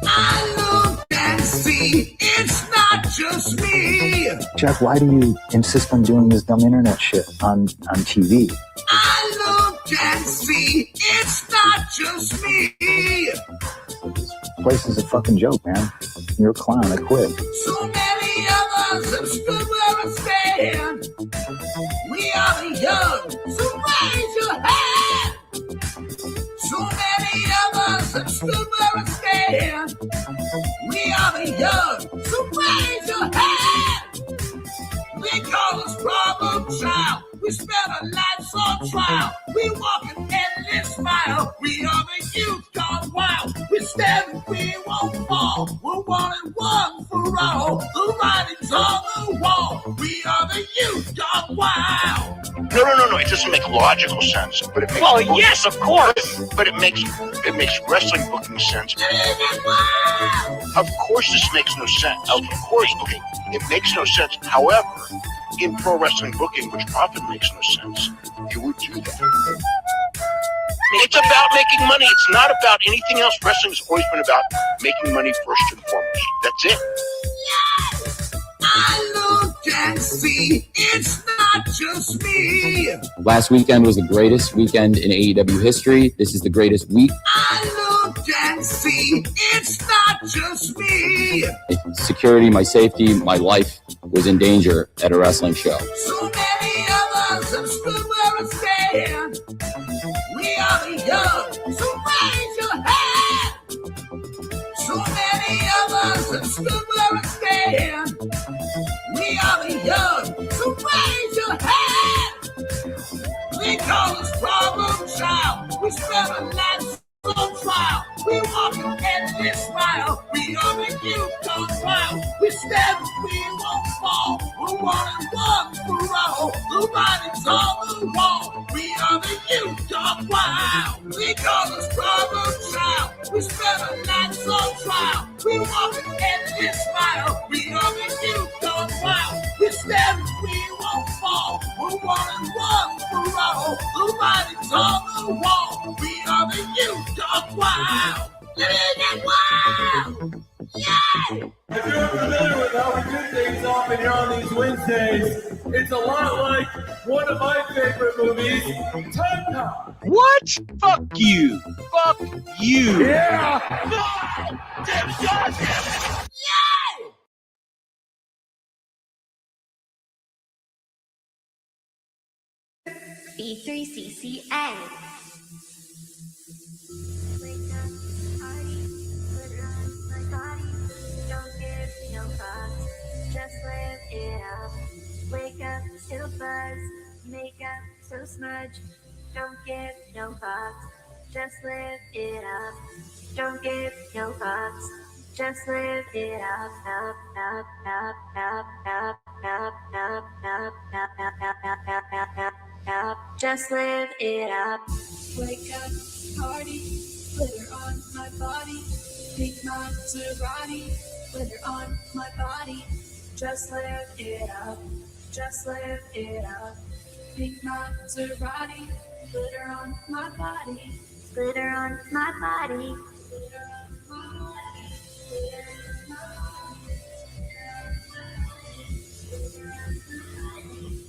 I look and see, it's not just me. Jeff, why do you insist on doing this dumb internet shit on TV? I look and see, it's not just me. This place is a fucking joke, man. You're a clown. I quit. So many of us have stood where I stand. We are the young, so raise your hand. So many of us have stood where I stand. We are the young, so raise your hand. They call us problem child. We spend our lives on trial. We walk an endless mile. We are the youth gone wild. We stand and we won't fall. We're one and one for all. The writing's on the wall. We are the youth gone wild. No. It doesn't make logical sense, but it makes. Well, yes, of course. But it makes wrestling booking sense. Of course, this makes no sense. Of course, it makes no sense. However, in pro wrestling booking, which often makes no sense, you would do that. It's about making money. It's not about anything else. Wrestling's always been about making money first and foremost. That's it. Yes, I look and see, it's not just me. Last weekend was the greatest weekend in AEW history. This is the greatest week. I look and see, it's not just me. Security, my safety, my life was in danger at a wrestling show. So many of us have stood where I stand. We are the young, so raise your hand. So many of us have stood where I stand. We are the young, so raise your hand. They call us problem child. We spend our lives on trial. We walk an endless mile. We are the youth gone wild. We stand, we won't fall. We're one and one for all. The writing's on the wall. We are the youth gone wild. They call us problem child. We spend our lives on trial. We walk an endless mile. We are the youth gone wild. We stand, we won't fall. We're one and one for all. The writing's on the wall. We are the youth gone wild. Get wild! Yay! If you're familiar with how we do things often here on these Wednesdays, it's a lot like one of my favorite movies, Penta. What? Fuck you. Fuck you. Yeah! Yay! B3CCA. Just live it up. Wake up, still buzz. Makeup, so smudge. Don't give no fucks. Just live it up. Don't give no fucks. Just live it up, up, up, up, up, up, up, up, up, up, up, up, up. Just live it up. Wake up, party, glitter on my body. Pink Maserati, glitter on my body. Just live it up, just live it up. Pink Maserati, glitter on my body. Glitter on my body. Glitter on my body. Glitter on my body. Glitter on my body.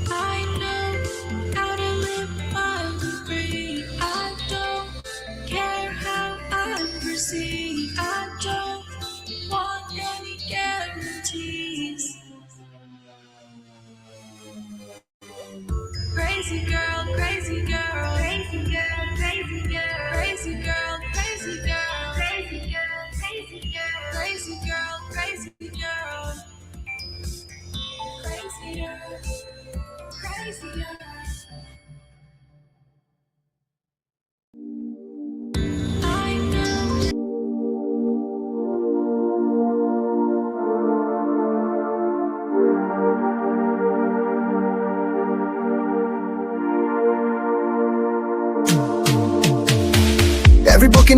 I know how to live my free. I don't care how I'm perceived. I don't want any guarantees.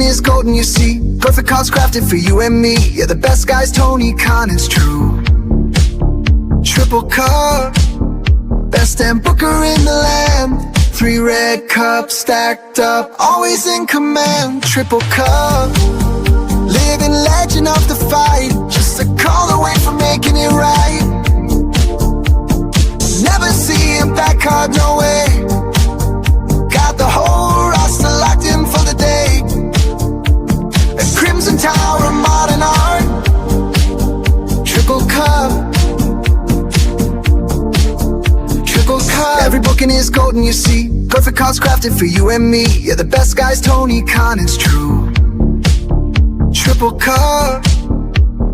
is golden, you see. Perfect cause crafted for you and me. Yeah, the best guys, Tony Khan, is true. Triple cup, best damn booker in the land. 3 red cups stacked up, always in command. Triple cup, living legend of the fight. Just a call away from making it right. Never see him back hard, no way. Got the whole roster locked in for the day. A Crimson Tower, modern art. Triple cup, triple cup. Every booking is golden, you see. Perfect cause crafted for you and me. Yeah, the best guys, Tony Khan, is true. Triple cup,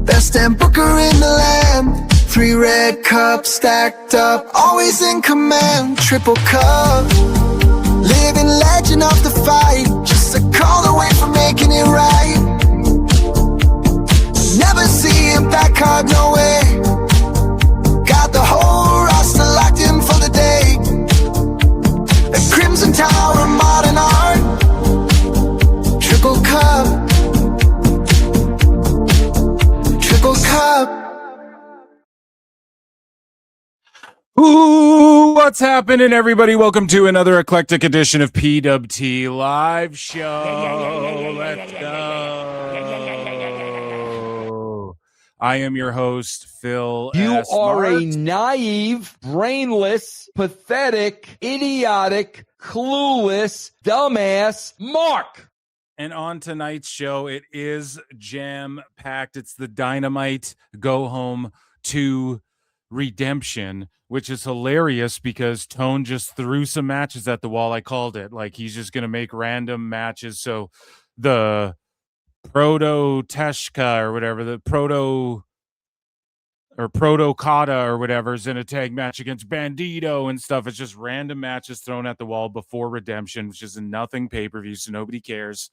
best damn booker in the land. 3 red cups stacked up, always in command. Triple cup, living legend of the fight. Just a call away from making it right. Never see him back hard, no way. Got the whole roster locked in for the day. A Crimson Tower, modern art. Triple cup, triple cup. Ooh, what's happening, everybody? Welcome to another eclectic edition of PWT Live Show. Let's go. I am your host, Phil. You S. are a Mart. naive, brainless, pathetic, idiotic, clueless, dumbass Mark. And on tonight's show, it is jam-packed. It's the Dynamite Go Home to Redemption, which is hilarious because Tone just threw some matches at the wall. I called it. Like, he's just going to make random matches. So the Proto-Teshka or whatever, the Proto-Kata or whatever is in a tag match against Bandito and stuff. It's just random matches thrown at the wall before Redemption, which is a nothing pay-per-view, so nobody cares.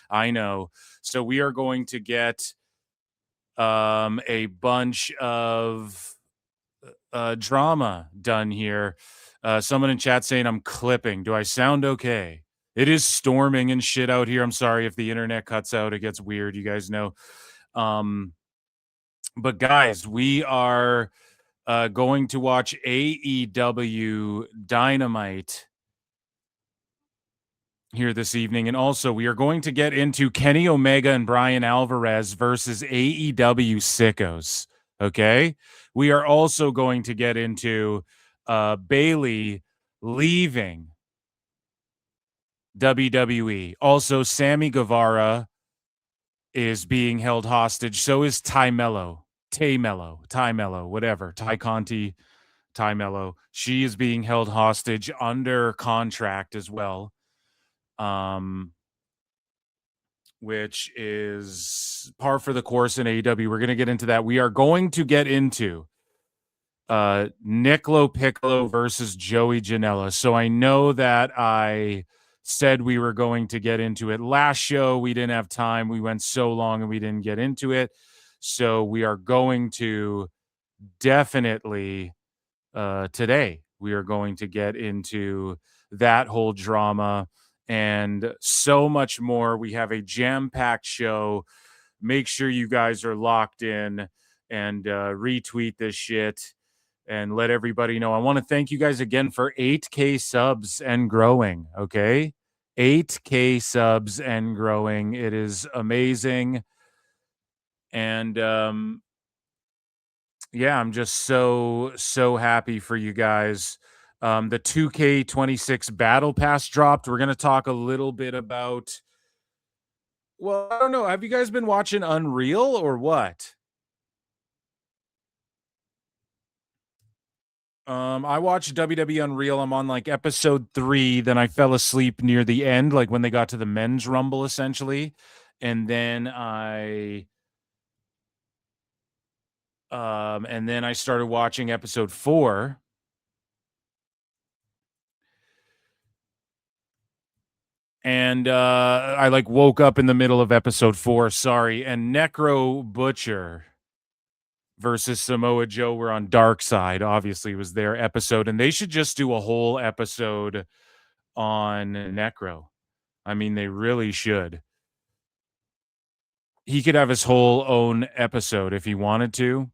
I know. So we are going to get a bunch of drama done here. Someone in chat saying I'm clipping. Do I sound okay? It is storming and shit out here. I'm sorry if the internet cuts out. It gets weird. You guys know. But guys, we are going to watch AEW Dynamite here this evening. And also we are going to get into Kenny Omega and Bryan Alvarez versus AEW Sickos. Okay. We are also going to get into Bayley leaving WWE. Also, Sammy Guevara is being held hostage. So is Tay Melo, whatever. Ty Conti, Tay Melo. She is being held hostage under contract as well. Which is par for the course in AEW. We're going to get into that. We are going to get into Nick LoPiccolo versus Joey Janela. So I know that I said we were going to get into it last show. We didn't have time. We went so long and we didn't get into it. So we are going to definitely today, we are going to get into that whole drama and so much more. We have a jam-packed show. Make sure you guys are locked in and retweet this shit and let everybody know. I want to thank you guys again for 8K subs and growing, okay? 8K subs and growing. It is amazing. And yeah, I'm just so happy for you guys. The 2K26 Battle Pass dropped. We're going to talk a little bit about, well, I don't know. Have you guys been watching Unreal or what? I watched WWE Unreal. I'm on like episode 3. Then I fell asleep near the end, like when they got to the men's rumble, essentially. And then I started watching episode 4. And I like woke up in the middle of episode 4, sorry. And Necro Butcher versus Samoa Joe were on Dark Side. Obviously, it was their episode. And they should just do a whole episode on Necro. I mean, they really should. he could have his whole own episode if he wanted to.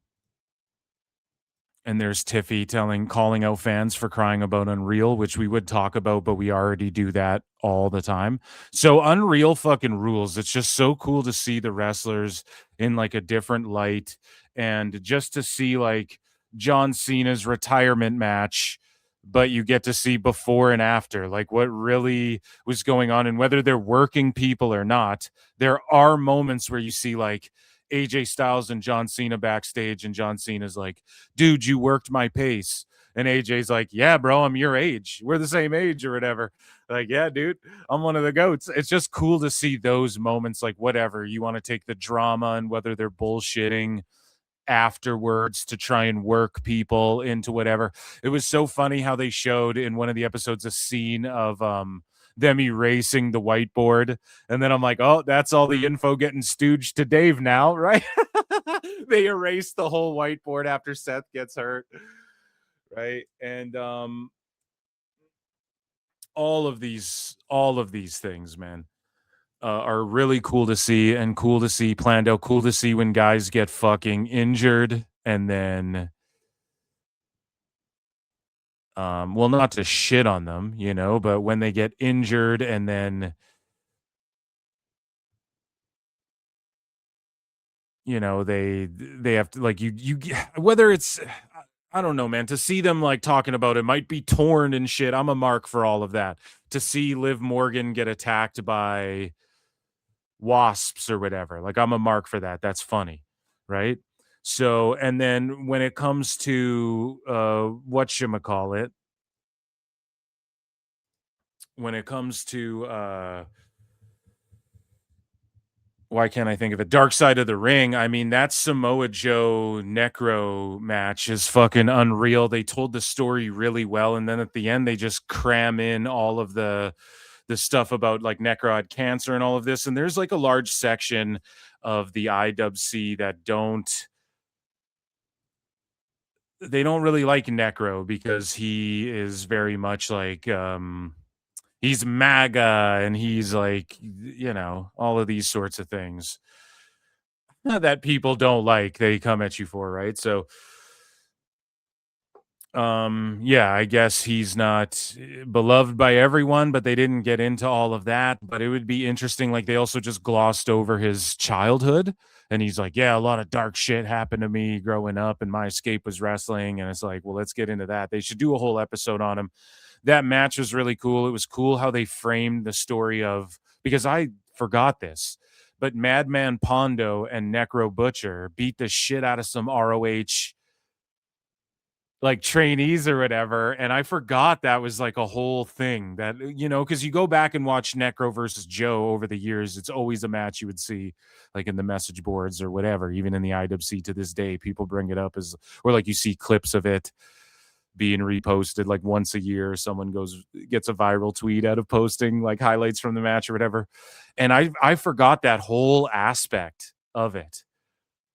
And there's Tiffy calling out fans for crying about Unreal, which we would talk about, but we already do that all the time. So Unreal fucking rules. It's just so cool to see the wrestlers in like a different light, and just to see like John Cena's retirement match, but you get to see before and after, like what really was going on, and whether they're working people or not. There are moments where you see like AJ Styles and John Cena backstage, and John Cena's like, dude, you worked my pace. And AJ's like, yeah, bro, I'm your age. We're the same age or whatever. Like, yeah, dude, I'm one of the GOATs. It's just cool to see those moments, like whatever. You want to take the drama and whether they're bullshitting afterwards to try and work people into whatever. It was so funny how they showed in one of the episodes a scene of them erasing the whiteboard, and then I'm like, oh, that's all the info getting stooged to Dave now, right? They erased the whole whiteboard after Seth gets hurt, right? And all of these things, man, are really cool to see, and cool to see planned out. Cool to see when guys get fucking injured, and then well, not to shit on them, you know, but when they get injured and then, you know, they have to, like, you whether it's, I don't know, man, to see them like talking about it might be torn and shit. I'm a mark for all of that. To see Liv Morgan get attacked by wasps or whatever, like, I'm a mark for that. That's funny, right? So, and then when it comes to whatchamacallit, when it comes to why can't I think of it? Dark Side of the Ring. I mean, that Samoa Joe Necro match is fucking unreal. They told the story really well, and then at the end they just cram in all of the stuff about like Necro had cancer and all of this. And there's like a large section of the IWC that don't really like Necro, because he is very much like he's MAGA, and he's like, you know, all of these sorts of things that people don't like, they come at you for, right? So yeah, I guess he's not beloved by everyone, but they didn't get into all of that. But it would be interesting, like, they also just glossed over his childhood, and he's like, yeah, a lot of dark shit happened to me growing up, and my escape was wrestling. And it's like, well, let's get into that. They should do a whole episode on him. That match was really cool. It was cool how they framed the story of, because I forgot this, but Madman Pondo and Necro Butcher beat the shit out of some ROH like trainees or whatever. And I forgot that was like a whole thing that, you know, because you go back and watch Necro versus Joe over the years, it's always a match you would see like in the message boards or whatever. Even in the IWC to this day, people bring it up as, or like you see clips of it being reposted like once a year. Someone gets a viral tweet out of posting like highlights from the match or whatever. And I forgot that whole aspect of it,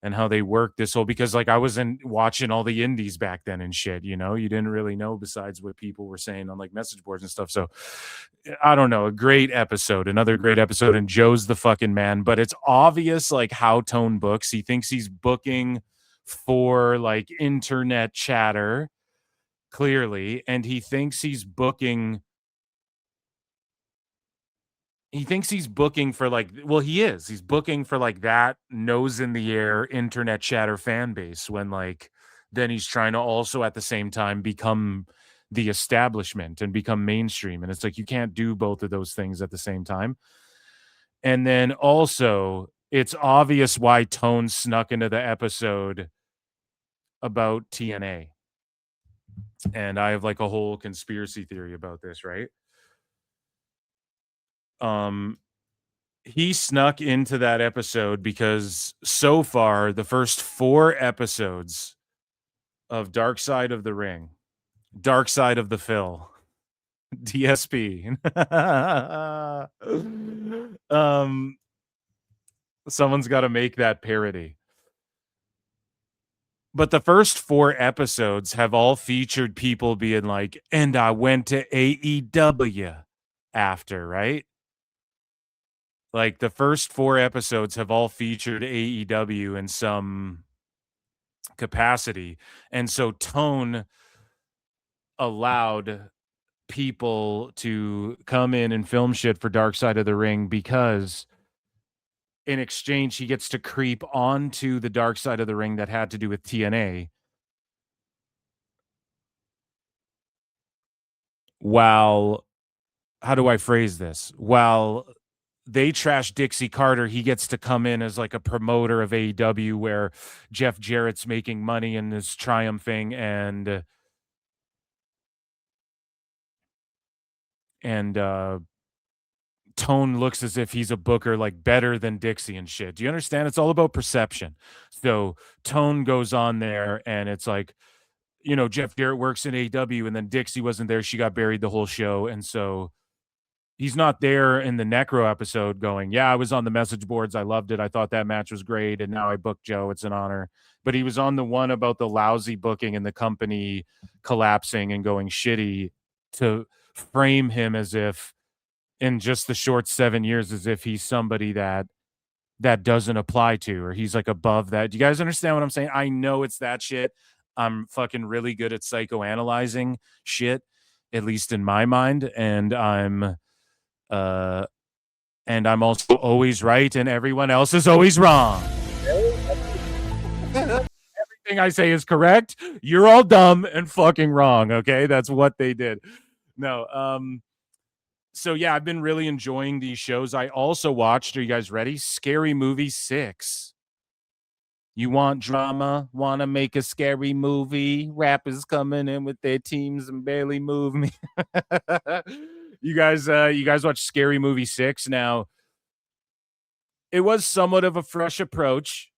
and how they work this whole, because like I wasn't watching all the indies back then and shit, you know, you didn't really know besides what people were saying on like message boards and stuff. So I don't know, a great episode, another great episode. And Joe's the fucking man, but it's obvious like how Tone books. He thinks he's booking for like internet chatter, clearly, and he thinks he's booking for like, well, he's booking for like that nose in the air internet chatter fan base, when like then he's trying to also at the same time become the establishment and become mainstream. And it's like, you can't do both of those things at the same time. And then also it's obvious why Tone snuck into the episode about TNA. And I have like a whole conspiracy theory about this, right? He snuck into that episode because so far the first 4 episodes of Dark Side of the Ring, Dark Side of the Phil, DSP. Someone's got to make that parody. But the first 4 episodes have all featured people being like, and I went to AEW after, right? Like the first 4 episodes have all featured AEW in some capacity. And so Tone allowed people to come in and film shit for Dark Side of the Ring because in exchange he gets to creep onto the Dark Side of the Ring that had to do with TNA. While, how do I phrase this? While they trash Dixie Carter, he gets to come in as like a promoter of AEW where Jeff Jarrett's making money and is triumphing, and Tone looks as if he's a booker like better than Dixie and shit. Do you understand? It's all about perception. So Tone goes on there and it's like, you know, Jeff Jarrett works in AEW and then Dixie wasn't there. She got buried the whole show. And so he's not there in the Necro episode going, yeah, I was on the message boards. I loved it. I thought that match was great. And now I booked Joe. It's an honor. But he was on the one about the lousy booking and the company collapsing and going shitty to frame him as if in just the short 7 years, as if he's somebody that doesn't apply to, or he's like above that. Do you guys understand what I'm saying? I know it's that shit. I'm fucking really good at psychoanalyzing shit, at least in my mind. And I'm also always right and everyone else is always wrong. Everything I say is correct. You're all dumb and fucking wrong. Okay. That's what they did. No. So yeah, I've been really enjoying these shows. I also watched, are you guys ready? Scary Movie 6. You want drama? Want to make a scary movie? Rappers coming in with their teams and barely move me. You guys watch Scary Movie 6. Now, it was somewhat of a fresh approach.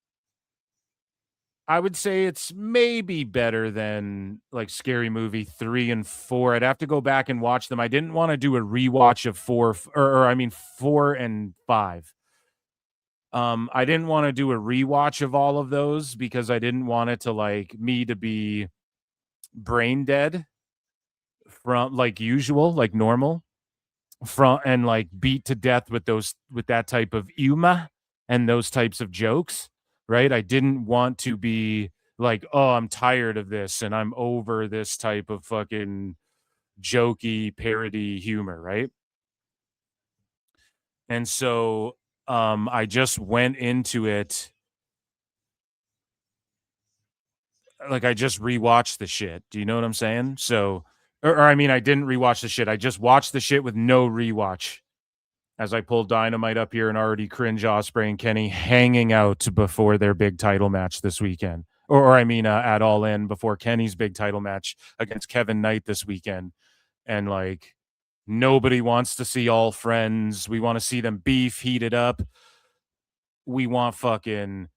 I would say it's maybe better than like Scary Movie 3 and 4. I'd have to go back and watch them. I didn't want to do a rewatch of 4 and 5. I didn't want to do a rewatch of all of those because I didn't want it to like me to be brain dead from like usual, like normal, from and like beat to death with that type of humor and those types of jokes. Right? I didn't want to be like, oh, I'm tired of this and I'm over this type of fucking jokey parody humor, right? And so I just went into it like I just rewatched the shit. Do you know what I'm saying? So or I mean I didn't rewatch the shit. I just watched the shit with no rewatch. As I pulled Dynamite up here and already cringe Ospreay and Kenny hanging out before their big title match this weekend. Or I mean, at Allin before Kenny's big title match against Kevin Knight this weekend. And like, nobody wants to see all friends. We want to see them beef heated up. We want fucking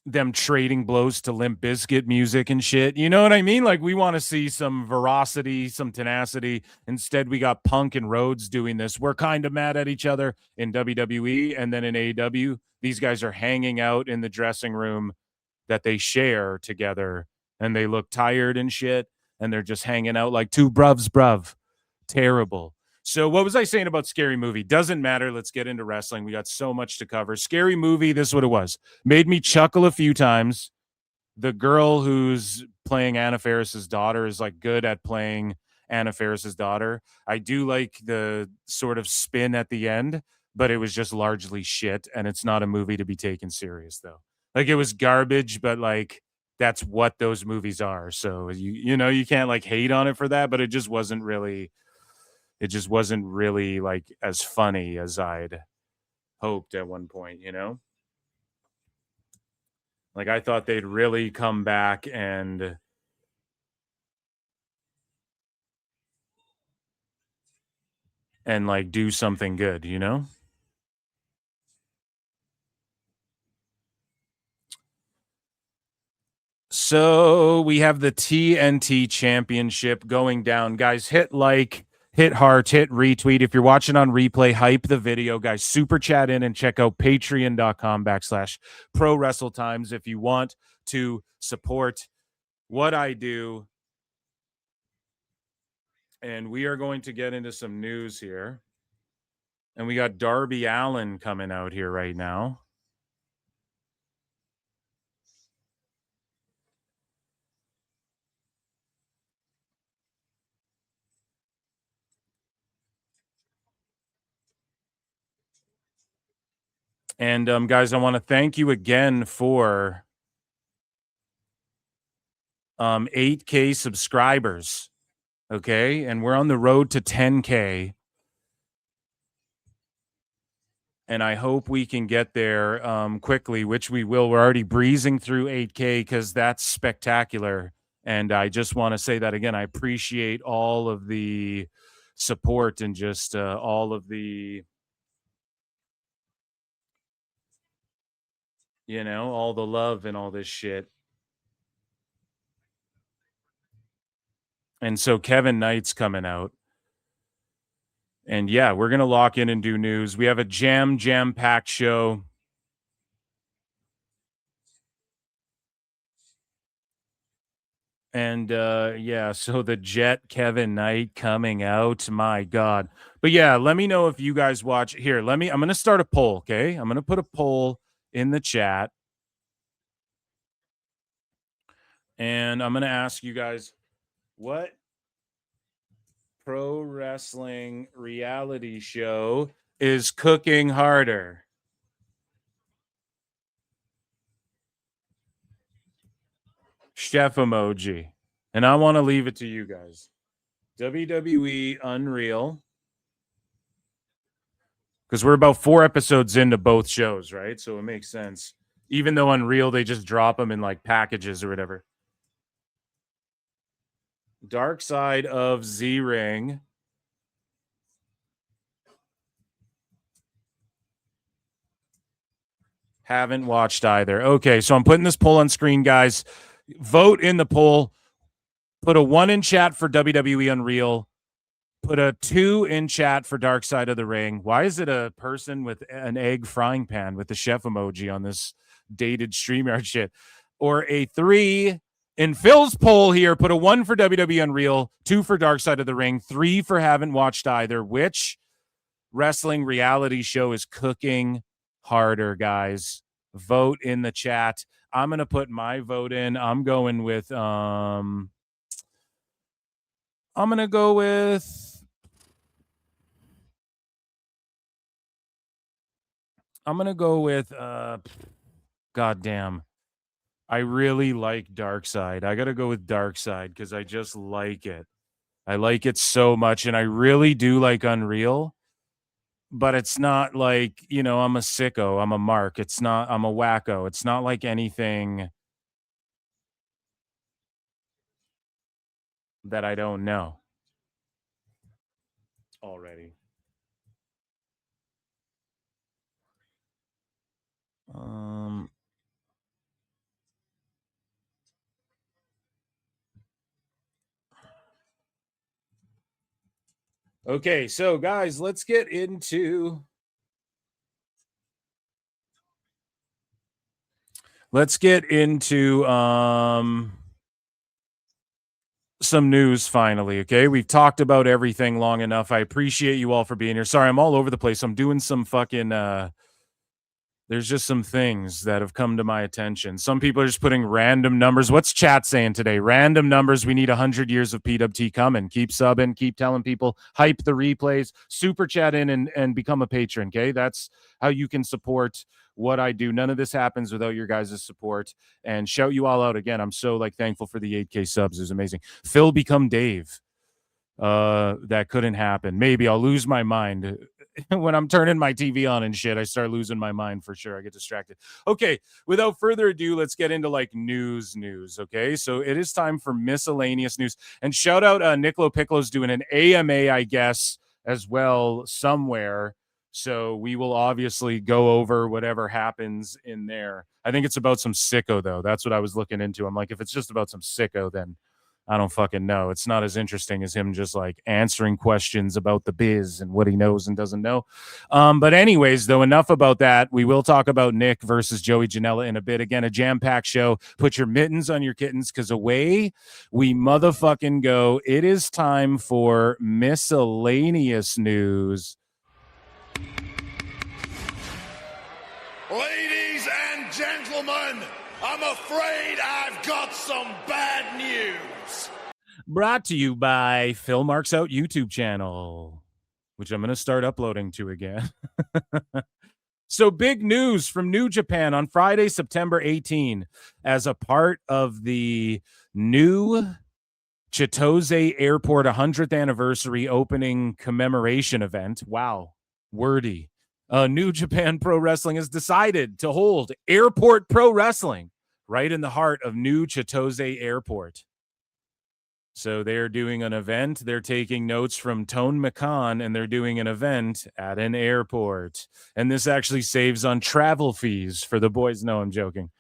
them trading blows to Limp Bizkit music and shit. You know what I mean? Like, we want to see some veracity, some tenacity. Instead, we got Punk and Rhodes doing this. We're kind of mad at each other in WWE, and then in AEW, these guys are hanging out in the dressing room that they share together, and they look tired and shit, and they're just hanging out like two bruvs, bruv. Terrible. So what was I saying about Scary Movie? Doesn't matter. Let's get into wrestling. We got so much to cover. Scary Movie, this is what it was. Made me chuckle a few times. The girl who's playing Anna Faris's daughter is like good at playing Anna Faris's daughter. I do like the sort of spin at the end, but it was just largely shit, and it's not a movie to be taken serious, though. Like, it was garbage, but like that's what those movies are. So you know, you can't like hate on it for that, but it just wasn't really like as funny as I'd hoped at one point, you know? Like, I thought they'd really come back and like do something good, you know? So we have the TNT Championship going down. Guys, hit like, hit heart, hit retweet. If you're watching on replay, hype the video. Guys, super chat in and check out patreon.com/Pro Wrestle Times if you want to support what I do. And we are going to get into some news here. And we got Darby Allin coming out here right now. And guys, I want to thank you again for 8K subscribers. Okay, and we're on the road to 10K. And I hope we can get there quickly, which we will. We're already breezing through 8K because that's spectacular. And I just want to say that again. I appreciate all of the support and just all of the, all the love and all this shit. And so Kevin Knight's coming out. And yeah, we're going to lock in and do news. We have a jam-packed show. And yeah, so the Jet Kevin Knight coming out. My God. But yeah, let me know if you guys watch. Here, I'm going to start a poll, okay? I'm going to put a poll in the chat. And I'm going to ask you guys, what pro wrestling reality show is cooking harder? Chef emoji. And I want to leave it to you guys. WWE Unreal. Because we're about 4 episodes into both shows, right? So it makes sense. Even though Unreal, they just drop them in like packages or whatever. Dark Side of Z-Ring. Haven't watched either. Okay, so I'm putting this poll on screen, guys. Vote in the poll. Put a 1 in chat for WWE Unreal. Put a 2 in chat for Dark Side of the Ring. Why is it a person with an egg frying pan with the chef emoji on this dated StreamYard shit? Or a 3 in Phil's poll here. Put a 1 for WWE Unreal, 2 for Dark Side of the Ring, 3 for haven't watched either. Which wrestling reality show is cooking harder, guys? Vote in the chat. I'm going to put my vote in. I'm going to go with goddamn. I really like Dark Side. I got to go with Dark Side because I just like it. I like it so much, and I really do like Unreal. But it's not like, I'm a sicko. I'm a mark. I'm a wacko. It's not like anything that I don't know already. Okay, so guys, let's get into some news finally. Okay, we've talked about everything long enough. I appreciate you all for being here. Sorry, I'm all over the place. I'm doing some fucking there's just some things that have come to my attention. Some people are just putting random numbers. What's chat saying today? Random numbers. We need 100 years of PWT coming. Keep subbing. Keep telling people. Hype the replays. Super chat in and become a patron, okay? That's how you can support what I do. None of this happens without your guys' support. And shout you all out again. I'm so thankful for the 8K subs. It was amazing. Phil become Dave. That couldn't happen. Maybe I'll lose my mind. When I'm turning my TV on and shit, I start losing my mind for sure. I get distracted. Okay, without further ado, let's get into news. Okay, so it is time for miscellaneous news. And shout out Nick LoPiccolo's doing an AMA, I guess, as well somewhere. So we will obviously go over whatever happens in there. I think it's about some sicko though. That's what I was looking into. I'm like, if it's just about some sicko, then I don't fucking know. It's not as interesting as him just answering questions about the biz and what he knows and doesn't know. But anyways, though, enough about that. We will talk about Nick versus Joey Janela in a bit. Again, a jam-packed show. Put your mittens on your kittens because away we motherfucking go. It is time for miscellaneous news. Ladies and gentlemen, I'm afraid I've got some bad news. Brought to you by Phil Marks Out YouTube channel, which I'm going to start uploading to again. So big news from New Japan on Friday, September 18, as a part of the new Chitose Airport 100th anniversary opening commemoration event. Wow, wordy. New Japan Pro Wrestling has decided to hold Airport Pro Wrestling right in the heart of New Chitose Airport. So they're doing an event. They're taking notes from Tone McMahon, and they're doing an event at an airport. And this actually saves on travel fees for the boys. No, I'm joking.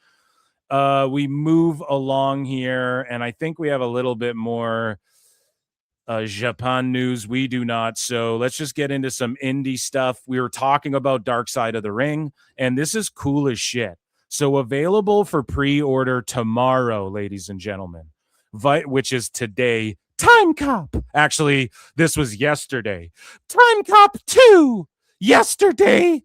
We move along here, and I think we have a little bit more Japan news. We do not. So let's just get into some indie stuff. We were talking about Dark Side of the Ring, and this is cool as shit. So available for pre-order tomorrow, ladies and gentlemen, which is today. Time Cop. Actually, this was yesterday. Time Cop 2. Yesterday.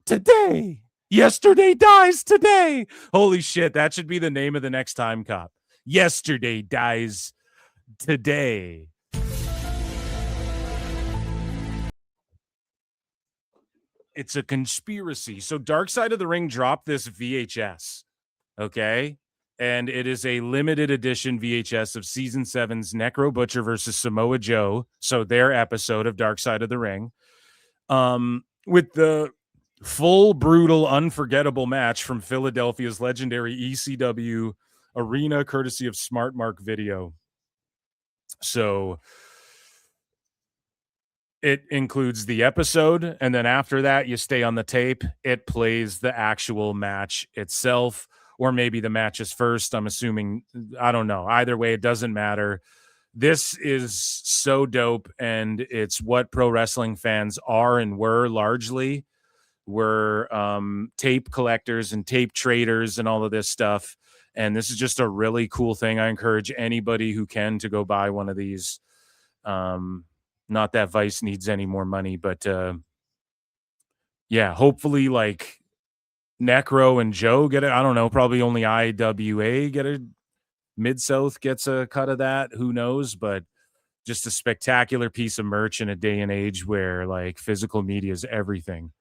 Today. Yesterday dies today. Holy shit, that should be the name of the next Time Cop. Yesterday dies today. It's a conspiracy. So Dark Side of the Ring dropped this VHS, okay? And it is a limited edition VHS of Season 7's Necro Butcher versus Samoa Joe, so their episode of Dark Side of the Ring, with the full, brutal, unforgettable match from Philadelphia's legendary ECW arena, courtesy of Smart Mark Video. So it includes the episode, and then after that, you stay on the tape. It plays the actual match itself, or maybe the match is first. I'm assuming, I don't know. Either way, it doesn't matter. This is so dope, and it's what pro wrestling fans are and were largely. We're tape collectors and tape traders and all of this stuff. And this is just a really cool thing. I encourage anybody who can to go buy one of these. Not that Vice needs any more money, but yeah, hopefully like Necro and Joe get it. I don't know, probably only IWA get it. Mid-South gets a cut of that. Who knows? But just a spectacular piece of merch in a day and age where like physical media is everything.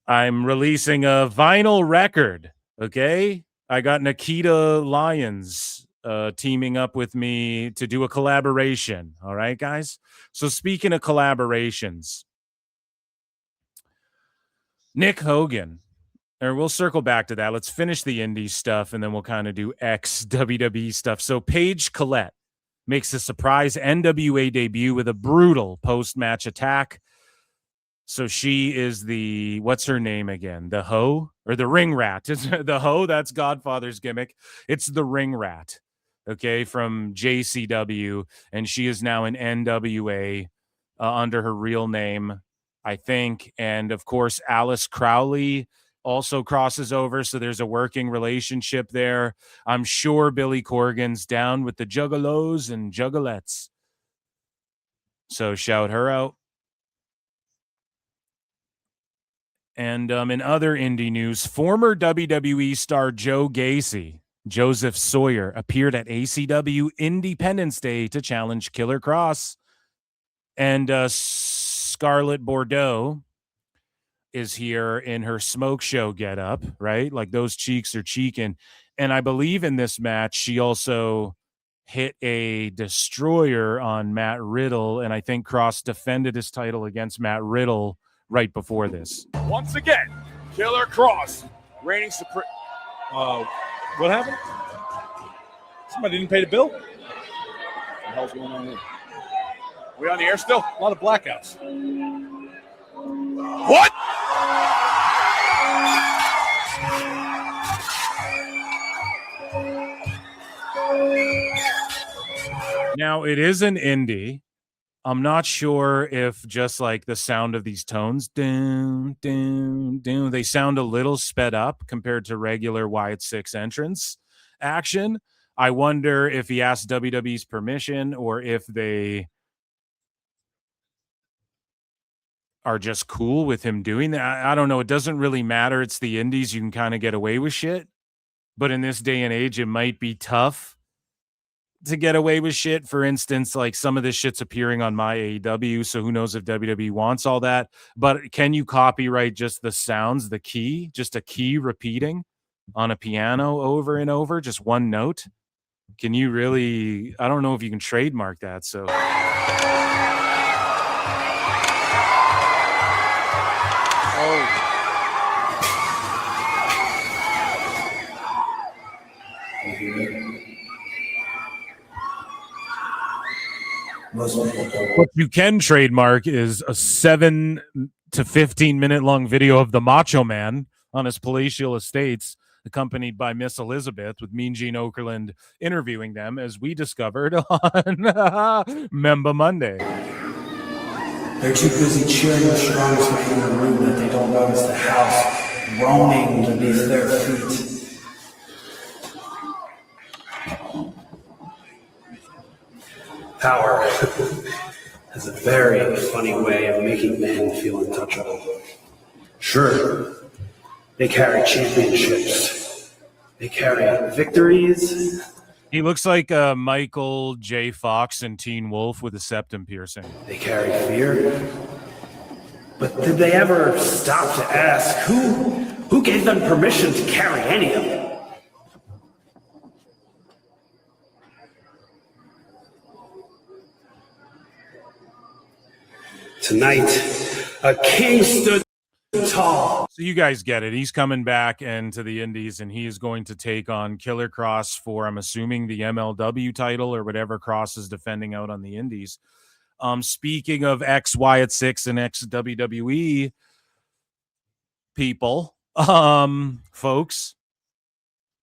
I'm releasing a vinyl record. Okay. I got Nikita Lyons teaming up with me to do a collaboration. All right, guys. So speaking of collaborations, Nick Hogan, or we'll circle back to that. Let's finish the indie stuff, and then we'll kind of do ex-WWE stuff. So Paige Collette makes a surprise NWA debut with a brutal post-match attack. So she is the, what's her name again? The Hoe or the Ring Rat? The Hoe, that's Godfather's gimmick. It's the Ring Rat, okay, from JCW. And she is now in NWA under her real name, I think. And of course, Alice Crowley also crosses over. So there's a working relationship there. I'm sure Billy Corgan's down with the Juggalos and Juggalettes. So shout her out. And in other indie news, former WWE star Joe Gacy, Joseph Sawyer, appeared at ACW Independence Day to challenge Killer Cross. And Scarlett Bordeaux is here in her smoke show getup, right? Like those cheeks are cheeking. And I believe in this match, she also hit a destroyer on Matt Riddle. And I think Cross defended his title against Matt Riddle right before this. Once again, Killer Cross reigning supreme. What happened? Somebody didn't pay the bill? What the hell's going on here? Are we on the air still? A lot of blackouts. What? Now, it is an indie. I'm not sure if just like the sound of these tones, doom, doom, doom, they sound a little sped up compared to regular Wyatt Six entrance action. I wonder if he asked WWE's permission or if they are just cool with him doing that. I don't know. It doesn't really matter. It's the indies. You can kind of get away with shit. But in this day and age, it might be tough to get away with shit. For instance, like some of this shit's appearing on my AEW, so who knows if WWE wants all that. But can you copyright just the sounds, the key, just a key repeating on a piano over and over, just one note? Can you really? I don't know if you can trademark that. So what you can trademark is a 7 to 15 minute long video of the Macho Man on his palatial estates, accompanied by Miss Elizabeth, with Mean Gene Okerlund interviewing them, as we discovered on Member Monday. They're too busy cheering the strongest man in the room that they don't notice the house groaning beneath their feet. Power has a very funny way of making men feel untouchable. Sure, they carry championships. They carry victories. He looks like Michael J. Fox in Teen Wolf with a septum piercing. They carry fear. But did they ever stop to ask who gave them permission to carry any of it? Tonight, a king stood tall. So you guys get it. He's coming back into the indies, and he is going to take on Killer Cross for, I'm assuming, the MLW title or whatever Cross is defending out on the indies. Speaking of ex Wyatt 6 and ex WWE people, folks,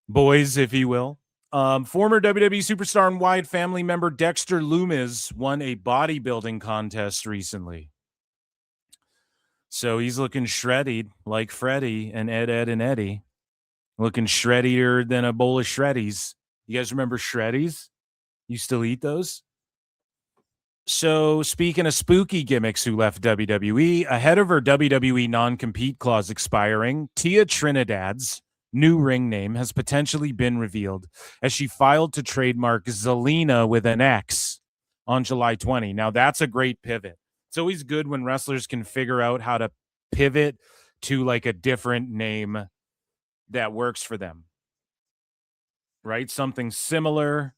boys, if you will, former WWE superstar and Wyatt family member Dexter Lumis won a bodybuilding contest recently. So he's looking shredded like Freddie and Ed, and Eddie. Looking shreddier than a bowl of shreddies. You guys remember shreddies? You still eat those? So speaking of spooky gimmicks who left WWE, ahead of her WWE non-compete clause expiring, Tia Trinidad's new ring name has potentially been revealed as she filed to trademark Zelina with an X on July 20. Now that's a great pivot. It's always good when wrestlers can figure out how to pivot to like a different name that works for them, right? Something similar.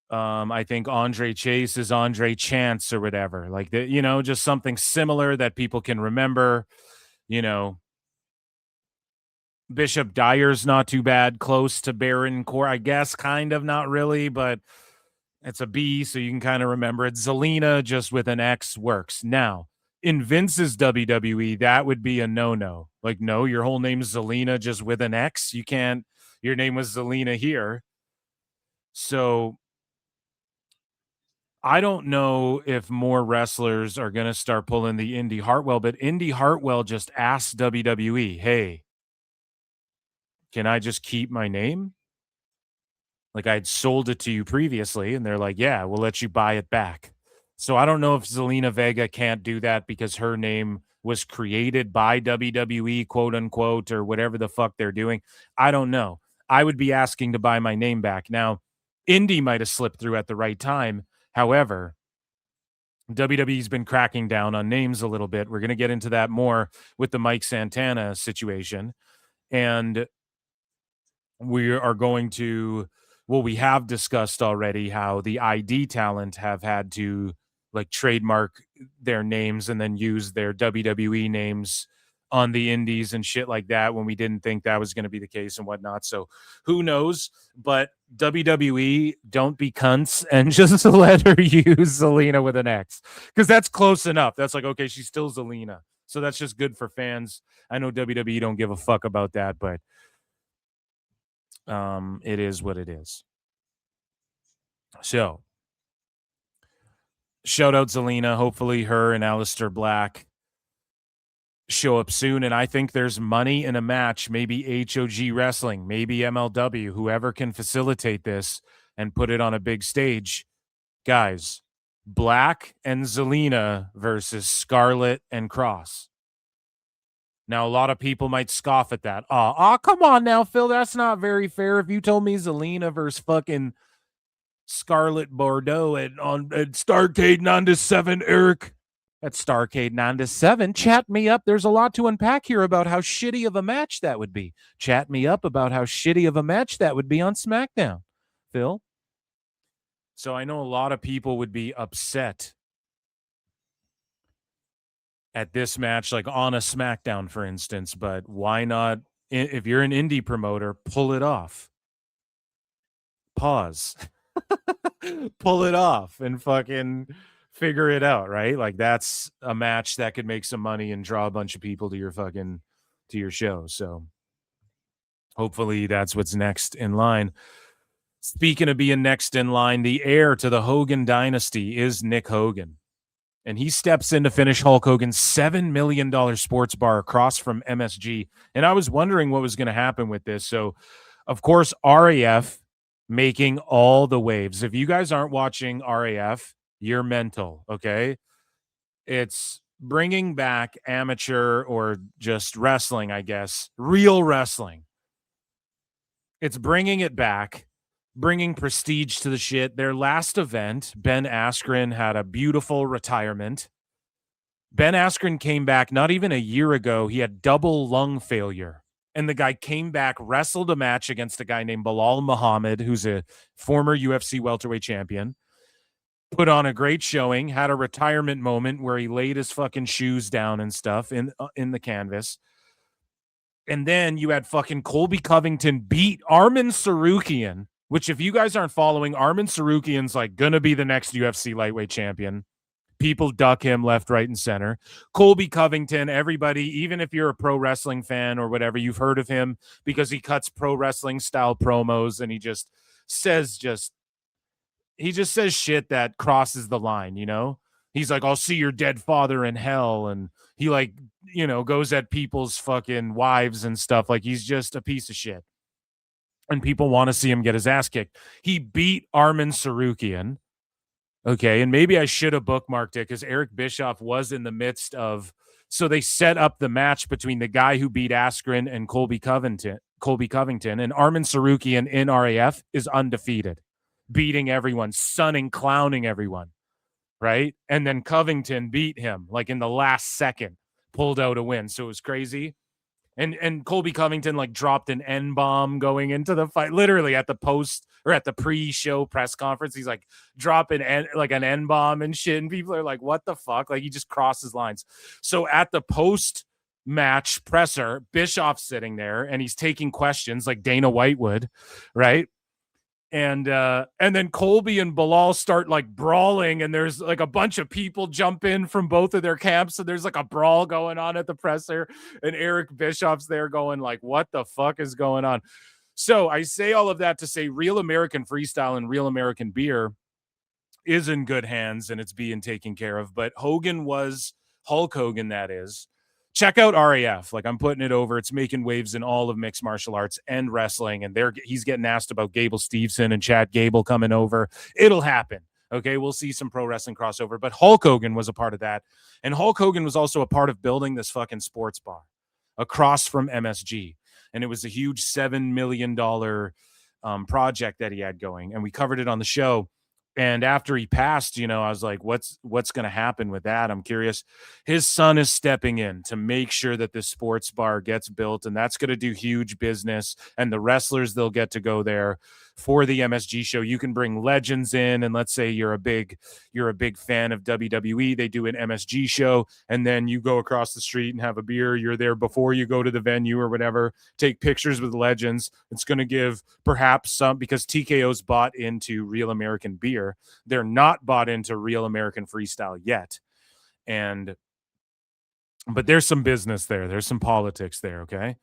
I think Andre Chase is Andre Chance or whatever, like that, you know, just something similar that people can remember. You know, Bishop Dyer's not too bad, close to Baron Core, I guess, kind of, not really, but it's a B, so you can kind of remember it. Zelina just with an X works. Now, in Vince's WWE, that would be a no-no. Like, no, your whole name's Zelina just with an X. You can't, your name was Zelina here. So I don't know if more wrestlers are going to start pulling the Indy Hartwell, but Indy Hartwell just asked WWE, hey, can I just keep my name? Like, I'd sold it to you previously, and they're like, yeah, we'll let you buy it back. So I don't know if Zelina Vega can't do that because her name was created by WWE, quote unquote, or whatever the fuck they're doing. I don't know. I would be asking to buy my name back. Now, Indy might have slipped through at the right time. However, WWE's been cracking down on names a little bit. We're going to get into that more with the Mike Santana situation. And we are going to, well, we have discussed already how the ID talent have had to like trademark their names and then use their WWE names on the indies and shit like that when we didn't think that was going to be the case and whatnot. So who knows? But WWE, don't be cunts and just let her use Zelina with an X, because that's close enough. That's like, okay, she's still Zelina. So that's just good for fans. I know WWE don't give a fuck about that, but it is what it is. So shout out Zelina. Hopefully her and Aleister Black show up soon. And I think there's money in a match, maybe HOG Wrestling, maybe MLW, whoever can facilitate this and put it on a big stage. Guys, Black and Zelina versus Scarlett and Cross. Now, a lot of people might scoff at that. Come on now, Phil. That's not very fair. If you told me Zelina versus fucking Scarlett Bordeaux at Starrcade 97, Eric. At Starrcade 97, chat me up. There's a lot to unpack here about how shitty of a match that would be. Chat me up about how shitty of a match that would be on SmackDown, Phil. So I know a lot of people would be upset at this match, like on a SmackDown, for instance, but why not, if you're an indie promoter, pull it off. Pause. Pull it off and fucking figure it out, right? Like that's a match that could make some money and draw a bunch of people to your show. So hopefully that's what's next in line. Speaking of being next in line, the heir to the Hogan dynasty is Nick Hogan. And he steps in to finish Hulk Hogan's $7 million sports bar across from MSG. And I was wondering what was going to happen with this. So, of course, RAF making all the waves. If you guys aren't watching RAF, you're mental, okay? It's bringing back amateur or just wrestling, I guess, real wrestling. It's bringing it back, bringing prestige to the shit. Their last event, Ben Askren had a beautiful retirement. Ben Askren came back not even a year ago. He had double lung failure. And the guy came back, wrestled a match against a guy named Bilal Muhammad, who's a former UFC welterweight champion. Put on a great showing, had a retirement moment where he laid his fucking shoes down and stuff in the canvas. And then you had fucking Colby Covington beat Armin Sarukian, which if you guys aren't following, Armin Sarukian's like going to be the next UFC lightweight champion. People duck him left, right, and center. Colby Covington, everybody, even if you're a pro wrestling fan or whatever, you've heard of him because he cuts pro wrestling style promos and he just says shit that crosses the line, you know? He's like, I'll see your dead father in hell. And he like, you know, goes at people's fucking wives and stuff. Like he's just a piece of shit. And people want to see him get his ass kicked. He beat Armin Sarukian. Okay, and maybe I should have bookmarked it because Eric Bischoff was in the midst of... So they set up the match between the guy who beat Askren and Colby Covington, and Armin Sarukian in RAF is undefeated, beating everyone, sunning, clowning everyone, right? And then Covington beat him like in the last second, pulled out a win. So it was crazy. And Colby Covington like dropped an N-bomb going into the fight, literally at the post or at the pre-show press conference. He's like dropping an N-bomb and shit. And people are like, what the fuck? Like he just crosses lines. So at the post-match presser, Bischoff's sitting there and he's taking questions like Dana White would, right? And then Colby and Bilal start like brawling, and there's like a bunch of people jump in from both of their camps, so there's like a brawl going on at the presser, and Eric Bischoff's there going like, what the fuck is going on? So I say all of that to say Real American Freestyle and Real American Beer is in good hands and it's being taken care of. But Hogan was Hulk Hogan, that is. Check out RAF. Like I'm putting it over. It's making waves in all of mixed martial arts and wrestling. And he's getting asked about Gable Steveson and Chad Gable coming over. It'll happen. Okay. We'll see some pro wrestling crossover, but Hulk Hogan was a part of that. And Hulk Hogan was also a part of building this fucking sports bar across from MSG. And it was a huge $7 million project that he had going. And we covered it on the show. And after he passed, you know, I was like, what's going to happen with that? I'm curious. His son is stepping in to make sure that this sports bar gets built, and that's going to do huge business. And the wrestlers, they'll get to go there for the MSG show. You can bring legends in, and let's say you're a big fan of WWE. They do an MSG show, and then you go across the street and have a beer. You're there before you go to the venue or whatever. Take pictures with legends. It's going to give perhaps some, because TKO's bought into Real American Beer. They're not bought into Real American Freestyle yet. But there's some business there. There's some politics there, okay?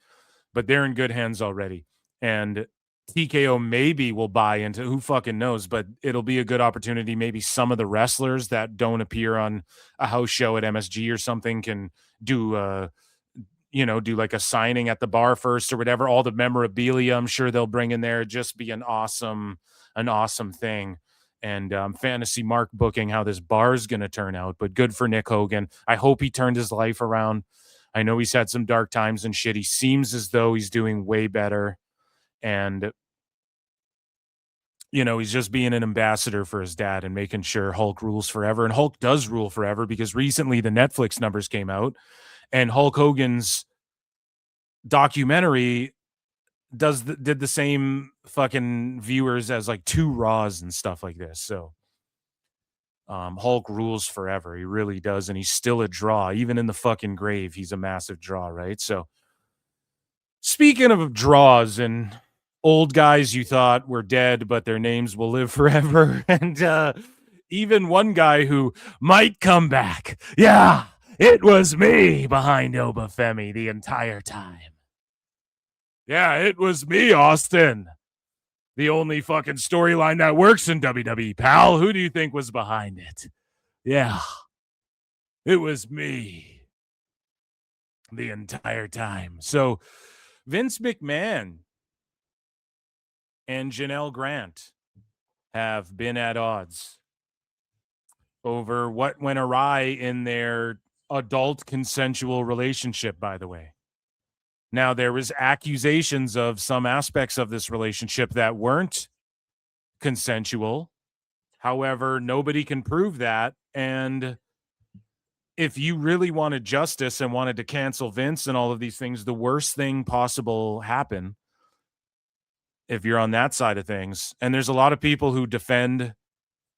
But they're in good hands already. And TKO maybe will buy into, who fucking knows, but it'll be a good opportunity. Maybe some of the wrestlers that don't appear on a house show at MSG or something can do like a signing at the bar first or whatever. All the memorabilia, I'm sure they'll bring in there. Just be an awesome thing. and fantasy Mark booking how this bar is going to turn out. But good for Nick Hogan. I hope he turned his life around. I know he's had some dark times and shit. He seems as though he's doing way better. And, you know, he's just being an ambassador for his dad and making sure Hulk rules forever. And Hulk does rule forever, because recently the Netflix numbers came out and Hulk Hogan's documentary did the same fucking viewers as like 2 Raws and stuff like this. So Hulk rules forever. He really does. And he's still a draw. Even in the fucking grave, he's a massive draw, right? So speaking of draws and old guys you thought were dead, but their names will live forever. And even one guy who might come back. Yeah, it was me behind Obafemi the entire time. Yeah, it was me, Austin. The only fucking storyline that works in WWE, pal. Who do you think was behind it? Yeah, it was me the entire time. So Vince McMahon and Janelle Grant have been at odds over what went awry in their adult consensual relationship, by the way. Now, there was accusations of some aspects of this relationship that weren't consensual. However, nobody can prove that. And if you really wanted justice and wanted to cancel Vince and all of these things, the worst thing possible happen if you're on that side of things. And there's a lot of people who defend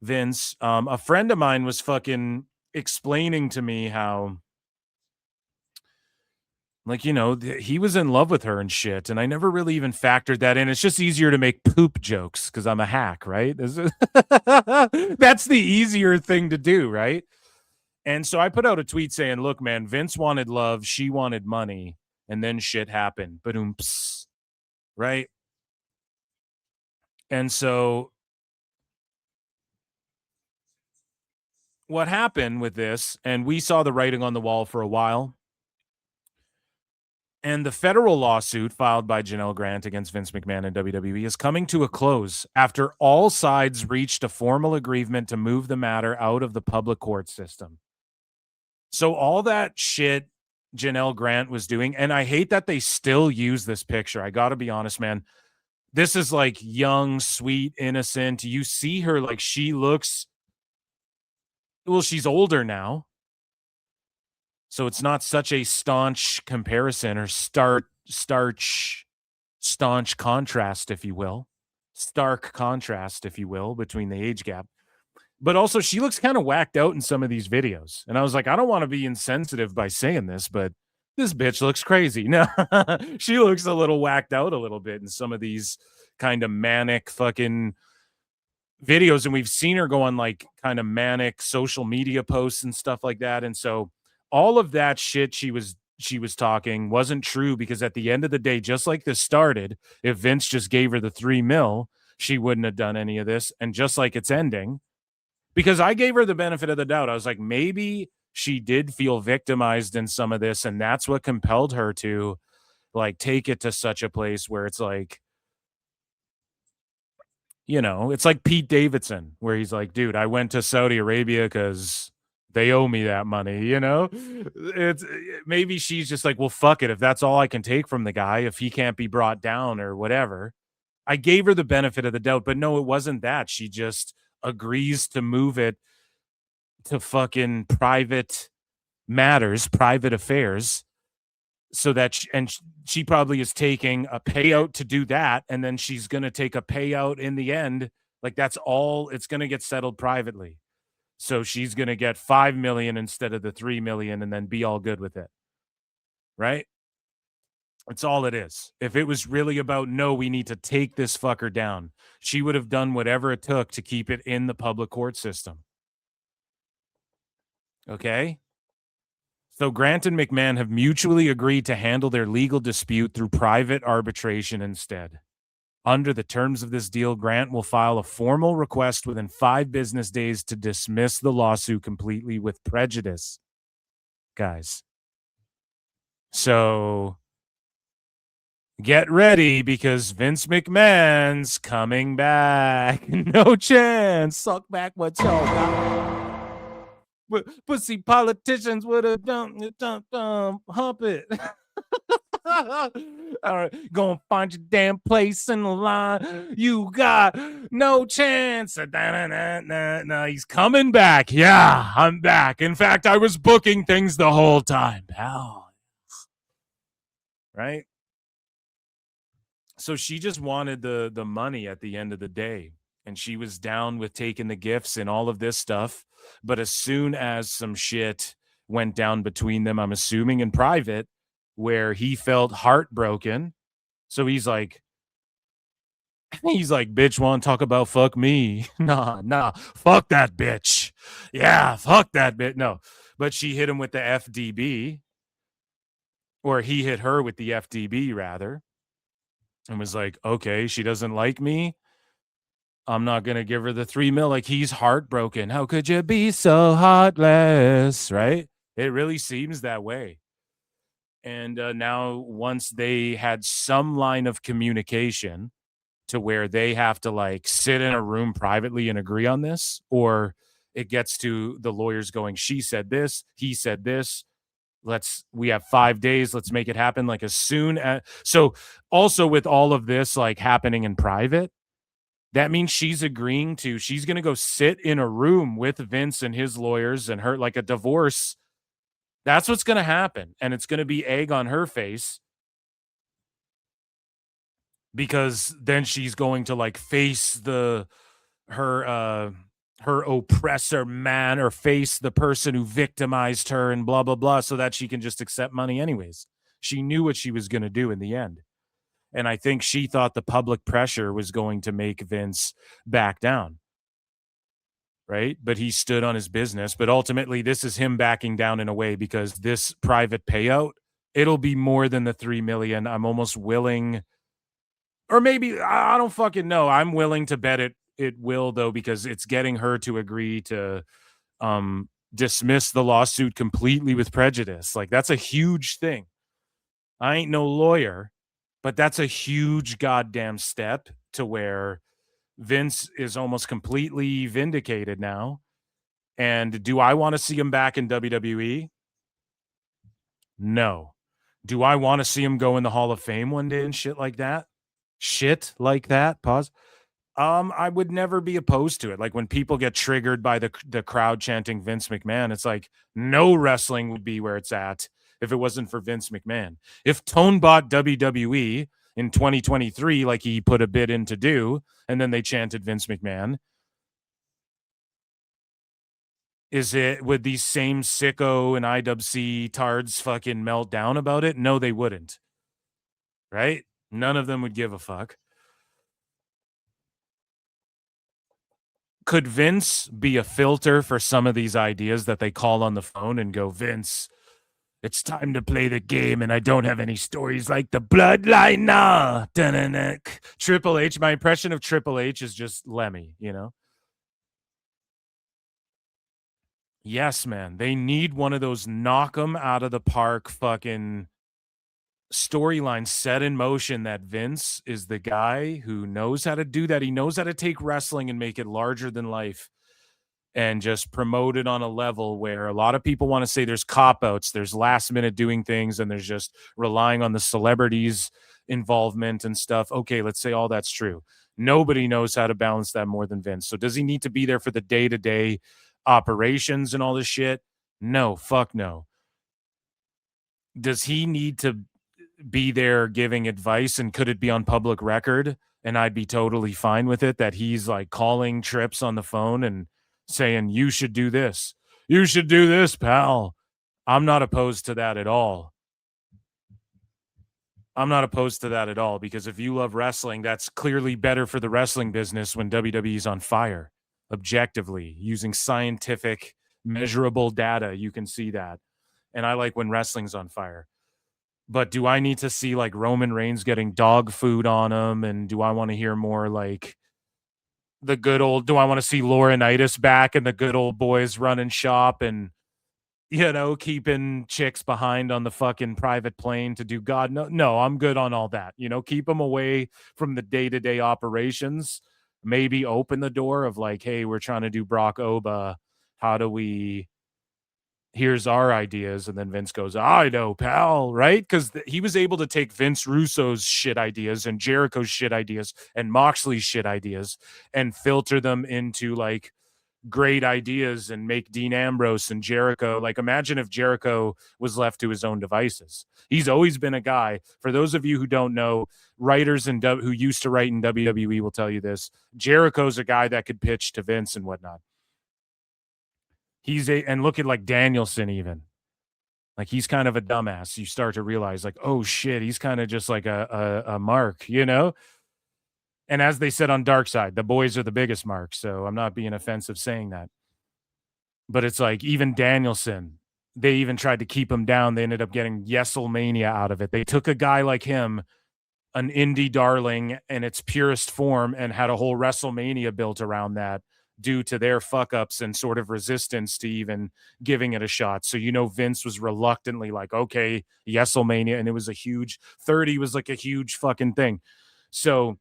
Vince. A friend of mine was fucking explaining to me how, like, you know, he was in love with her and shit. And I never really even factored that in. It's just easier to make poop jokes because I'm a hack, right? That's the easier thing to do, right? And so I put out a tweet saying, look, man, Vince wanted love. She wanted money. And then shit happened. Ba-doom-ps, right? And so what happened with this, and we saw the writing on the wall for a while, and the federal lawsuit filed by Janelle Grant against Vince McMahon and WWE is coming to a close after all sides reached a formal agreement to move the matter out of the public court system. So all that shit Janelle Grant was doing, and I hate that they still use this picture. I got to be honest, man. This is like young, sweet, innocent. You see her like she looks, well, she's older now. So it's not such a staunch comparison or staunch contrast, if you will. Stark contrast, if you will, between the age gap. But also she looks kind of whacked out in some of these videos. And I was like, I don't want to be insensitive by saying this, but this bitch looks crazy. No, she looks a little whacked out a little bit in some of these kind of manic fucking videos. And we've seen her go on like kind of manic social media posts and stuff like that. And so all of that shit she was talking wasn't true, because at the end of the day, just like this started, if Vince just gave her the $3 million, she wouldn't have done any of this. And just like it's ending, because I gave her the benefit of the doubt. I was like, maybe she did feel victimized in some of this, and that's what compelled her to like take it to such a place where it's like, you know, it's like Pete Davidson, where he's like, dude, I went to Saudi Arabia because they owe me that money, you know? It's maybe she's just like, well, fuck it. If that's all I can take from the guy, if he can't be brought down or whatever. I gave her the benefit of the doubt, but no, it wasn't that. She just agrees to move it to fucking private matters, private affairs, so that she probably is taking a payout to do that, and then she's going to take a payout in the end. Like, that's all, it's going to get settled privately. So she's going to get $5 million instead of the $3 million, and then be all good with it. Right? That's all it is. If it was really about, no, we need to take this fucker down, she would have done whatever it took to keep it in the public court system. Okay? So Grant and McMahon have mutually agreed to handle their legal dispute through private arbitration instead. Under the terms of this deal, Grant will file a formal request within 5 business days to dismiss the lawsuit completely with prejudice. Guys. So get ready because Vince McMahon's coming back. No chance. Suck back what y'all got. Pussy politicians would have hump it. All right, gonna find your damn place in the line. You got no chance. No, he's coming back. Yeah, I'm back. In fact, I was booking things the whole time, pal. Right? So she just wanted the money at the end of the day, and she was down with taking the gifts and all of this stuff. But as soon as some shit went down between them, I'm assuming in private, where he felt heartbroken. So he's like, bitch, want to talk about fuck me? Nah, fuck that bitch. Yeah, fuck that bitch. No, but she hit him with the FDB, or he hit her with the FDB rather, and was like, okay, she doesn't like me. I'm not going to give her the $3 million. Like, he's heartbroken. How could you be so heartless? Right? It really seems that way. And now once they had some line of communication to where they have to like sit in a room privately and agree on this, or it gets to the lawyers going, she said this, he said this. We have 5 days. Let's make it happen. Like as soon as, so also with all of this, like happening in private, that means she's agreeing to, she's going to go sit in a room with Vince and his lawyers and her, like a divorce. That's what's going to happen. And it's going to be egg on her face, because then she's going to like face her oppressor man, or face the person who victimized her and blah, blah, blah, so that she can just accept money anyways. She knew what she was going to do in the end. And I think she thought the public pressure was going to make Vince back down. Right? But he stood on his business. But ultimately, this is him backing down in a way, because this private payout, it'll be more than the $3 million. I'm almost willing, or maybe, I don't fucking know. I'm willing to bet it will, though, because it's getting her to agree to dismiss the lawsuit completely with prejudice. Like, that's a huge thing. I ain't no lawyer, but that's a huge goddamn step to where Vince is almost completely vindicated now. And do I want to see him back in WWE? No. Do I want to see him go in the Hall of Fame one day and shit like that? Pause. I would never be opposed to it. Like when people get triggered by the crowd chanting Vince McMahon, it's like no wrestling would be where it's at if it wasn't for Vince McMahon. If Tone bought WWE in 2023, like he put a bid in to do, and then they chanted Vince McMahon, would these same sicko and IWC tards fucking melt down about it? No, they wouldn't. Right? None of them would give a fuck. Could Vince be a filter for some of these ideas that they call on the phone and go, Vince, it's time to play the game, and I don't have any stories like the bloodline. Nah. Da-na-na. Triple H, my impression of Triple H is just Lemmy, you know? Yes, man. They need one of those knock 'em out of the park fucking storylines set in motion, that Vince is the guy who knows how to do that. He knows how to take wrestling and make it larger than life and just promote it on a level where a lot of people want to say there's cop-outs, there's last minute doing things, and there's just relying on the celebrities' involvement and stuff. Okay, let's say all that's true. Nobody knows how to balance that more than Vince. So does he need to be there for the day-to-day operations and all this shit? No, fuck no. Does he need to be there giving advice, and could it be on public record? And I'd be totally fine with it, that he's like calling Trips on the phone and saying, you should do this. You should do this, pal. I'm not opposed to that at all. Because if you love wrestling, that's clearly better for the wrestling business when WWE's on fire. Objectively, using scientific, measurable data, you can see that. And I like when wrestling's on fire. But do I need to see like Roman Reigns getting dog food on him? And do I want to hear more like do I want to see Laurinaitis back and the good old boys running shop and keeping chicks behind on the fucking private plane to do God. No, I'm good on all that. Keep them away from the day-to-day operations. Maybe open the door of like, hey, we're trying to do Brock Oba. How do we... Here's our ideas. And then Vince goes, I know, pal, right? Because he was able to take Vince Russo's shit ideas and Jericho's shit ideas and Moxley's shit ideas and filter them into like great ideas and make Dean Ambrose and Jericho. Like, imagine if Jericho was left to his own devices. He's always been a guy. For those of you who don't know, writers who used to write in WWE will tell you this. Jericho's a guy that could pitch to Vince and whatnot. And look at like Danielson even. Like, he's kind of a dumbass. You start to realize like, oh shit, he's kind of just like a mark, And as they said on Dark Side, the boys are the biggest mark. So I'm not being offensive saying that. But it's like, even Danielson, they even tried to keep him down. They ended up getting WrestleMania out of it. They took a guy like him, an indie darling in its purest form, and had a whole WrestleMania built around that due to their fuck ups and sort of resistance to even giving it a shot. So, Vince was reluctantly like, okay, WrestleMania. And it was a huge 30 was like a huge fucking thing. So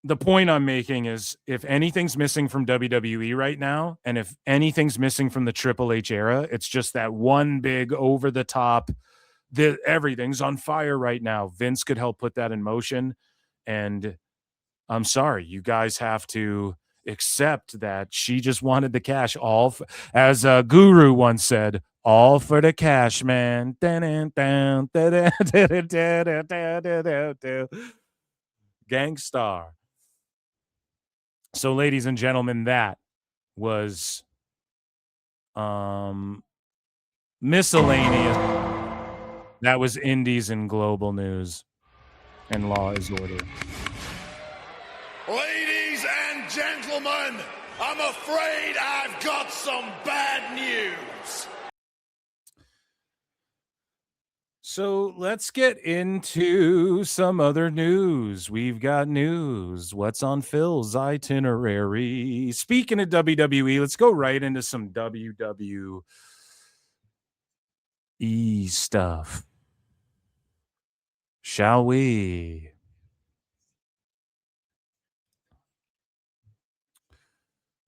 the point I'm making is, if anything's missing from WWE right now, and if anything's missing from the Triple H era, it's just that one big over the top, everything's on fire right now. Vince could help put that in motion. And I'm sorry, you guys have to accept that she just wanted the cash. As Guru once said, all for the cash, man. Gangstar. So, ladies and gentlemen, that was miscellaneous. That was indies and global news, and Law is Order. Ladies and gentlemen, I'm afraid I've got some bad news. So let's get into some other news. We've got news. What's on Phil's itinerary? Speaking of WWE, let's go right into some WWE stuff. Shall we?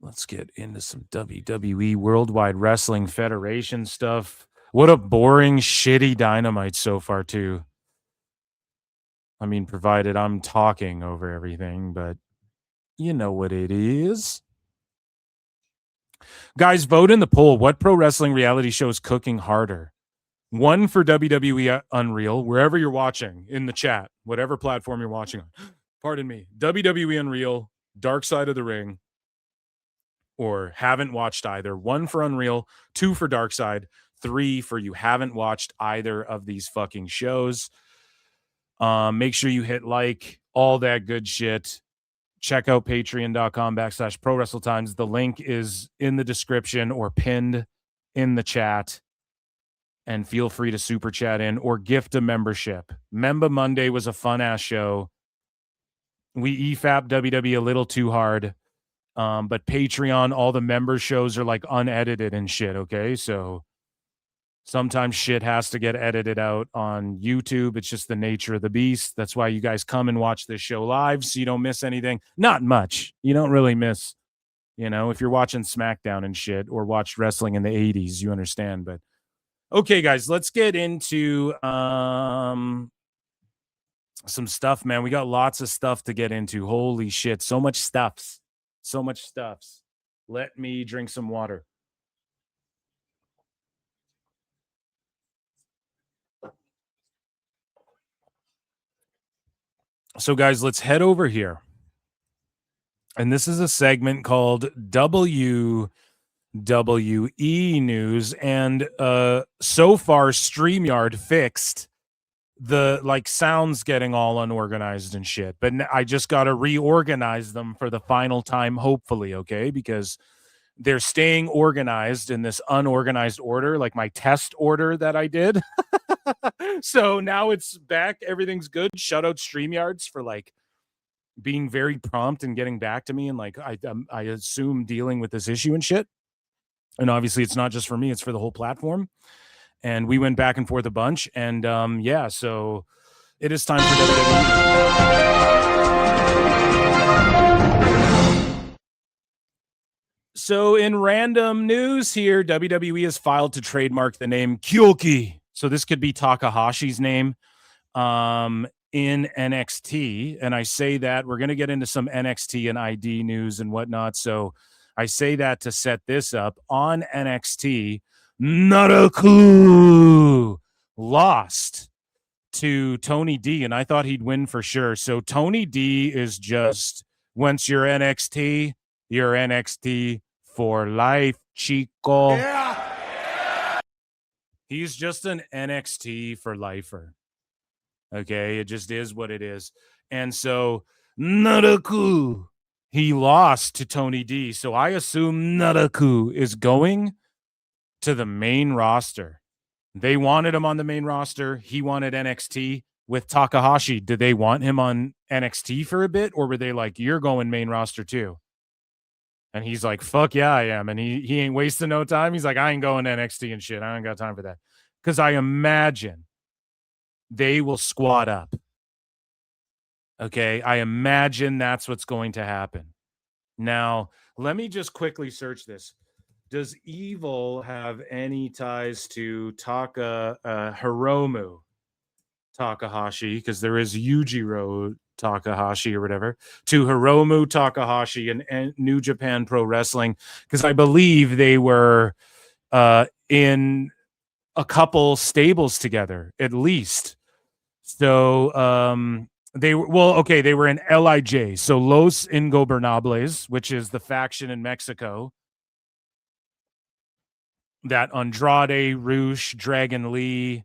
Let's get into some WWE Worldwide Wrestling Federation stuff. What a boring, shitty Dynamite so far, too. I mean, provided I'm talking over everything, but you know what it is. Guys, vote in the poll. What pro wrestling reality show is cooking harder? One for WWE Unreal, wherever you're watching, in the chat, whatever platform you're watching on. Pardon me. WWE Unreal, Dark Side of the Ring, or haven't watched either. 1 for Unreal, 2 for Dark Side, 3 for you haven't watched either of these fucking shows. Make sure you hit like, all that good shit. Check out patreon.com/Pro Wrestle Times. The link is in the description or pinned in the chat. And feel free to super chat in or gift a membership. Member Monday was a fun ass show. We EFAP WWE a little too hard. But Patreon, all the member shows are like unedited and shit, okay? So sometimes shit has to get edited out on YouTube. It's just the nature of the beast. That's why you guys come and watch this show live so you don't miss anything. Not much. You don't really miss, if you're watching SmackDown and shit or watched wrestling in the 80s, you understand. But okay, guys, let's get into some stuff, man. We got lots of stuff to get into. Holy shit, so much stuffs. So much stuffs. Let me drink some water. So, guys, let's head over here. And this is a segment called WWE News. And so far, StreamYard fixed the sounds getting all unorganized and shit. But I just got to reorganize them for the final time, hopefully, okay? Because they're staying organized in this unorganized order, like my test order that I did. So now it's back. Everything's good. Shout out StreamYards for being very prompt and getting back to me and I assume dealing with this issue and shit. And obviously it's not just for me, it's for the whole platform. And we went back and forth a bunch. And so it is time for WWE. So in random news here, WWE has filed to trademark the name Kyoki. So this could be Takahashi's name in NXT. And I say that we're going to get into some NXT and ID news and whatnot. So I say that to set this up. On NXT, Naraku lost to Tony D, and I thought he'd win for sure. So Tony D is just, once you're NXT for life, Chico. Yeah. He's just an NXT for lifer. Okay, it just is what it is. And so Naraku, he lost to Tony D. So I assume Naraku is going to the main roster. They wanted him on the main roster. He wanted NXT with Takahashi. Did they want him on NXT for a bit? Or were they like, you're going main roster too? And he's like, fuck yeah, I am. And he ain't wasting no time. He's like, I ain't going to NXT and shit. I ain't got time for that. Because I imagine they will squad up. Okay, I imagine that's what's going to happen. Now, let me just quickly search this. Does Evil have any ties to Hiromu Takahashi? Because there is Yujiro Takahashi or whatever. To Hiromu Takahashi and New Japan Pro Wrestling. Because I believe they were in a couple stables together, at least. So they were in LIJ, so Los Ingobernables, which is the faction in Mexico that Andrade, Rush, Dragon Lee,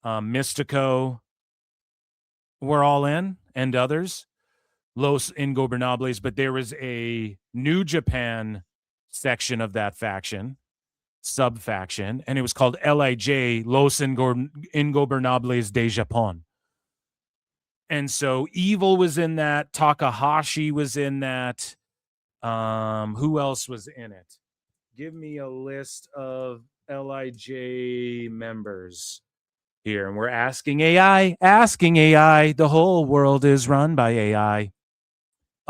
Mystico were all in, and others. Los Ingobernables, but there was a New Japan section of that faction, sub-faction, and it was called LIJ, Los Ingobernables de Japón. And so Evil was in that. Takahashi was in that. Who else was in it? Give me a list of LIJ members here. And we're asking AI. The whole world is run by AI.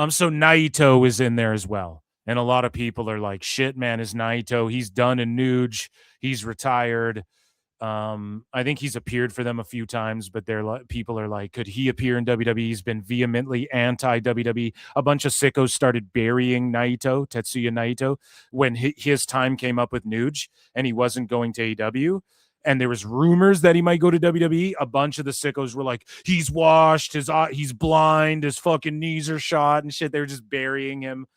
So Naito is in there as well. And a lot of people are like, shit, man, is Naito. He's done in Nuge. He's retired. I think he's appeared for them a few times, but people are like, could he appear in WWE? He's been vehemently anti-WWE. A bunch of sickos started burying Naito, Tetsuya Naito, when his time came up with Nuge and he wasn't going to AEW. And there was rumors that he might go to WWE. A bunch of the sickos were like, he's washed, he's blind, his fucking knees are shot and shit. They were just burying him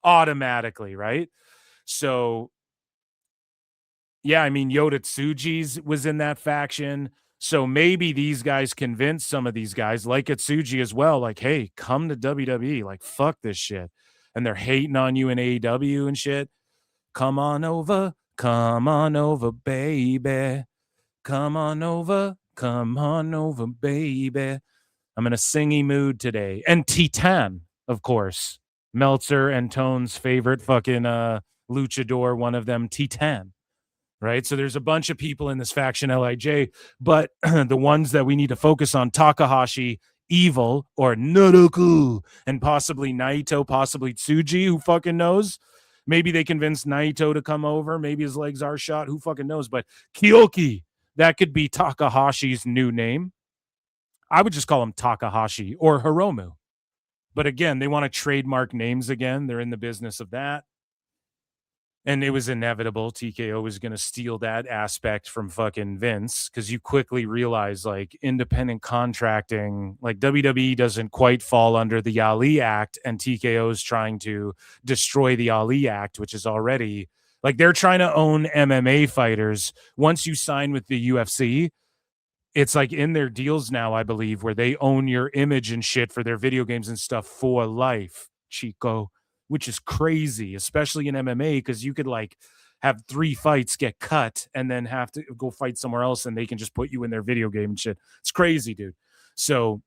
automatically, right? So yeah, I mean, Yota Tsuji's was in that faction. So maybe these guys convinced some of these guys, like Atsuji as well, like, hey, come to WWE. Like, fuck this shit. And they're hating on you in AEW and shit. Come on over, baby. Come on over, baby. I'm in a singy mood today. And Titan, of course. Meltzer and Tone's favorite fucking luchador, one of them, Titan. Right. So there's a bunch of people in this faction, LIJ, but the ones that we need to focus on, Takahashi, Evil, or Naraku, and possibly Naito, possibly Tsuji, who fucking knows? Maybe they convinced Naito to come over. Maybe his legs are shot. Who fucking knows? But Kyoki, that could be Takahashi's new name. I would just call him Takahashi or Hiromu. But again, they want to trademark names again. They're in the business of that. And it was inevitable. TKO was going to steal that aspect from fucking Vince because you quickly realize, like, independent contracting, like WWE doesn't quite fall under the Ali Act, and TKO is trying to destroy the Ali Act, which is already, like, they're trying to own MMA fighters. Once you sign with the UFC, it's like in their deals now, I believe, where they own your image and shit for their video games and stuff for life, Chico. Which is crazy, especially in MMA, because you could like have 3 fights get cut and then have to go fight somewhere else and they can just put you in their video game and shit. It's crazy, dude. So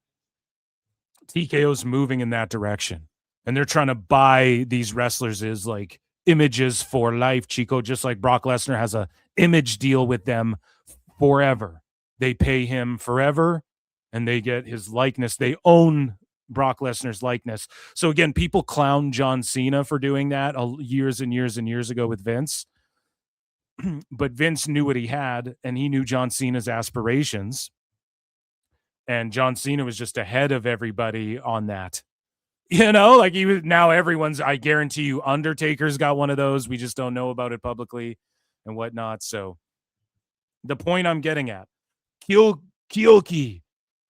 TKO's moving in that direction and they're trying to buy these wrestlers as like images for life, Chico, just like Brock Lesnar has a image deal with them forever. They pay him forever and they get his likeness. They own Brock Lesnar's likeness. So again, people clown John Cena for doing that years and years and years ago with Vince. But Vince knew what he had, and he knew John Cena's aspirations. And John Cena was just ahead of everybody on that. You know, like he was, now everyone's, I guarantee you, Undertaker's got one of those. We just don't know about it publicly and whatnot. So the point I'm getting at, Kyoki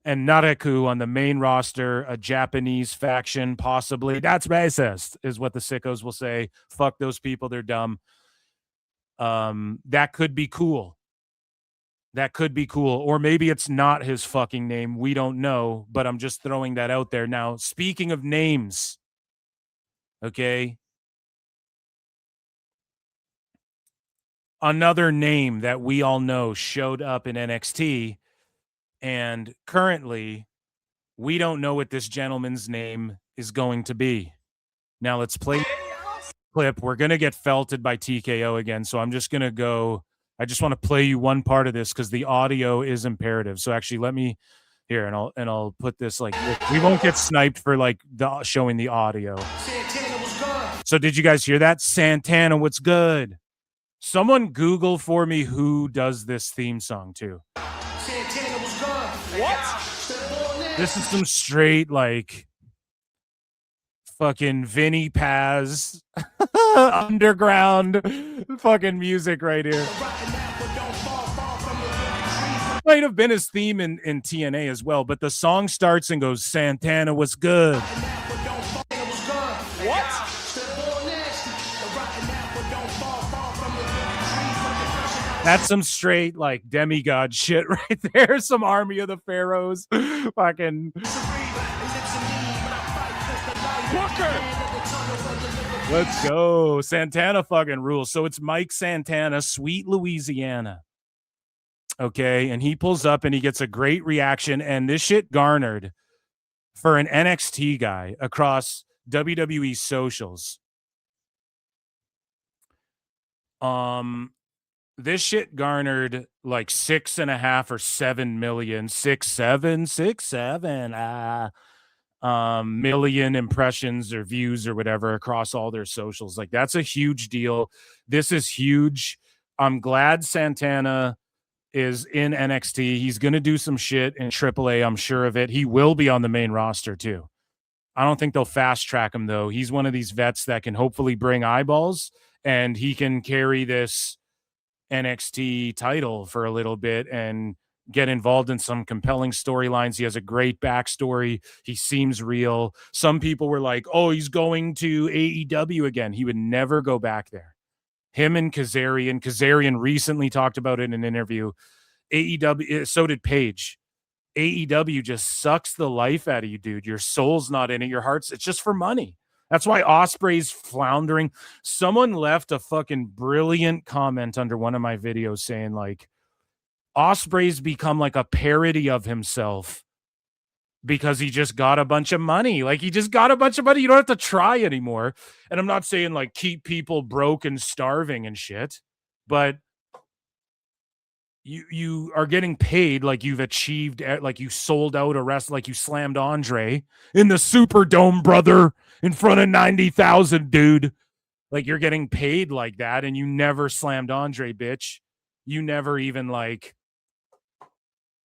and Nareku on the main roster, a Japanese faction, possibly. That's racist, is what the sickos will say. Fuck those people, they're dumb. That could be cool. That could be cool. Or maybe it's not his fucking name. We don't know, but I'm just throwing that out there. Now, speaking of names, okay, another name that we all know showed up in NXT, and currently we don't know what this gentleman's name is going to be. Now let's play the clip. We're going to get felted by TKO again, so I'm just going to go. I just want to play you one part of this because the audio is imperative. So actually, let me here, and I'll put this like this. We won't get sniped for like showing the audio. So did you guys hear that? Santana, what's good? Someone Google for me who does this theme song too. What? This is some straight like fucking Vinny Paz underground fucking music right here. Might have been his theme in TNA as well, but the song starts and goes, Santana, what's good? What? That's some straight like demigod shit right there. Some Army of the Pharaohs. Fucking let's go. Santana fucking rules. So it's Mike Santana, Sweet Louisiana. Okay, and he pulls up and he gets a great reaction, and this shit garnered for an NXT guy across WWE socials. This shit garnered like 6.5 or 7 million, 6.7 million impressions or views or whatever across all their socials. Like that's a huge deal. This is huge. I'm glad Santana is in NXT. He's going to do some shit in AAA. I'm sure of it. He will be on the main roster too. I don't think they'll fast track him though. He's one of these vets that can hopefully bring eyeballs, and he can carry this NXT title for a little bit and get involved in some compelling storylines. He has a great backstory. He seems real. Some people were like, oh, he's going to AEW again. He would never go back there. Him and Kazarian recently talked about it in an interview. AEW, so did Paige. AEW just sucks the life out of you, dude. Your soul's not in it. Your heart's, it's just for money. That's why Ospreay's floundering. Someone left a fucking brilliant comment under one of my videos saying like, Ospreay's become like a parody of himself because he just got a bunch of money. Like he just got a bunch of money. You don't have to try anymore. And I'm not saying like keep people broke and starving and shit, but you are getting paid like you've achieved, like you sold out a rest, like you slammed Andre in the Superdome, brother, in front of 90,000, dude. Like you're getting paid like that, and you never slammed Andre, bitch. You never even like,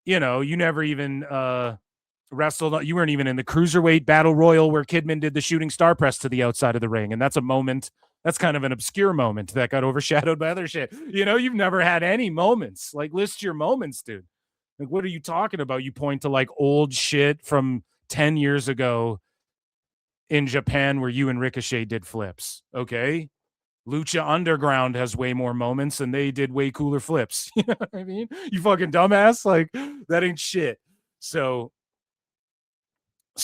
you know, you never even wrestled. You weren't even in the Cruiserweight Battle Royal where Kidman did the shooting star press to the outside of the ring. And that's a moment. That's kind of an obscure moment that got overshadowed by other shit. You know, you've never had any moments. Like, list your moments, dude. Like, what are you talking about? You point to like old shit from 10 years ago in Japan where you and Ricochet did flips. Okay. Lucha Underground has way more moments and they did way cooler flips. You know what I mean? You fucking dumbass. Like, that ain't shit. So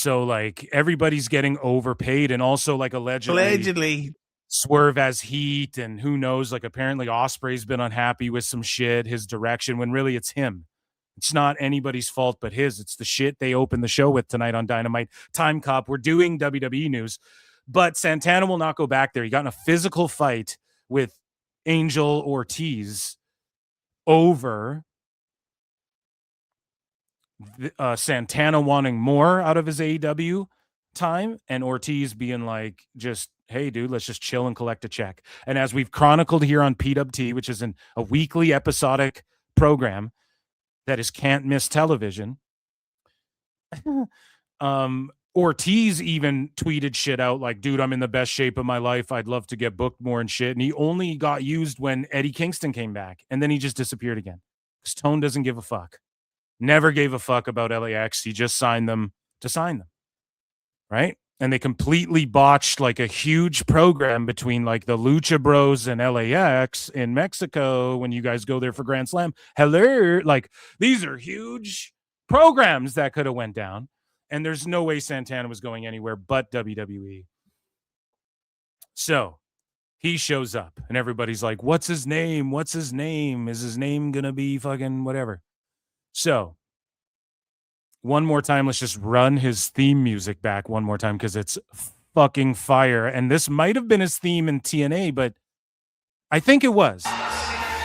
like everybody's getting overpaid, and also like allegedly Swerve as Heat, and who knows, like apparently Ospreay's been unhappy with some shit, his direction, when really it's him. It's not anybody's fault but his. It's the shit they opened the show with tonight on Dynamite. Time Cop. We're doing WWE news, But Santana will not go back there. He got in a physical fight with Angel Ortiz over Santana wanting more out of his AEW time and Ortiz being like, just, hey, dude, let's just chill and collect a check. And as we've chronicled here on PWT, which is a weekly episodic program that is can't miss television, Ortiz even tweeted shit out like, dude, I'm in the best shape of my life. I'd love to get booked more and shit. And he only got used when Eddie Kingston came back. And then he just disappeared again. Because Tone doesn't give a fuck. Never gave a fuck about LAX. He just signed them to sign them. Right? And they completely botched like a huge program between like the Lucha Bros and LAX in Mexico when you guys go there for Grand Slam. Hello. Like, these are huge programs that could have went down. And there's no way Santana was going anywhere but WWE. So he shows up and everybody's like, what's his name? What's his name? Is his name going to be fucking whatever? So one more time, let's just run his theme music back one more time because it's fucking fire. And this might have been his theme in TNA, but I think it was.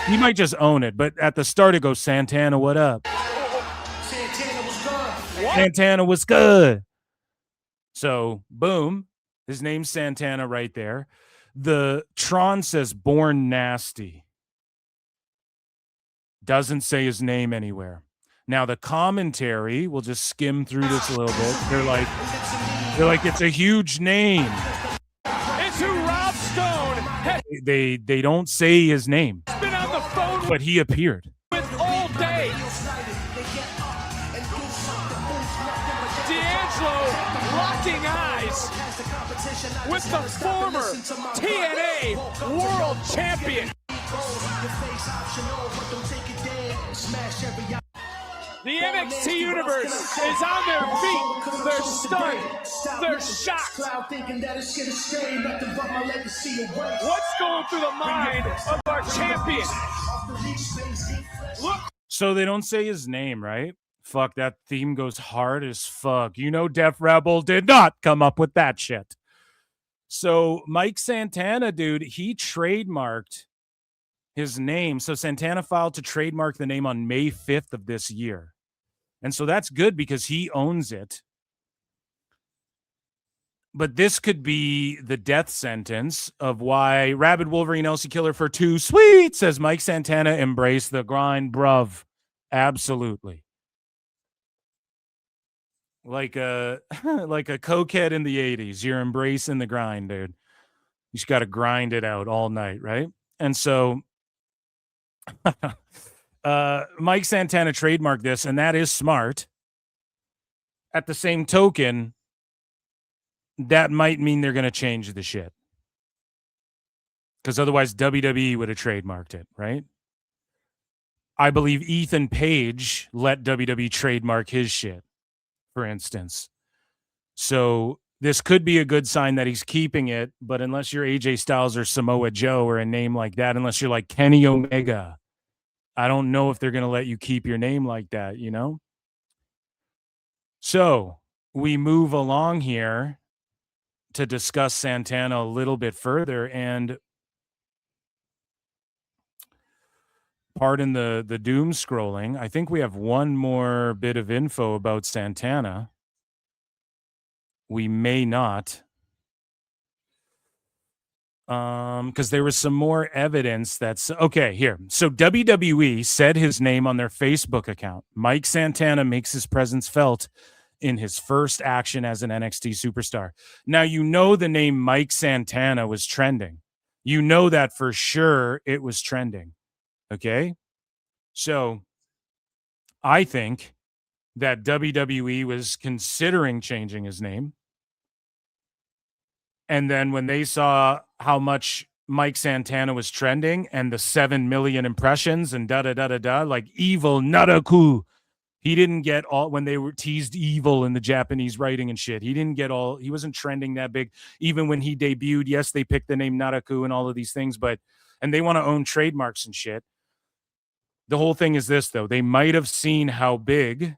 He might just own it. But at the start, it goes, Santana, what up? Santana was good. So, boom. His name's Santana right there. The Tron says born nasty. Doesn't say his name anywhere. Now, the commentary, we'll just skim through this a little bit. They're like, it's a huge name. It's who Rob Stone has They don't say his name, been on the phone but he appeared. with all day. D'Angelo locking eyes with the former TNA World Champion. The NXT universe is on their feet. They're stunned. They're shocked. What's going through the mind of our champion? Look. So they don't say his name, right? Fuck, that theme goes hard as fuck. You know, Def Rebel did not come up with that shit. So Mike Santana, dude, he trademarked his name. So Santana filed to trademark the name on May 5th of this year. And so that's good because he owns it. But this could be the death sentence of why Rabid Wolverine Elsie Killer for 2 sweet, says Mike Santana, embrace the grind, bruv. Absolutely. Like a cokehead in the 80s. You're embracing the grind, dude. You just got to grind it out all night, right? And so Mike Santana trademarked this, and that is smart. At the same token, that might mean they're going to change the shit. Because otherwise WWE would have trademarked it, right? I believe Ethan Page let WWE trademark his shit, for instance. So this could be a good sign that he's keeping it, but unless you're AJ Styles or Samoa Joe or a name like that, unless you're like Kenny Omega, I don't know if they're going to let you keep your name like that, you know? So we move along here to discuss Santana a little bit further, and pardon the doom scrolling. I think we have one more bit of info about Santana. We may not. Because there was some more evidence that's okay here. So WWE said his name on their Facebook account. Mike Santana makes his presence felt in his first action as an NXT superstar. Now, you know, the name Mike Santana was trending. You know that for sure it was trending. Okay. So I think that WWE was considering changing his name. And then when they saw how much Mike Santana was trending and the 7 million impressions and like evil Naraku, he didn't get all, when they were teased evil in the Japanese writing and shit, he didn't get all, he wasn't trending that big. Even when he debuted, yes, they picked the name Naraku and all of these things, but, and they want to own trademarks and shit. The whole thing is this, though. They might have seen how big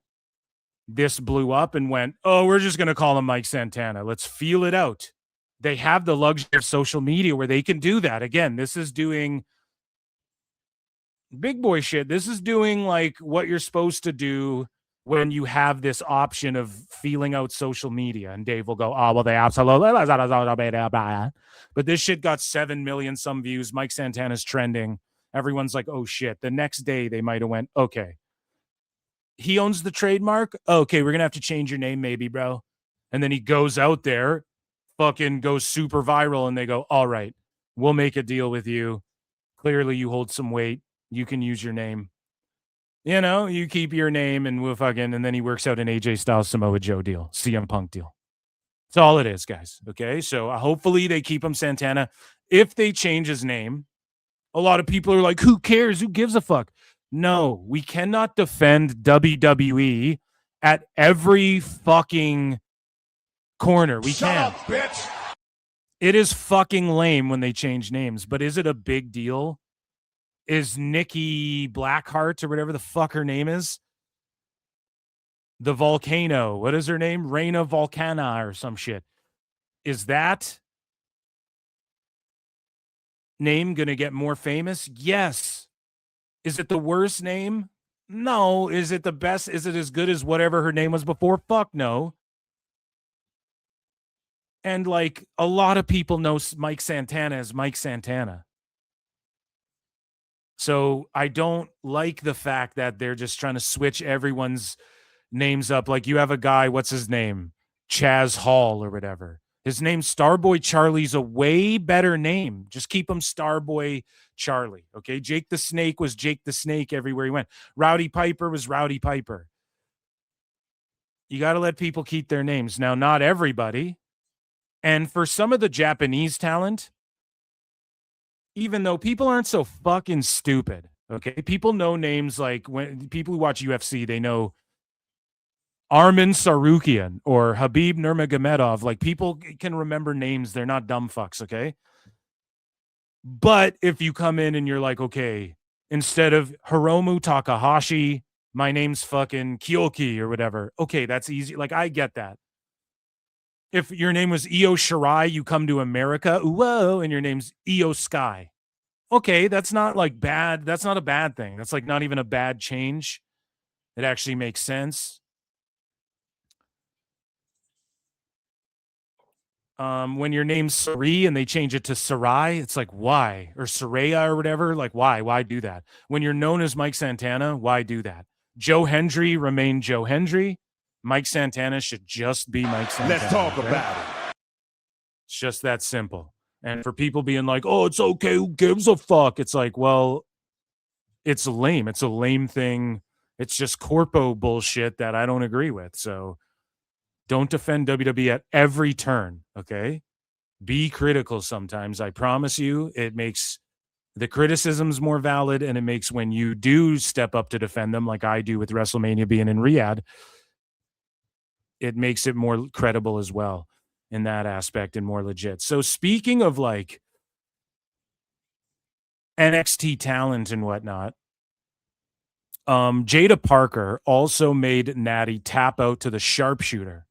this blew up and went, oh, we're just going to call him Mike Santana. Let's feel it out. They have the luxury of social media where they can do that. Again, this is doing big boy shit. This is doing like what you're supposed to do when you have this option of feeling out social media. And Dave will go, oh, well, they absolutely. But this shit got 7 million some views. Mike Santana's trending. Everyone's like, oh, shit. The next day, they might have went, okay. He owns the trademark? Okay, we're going to have to change your name maybe, bro. And then he goes out there, fucking goes super viral, and they go, all right, we'll make a deal with you. Clearly, you hold some weight. You can use your name. You know, you keep your name and we'll fucking, and then he works out an AJ Styles Samoa Joe deal, CM Punk deal. That's all it is, guys. Okay, so hopefully they keep him Santana. If they change his name, a lot of people are like, who cares? Who gives a fuck? No, we cannot defend WWE at every fucking corner. We can't. Shut up, bitch. It is fucking lame when they change names, but is it a big deal? Is Nikki Blackheart or whatever the fuck her name is? The Volcano. What is her name? Reina Volcana or some shit. Is that name going to get more famous? Yes. Is it the worst name? No. Is it the best? Is it as good as whatever her name was before? Fuck no. And like a lot of people know Mike Santana as Mike Santana. So I don't like the fact that they're just trying to switch everyone's names up. Like you have a guy, what's his name? Chaz Hall or whatever. His name's Starboy Charlie's a way better name. Just keep him Starboy Charlie. Okay. Jake the Snake was Jake the Snake everywhere he went. Rowdy Piper was Rowdy Piper. You got to let people keep their names. Now, not everybody. And for some of the Japanese talent, even though people aren't so fucking stupid, okay? People know names like when people who watch UFC, they know Armin Sarukian or Habib Nurmagomedov. Like people can remember names. They're not dumb fucks, okay? But if you come in and you're like, okay, instead of Hiromu Takahashi, my name's fucking Kyoki or whatever. Okay, that's easy. Like I get that. If your name was Io Shirai, you come to America, whoa, and your name's Io Sky. Okay, that's not like bad. That's not a bad thing. That's like not even a bad change. It actually makes sense. When your name's Sari and they change it to Sarai, it's like, why? Or Saraya or whatever, like, why? Why do that? When you're known as Mike Santana, why do that? Joe Hendry remain Joe Hendry. Mike Santana should just be Mike Santana. Let's talk okay? about it. It's just that simple. And for people being like, oh, it's okay, who gives a fuck? It's like, well, it's lame. It's a lame thing. It's just corpo bullshit that I don't agree with. So don't defend WWE at every turn, okay? Be critical sometimes. I promise you, it makes the criticisms more valid, and it makes when you do step up to defend them, like I do with WrestleMania being in Riyadh, it makes it more credible as well in that aspect and more legit. So speaking of like NXT talent and whatnot, Jada Parker also made Natty tap out to the sharpshooter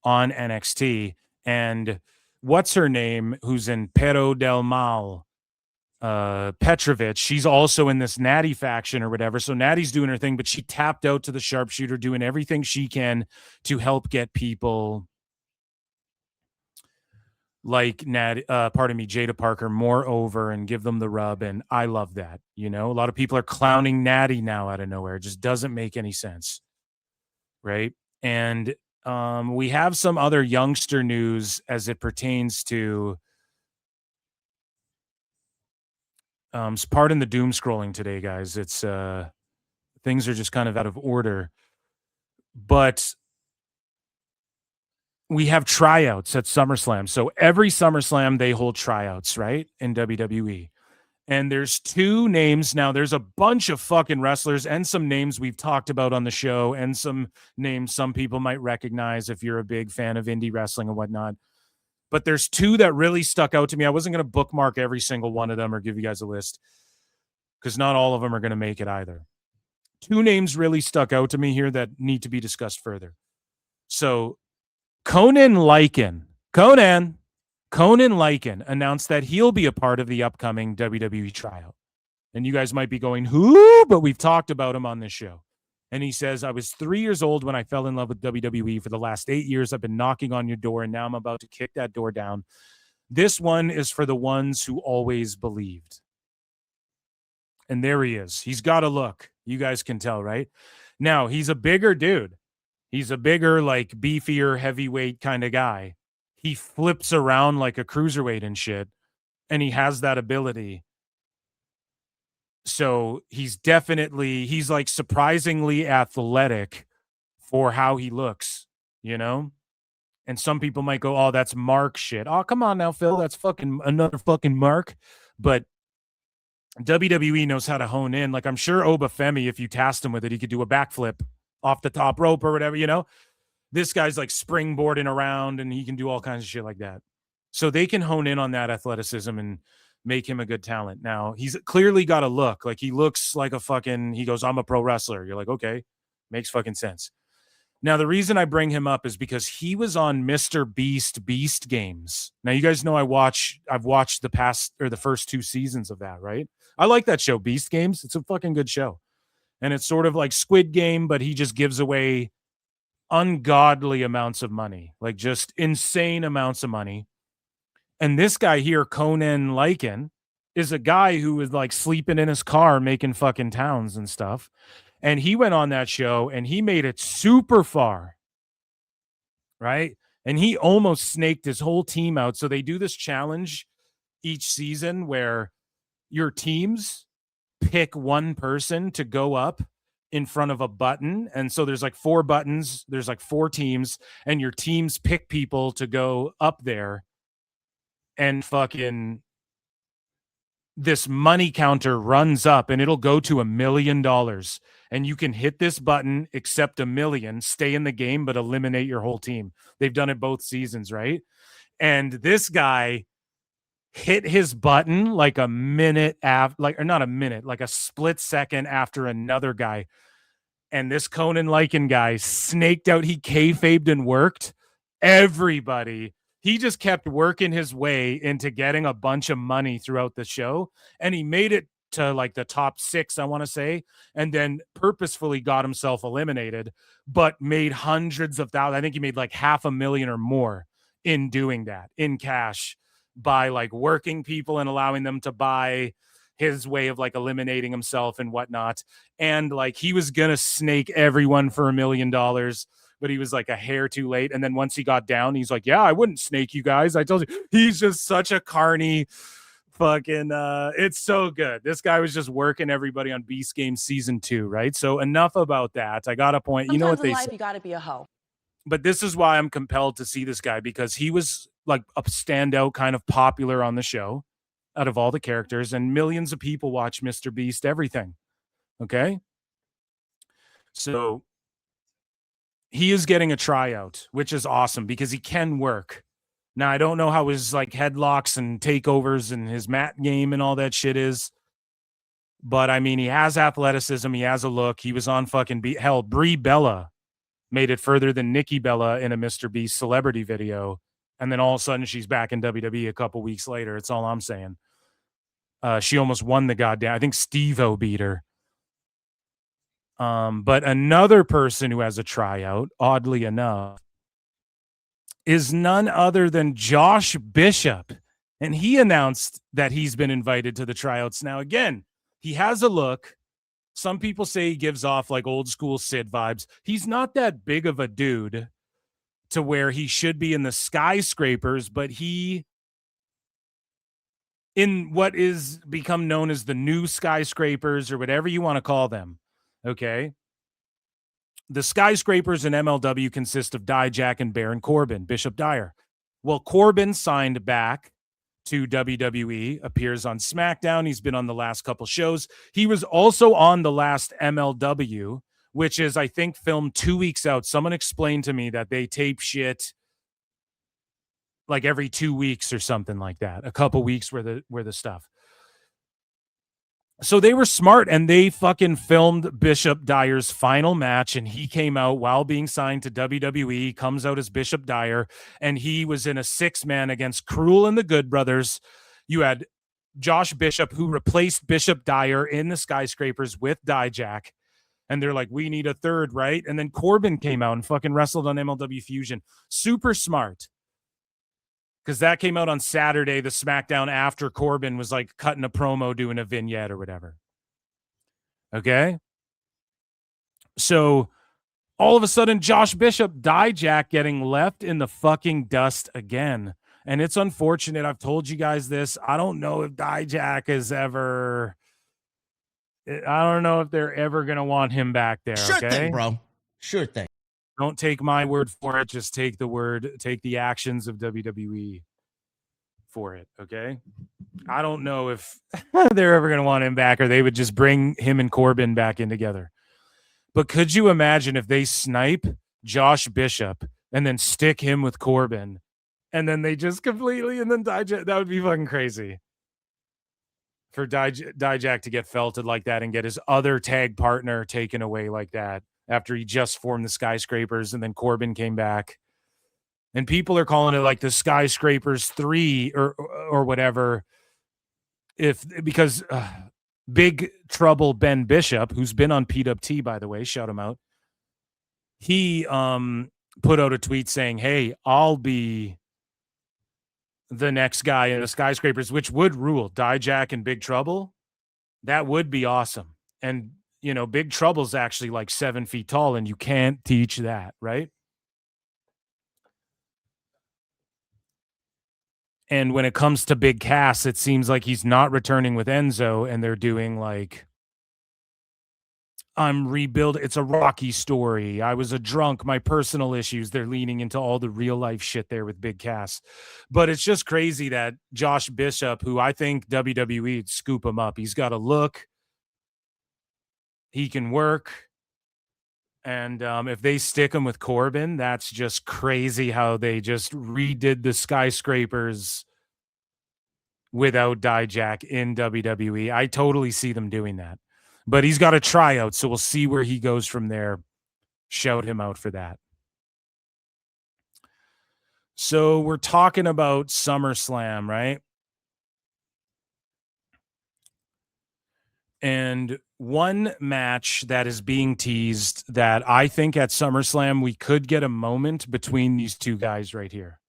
on NXT. And what's her name, who's in Pero del Mal, Petrovic, she's also in this Natty faction or whatever. So Natty's doing her thing, but she tapped out to the sharpshooter, doing everything she can to help get people like Jada Parker more over and give them the rub. And I love that. You know, a lot of people are clowning Natty now out of nowhere. It just doesn't make any sense. Right. And we have some other youngster news as it pertains to pardon the doom scrolling today, guys. It's things are just kind of out of order. But we have tryouts at SummerSlam. So every SummerSlam they hold tryouts, right? In WWE. And there's two names. Now there's a bunch of fucking wrestlers and some names we've talked about on the show and some names some people might recognize if you're a big fan of indie wrestling and whatnot. But there's two that really stuck out to me. I wasn't going to bookmark every single one of them or give you guys a list because not all of them are going to make it either. Two names really stuck out to me here that need to be discussed further. So Conan Lycan. Conan, Conan Lycan announced that he'll be a part of the upcoming WWE tryout. And you guys might be going, who? But we've talked about him on this show. And he says, I was 3 years old when I fell in love with WWE. For the last 8 years, I've been knocking on your door, and now I'm about to kick that door down. This one is for the ones who always believed. And there he is. He's got a look. You guys can tell, right? Now, he's a bigger dude. He's a bigger, like, beefier, heavyweight kind of guy. He flips around like a cruiserweight and shit, and he has that ability. So he's like surprisingly athletic for how he looks, you know? And some people might go, oh, that's Mark shit. Oh, come on now, Phil. That's fucking another fucking Mark. But WWE knows how to hone in. Like, I'm sure Obafemi, if you tasked him with it, he could do a backflip off the top rope or whatever, you know? This guy's like springboarding around and he can do all kinds of shit like that. So they can hone in on that athleticism and make him a good talent. Now, he's clearly got a look. Like, he looks like a fucking, he goes, I'm a pro wrestler. You're like, okay, makes fucking sense. Now, the reason I bring him up is because he was on Mr. Beast Games. Now, you guys know I've watched the first 2 seasons of that, right? I like that show, Beast Games. It's a fucking good show. And it's sort of like Squid Game, but he just gives away ungodly amounts of money, like just insane amounts of money. And this guy here, Conan Lycan, is a guy who was like sleeping in his car making fucking towns and stuff. And he went on that show and he made it super far, right? And he almost snaked his whole team out. So they do this challenge each season where your teams pick one person to go up in front of a button. And so there's like 4 buttons, there's like 4 teams, and your teams pick people to go up there. And fucking this money counter runs up and it'll go to $1 million. And you can hit this button, accept $1 million, stay in the game, but eliminate your whole team. They've done it both seasons, right? And this guy hit his button like a minute after, like a split second after another guy. And this Conan Lycan guy snaked out. He kayfabed and worked everybody. He just kept working his way into getting a bunch of money throughout the show. And he made it to like the top 6, I want to say, and then purposefully got himself eliminated, but made hundreds of thousands. I think he made like $500,000 or more in doing that in cash by like working people and allowing them to buy his way of like eliminating himself and whatnot. And like, he was going to snake everyone for $1 million, but he was like a hair too late. And then once he got down, he's like, yeah, I wouldn't snake you guys. I told you. He's just such a carny fucking, it's so good. This guy was just working everybody on Beast Game season 2, right? So enough about that. I got a point. Sometimes you know what they in life, say. you got to be a hoe. But this is why I'm compelled to see this guy, because he was like a standout, kind of popular on the show out of all the characters, and millions of people watch Mr. Beast everything. Okay. So he is getting a tryout, which is awesome because he can work. Now, I don't know how his like headlocks and takeovers and his mat game and all that shit is, but I mean, he has athleticism. He has a look. He was on fucking hell. Brie Bella made it further than Nikki Bella in a Mr. Beast celebrity video. And then all of a sudden she's back in WWE a couple weeks later. It's all I'm saying. She almost won the goddamn, I think Steve-O beat her. But another person who has a tryout, oddly enough, is none other than Josh Bishop. And he announced that he's been invited to the tryouts. Now, again, he has a look. Some people say he gives off like old school Sid vibes. He's not that big of a dude to where he should be in the skyscrapers, but he, in what is become known as the new skyscrapers or whatever you want to call them. Okay. The skyscrapers in MLW consist of Dijak and Baron Corbin, Bishop Dyer. Well, Corbin signed back to WWE, appears on SmackDown. He's been on the last couple shows. He was also on the last MLW, which is, I think, filmed 2 weeks out. Someone explained to me that they tape shit like every 2 weeks or something like that. A couple weeks where the stuff. So they were smart, and they fucking filmed Bishop Dyer's final match, and he came out while being signed to WWE, comes out as Bishop Dyer, and he was in a 6-man against Cruel and the Good Brothers. You had Josh Bishop, who replaced Bishop Dyer in the Skyscrapers with Dijak, and they're like, we need a third, right? And then Corbin came out and fucking wrestled on MLW Fusion. Super smart. Because that came out on Saturday, the SmackDown after Corbin was like cutting a promo, doing a vignette or whatever. Okay? So all of a sudden, Josh Bishop, Dijak getting left in the fucking dust again. And it's unfortunate. I've told you guys this. I don't know if Dijak is ever... I don't know if they're ever going to want him back there. Sure okay? thing, bro. Sure thing. Don't take my word for it. Just take the actions of WWE for it, okay? I don't know if they're ever going to want him back, or they would just bring him and Corbin back in together. But could you imagine if they snipe Josh Bishop and then stick him with Corbin, and then they just completely, and then Dijak? That would be fucking crazy. For Dijak to get felted like that and get his other tag partner taken away like that after he just formed the Skyscrapers, and then Corbin came back. And people are calling it like the Skyscrapers 3 or whatever. Because Big Trouble Ben Bishop, who's been on PWT, by the way, shout him out. He put out a tweet saying, hey, I'll be the next guy in the Skyscrapers, which would rule. Dijak and Big Trouble. That would be awesome. And, you know, Big Trouble's actually like 7 feet tall, and you can't teach that, right? And when it comes to Big Cass, it seems like he's not returning with Enzo, and they're doing like, I'm rebuilding. It's a Rocky story. I was a drunk, my personal issues. They're leaning into all the real life shit there with Big Cass. But it's just crazy that Josh Bishop, who I think WWE would scoop him up. He's got a look. He can work. And if they stick him with Corbin, that's just crazy how they just redid the Skyscrapers without Dijak in WWE. I totally see them doing that. But he's got a tryout, so we'll see where he goes from there. Shout him out for that. So we're talking about SummerSlam, right? And one match that is being teased that I think at SummerSlam we could get a moment between these two guys right here.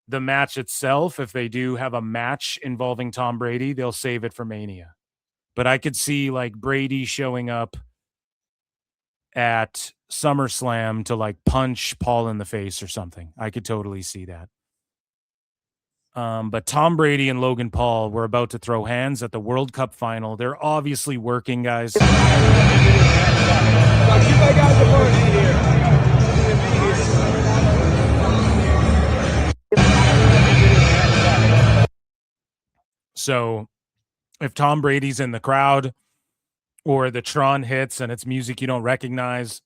The match itself, if they do have a match involving Tom Brady, they'll save it for Mania. But I could see like Brady showing up at SummerSlam to like punch Paul in the face or something. I could totally see that. But Tom Brady and Logan Paul were about to throw hands at the World Cup final. They're obviously working, guys. So if Tom Brady's in the crowd or the Tron hits and it's music you don't recognize,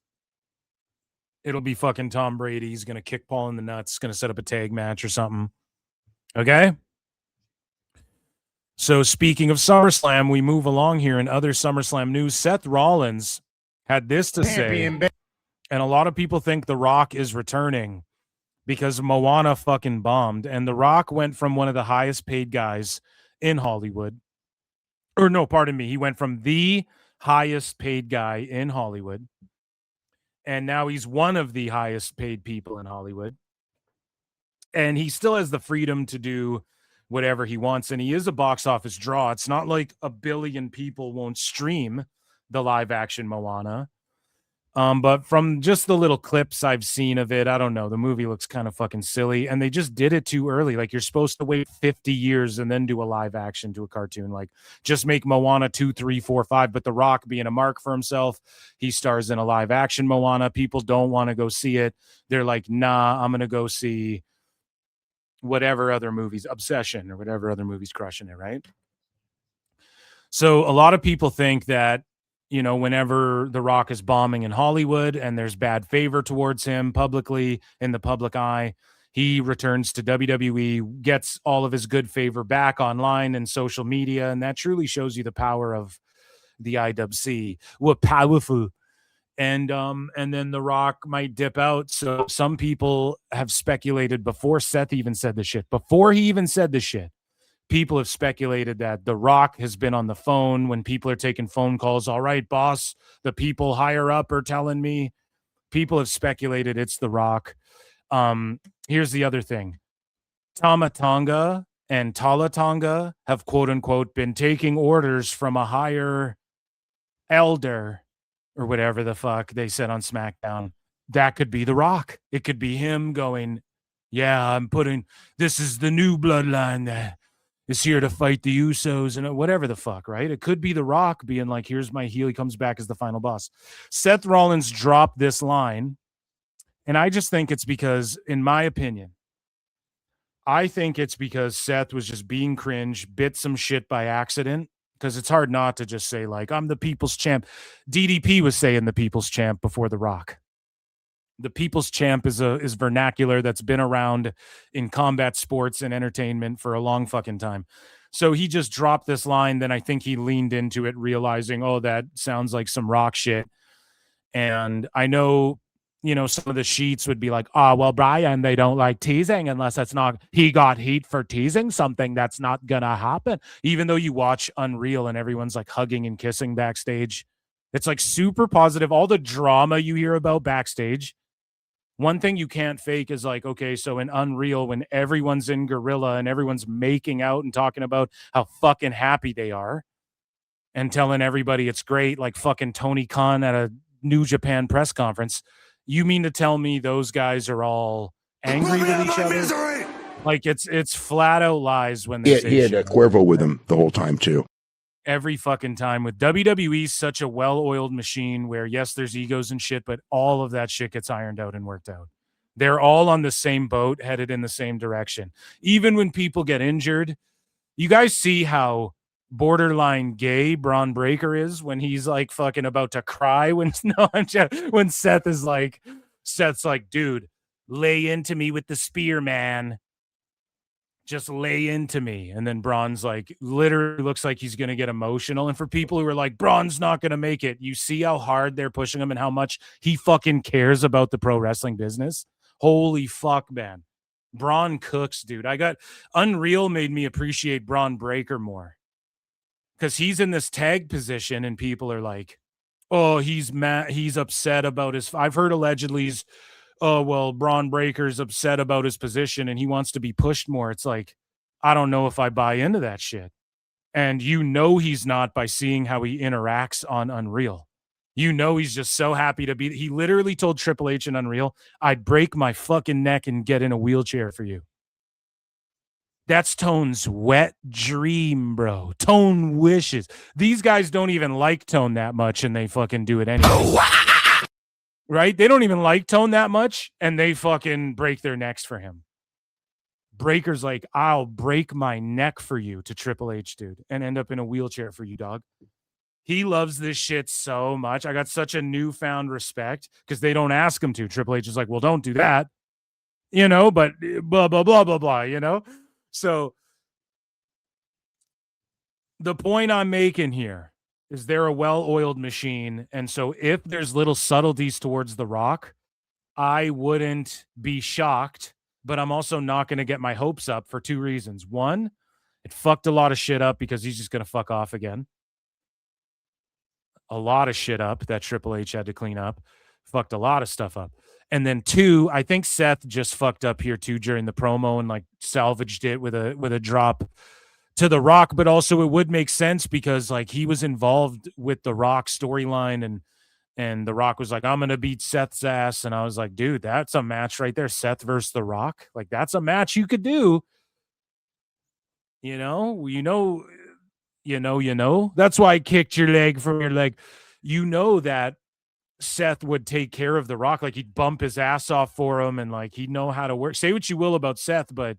it'll be fucking Tom Brady. He's going to kick Paul in the nuts, going to set up a tag match or something. Okay? So speaking of SummerSlam, we move along here in other SummerSlam news. Seth Rollins had this to say, and a lot of people think The Rock is returning because Moana fucking bombed, and The Rock went from one of the highest paid guys in Hollywood. Or no, pardon me. He went from the highest paid guy in Hollywood, and now he's one of the highest paid people in Hollywood. And he still has the freedom to do whatever he wants. And he is a box office draw. It's not like 1 billion people won't stream the live action Moana. But from just the little clips I've seen of it, I don't know. The movie looks kind of fucking silly. And they just did it too early. Like, you're supposed to wait 50 years and then do a live action to a cartoon. Like, just make Moana 2, 3, 4, 5. But The Rock being a mark for himself, he stars in a live action Moana. People don't want to go see it. They're like, nah, I'm going to go see whatever other movies, Obsession or whatever other movies crushing it, right? So a lot of people think that, you know, whenever The Rock is bombing in Hollywood and there's bad favor towards him publicly in the public eye, he returns to WWE, gets all of his good favor back online and social media. And that truly shows you the power of the IWC. We're powerful. And then The Rock might dip out. So some people have speculated before Seth even said the shit. Before he even said the shit, people have speculated that The Rock has been on the phone when people are taking phone calls. All right, boss, the people higher up are telling me. People have speculated it's The Rock. Here's the other thing. Tama Tonga and Tala Tonga have, quote unquote, been taking orders from a higher elder or whatever the fuck they said on SmackDown. That could be The Rock. It could be him going, yeah, this is the new bloodline that is here to fight the Usos and whatever the fuck, right? It could be The Rock being like, here's my heel. He comes back as the final boss. Seth Rollins dropped this line, and I just think it's because, in my opinion, I think it's because Seth was just being cringe, bit some shit by accident, because it's hard not to just say, like, I'm the people's champ. DDP was saying the people's champ before The Rock. The people's champ is vernacular that's been around in combat sports and entertainment for a long fucking time. So he just dropped this line. Then I think he leaned into it, realizing, oh, that sounds like some Rock shit. And I know, some of the sheets would be like, well, Bryan, they don't like teasing unless it's not, he got heat for teasing something that's not gonna happen. Even though you watch Unreal and everyone's like hugging and kissing backstage, it's like super positive. All the drama you hear about backstage, one thing you can't fake is like, okay, so in Unreal, when everyone's in Gorilla and everyone's making out and talking about how fucking happy they are and telling everybody it's great, like fucking Tony Khan at a New Japan press conference, you mean to tell me those guys are all angry with each other? Misery! Like it's flat out lies when they say he had shit. Cuervo with him the whole time too. Every fucking time. With WWE, such a well-oiled machine where, yes, there's egos and shit, but all of that shit gets ironed out and worked out. They're all on the same boat, headed in the same direction. Even when people get injured, you guys see how borderline gay Braun Breaker is when he's like fucking about to cry when Seth's like, dude, lay into me with the spear, man. Just lay into me. And then Braun's like, literally looks like he's going to get emotional. And for people who are like, Braun's not going to make it, you see how hard they're pushing him and how much he fucking cares about the pro wrestling business. Holy fuck, man. Braun cooks, dude. Unreal made me appreciate Braun Breaker more. Because he's in this tag position and people are like, oh, he's mad. He's upset about I've heard allegedly he's, oh, well, Braun Breaker's upset about his position and he wants to be pushed more. It's like, I don't know if I buy into that shit. And he's not by seeing how he interacts on Unreal. He's just so happy to be. He literally told Triple H in Unreal, I'd break my fucking neck and get in a wheelchair for you. That's Tone's wet dream, bro. Tone wishes. These guys don't even like Tone that much and they fucking do it anyway. Right? They don't even like Tone that much, and they fucking break their necks for him. Breaker's like, I'll break my neck for you to Triple H, dude, and end up in a wheelchair for you, dog. He loves this shit so much. I got such a newfound respect because they don't ask him to. Triple H is like, well, don't do that, but blah, blah, blah, blah, blah, So the point I'm making here is they're a well-oiled machine. And so if there's little subtleties towards The Rock, I wouldn't be shocked, but I'm also not going to get my hopes up for two reasons. One, it fucked a lot of shit up because he's just going to fuck off again. A lot of shit up that Triple H had to clean up. Fucked a lot of stuff up. And then two, I think Seth just fucked up here too during the promo and like salvaged it with a drop to The Rock, but also it would make sense because like he was involved with The Rock storyline and The Rock was like, I'm going to beat Seth's ass. And I was like, dude, that's a match right there. Seth versus The Rock. Like that's a match you could do. That's why I kicked your leg from your leg. That Seth would take care of The Rock. Like he'd bump his ass off for him and like he'd know how to work. Say what you will about Seth, but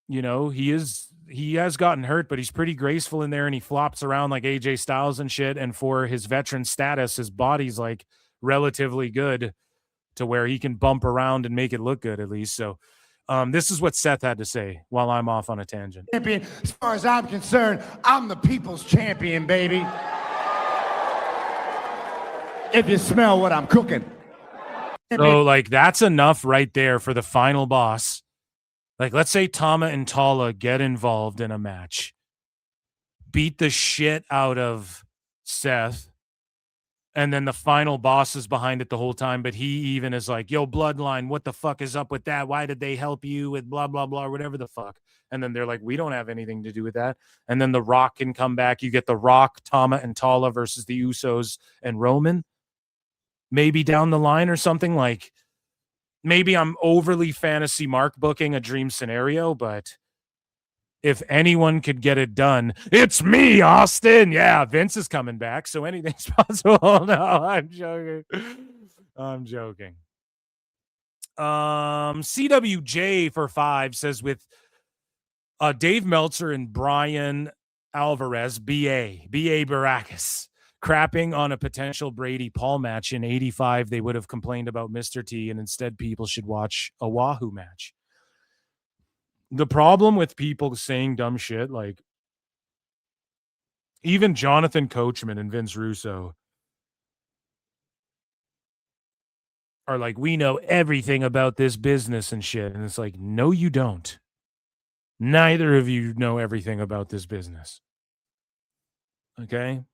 he has gotten hurt, but he's pretty graceful in there and he flops around like AJ Styles and shit. And for his veteran status, his body's like relatively good to where he can bump around and make it look good at least. So This is what Seth had to say while I'm off on a tangent. Champion, as far as I'm concerned, I'm the people's champion, baby. If you smell what I'm cooking. So, like, that's enough right there for the final boss. Like, let's say Tama and Tala get involved in a match. Beat the shit out of Seth. And then the final boss is behind it the whole time, but he even is like, yo, Bloodline, what the fuck is up with that? Why did they help you with blah, blah, blah, whatever the fuck? And then they're like, we don't have anything to do with that. And then The Rock can come back. You get The Rock, Tama, and Tala versus the Usos and Roman. Maybe down the line or something. Like, maybe I'm overly fantasy mark booking a dream scenario, but if anyone could get it done, it's me, Austin. Yeah, Vince is coming back, so anything's possible. No, I'm joking. I'm joking. CWJ for 5 says with Dave Meltzer and Bryan Alvarez, BA Baracus, crapping on a potential Brady Paul match in 85, they would have complained about Mr. T, and instead people should watch a Wahoo match. The problem with people saying dumb shit, like even Jonathan Coachman and Vince Russo are like, we know everything about this business and shit. And it's like, no, you don't. Neither of you know everything about this business. Okay?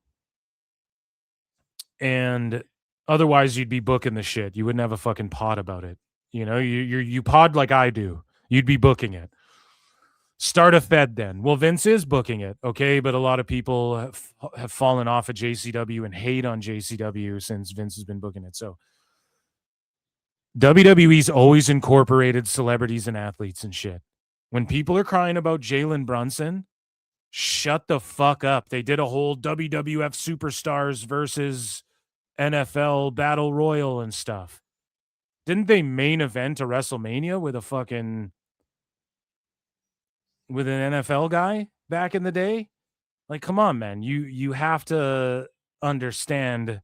And otherwise you'd be booking the shit. You wouldn't have a fucking pod about it. You know, you pod like I do. You'd be booking it. Start a Fed then. Well, Vince is booking it, okay? But a lot of people have fallen off of JCW and hate on JCW since Vince has been booking it. So WWE's always incorporated celebrities and athletes and shit. When people are crying about Jalen Brunson, shut the fuck up. They did a whole WWF Superstars versus NFL Battle Royal and stuff. Didn't they main event a WrestleMania with an NFL guy back in the day? Like, come on, man. You have to understand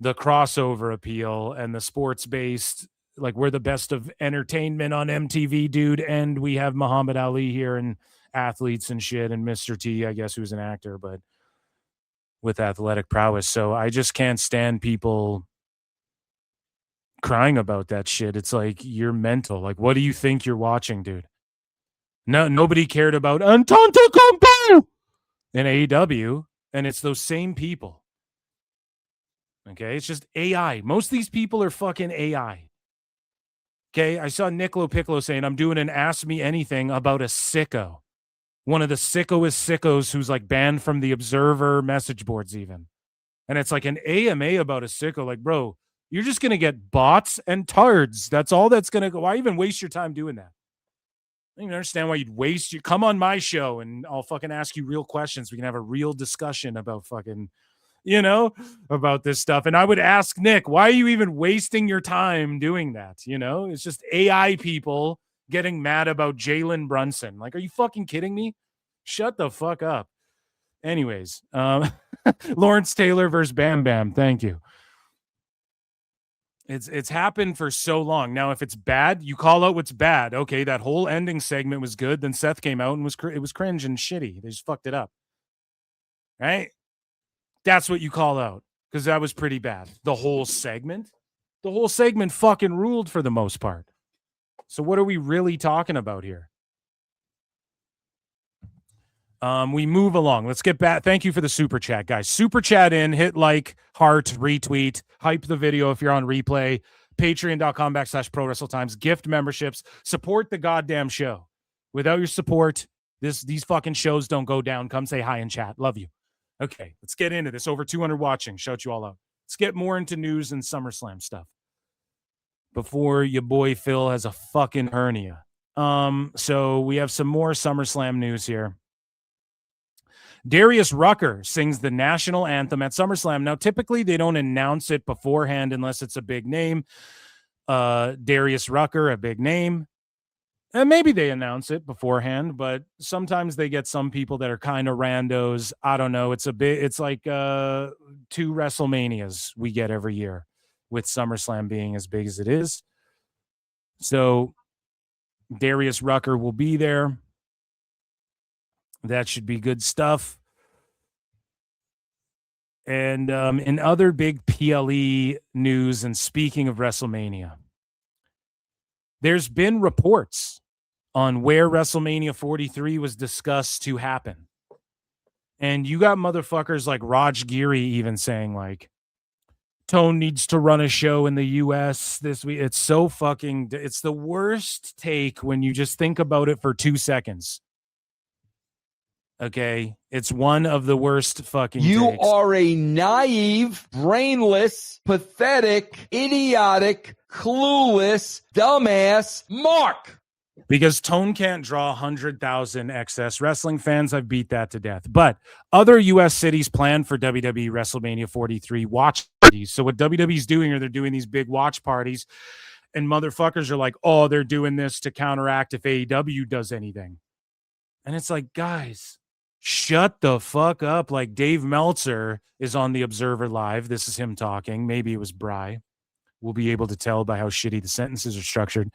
the crossover appeal and the sports-based, like, we're the best of entertainment on MTV, dude, and we have Muhammad Ali here and athletes and shit, and Mr. T, I guess, who's an actor, but with athletic prowess. So I just can't stand people crying about that shit. It's like, you're mental. Like, what do you think you're watching, dude? No, nobody cared about Entente Compo in AEW, and it's those same people. Okay, it's just AI. Most of these people are fucking AI. Okay, I saw Nick LoPiccolo saying, I'm doing an Ask Me Anything about a sicko. One of the sickos who's like banned from the Observer message boards even. And it's like an AMA about a sicko. Like, bro, you're just going to get bots and tards. That's all that's going to go. Why even waste your time doing that? I don't even understand why you'd waste your... Come on my show and I'll fucking ask you real questions. We can have a real discussion about fucking, you know, about this stuff. And I would ask Nick, why are you even wasting your time doing that? You know, it's just AI people getting mad about Jalen Brunson. Like, are you fucking kidding me? Shut the fuck up. Anyways, Lawrence Taylor versus Bam Bam. Thank you. It's happened for so long. Now, if it's bad, you call out what's bad. Okay, that whole ending segment was good. Then Seth came out and it was cringe and shitty. They just fucked it up. Right? That's what you call out, because that was pretty bad. The whole segment fucking ruled for the most part. So what are we really talking about here? We move along. Let's get back. Thank you for the super chat, guys. Super chat in, hit like, heart, retweet, hype the video if you're on replay. Patreon.com/Pro Wrestle Times. Gift memberships. Support the goddamn show. Without your support, these fucking shows don't go down. Come say hi in chat. Love you. Okay, let's get into this. Over 200 watching. Shout you all out. Let's get more into news and SummerSlam stuff before your boy Phil has a fucking hernia. So we have some more SummerSlam news here. Darius Rucker sings the national anthem at SummerSlam. Now, typically they don't announce it beforehand unless it's a big name. Darius Rucker, a big name. And maybe they announce it beforehand, but sometimes they get some people that are kind of randos. I don't know. It's like 2 WrestleManias we get every year, with SummerSlam being as big as it is. So Darius Rucker will be there. That should be good stuff. And in other big PLE news, and speaking of WrestleMania, there's been reports on where WrestleMania 43 was discussed to happen. And you got motherfuckers like Raj Giri even saying, like, Tone needs to run a show in the U.S. this week. It's so fucking... It's the worst take when you just think about it for 2 seconds. Okay? It's one of the worst fucking You takes. are a naive, brainless, pathetic, idiotic, clueless, dumbass Mark. Because Tone can't draw 100,000 excess wrestling fans. I've beat that to death. But other U.S. cities plan for WWE WrestleMania 43 watch parties. So what WWE's doing, they're doing these big watch parties, and motherfuckers are like, oh, they're doing this to counteract if AEW does anything. And it's like, guys, shut the fuck up. Like, Dave Meltzer is on the Observer Live. This is him talking. Maybe it was Bry. We'll be able to tell by how shitty the sentences are structured.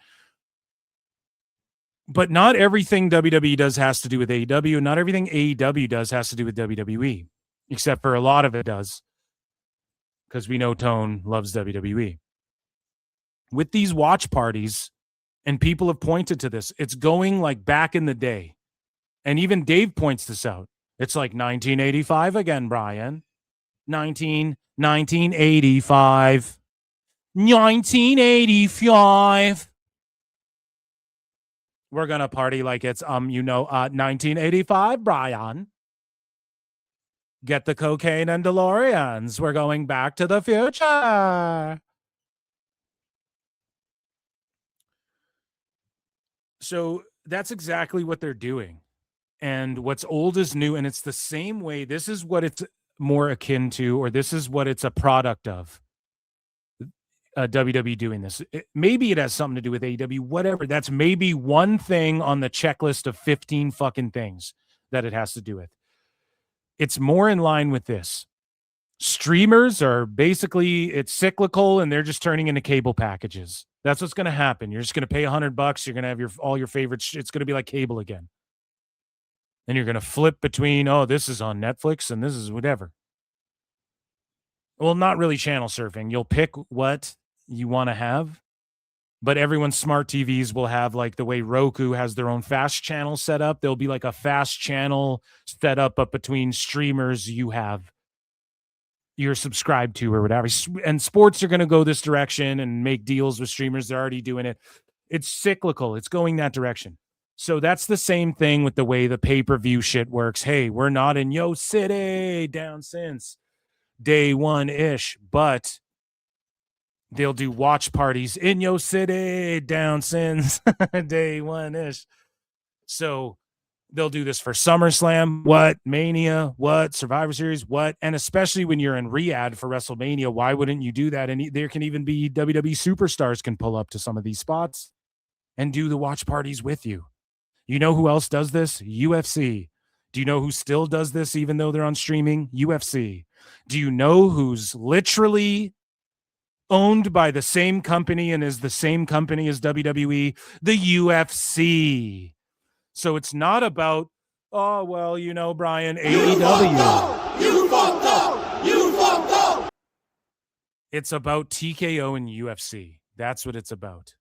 But not everything WWE does has to do with AEW, and not everything AEW does has to do with WWE, except for a lot of it does, because we know Tone loves WWE. With these watch parties, and people have pointed to this, it's going like back in the day. And even Dave points this out. It's like 1985 again, Brian. 1985. 1985. We're going to party like it's, 1985, Brian. Get the cocaine and DeLoreans. We're going back to the future. So that's exactly what they're doing. And what's old is new. And it's the same way. This is what it's more akin to, or this is what it's a product of. WWE doing this. Maybe it has something to do with AEW, whatever. That's maybe one thing on the checklist of 15 fucking things that it has to do with. It's more in line with this. Streamers are basically, it's cyclical, and they're just turning into cable packages. That's what's going to happen. You're just going to pay $100. You're going to have all your favorites. It's going to be like cable again. And you're going to flip between, oh, this is on Netflix and this is whatever. Well, not really channel surfing. You'll pick what you want to have, but everyone's smart TVs will have, like the way Roku has their own fast channel set up. There'll be like a fast channel set up between streamers you're subscribed to or whatever. And sports are going to go this direction and make deals with streamers. They're already doing it. It's cyclical. It's going that direction. So that's the same thing with the way the pay-per-view shit works. Hey, we're not in Yo City down since day one-ish, but they'll do watch parties in Yo City down since day one-ish. So they'll do this for SummerSlam, what? Mania, what? Survivor Series, what? And especially when you're in Riyadh for WrestleMania, why wouldn't you do that? And there can even be WWE superstars can pull up to some of these spots and do the watch parties with you. You know who else does this? UFC. Do you know who still does this even though they're on streaming? UFC. Do you know who's literally owned by the same company and is the same company as WWE? The UFC. So it's not about, oh, well, you know, Brian, AEW. You fucked up! You fucked up! It's about TKO and UFC. That's what it's about.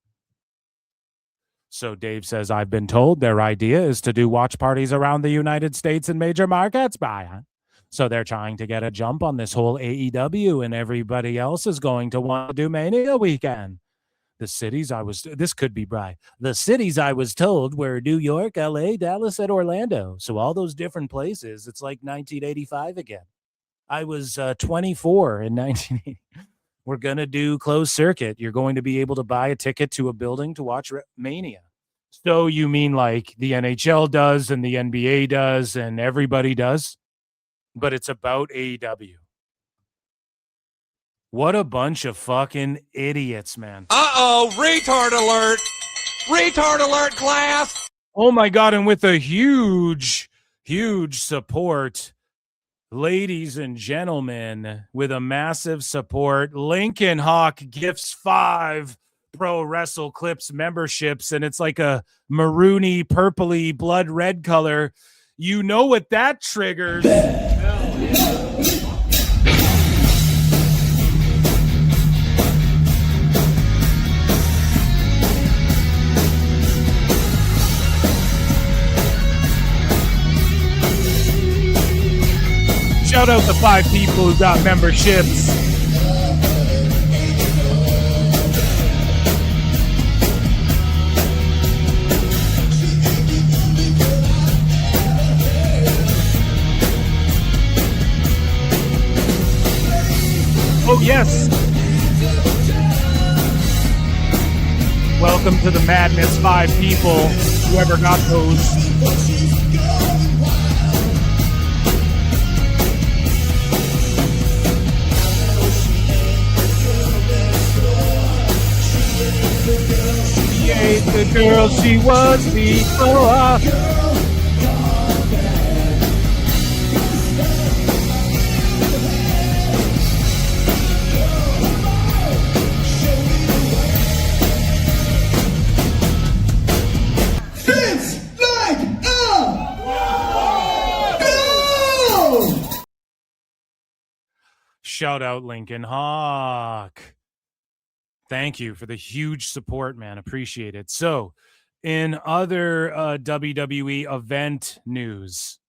So Dave says, I've been told their idea is to do watch parties around the United States and major markets, Brian. So they're trying to get a jump on this whole AEW, and everybody else is going to want to do Mania weekend. The cities this could be Bri. The cities I was told were New York, LA, Dallas, and Orlando. So all those different places, it's like 1985 again. I was 24 in 1980. We're going to do closed circuit. You're going to be able to buy a ticket to a building to watch Mania. So you mean like the NHL does and the NBA does and everybody does? But it's about AEW. What a bunch of fucking idiots, man. Uh-oh, retard alert. Retard alert, class. Oh, my God. And with a huge, huge support, ladies and gentlemen, with a massive support, Lincoln Hawk gifts 5 Pro Wrestle Clips memberships, and it's like a maroony, purpley, blood red color. You know what that triggers. Shout out the 5 people who got memberships. Oh, yes. Welcome to the Madness 5 people, whoever got those. She ain't the girl she was before. Shout out Lincoln Hawk. Thank you for the huge support, man. Appreciate it. So, in other WWE event news,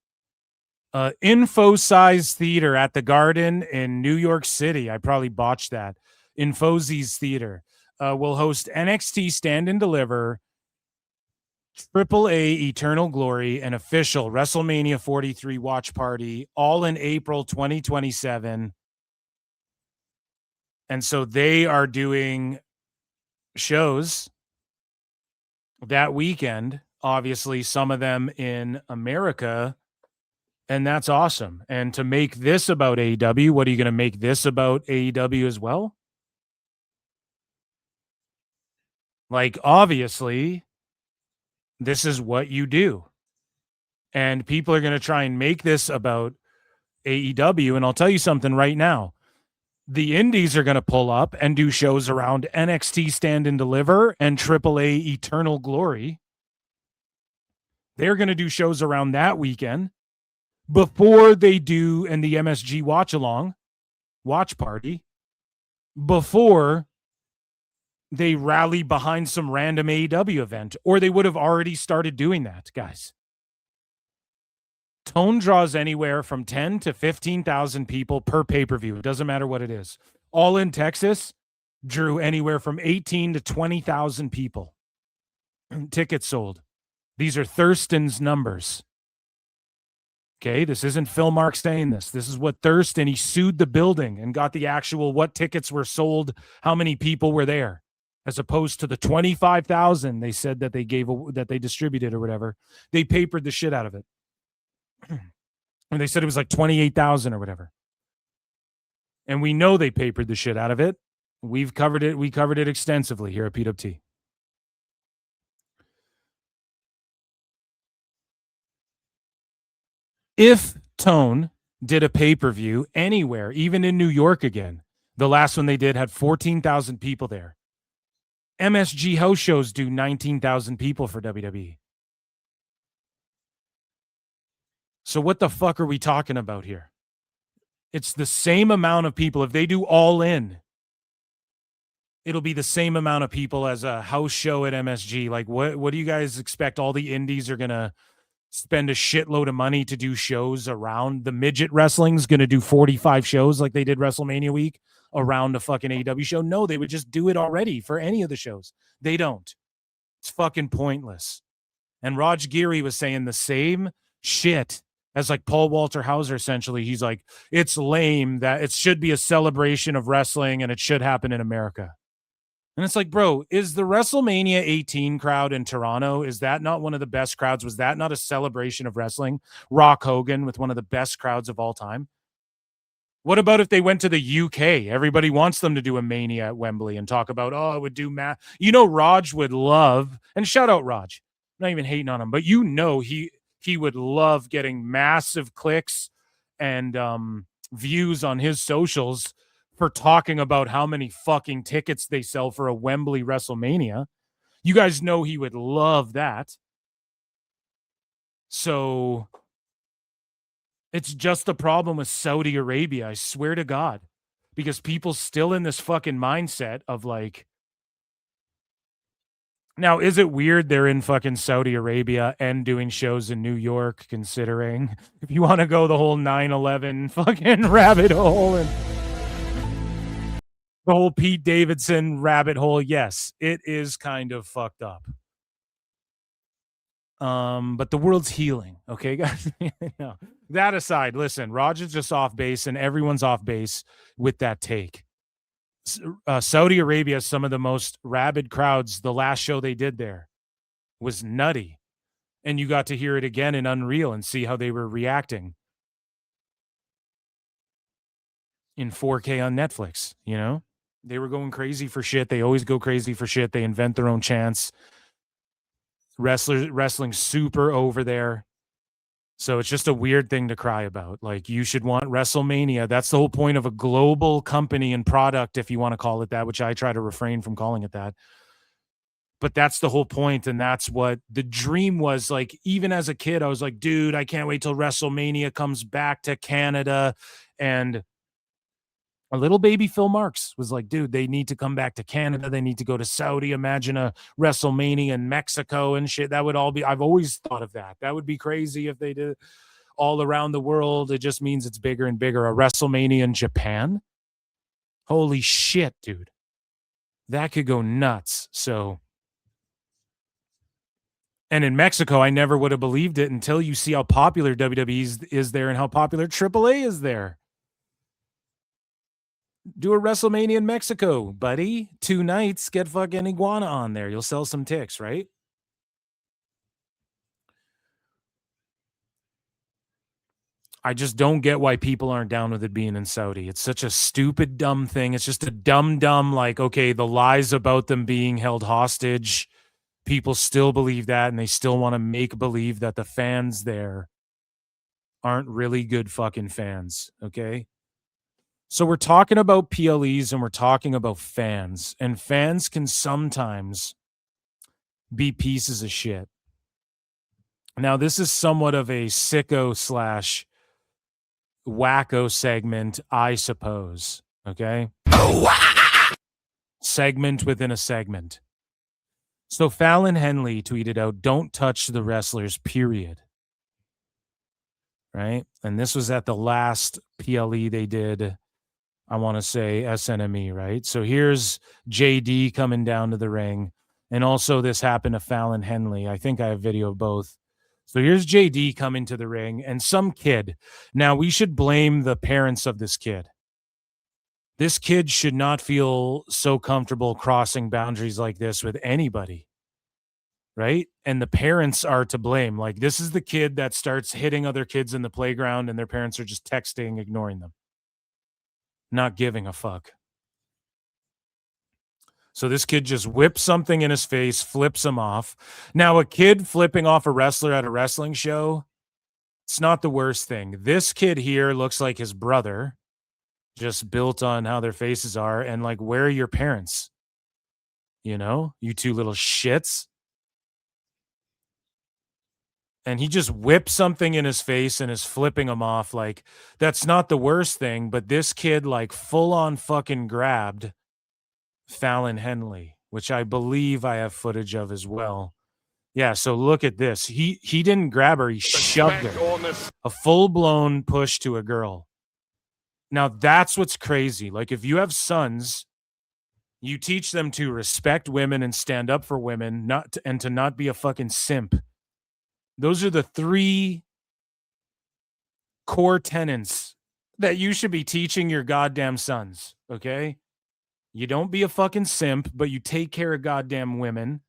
Info-Size Theater at the Garden in New York City, I probably botched that, Infosies Theater, will host NXT Stand and Deliver, AAA Eternal Glory, and official WrestleMania 43 watch party, all in April 2027. And so they are doing shows that weekend, obviously some of them in America, and that's awesome. And to make this about AEW, what are you going to make this about AEW as well? Like, obviously, this is what you do. And people are going to try and make this about AEW, and I'll tell you something right now. The indies are going to pull up and do shows around NXT Stand and Deliver and AAA Eternal Glory. They're going to do shows around that weekend before they do in the MSG watch party, before they rally behind some random AEW event, or they would have already started doing that, guys. Tone draws anywhere from 10 to 15,000 people per pay-per-view. It doesn't matter what it is. All in Texas drew anywhere from 18 to 20,000 people. Tickets sold. These are Thurston's numbers. Okay, this isn't Phil Mark saying this. This is what Thurston, he sued the building and got the actual what tickets were sold, how many people were there, as opposed to the 25,000 they said that they gave, that they distributed or whatever. They papered the shit out of it. And they said it was like 28,000 or whatever. And we know they papered the shit out of it. We've covered it. We covered it extensively here at PWT. If Tone did a pay-per-view anywhere, even in New York again, the last one they did had 14,000 people there. MSG house shows do 19,000 people for WWE. So what the fuck are we talking about here? It's the same amount of people. If they do All In, it'll be the same amount of people as a house show at MSG. Like, what do you guys expect? All the indies are going to spend a shitload of money to do shows around the midget wrestling's going to do 45 shows like they did WrestleMania week around a fucking AEW show. No, they would just do it already for any of the shows. They don't. It's fucking pointless. And Raj Giri was saying the same shit as like Paul Walter Hauser, essentially. He's like, it's lame that it should be a celebration of wrestling and it should happen in America. And it's like, bro, is the WrestleMania 18 crowd in Toronto, is that not one of the best crowds? Was that not a celebration of wrestling? Rock Hogan with one of the best crowds of all time. What about if they went to the UK? Everybody wants them to do a Mania at Wembley and talk about, oh, I would do You know, Raj would love, and shout out Raj. I'm not even hating on him, but you know he would love getting massive clicks and views on his socials for talking about how many fucking tickets they sell for a Wembley WrestleMania. You guys know he would love that. So it's just a problem with Saudi Arabia, I swear to God, because people still in this fucking mindset of like, now, is it weird they're in fucking Saudi Arabia and doing shows in New York, considering if you want to go the whole 9/11 fucking rabbit hole and the whole Pete Davidson rabbit hole? Yes, it is kind of fucked up. But the world's healing, okay, guys? No. That aside, listen, Roger's just off base and everyone's off base with that take. Saudi Arabia, some of the most rabid crowds, the last show they did there was nutty. And you got to hear it again in Unreal and see how they were reacting in 4K on Netflix, you know? They were going crazy for shit. They always go crazy for shit. They invent their own chants. Wrestling super over there. So it's just a weird thing to cry about. Like, you should want WrestleMania. That's the whole point of a global company and product, if you want to call it that, which I try to refrain from calling it that. But that's the whole point, and that's what the dream was. Like, even as a kid, I was like, dude, I can't wait till WrestleMania comes back to Canada. And a little baby Phil Marks was like, dude, they need to come back to Canada. They need to go to Saudi. Imagine a WrestleMania in Mexico and shit. That would all be, I've always thought of that. That would be crazy if they did it all around the world. It just means it's bigger and bigger. A WrestleMania in Japan? Holy shit, dude. That could go nuts. So, and in Mexico, I never would have believed it until you see how popular WWE is there and how popular AAA is there. Do a WrestleMania in Mexico, buddy. 2 nights, get fucking Iguana on there. You'll sell some ticks, right? I just don't get why people aren't down with it being in Saudi. It's such a stupid, dumb thing. It's just a dumb, like, okay, the lies about them being held hostage, people still believe that, and they still want to make believe that the fans there aren't really good fucking fans, okay? So we're talking about PLEs and we're talking about fans, and fans can sometimes be pieces of shit. Now, this is somewhat of a sicko / wacko segment, I suppose. Okay. Segment within a segment. So Fallon Henley tweeted out, "Don't touch the wrestlers, period." Right. And this was at the last PLE they did. I want to say SNME, right? So here's JD coming down to the ring. And also this happened to Fallon Henley. I think I have video of both. So here's JD coming to the ring and some kid. Now, we should blame the parents of this kid. This kid should not feel so comfortable crossing boundaries like this with anybody, right? And the parents are to blame. Like, this is the kid that starts hitting other kids in the playground and their parents are just texting, ignoring them. Not giving a fuck. So this kid just whips something in his face, flips him off. Now, a kid flipping off a wrestler at a wrestling show, it's not the worst thing. This kid here looks like his brother, just built on how their faces are. And like, where are your parents? You know, you two little shits. And he just whips something in his face and is flipping him off. Like, that's not the worst thing, but this kid like full on fucking grabbed Fallon Henley, which I believe I have footage of as well. Yeah, so look at this. He didn't grab her, he shoved her. A full-blown push to a girl. Now that's what's crazy. Like, if you have sons, you teach them to respect women and stand up for women, and to not be a fucking simp. Those are the 3 core tenets that you should be teaching your goddamn sons, okay? You don't be a fucking simp, but you take care of goddamn women,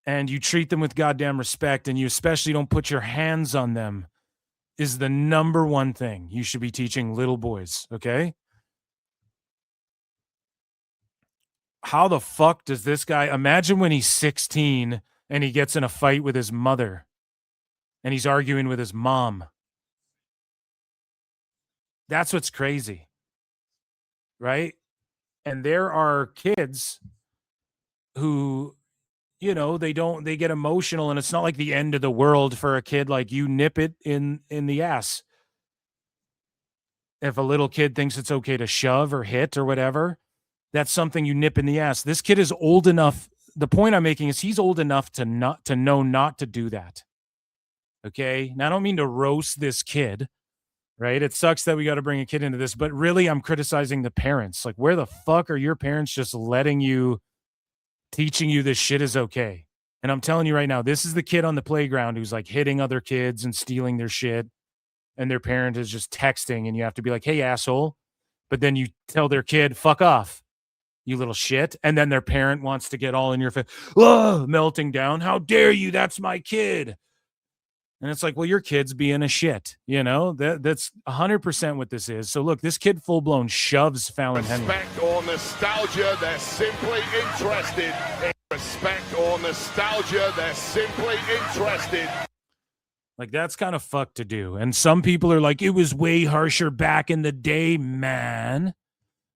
and you treat them with goddamn respect, and you especially don't put your hands on them, is the number one thing you should be teaching little boys, okay? How the fuck does this guy, imagine when he's 16 and he gets in a fight with his mother and he's arguing with his mom. That's what's crazy. right? And there are kids who, you know, they get emotional, and it's not like the end of the world for a kid. Like, you nip it in the ass. If a little kid thinks it's okay to shove or hit or whatever, that's something you nip in the ass. This kid is old enough. The point I'm making is he's old enough to know not to do that. Okay. Now, I don't mean to roast this kid, right? It sucks that we got to bring a kid into this, but really I'm criticizing the parents. Like, where the fuck are your parents just teaching you this shit is okay? And I'm telling you right now, this is the kid on the playground who's like hitting other kids and stealing their shit. And their parent is just texting, and you have to be like, hey, asshole. But then you tell their kid, fuck off, you little shit. And then their parent wants to get all in your face, melting down. How dare you? That's my kid. And it's like, well, your kid's being a shit. You know, that's 100% what this is. So look, this kid full blown shoves Fallon Henley. Respect or nostalgia, they're simply interested. In respect or nostalgia, they're simply interested. Like, that's kind of fucked to do. And some people are like, it was way harsher back in the day, man.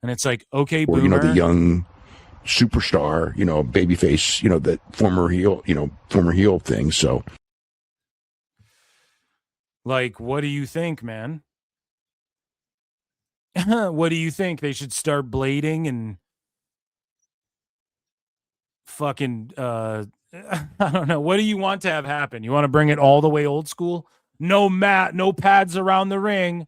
And it's like, okay, or, boomer. you know, the young superstar, you know, babyface, you know, that former heel thing. So, like, what do you think, man? What do you think? They should start blading and fucking, I don't know. What do you want to have happen? You want to bring it all the way old school? No mat, no pads around the ring,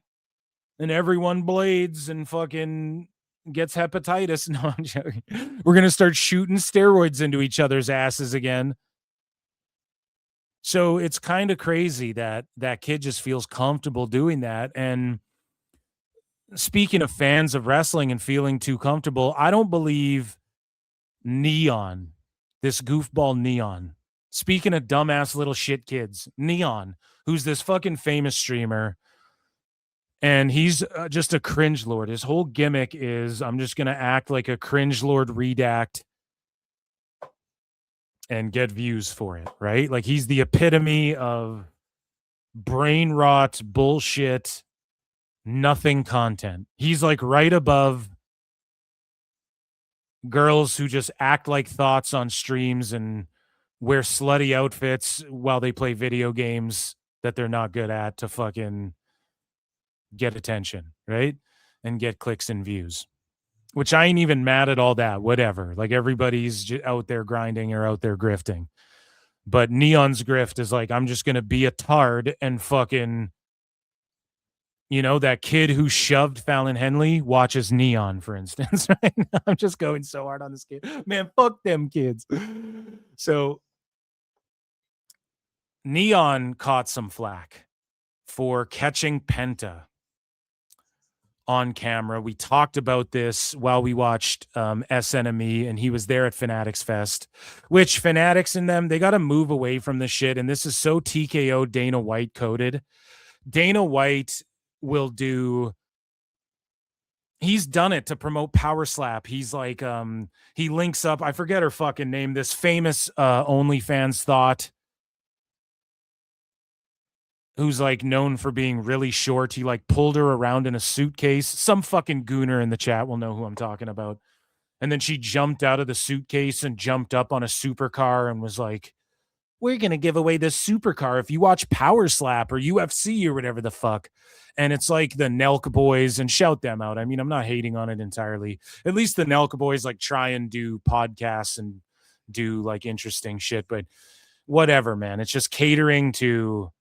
and everyone blades and fucking gets hepatitis. No, I'm joking. We're going to start shooting steroids into each other's asses again. So it's kind of crazy that that kid just feels comfortable doing that. And speaking of fans of wrestling and feeling too comfortable, I don't believe Neon, this goofball Neon, speaking of dumbass little shit kids, Neon, who's this fucking famous streamer, and he's just a cringelord. His whole gimmick is, I'm just going to act like a cringelord redact and get views for it, right? Like, he's the epitome of brain rot, bullshit, nothing content. He's like right above girls who just act like thoughts on streams and wear slutty outfits while they play video games that they're not good at to fucking get attention, right? And get clicks and views, which I ain't even mad at all that, whatever. Like, everybody's out there grinding or out there grifting. But Neon's grift is like, I'm just going to be a tard and fucking, you know, that kid who shoved Fallon Henley watches Neon, for instance, right? I'm just going so hard on this kid. Man, fuck them kids. So Neon caught some flack for catching Penta on camera. We talked about this while we watched SNME, and he was there at Fanatics Fest, which Fanatics and them, they got to move away from this shit. And this is so TKO Dana White coded. Dana White will do, he's done it to promote Power Slap. He's like, he links up, I forget her fucking name, this famous OnlyFans thought, who's like known for being really short. He like pulled her around in a suitcase. Some fucking gooner in the chat will know who I'm talking about. And then she jumped out of the suitcase and jumped up on a supercar and was like, we're going to give away this supercar if you watch Power Slap or UFC or whatever the fuck. And it's like the Nelk boys, and shout them out. I mean, I'm not hating on it entirely. At least the Nelk boys like try and do podcasts and do like interesting shit, but whatever, man. It's just catering to,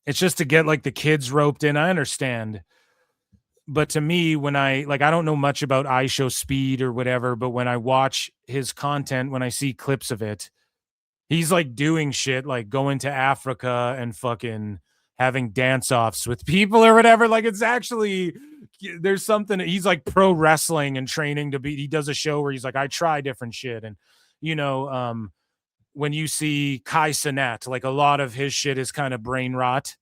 it's just to get like the kids roped in. I understand. But to me, when I don't know much about iShow Speed or whatever, but when I watch his content, when I see clips of it, he's like doing shit like going to Africa and fucking having dance-offs with people or whatever. Like, it's actually, there's something, he's like pro wrestling and training to be, he does a show where he's like, I try different shit. And, you know, when you see Kai Cenat, like a lot of his shit is kind of brain rot,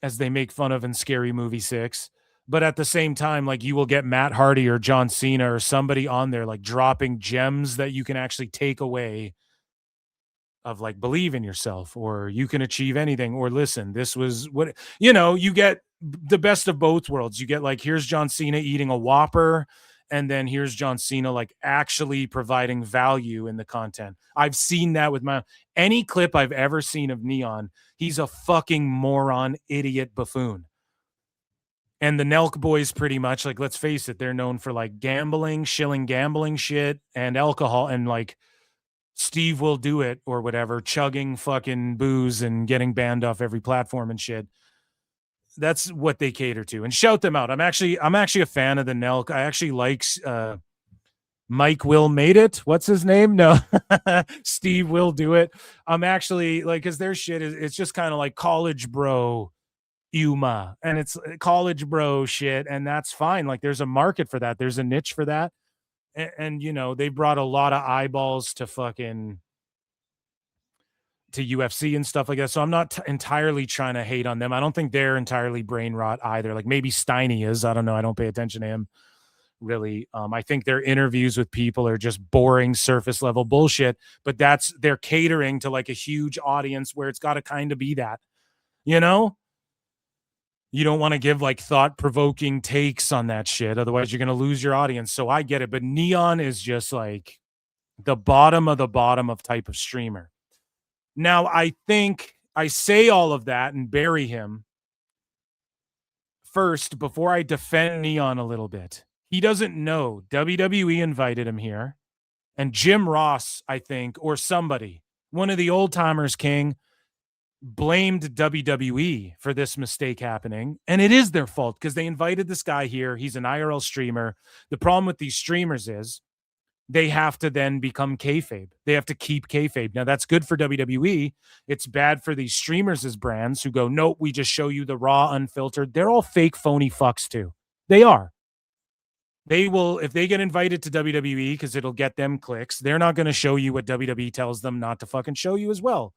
as they make fun of in Scary Movie 6. But at the same time, like, you will get Matt Hardy or John Cena or somebody on there like dropping gems that you can actually take away of like, believe in yourself, or you can achieve anything, or listen, this was what, you know, you get the best of both worlds. You get like, here's John Cena eating a Whopper, and then here's John Cena like actually providing value in the content. I've seen that with any clip I've ever seen of Neon. He's a fucking moron, idiot, buffoon. And the Nelk boys, pretty much, like, let's face it, they're known for like gambling, shilling gambling shit, and alcohol, and like Steve Will Do It or whatever, chugging fucking booze and getting banned off every platform and shit. That's what they cater to, and shout them out. I'm actually a fan of the Nelk. I actually like Mike Will Made It. What's his name? No, Steve Will Do It. I'm actually like, because their shit it's just kind of like college bro Yuma, and it's college bro shit, and that's fine. Like, there's a market for that. There's a niche for that, and you know, they brought a lot of eyeballs to UFC and stuff like that. So I'm not entirely trying to hate on them. I don't think they're entirely brain rot either. Like, maybe Steiny is. I don't know. I don't pay attention to him really. I think their interviews with people are just boring surface level bullshit, but they're catering to like a huge audience where it's got to kind of be that, you know? You don't want to give like thought-provoking takes on that shit. Otherwise, you're going to lose your audience. So I get it. But Neon is just like the bottom of type of streamer. Now, I think I say all of that and bury him first before I defend Neon a little bit. He doesn't know. WWE invited him here. And Jim Ross, I think, or somebody, one of the old-timers, King, blamed WWE for this mistake happening, and it is their fault because they invited this guy here. He's an IRL streamer. The problem with these streamers is they have to then become kayfabe. They have to keep kayfabe. Now, that's good for WWE. It's bad for these streamers as brands who go, nope, we just show you the raw, unfiltered. They're all fake, phony fucks too. They are. They will, if they get invited to WWE because it'll get them clicks, they're not going to show you what WWE tells them not to fucking show you as well.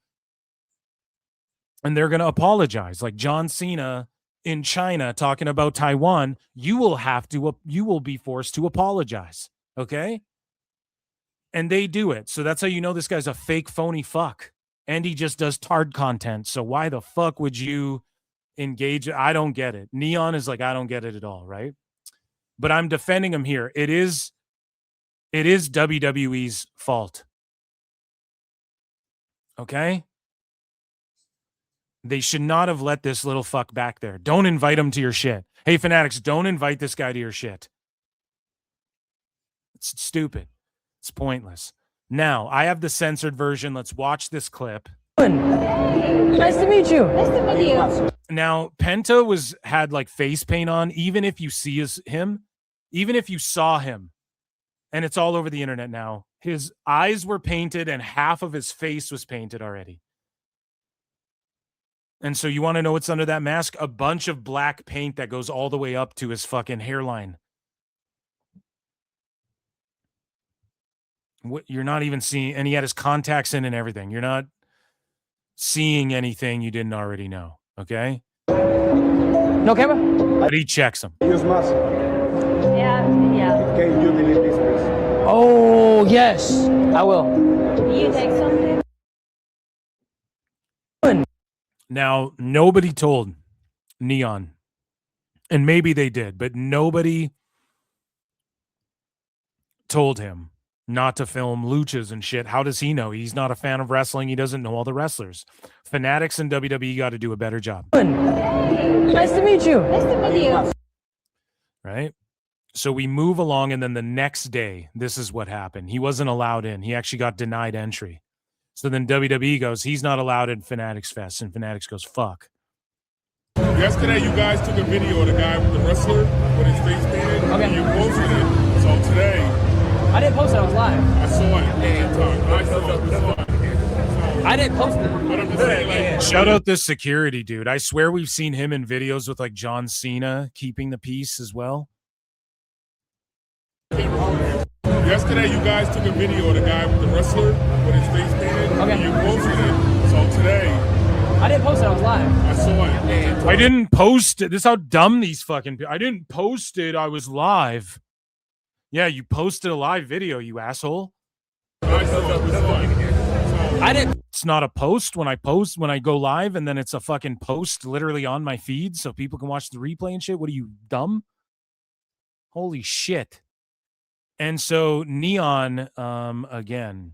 And they're going to apologize. Like John Cena in China talking about Taiwan, you will be forced to apologize. Okay? And they do it. So that's how you know this guy's a fake, phony fuck. And he just does tard content. So why the fuck would you engage? I don't get it. Neon is like, I don't get it at all, right? But I'm defending him here. It is WWE's fault. Okay? They should not have let this little fuck back there. Don't invite him to your shit. Hey, fanatics, don't invite this guy to your shit. It's stupid. It's pointless. Now, I have the censored version. Let's watch this clip. Nice to meet you. Nice to meet you. Now, Penta had like face paint on. Even if you saw him, and it's all over the internet now, his eyes were painted and half of his face was painted already. And so you want to know what's under that mask? A bunch of black paint that goes all the way up to his fucking hairline. What, you're not even seeing, and he had his contacts in and everything. You're not seeing anything you didn't already know. Okay? No camera? But he checks them. Use muscle. Yeah. Can you delete this, please? Oh, yes. I will. You take something? Now, nobody told Neon, and maybe they did, but nobody told him not to film luchas and shit. How does he know? He's not a fan of wrestling. He doesn't know all the wrestlers. Fanatics and WWE got to do a better job. Nice to meet you. Nice to meet you. Right? So we move along, and then the next day, this is what happened. He wasn't allowed in. He actually got denied entry. So then WWE goes, he's not allowed in Fanatics Fest, and Fanatics goes, fuck. Yesterday, you guys took a video of the guy with the wrestler with his face painted. Okay. And you posted it. So today, I didn't post it. I was live. I saw it. I didn't post it. But I'm just saying, like, Shout out this security dude. I swear we've seen him in videos with like John Cena keeping the peace as well. yesterday, you guys took a video of the guy with the wrestler with his face painted. Okay. And you posted it. So today, I didn't post it. I was live. I saw it. I didn't post it. This is how dumb these fucking people. I didn't post it. I was live. Yeah, you posted a live video, you asshole. I didn't. It's not a post when I go live, and then it's a fucking post literally on my feed so people can watch the replay and shit. What are you, dumb? Holy shit. And so Neon, again,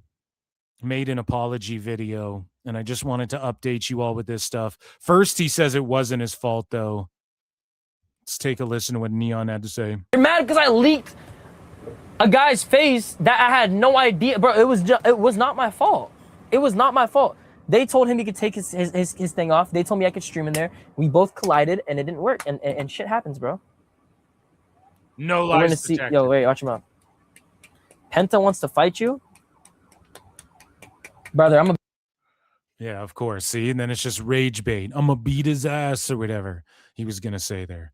made an apology video, and I just wanted to update you all with this stuff. First, he says it wasn't his fault, though. Let's take a listen to what Neon had to say. You're mad because I leaked a guy's face that I had no idea. Bro, it was not my fault. It was not my fault. They told him he could take his thing off. They told me I could stream in there. We both collided, and it didn't work. And shit happens, bro. No We're gonna lies see. detected. Yo, wait, watch him out. Penta wants to fight you, brother. Yeah, of course. See, and then it's just rage bait. I'm gonna beat his ass or whatever he was gonna say there.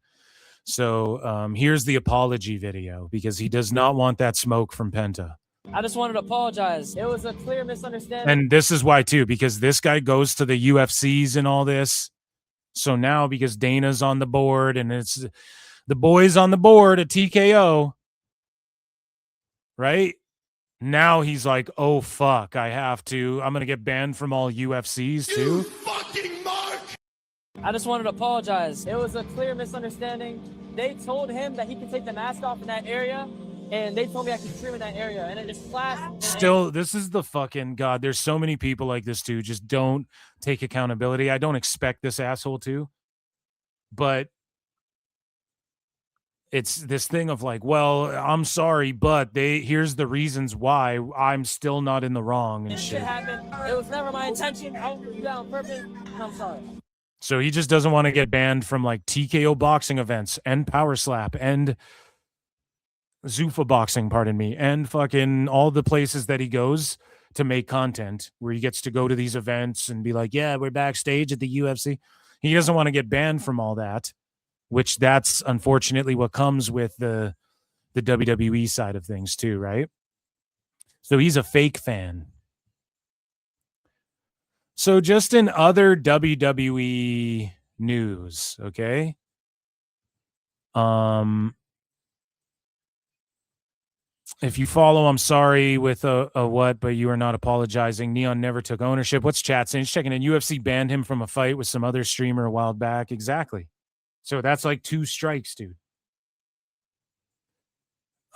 So here's the apology video because he does not want that smoke from Penta. I just wanted to apologize. It was a clear misunderstanding. And this is why too, because this guy goes to the UFCs and all this. So now because Dana's on the board and it's the boys on the board at TKO, right? Now he's like, oh fuck, I'm gonna get banned from all UFCs too. Fucking Mark! I just wanted to apologize. It was a clear misunderstanding. They told him that he could take the mask off in that area, and they told me I could stream in that area, and it just flashed. Still, this is the fucking God. There's so many people like this too. Just don't take accountability. I don't expect this asshole to, but it's this thing of like, well, I'm sorry, but here's the reasons why I'm still not in the wrong and This shit. shit happened. It was never my intention. I won't do that on purpose. I'm sorry. So he just doesn't want to get banned from like TKO boxing events and Power Slap and Zuffa boxing, pardon me, and fucking all the places that he goes to make content where he gets to go to these events and be like, yeah, we're backstage at the UFC. He doesn't want to get banned from all that, which that's unfortunately what comes with the WWE side of things too, right? So he's a fake fan. So just in other WWE news, okay? If you follow, I'm sorry with a what, but you are not apologizing. Neon never took ownership. What's chat saying? Just checking in. UFC banned him from a fight with some other streamer a while back. Exactly. So that's like 2 strikes, dude.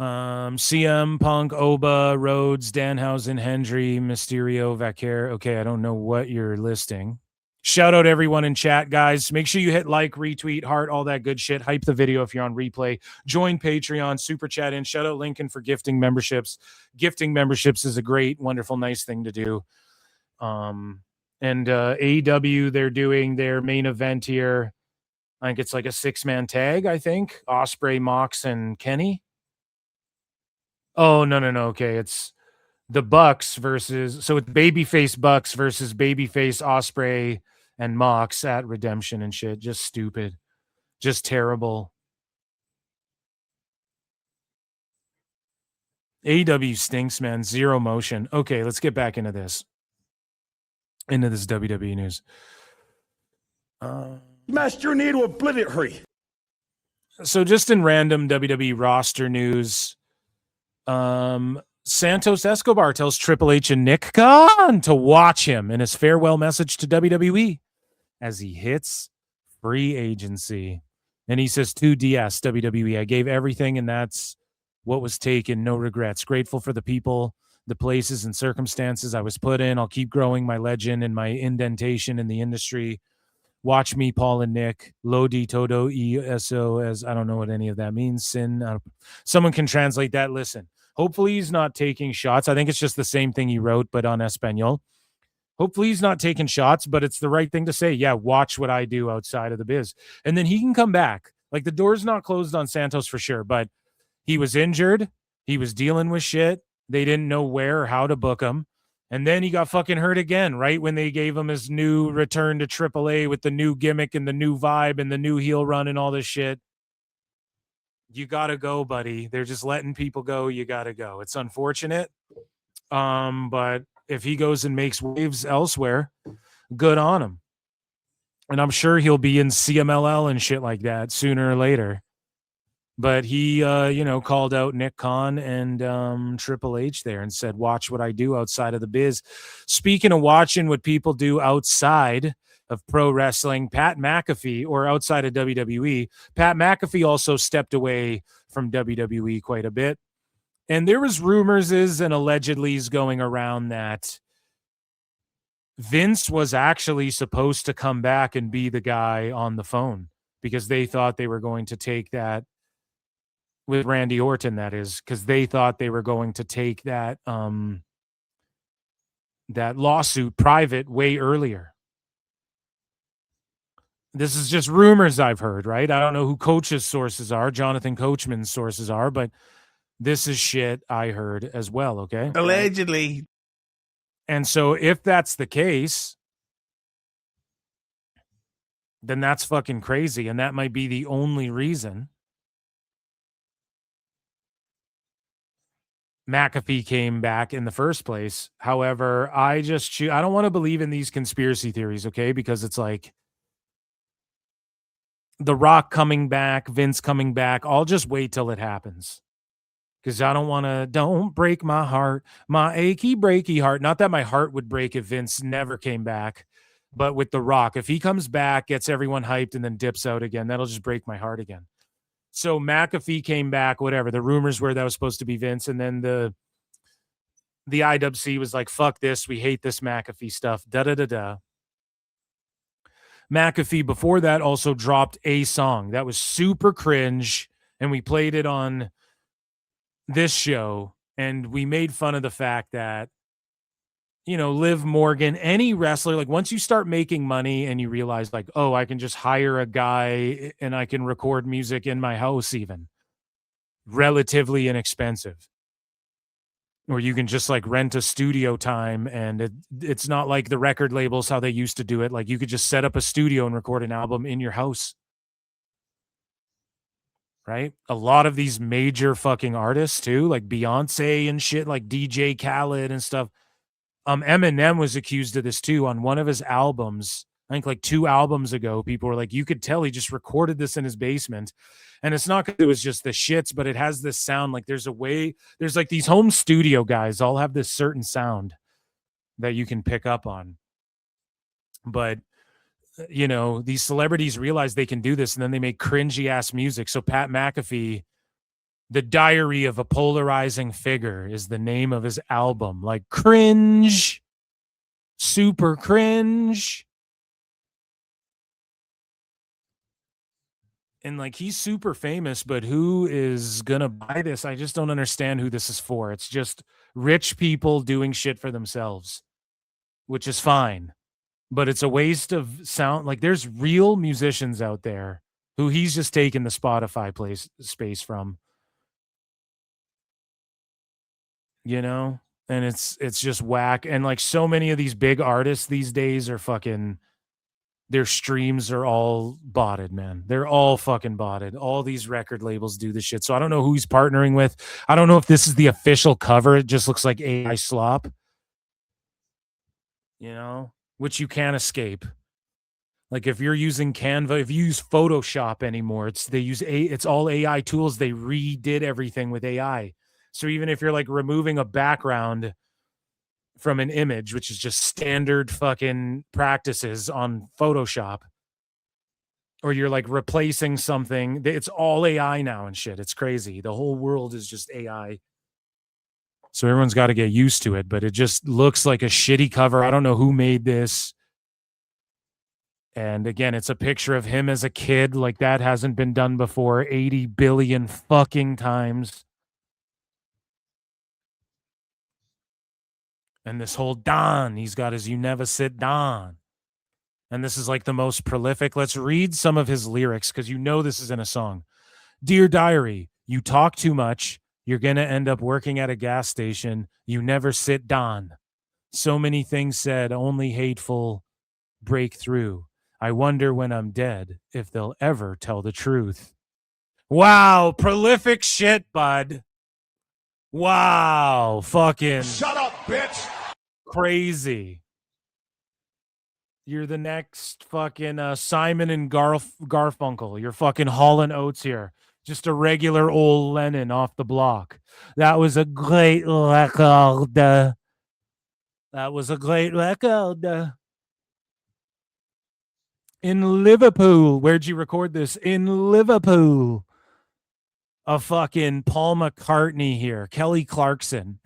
CM, Punk, Oba, Rhodes, Danhausen, Hendry, Mysterio, Vaquer. Okay, I don't know what you're listing. Shout out everyone in chat, guys. Make sure you hit like, retweet, heart, all that good shit. Hype the video if you're on replay. Join Patreon, super chat in. Shout out Lincoln for gifting memberships. Gifting memberships is a great, wonderful, nice thing to do. And AEW, they're doing their main event here. I think it's like a 6-man tag, I think. Ospreay, Mox, and Kenny. Oh, no. Okay, it's the Bucks versus... So it's Babyface Bucks versus Babyface Ospreay and Mox at Redemption and shit. Just stupid. Just terrible. AEW stinks, man. Zero motion. Okay, let's get back into this. Into this WWE news. Master need to obliterate. So just in random WWE roster news, Santos Escobar tells Triple H and Nick Khan to watch him in his farewell message to WWE as he hits free agency. And he says to DS, WWE, I gave everything and that's what was taken. No regrets. Grateful for the people, the places and circumstances I was put in. I'll keep growing my legend and my indentation in the industry. Watch me, Paul and Nick. Lodi todo eso, as I don't know what any of that means. Sin. Someone can translate that. Listen, hopefully he's not taking shots. I think it's just the same thing he wrote, but on Espanol. Hopefully he's not taking shots, but it's the right thing to say. Yeah, watch what I do outside of the biz. And then he can come back. Like the door's not closed on Santos for sure, but he was injured. He was dealing with shit. They didn't know where or how to book him. And then he got fucking hurt again, right? When they gave him his new return to AAA with the new gimmick and the new vibe and the new heel run and all this shit. You got to go, buddy. They're just letting people go. You got to go. It's unfortunate. But if he goes and makes waves elsewhere, good on him. And I'm sure he'll be in CMLL and shit like that sooner or later. But he, called out Nick Khan and Triple H there and said, watch what I do outside of the biz. Speaking of watching what people do outside of pro wrestling, Pat McAfee, or outside of WWE, Pat McAfee also stepped away from WWE quite a bit. And there was rumors and allegedly going around that Vince was actually supposed to come back and be the guy on the phone because they thought they were going to take that with Randy Orton, that is, because they thought they were going to take that that lawsuit private way earlier. This is just rumors I've heard, right? I don't know who Coach's sources are, Jonathan Coachman's sources are, but this is shit I heard as well, okay? Allegedly. And so if that's the case, then that's fucking crazy, and that might be the only reason McAfee came back in the first place. However, I don't want to believe in these conspiracy theories, okay? Because it's like The Rock coming back, Vince coming back. I'll just wait till it happens. Because I don't break my heart, my achy, breaky heart. Not that my heart would break if Vince never came back, but with The Rock, if he comes back, gets everyone hyped, and then dips out again, that'll just break my heart again. So McAfee came back, whatever. The rumors were that was supposed to be Vince, and then the IWC was like, fuck this, we hate this McAfee stuff, da-da-da-da. McAfee, before that, also dropped a song that was super cringe, and we played it on this show, and we made fun of the fact that, Liv Morgan, any wrestler, like once you start making money and you realize like, oh, I can just hire a guy and I can record music in my house, even relatively inexpensive, or you can just like rent a studio time, and it's not like the record labels, how they used to do it. Like you could just set up a studio and record an album in your house. Right? A lot of these major fucking artists too, like Beyonce and shit, like DJ Khaled and stuff. Eminem was accused of this too on one of his albums. I think like 2 albums ago, people were like, you could tell he just recorded this in his basement. And it's not because it was just the shits, but it has this sound. Like there's like these home studio guys all have this certain sound that you can pick up on. But these celebrities realize they can do this, and then they make cringy ass music. So Pat McAfee, The Diary of a Polarizing Figure is the name of his album. Like cringe, super cringe. And like he's super famous, but who is gonna buy this? I just don't understand who this is for. It's just rich people doing shit for themselves, which is fine. But it's a waste of sound. Like there's real musicians out there who he's just taken the Spotify space from, and it's just whack. And like so many of these big artists these days are fucking, their streams are all botted, man. They're all fucking botted. All these record labels do this shit. So I don't know who he's partnering with. I don't know if this is the official cover. It just looks like AI slop, which you can't escape. Like if you're using Canva, if you use Photoshop anymore, it's all AI tools. They redid everything with AI. So even if you're like removing a background from an image, which is just standard fucking practices on Photoshop, or you're like replacing something, it's all AI now and shit. It's crazy. The whole world is just AI. So everyone's got to get used to it, but it just looks like a shitty cover. I don't know who made this. And again, it's a picture of him as a kid. Like that hasn't been done before 80 billion fucking times. And this whole Don, he's got his "You Never Sit Don." And this is like the most prolific. Let's read some of his lyrics because this is in a song. Dear Diary, you talk too much. You're going to end up working at a gas station. You never sit Don. So many things said, only hateful breakthrough. I wonder when I'm dead if they'll ever tell the truth. Wow, prolific shit, bud. Wow, fucking Shut up, bitch. Crazy. You're the next fucking Simon and Garfunkel. You're fucking Hall & Oates here. Just a regular old Lennon off the block. That was a great record. That was a great record. In Liverpool. Where'd you record this? In Liverpool. A fucking Paul McCartney here. Kelly Clarkson.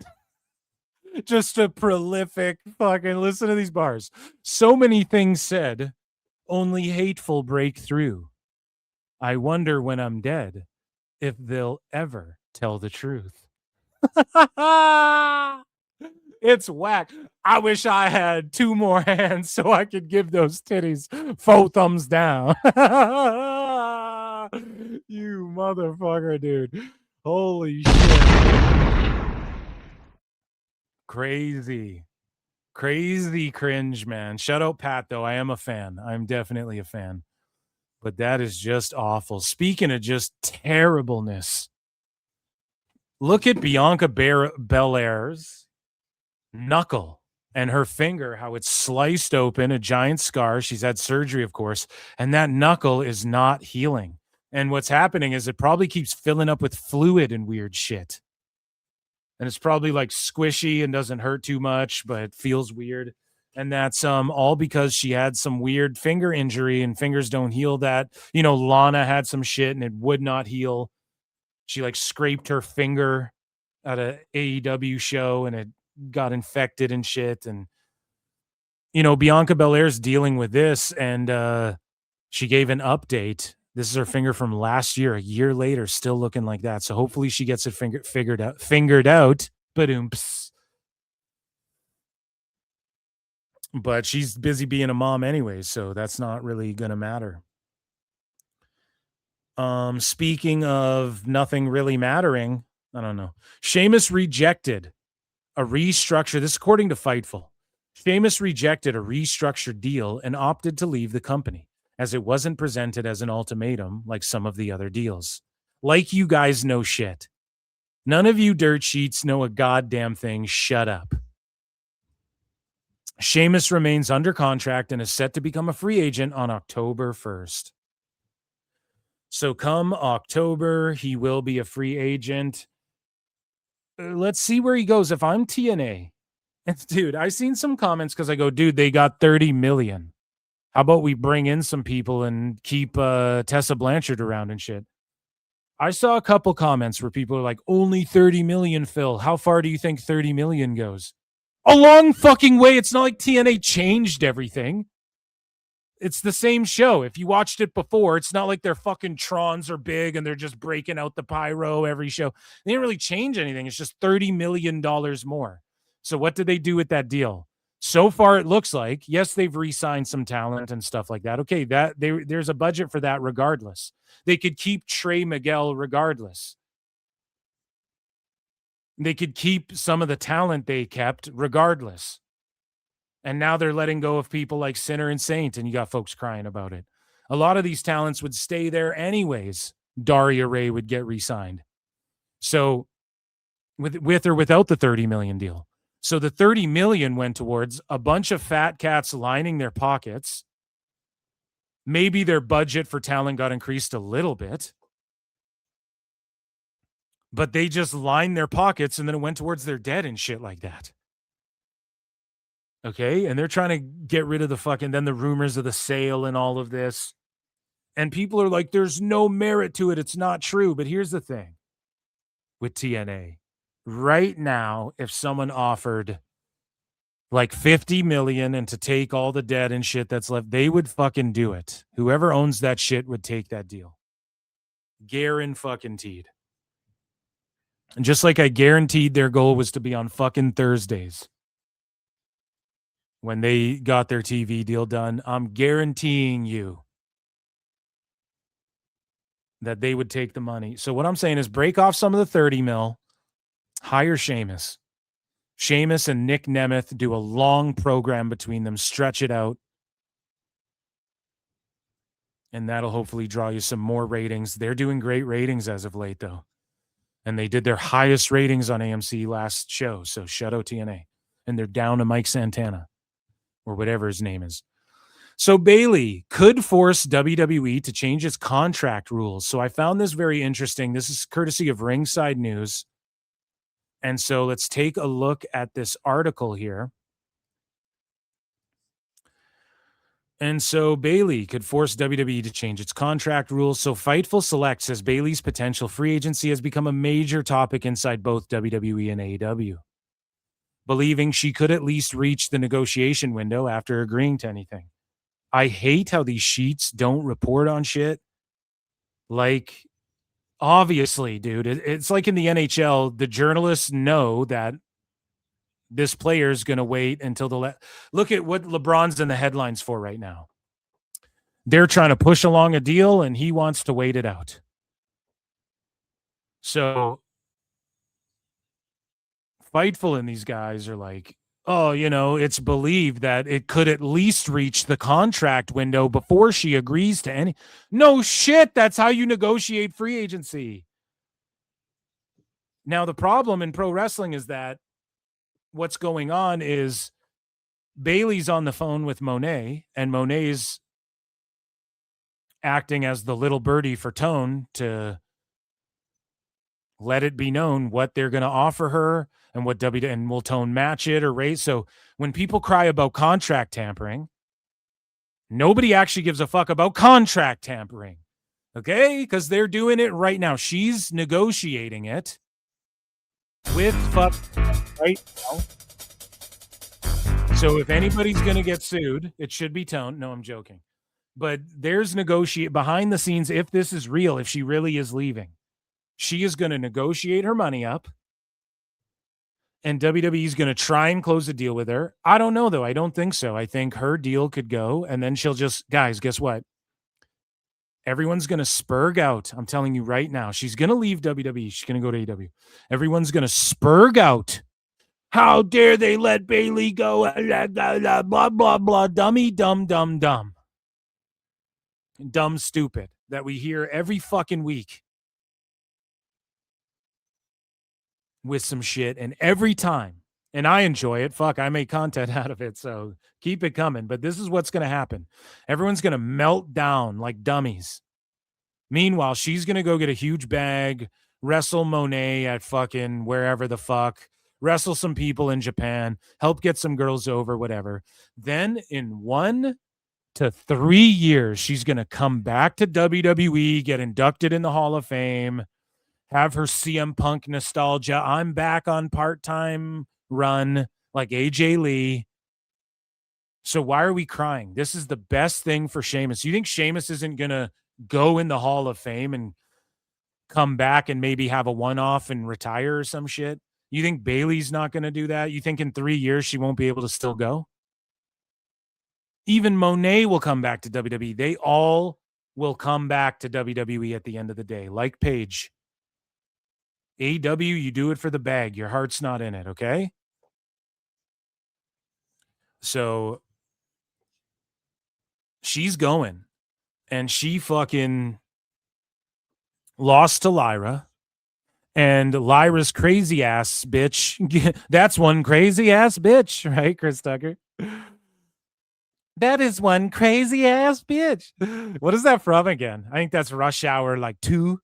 Just a prolific fucking, listen to these bars. So many things said, only hateful break through. I wonder when I'm dead if they'll ever tell the truth. It's whack. I wish I had 2 more hands so I could give those titties 4 thumbs down. You motherfucker, dude. Holy shit. Crazy cringe, man. Shout out Pat, though. I am a fan. I'm definitely a fan. But that is just awful. Speaking of just terribleness, look at Bianca Belair's knuckle and her finger, how it's sliced open, a giant scar. She's had surgery, of course, and that knuckle is not healing. And what's happening is it probably keeps filling up with fluid and weird shit. And it's probably like squishy and doesn't hurt too much, but feels weird. And that's all because she had some weird finger injury, and fingers don't heal that. You know, Lana had some shit and it would not heal. She like scraped her finger at a AEW show and it got infected and shit. And, you know, Bianca Belair's dealing with this, and she gave an update. This is her finger from last year, a year later, still looking like that. So hopefully she gets it fingered out. Ba-doom-ps. But she's busy being a mom anyway, so that's not really going to matter. Speaking of nothing really mattering, I don't know. Sheamus rejected a restructure. This is according to Fightful. Sheamus rejected a restructured deal and opted to leave the company, as it wasn't presented as an ultimatum like some of the other deals. Like you guys know shit. None of you dirt sheets know a goddamn thing. Shut up. Sheamus remains under contract and is set to become a free agent on October 1st. So come October, he will be a free agent. Let's see where he goes. If I'm TNA, dude, I seen some comments because I go, dude, they got 30 million. How about we bring in some people and keep Tessa Blanchard around and shit? I saw a couple comments where people are like, only 30 million, Phil. How far do you think 30 million goes? A long fucking way. It's not like TNA changed everything. It's the same show. If you watched it before, it's not like their fucking Trons are big and they're just breaking out the pyro every show. They didn't really change anything. It's just $30 million more. So what did they do with that deal? So far, it looks like, yes, they've re-signed some talent and stuff like that. Okay, there's a budget for that regardless. They could keep Trey Miguel regardless. They could keep some of the talent they kept regardless. And now they're letting go of people like Sinner and Saint, and you got folks crying about it. A lot of these talents would stay there anyways. Daria Ray would get re-signed. So with or without the 30 million deal. So the 30 million went towards a bunch of fat cats lining their pockets. Maybe their budget for talent got increased a little bit. But they just lined their pockets and then it went towards their debt and shit like that. Okay? And they're trying to get rid of the fucking, then the rumors of the sale and all of this. And people are like, there's no merit to it. It's not true. But here's the thing with TNA. Right now, if someone offered like 50 million and to take all the debt and shit that's left, they would fucking do it. Whoever owns that shit would take that deal. Guaranteed. And just like I guaranteed their goal was to be on fucking Thursdays when they got their TV deal done, I'm guaranteeing you that they would take the money. So what I'm saying is break off some of the 30 mil, hire Sheamus. Sheamus and Nick Nemeth do a long program between them, stretch it out. And that'll hopefully draw you some more ratings. They're doing great ratings as of late, though. And they did their highest ratings on AMC last show. So shout out TNA. And they're down to Mike Santana or whatever his name is. So Bayley could force WWE to change its contract rules. So I found this very interesting. This is courtesy of Ringside News. And so let's take a look at this article here. And so Bayley could force WWE to change its contract rules. So Fightful Select says Bayley's potential free agency has become a major topic inside both WWE and AEW, believing she could at least reach the negotiation window after agreeing to anything. I hate how these sheets don't report on shit. Like, obviously, dude, it's like in the NHL, the journalists know that this player is going to wait until look at what LeBron's in the headlines for right now. They're trying to push along a deal and he wants to wait it out. So Fightful and these guys are like, oh, it's believed that it could at least reach the contract window before she agrees to any. No shit. That's how you negotiate free agency. Now, the problem in pro wrestling is that what's going on is Bayley's on the phone with Monet, and Monet's acting as the little birdie for Tone to let it be known what they're going to offer her and what and will Tone match it or raise. So when people cry about contract tampering, nobody actually gives a fuck about contract tampering. Okay? Because they're doing it right now. She's negotiating it with fuck right now. So if anybody's going to get sued, it should be Tone. No, I'm joking. But there's behind the scenes, if this is real, if she really is leaving, she is going to negotiate her money up, and WWE is going to try and close a deal with her. I don't know, though. I don't think so. I think her deal could go, and then she'll just, guys, guess what? Everyone's going to spurg out. I'm telling you right now. She's going to leave WWE. She's going to go to AEW. Everyone's going to spurg out. How dare they let Bayley go? Blah, blah, blah, blah. Dummy, dumb, dumb, dumb. Dumb, stupid. That we hear every fucking week. With some shit, and every time, and I enjoy it. Fuck, I make content out of it, so keep it coming. But this is what's going to happen. Everyone's going to melt down like dummies. Meanwhile, she's going to go get a huge bag, wrestle Monet at fucking wherever the fuck, wrestle some people in Japan, help get some girls over, whatever. Then in 1 to 3 years, she's going to come back to WWE, get inducted in the Hall of Fame, have her CM Punk nostalgia. I'm back on part-time run like AJ Lee. So why are we crying? This is the best thing for Sheamus. You think Sheamus isn't going to go in the Hall of Fame and come back and maybe have a one-off and retire or some shit? You think Bayley's not going to do that? You think in 3 years she won't be able to still go? Even Monet will come back to WWE. They all will come back to WWE at the end of the day, like Paige. AEW, you do it for the bag. Your heart's not in it, okay? So she's going, and she fucking lost to Lyra, and Lyra's crazy ass bitch. That's one crazy ass bitch, right, Chris Tucker? That is one crazy ass bitch. What is that from again? I think that's Rush Hour like 2.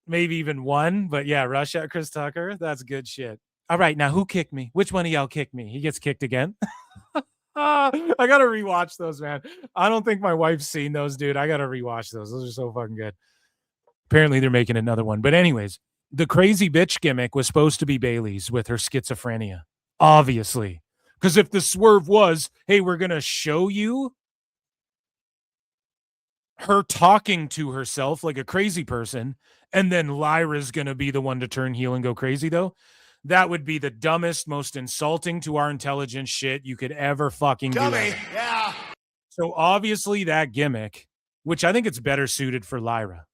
Maybe even 1, but yeah, Rush Hour, Chris Tucker. That's good shit. All right, now who kicked me? Which one of y'all kicked me? He gets kicked again. I got to rewatch those, man. I don't think my wife's seen those, dude. I got to rewatch those. Those are so fucking good. Apparently they're making another one. But anyways, the crazy bitch gimmick was supposed to be Bayley's with her schizophrenia. Obviously. Because if the swerve was, hey, we're going to show you her talking to herself like a crazy person, and then Lyra's going to be the one to turn heel and go crazy, though, that would be the dumbest, most insulting to our intelligence shit you could ever fucking do. Yeah. So obviously that gimmick, which I think it's better suited for Lyra.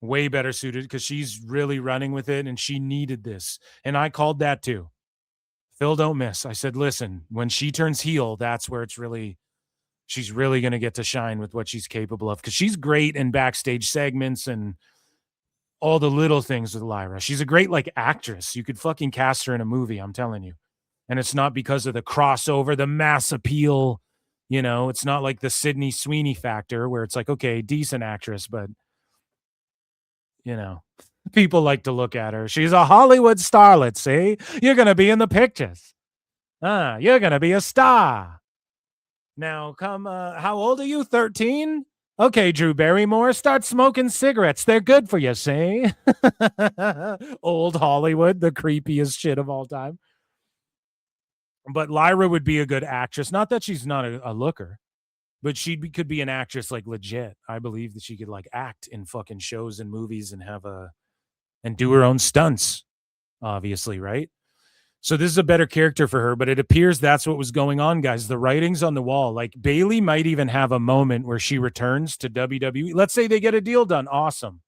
Way better suited because she's really running with it and she needed this. And I called that too. Phil, don't miss. I said, listen, when she turns heel, that's where she's really going to get to shine with what she's capable of because she's great in backstage segments and all the little things with Lyra. She's a great actress. You could fucking cast her in a movie, I'm telling you. And it's not because of the crossover, the mass appeal, You know, it's not like the Sydney Sweeney factor where it's like, okay, decent actress, but you know, people like to look at her. She's a Hollywood starlet, see? You're going to be in the pictures. You're going to be a star. Now, how old are you? 13? Okay, Drew Barrymore, start smoking cigarettes. They're good for you, see? Old Hollywood, the creepiest shit of all time. But Lyra would be a good actress. Not that she's not a looker, but could be an actress like legit. I believe that she could like act in fucking shows and movies and and do her own stunts, obviously, right? So this is a better character for her, but it appears that's what was going on, guys. The writing's on the wall. Like Bayley might even have a moment where she returns to WWE. Let's say they get a deal done. Awesome.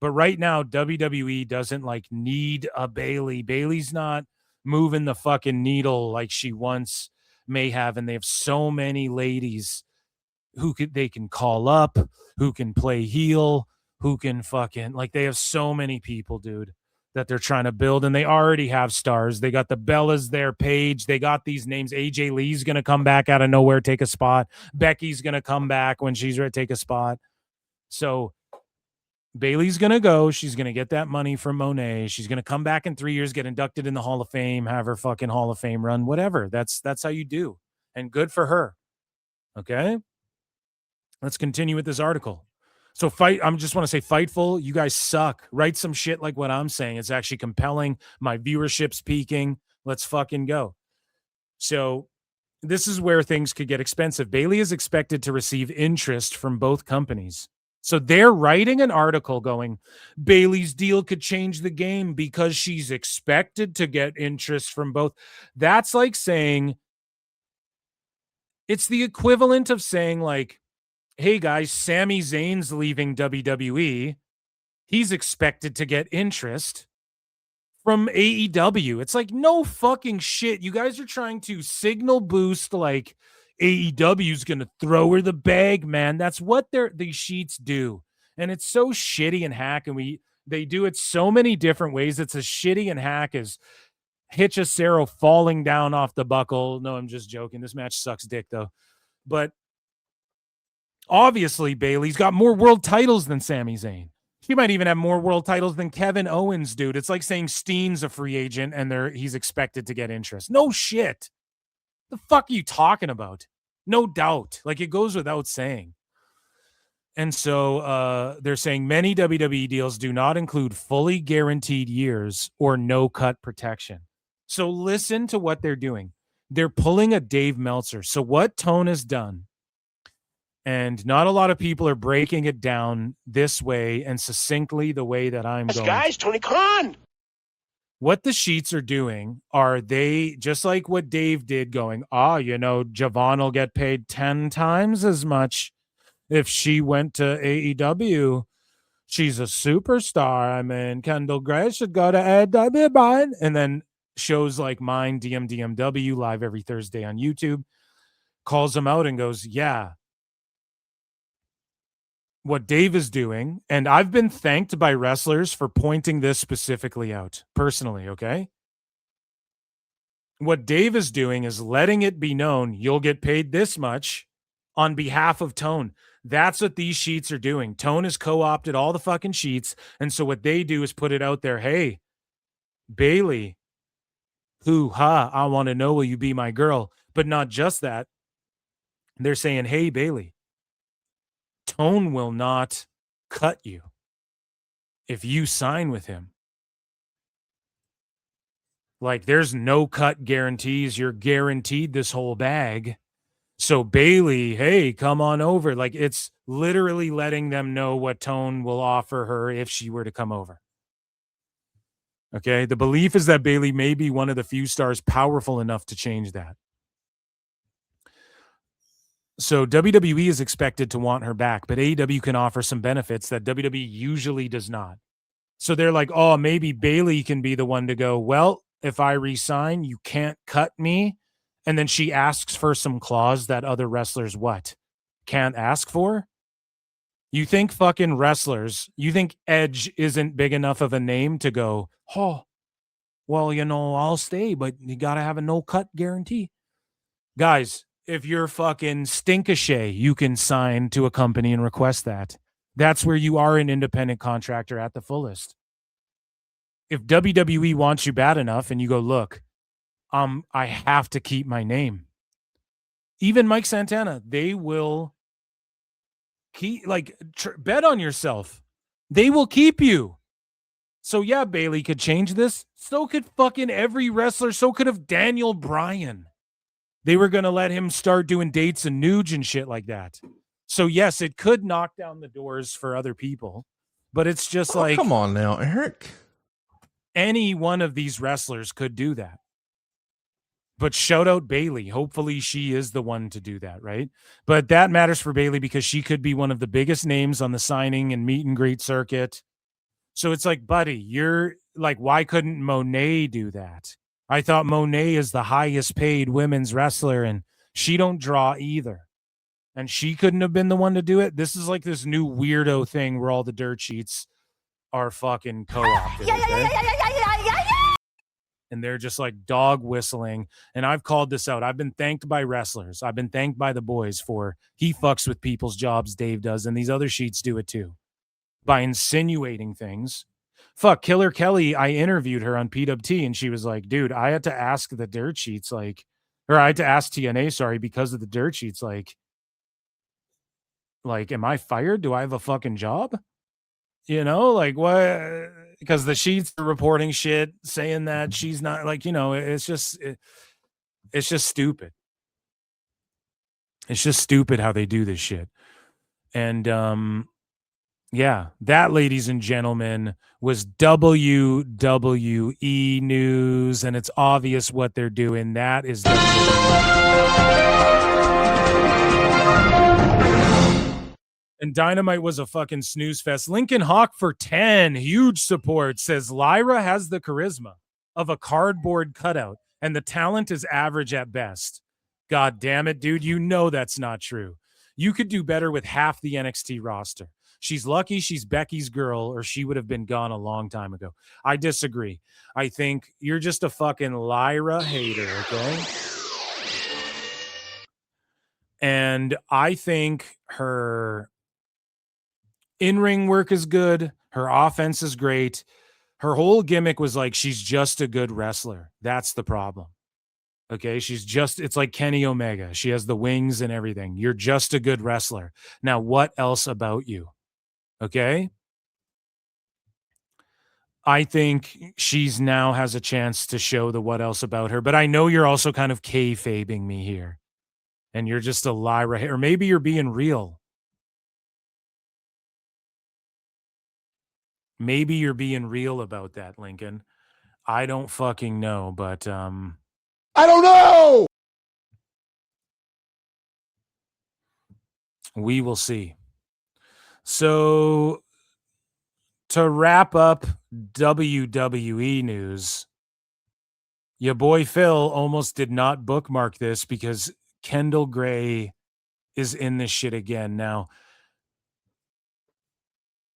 But right now, WWE doesn't like need a Bayley. Bayley's not moving the fucking needle like she once may have. And they have so many ladies who they can call up, who can play heel, who can fucking like they have so many people, dude, that they're trying to build, and they already have stars. They got the Bellas there, Paige. They got these names. AJ Lee's going to come back out of nowhere, take a spot. Becky's going to come back when she's ready to take a spot. So Bayley's going to go. She's going to get that money from Monet. She's going to come back in 3 years, get inducted in the Hall of Fame, have her fucking Hall of Fame run, whatever. That's how you do. And good for her. Okay? Let's continue with this article. So I'm just want to say Fightful, you guys suck. Write some shit like what I'm saying. It's actually compelling. My viewership's peaking. Let's fucking go. So this is where things could get expensive. Bayley is expected to receive interest from both companies. So they're writing an article going, Bayley's deal could change the game because she's expected to get interest from both. That's like saying, it's the equivalent of saying like, hey guys, Sami Zayn's leaving WWE. He's expected to get interest from AEW. It's like, no fucking shit. You guys are trying to signal boost like AEW's going to throw her the bag, man. That's what these sheets do. And it's so shitty and hack. And they do it so many different ways. It's as shitty and hack as Hechicero falling down off the buckle. No, I'm just joking. This match sucks dick though. But obviously, Bayley's got more world titles than Sami Zayn. She might even have more world titles than Kevin Owens, dude. It's like saying Steen's a free agent and he's expected to get interest. No shit. The fuck are you talking about? No doubt. Like, it goes without saying. And so they're saying many WWE deals do not include fully guaranteed years or no-cut protection. So listen to what they're doing. They're pulling a Dave Meltzer. So what Tone has done, and not a lot of people are breaking it down this way and succinctly the way that I'm going. Guys, Tony Khan. What the sheets are doing are they, just like what Dave did, going, Javon will get paid 10 times as much if she went to AEW. She's a superstar. I mean, Kendall Gray should go to AEW. And then shows like mine, DMDMW, live every Thursday on YouTube, calls them out and goes, yeah. What Dave is doing, and I've been thanked by wrestlers for pointing this specifically out personally, okay? What Dave is doing is letting it be known you'll get paid this much on behalf of Tone. That's what these sheets are doing. Tone has co-opted all the fucking sheets, and so what they do is put it out there, hey, Bayley, I want to know, will you be my girl? But not just that. They're saying, hey, Bayley, Tone will not cut you if you sign with him. Like, there's no cut guarantees. You're guaranteed this whole bag. So Bayley, hey, come on over. Like, it's literally letting them know what Tone will offer her if she were to come over. Okay. The belief is that Bayley may be one of the few stars powerful enough to change that. So WWE is expected to want her back, but AEW can offer some benefits that WWE usually does not. So they're like, oh, maybe Bayley can be the one to go, well, if I resign, you can't cut me. And then she asks for some clause that other wrestlers can't ask for? You think fucking wrestlers, you think Edge isn't big enough of a name to go, oh, well, I'll stay, but you got to have a no-cut guarantee. Guys, if you're fucking Stinkashay, you can sign to a company and request that. That's where you are an independent contractor at the fullest. If WWE wants you bad enough and you go, look, I have to keep my name. Even Mike Santana, they will keep, like, bet on yourself. They will keep you. So yeah, Bayley could change this. So could fucking every wrestler. So could have Daniel Bryan. They were going to let him start doing dates and nuge and shit like that. So yes, it could knock down the doors for other people, but it's just like, come on now, Eric. Any one of these wrestlers could do that. But shout out Bayley. Hopefully she is the one to do that, right? But that matters for Bayley because she could be one of the biggest names on the signing and meet and greet circuit. So it's like, buddy, you're like, why couldn't Monet do that? I thought Monet is the highest paid women's wrestler and she don't draw either. And she couldn't have been the one to do it. This is like this new weirdo thing where all the dirt sheets are fucking co-opted. And they're just like dog whistling. And I've called this out. I've been thanked by wrestlers. I've been thanked by the boys for he fucks with people's jobs, Dave does. And these other sheets do it too. By insinuating things. Fuck, Killer Kelly, I interviewed her on PWT and she was like, dude, I had to ask the dirt sheets, like, or I had to ask TNA, sorry, because of the dirt sheets, like, am I fired? Do I have a fucking job? You know, like what? Because the sheets are reporting shit, saying that she's not, like, you know, it's just stupid. It's just stupid how they do this shit. And yeah, that, ladies and gentlemen, was WWE news, and it's obvious what they're doing. That is And Dynamite was a fucking snooze fest. Lincoln Hawk for 10, huge support, says Lyra has the charisma of a cardboard cutout, and the talent is average at best. God damn it, dude, you know that's not true. You could do better with half the NXT roster. She's lucky she's Becky's girl, or she would have been gone a long time ago. I disagree. I think you're just a fucking Lyra hater, okay? And I think her in-ring work is good. Her offense is great. Her whole gimmick was like, she's just a good wrestler. That's the problem. Okay, it's like Kenny Omega. She has the wings and everything. You're just a good wrestler. Now, what else about you? Okay? I think she's now has a chance to show the what else about her, but I know you're also kind of kayfabing me here. And you're just a Lyra, or maybe you're being real. Maybe you're being real about that, Lincoln. I don't fucking know, but I don't know. We will see. So to wrap up WWE news, your boy Phil almost did not bookmark this because Kendall Gray is in this shit again. Now,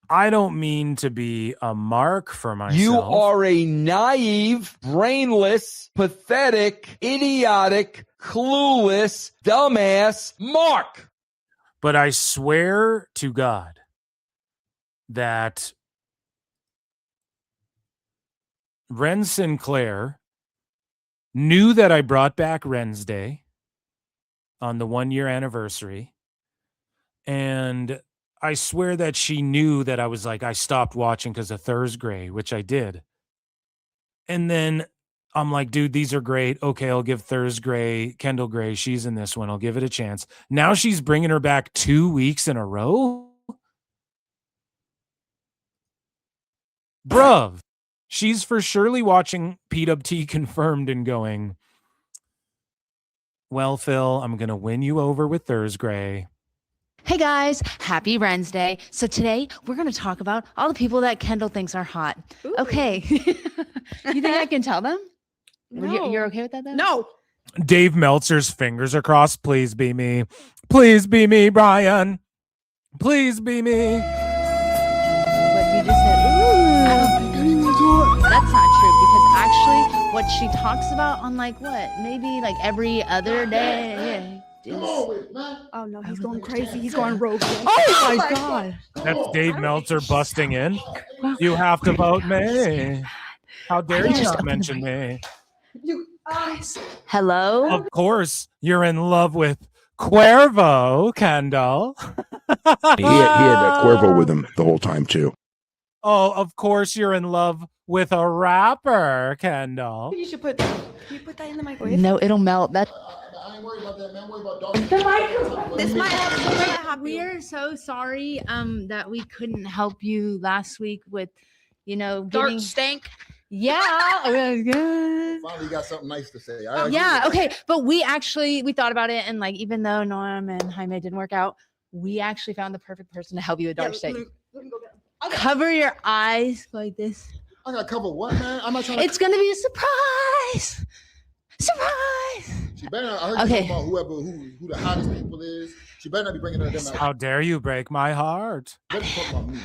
I don't mean to be a mark for myself. You are a naive, brainless, pathetic, idiotic, clueless, dumbass mark. But I swear to God that Ren Sinclair knew that I brought back Wrensday on the 1-year anniversary. And I swear that she knew that I was like, I stopped watching because of Thursday, which I did. And then I'm like, dude, these are great. Okay, I'll give Thursday, Kendall Gray, she's in this one. I'll give it a chance. Now she's bringing her back 2 weeks in a row? Bruv, she's for surely watching PWT Confirmed and going, well, Phil, I'm going to win you over with Thursday. Hey guys, happy Wrensday. So today we're going to talk about all the people that Kendall thinks are hot. Ooh. Okay. You think I can tell them? No. You're okay with that then? No. Dave Meltzer's fingers are crossed. Please be me. Please be me, Brian. Please be me. But you just said, ooh. That's not true because actually what she talks about on like what? Maybe like every other day. Yeah. Come is. on with it, man. Oh no, he's going crazy. He's going rogue. Oh my god. That's Dave Meltzer busting in. You have to vote me. How dare you not mention me? You guys. Hello? Of course, you're in love with Cuervo, Kendall. He had Cuervo with him the whole time too. Oh, of course you're in love with a rapper, Kendall. You should put. Can you put that in the microwave? No, it'll melt. That. I ain't worried about that, man. I'm worried about Darby. The microwave. This might have. We are so sorry that we couldn't help you last week with, Dark getting stank. Yeah, it was good. Finally got something nice to say. Yeah, okay. But we thought about it, and even though Norm and Jaime didn't work out, we actually found the perfect person to help you with dark stank. Let me go get him. Cover your eyes like this. I got to cover what, man? I'm not trying to. It's gonna be a surprise. Surprise. She better not. I heard you talking about who the hottest people is. She better not be bringing them out. How dare you break my heart? Better talk about me.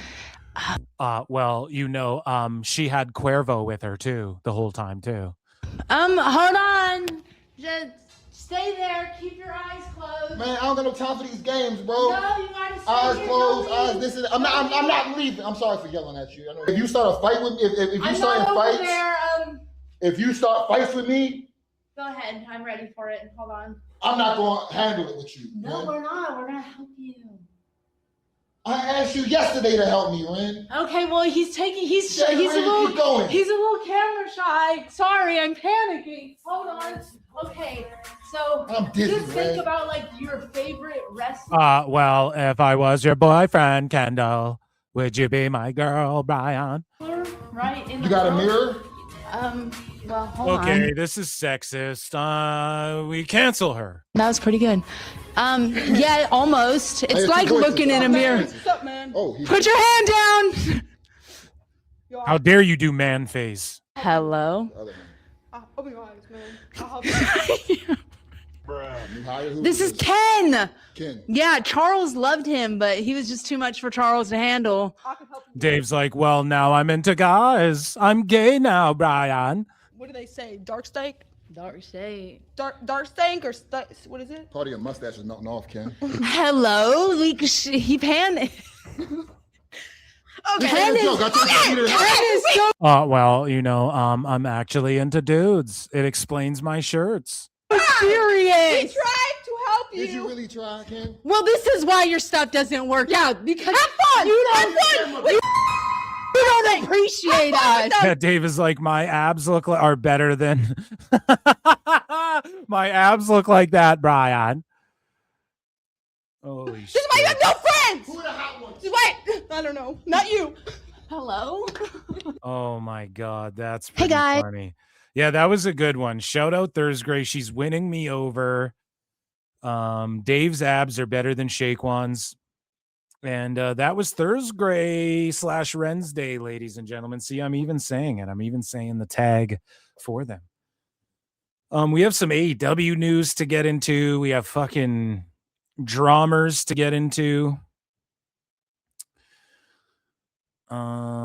Well, she had Cuervo with her too the whole time too. Hold on. Just stay there. Keep your eyes closed. Man, I don't got no time for these games, bro. No, you gotta stay eyes here. closed. Eyes. This is. I'm not leaving. I'm sorry for yelling at you. I know. If you start a fight with me, if you I'm start not over fights, there. if you start fights with me, Go ahead. I'm ready for it. Hold on. I'm not going to handle it with you. No, man. we're not. We're gonna help you. I asked you yesterday to help me, Ren. Okay, well he's a Ren, little keep going. he's a little camera shy. Sorry, I'm panicking. Hold on. Okay, so I'm dizzy, just think Ren. about your favorite wrestler. Well, if I was your boyfriend, Kendall, would you be my girl, Bryan? Right in You got a mirror? Well, hold on. Okay, this is sexist. We cancel her. That was pretty good. Yeah, almost. It's like looking in a mirror. What's up, man? Oh, Put your hand down. How dare you do man face? Hello. Open your eyes, man. I'll help you. This is Ken. Ken. Yeah, Charles loved him, but he was just too much for Charles to handle. Dave's like, well, now I'm into guys. I'm gay now, Bryan. What do they say? Dark stank? Dark stank. Dark stank or what is it? Part of your mustache is melting off, Ken. Hello. He panicked. Okay. Ken is so. Well, I'm actually into dudes. It explains my shirts. Serious. We tried to help you. Did you really try, Ken? Well, this is why your stuff doesn't work out because have fun. You don't appreciate us. Yeah, Dave is like, my abs are better than my abs look like that, Bryan. Holy This is why you have no friends. Who are the hot ones? Wait, I don't know. Not you. Hello. Oh my God, that's Hey, pretty guys. funny. Yeah, that was a good one. Shout out Thursday. She's winning me over. Dave's abs are better than Shaquan's. And that was Thursday / Wrensday, ladies and gentlemen. See, I'm even saying it. I'm even saying the tag for them. We have some AEW news to get into. We have fucking dramas to get into.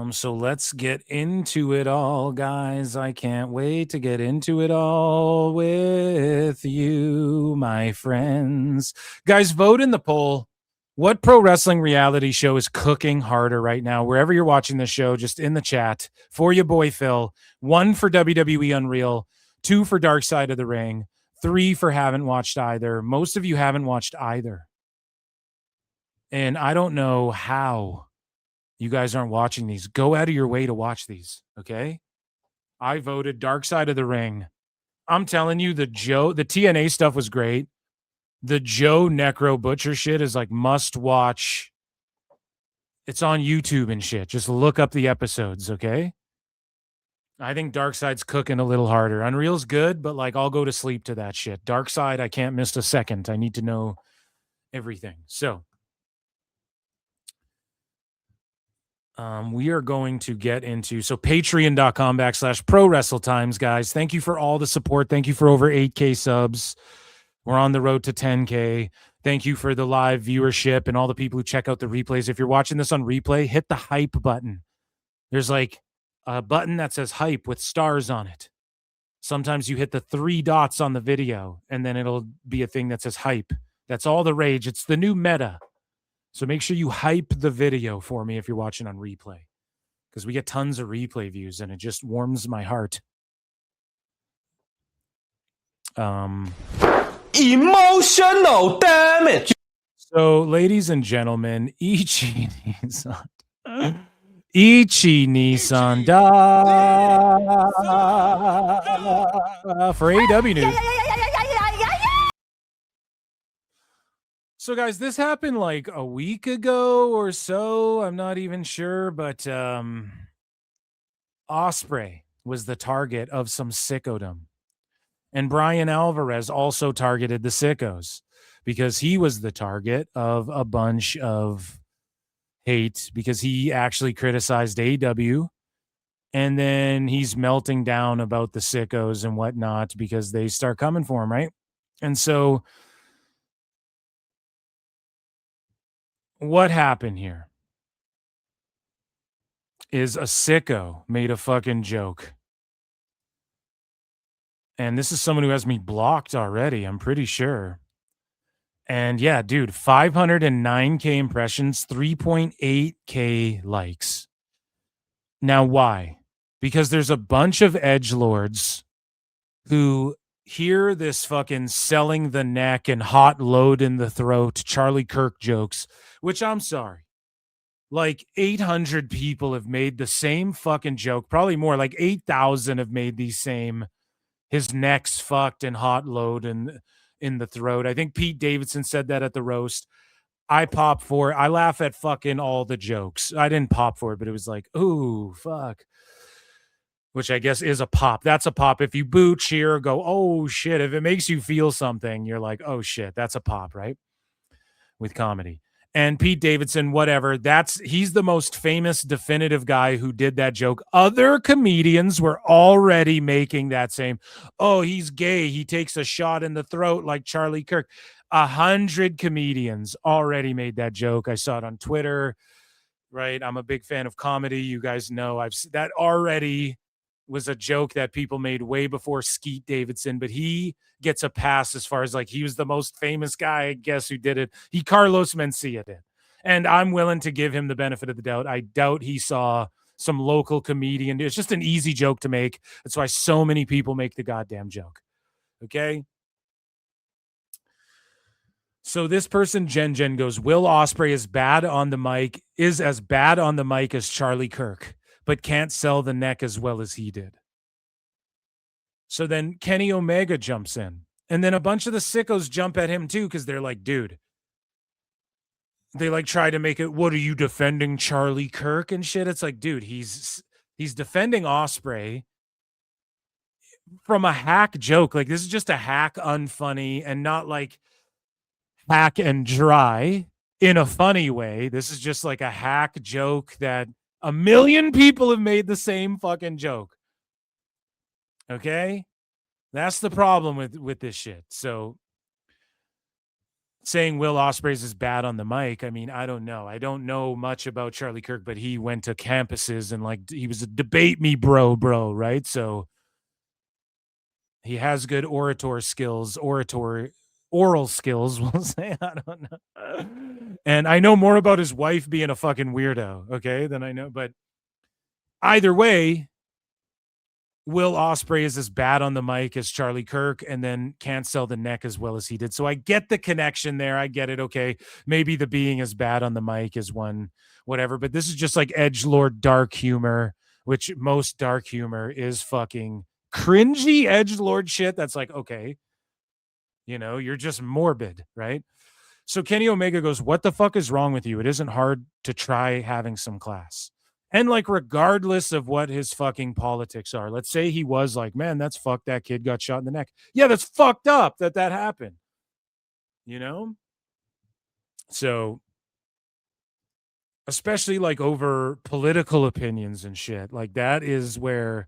So let's get into it all, guys. I can't wait to get into it all with you, my friends. Guys, vote in the poll. What pro wrestling reality show is cooking harder right now? Wherever you're watching the show, just in the chat for your boy Phil. 1 for WWE Unreal, 2 for Dark Side of the Ring, 3 for haven't watched either. Most of you haven't watched either. And I don't know how you guys aren't watching these. Go out of your way to watch these, okay? I voted Dark Side of the Ring. I'm telling you, the TNA stuff was great. The Joe Necro Butcher shit is like must watch. It's on YouTube and shit. Just look up the episodes, okay? I think Dark Side's cooking a little harder. Unreal's good, but I'll go to sleep to that shit. Dark Side, I can't miss a second. I need to know everything. So we are going to get into patreon.com/pro wrestle times, guys. Thank you for all the support. Thank you for over 8K subs. We're on the road to 10K. Thank you for the live viewership and all the people who check out the replays. If you're watching this on replay, hit the hype button. There's a button that says hype with stars on it. Sometimes you hit the 3 dots on the video and then it'll be a thing that says hype. That's all the rage. It's the new meta. So make sure you hype the video for me if you're watching on replay, because we get tons of replay views and it just warms my heart. Emotional damage. So, ladies and gentlemen, Ichi Nissan for AEW news. So, guys, this happened like a week ago or so. I'm not even sure, but Ospreay was the target of some sickodom. And Bryan Alvarez also targeted the sickos because he was the target of a bunch of hate because he actually criticized AEW. And then he's melting down about the sickos and whatnot because they start coming for him, right? And so what happened here is a sicko made a fucking joke. And this is someone who has me blocked already, I'm pretty sure. And yeah, dude, 509K impressions, 3.8K likes. Now, why? Because there's a bunch of edgelords who hear this fucking selling the neck and hot load in the throat Charlie Kirk jokes, which I'm sorry. Like 800 people have made the same fucking joke, probably more, like 8,000 have made these same his neck's fucked and hot load and in the throat. I think Pete Davidson said that at the roast. I pop for it. I laugh at fucking all the jokes. I didn't pop for it, but it was like, ooh, fuck. Which I guess is a pop. That's a pop. If you boo, cheer, go, oh shit. If it makes you feel something, you're like, oh shit, that's a pop, right? With comedy. And Pete Davidson, whatever, he's the most famous definitive guy who did that joke. Other comedians were already making that same, oh, he's gay, he takes a shot in the throat like Charlie Kirk. 100 comedians already made that joke. I saw it on Twitter, right? I'm a big fan of comedy. You guys know that already was a joke that people made way before Skeet Davidson, but he gets a pass as far as like he was the most famous guy, I guess, who did it. He Carlos Mencia did. And I'm willing to give him the benefit of the doubt. I doubt he saw some local comedian. It's just an easy joke to make. That's why so many people make the goddamn joke. Okay? So this person, Jen goes, Will Ospreay is as bad on the mic as Charlie Kirk, but can't sell the neck as well as he did. So then Kenny Omega jumps in. And then a bunch of the sickos jump at him too, because they're like, dude. They like try to make it, what are you defending Charlie Kirk and shit? It's like, dude, he's defending Ospreay from a hack joke. Like, this is just a hack unfunny and not like hack and dry in a funny way. This is just like a hack joke that 1 million people have made the same fucking joke. Okay? That's the problem with this shit. So saying Will Ospreay is bad on the mic, I mean, I don't know. I don't know much about Charlie Kirk, but he went to campuses and like he was a debate me bro, right? So he has good oral skills, we'll say. I don't know. And I know more about his wife being a fucking weirdo, okay, than I know. But either way, Will Ospreay is as bad on the mic as Charlie Kirk and then can't sell the neck as well as he did. So I get the connection there. I get it. Okay. Maybe the being as bad on the mic is one, whatever. But this is just like edgelord dark humor, which most dark humor is fucking cringy edgelord shit. That's like, okay. You know, you're just morbid, right? So Kenny Omega goes, what the fuck is wrong with you? It isn't hard to try having some class. And like, regardless of what his fucking politics are, let's say he was like, man, that's fucked. That kid got shot in the neck. Yeah, that's fucked up that happened. You know? So, especially like over political opinions and shit, like that is where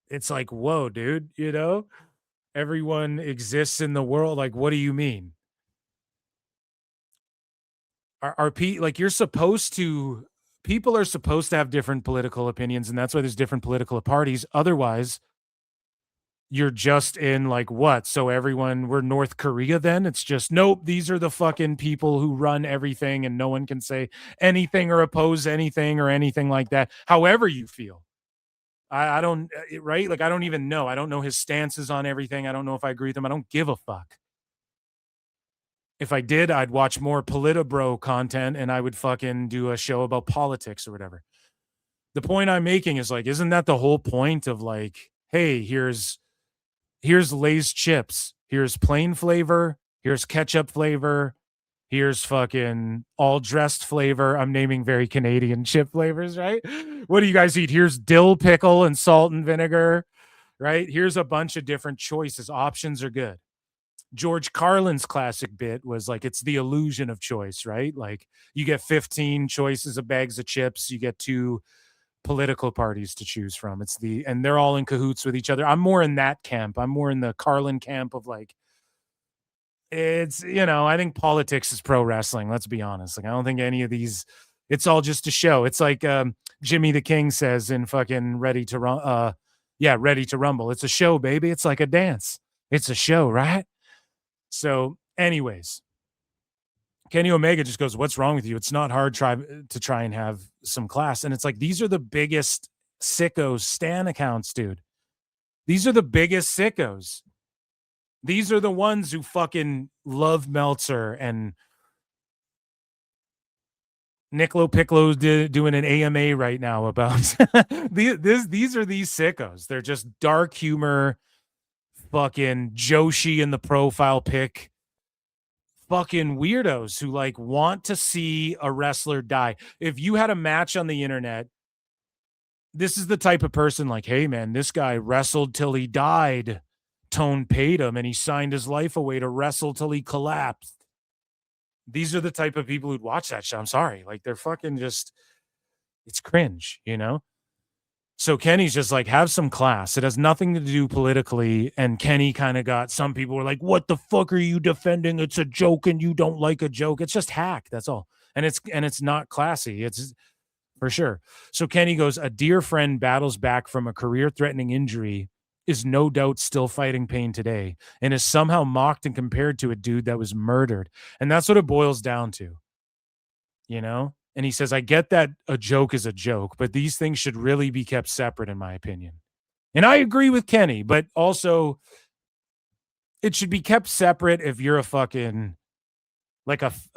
it's like, whoa, dude, you know? Everyone exists in the world. Like, what do you mean? People are supposed to have different political opinions, and that's why there's different political parties. Otherwise, you're just in like what? So everyone, we're North Korea then? It's just, nope, these are the fucking people who run everything and no one can say anything or oppose anything or anything like that. However you feel. I don't, right? Like, I don't even know. I don't know his stances on everything. I don't know if I agree with him. I don't give a fuck. If I did, I'd watch more Politabro content and I would fucking do a show about politics or whatever. The point I'm making is like, isn't that the whole point of like, hey, here's Lay's chips. Here's plain flavor. Here's ketchup flavor. Here's fucking all dressed flavor. I'm naming very Canadian chip flavors, right? What do you guys eat? Here's dill pickle and salt and vinegar, right? Here's a bunch of different choices. Options are good. George Carlin's classic bit was like, it's the illusion of choice, right? Like you get 15 choices of bags of chips. You get 2 political parties to choose from. And they're all in cahoots with each other. I'm more in that camp. I'm more in the Carlin camp of like, it's, I think politics is pro wrestling. Let's be honest. Like, I don't think any of these, it's all just a show. It's like Jimmy the King says in fucking Ready to Rumble. It's a show, baby. It's like a dance. It's a show, right? So anyways, Kenny Omega just goes, what's wrong with you? It's not hard to try and have some class. And it's like, these are the biggest sickos stan accounts, dude. These are the biggest sickos. These are the ones who fucking love Meltzer and Nick LoPiccolo doing an AMA right now about these are these sickos. They're just dark humor, fucking Joshi in the profile pic, fucking weirdos who like want to see a wrestler die. If you had a match on the internet, this is the type of person like, hey man, this guy wrestled till he died. Tone paid him and he signed his life away to wrestle till he collapsed. These are the type of people who'd watch that show. I'm sorry. Like, they're fucking just, it's cringe, So Kenny's just like, have some class. It has nothing to do politically. And Kenny kind of got, some people were like, what the fuck are you defending? It's a joke and you don't like a joke. It's just hack. That's all. And it's not classy. It's for sure. So Kenny goes, a dear friend battles back from a career-threatening injury, is no doubt still fighting pain today, and is somehow mocked and compared to a dude that was murdered. And that's what it boils down to, And he says, I get that a joke is a joke, but these things should really be kept separate, in my opinion. And I agree with Kenny, but also it should be kept separate if you're a fucking, if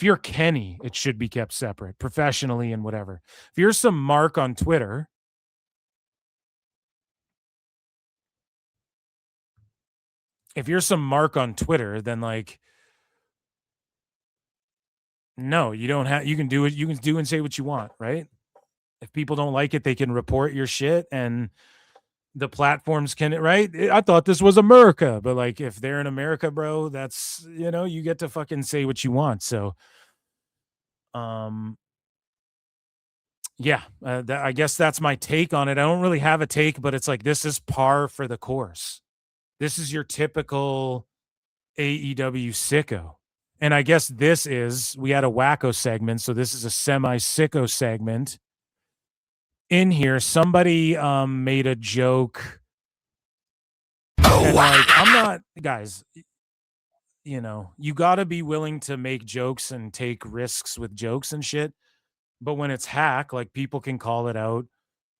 you're Kenny, it should be kept separate professionally and whatever. If you're some mark on Twitter, then like, no, you don't have, you can do it. You can do and say what you want, right? If people don't like it, they can report your shit and the platforms can, right? I thought this was America, but like, if they're in America, bro, that's, you get to fucking say what you want. So, I guess that's my take on it. I don't really have a take, but it's like, this is par for the course. This is your typical AEW sicko. And I guess we had a wacko segment, so this is a semi-sicko segment. In here, somebody made a joke. And like, I'm not, guys, you got to be willing to make jokes and take risks with jokes and shit. But when it's hack, like, people can call it out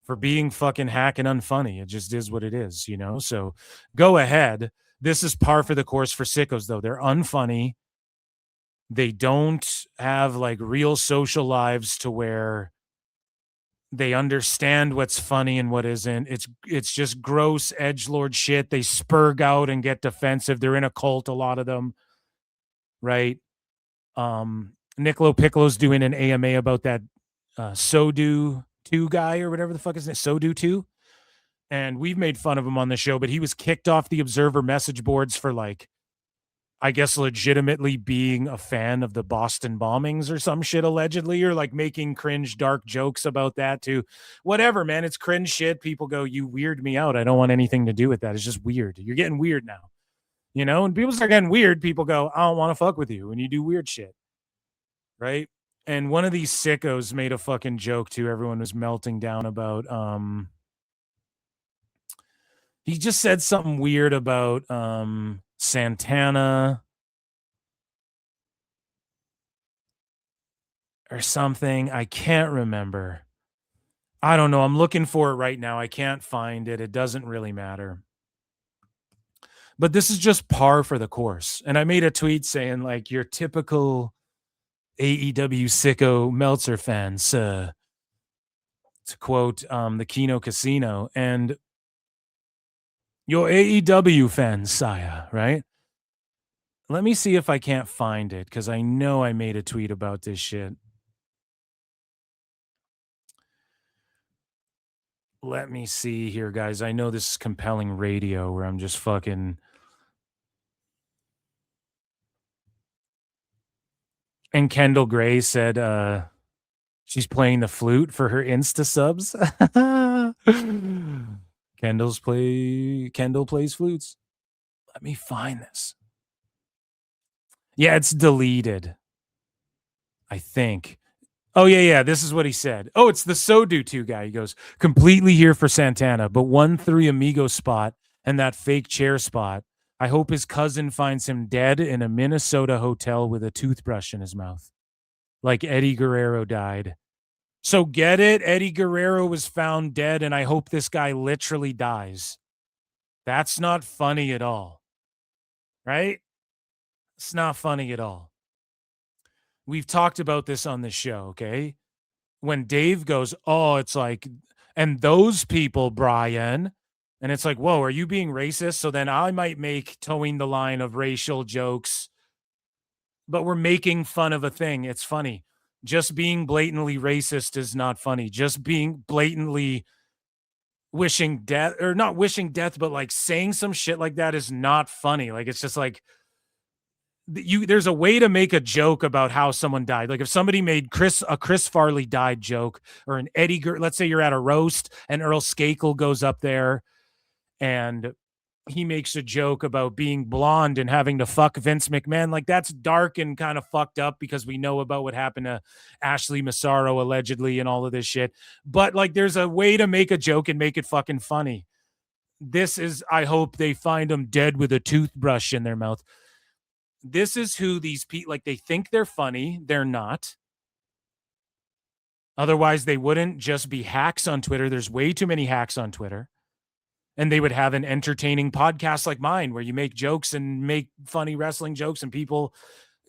for being fucking hack and unfunny. It just is what it is, So go ahead. This is par for the course for sickos, though. They're unfunny. They don't have like real social lives to where they understand what's funny and what isn't. It's just gross edgelord shit. They spurg out and get defensive. They're in a cult, a lot of them, right? Nick LoPiccolo's doing an AMA about that Sodu 2 guy or whatever the fuck is it, Sodu 2. And we've made fun of him on the show, but he was kicked off the Observer message boards for like, I guess, legitimately being a fan of the Boston bombings or some shit, allegedly, or like making cringe dark jokes about that too. Whatever, man. It's cringe shit. People go, you weird me out. I don't want anything to do with that. It's just weird. You're getting weird now. And people start getting weird. People go, I don't want to fuck with you when you do weird shit. Right? And one of these sickos made a fucking joke too. Everyone was melting down about He just said something weird about Santana or something. I can't remember. I don't know. I'm looking for it right now. I can't find it. It doesn't really matter. But this is just par for the course. And I made a tweet saying, like, your typical AEW Sicko Meltzer fans, to quote the Kino Casino, and your AEW fans, Saya, right? Let me see if I can't find it, because I know I made a tweet about this shit. Let me see here, guys. I know this is compelling radio where I'm just fucking... And Kendall Gray said she's playing the flute for her Insta subs. Kendall plays flutes. Let me find this. Yeah, it's deleted, I think. Oh, yeah. This is what he said. Oh, it's the Sodu 2 guy. He goes, completely here for Santana, but 1-3 Amigo spot and that fake chair spot. I hope his cousin finds him dead in a Minnesota hotel with a toothbrush in his mouth, like Eddie Guerrero died. So get it? Eddie Guerrero was found dead, and I hope this guy literally dies. That's not funny at all, right? It's not funny at all. We've talked about this on the show, okay? When Dave goes, oh, it's like, and those people, Brian... And it's like, whoa, are you being racist? So then I might make towing the line of racial jokes, but we're making fun of a thing. It's funny. Just being blatantly racist is not funny. Just being blatantly wishing death, or not wishing death, but like saying some shit like that is not funny. Like, it's just like, there's a way to make a joke about how someone died. Like if somebody made a Chris Farley died joke, or an Eddie, let's say you're at a roast and Earl Skakel goes up there and he makes a joke about being blonde and having to fuck Vince McMahon. Like, that's dark and kind of fucked up because we know about what happened to Ashley Massaro allegedly and all of this shit. But like, there's a way to make a joke and make it fucking funny. This is, I hope they find them dead with a toothbrush in their mouth. This is who these people, like, they think they're funny. They're not. Otherwise, they wouldn't just be hacks on Twitter. There's way too many hacks on Twitter. And they would have an entertaining podcast like mine where you make jokes and make funny wrestling jokes and people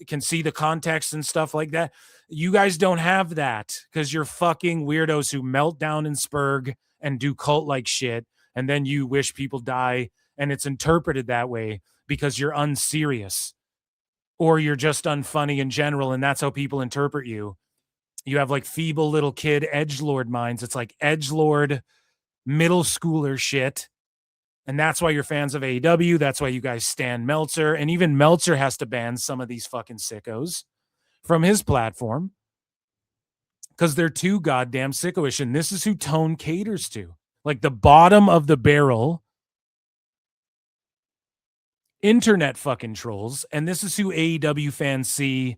can see the context and stuff like that. You guys don't have that because you're fucking weirdos who melt down in Spurg and do cult-like shit. And then you wish people die. And it's interpreted that way because you're unserious or you're just unfunny in general. And that's how people interpret you. You have like feeble little kid edgelord minds. It's like edgelord middle schooler shit. And that's why you're fans of AEW. That's why you guys stan Meltzer. And even Meltzer has to ban some of these fucking sickos from his platform because they're too goddamn sicko-ish. And this is who Tone caters to. Like the bottom of the barrel internet fucking trolls. And this is who AEW fans see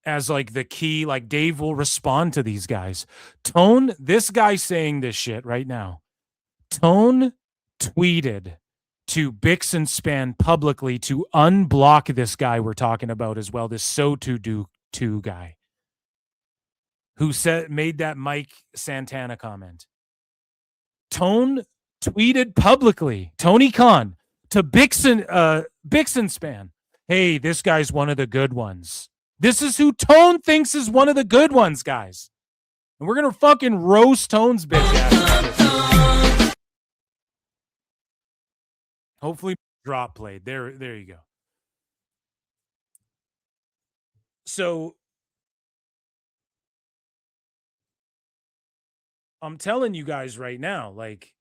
as like the key. Like Dave will respond to these guys. Tone, this guy saying this shit right now. Tone tweeted to Bix and Span publicly to unblock this guy we're talking about as well, this So2Do2 guy who made that Mike Santana comment. Tone tweeted publicly, Tony Khan, to Bix and Span, hey, this guy's one of the good ones. This is who Tone thinks is one of the good ones, guys. And we're going to fucking roast Tone's bitch ass. Hopefully drop played. There you go. So I'm telling you guys right now, like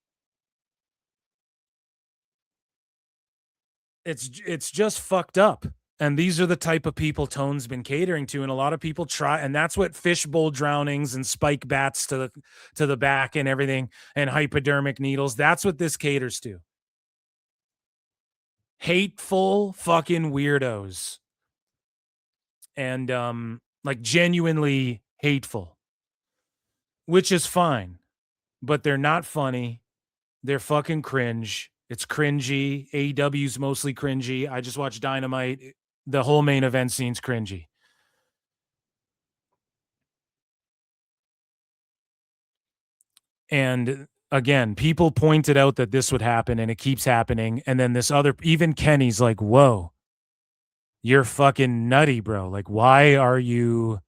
it's just fucked up. And these are the type of people Tone's been catering to. And a lot of people try, and that's what fishbowl drownings and spike bats to the back and everything and hypodermic needles. That's what this caters to. Hateful fucking weirdos. And like genuinely hateful. Which is fine. But they're not funny. They're fucking cringe. It's cringy. AEW's mostly cringy. I just watched Dynamite. The whole main event scene's cringy. And again, people pointed out that this would happen and it keeps happening. And then this other, even Kenny's like, whoa, you're fucking nutty, bro. Like, why are you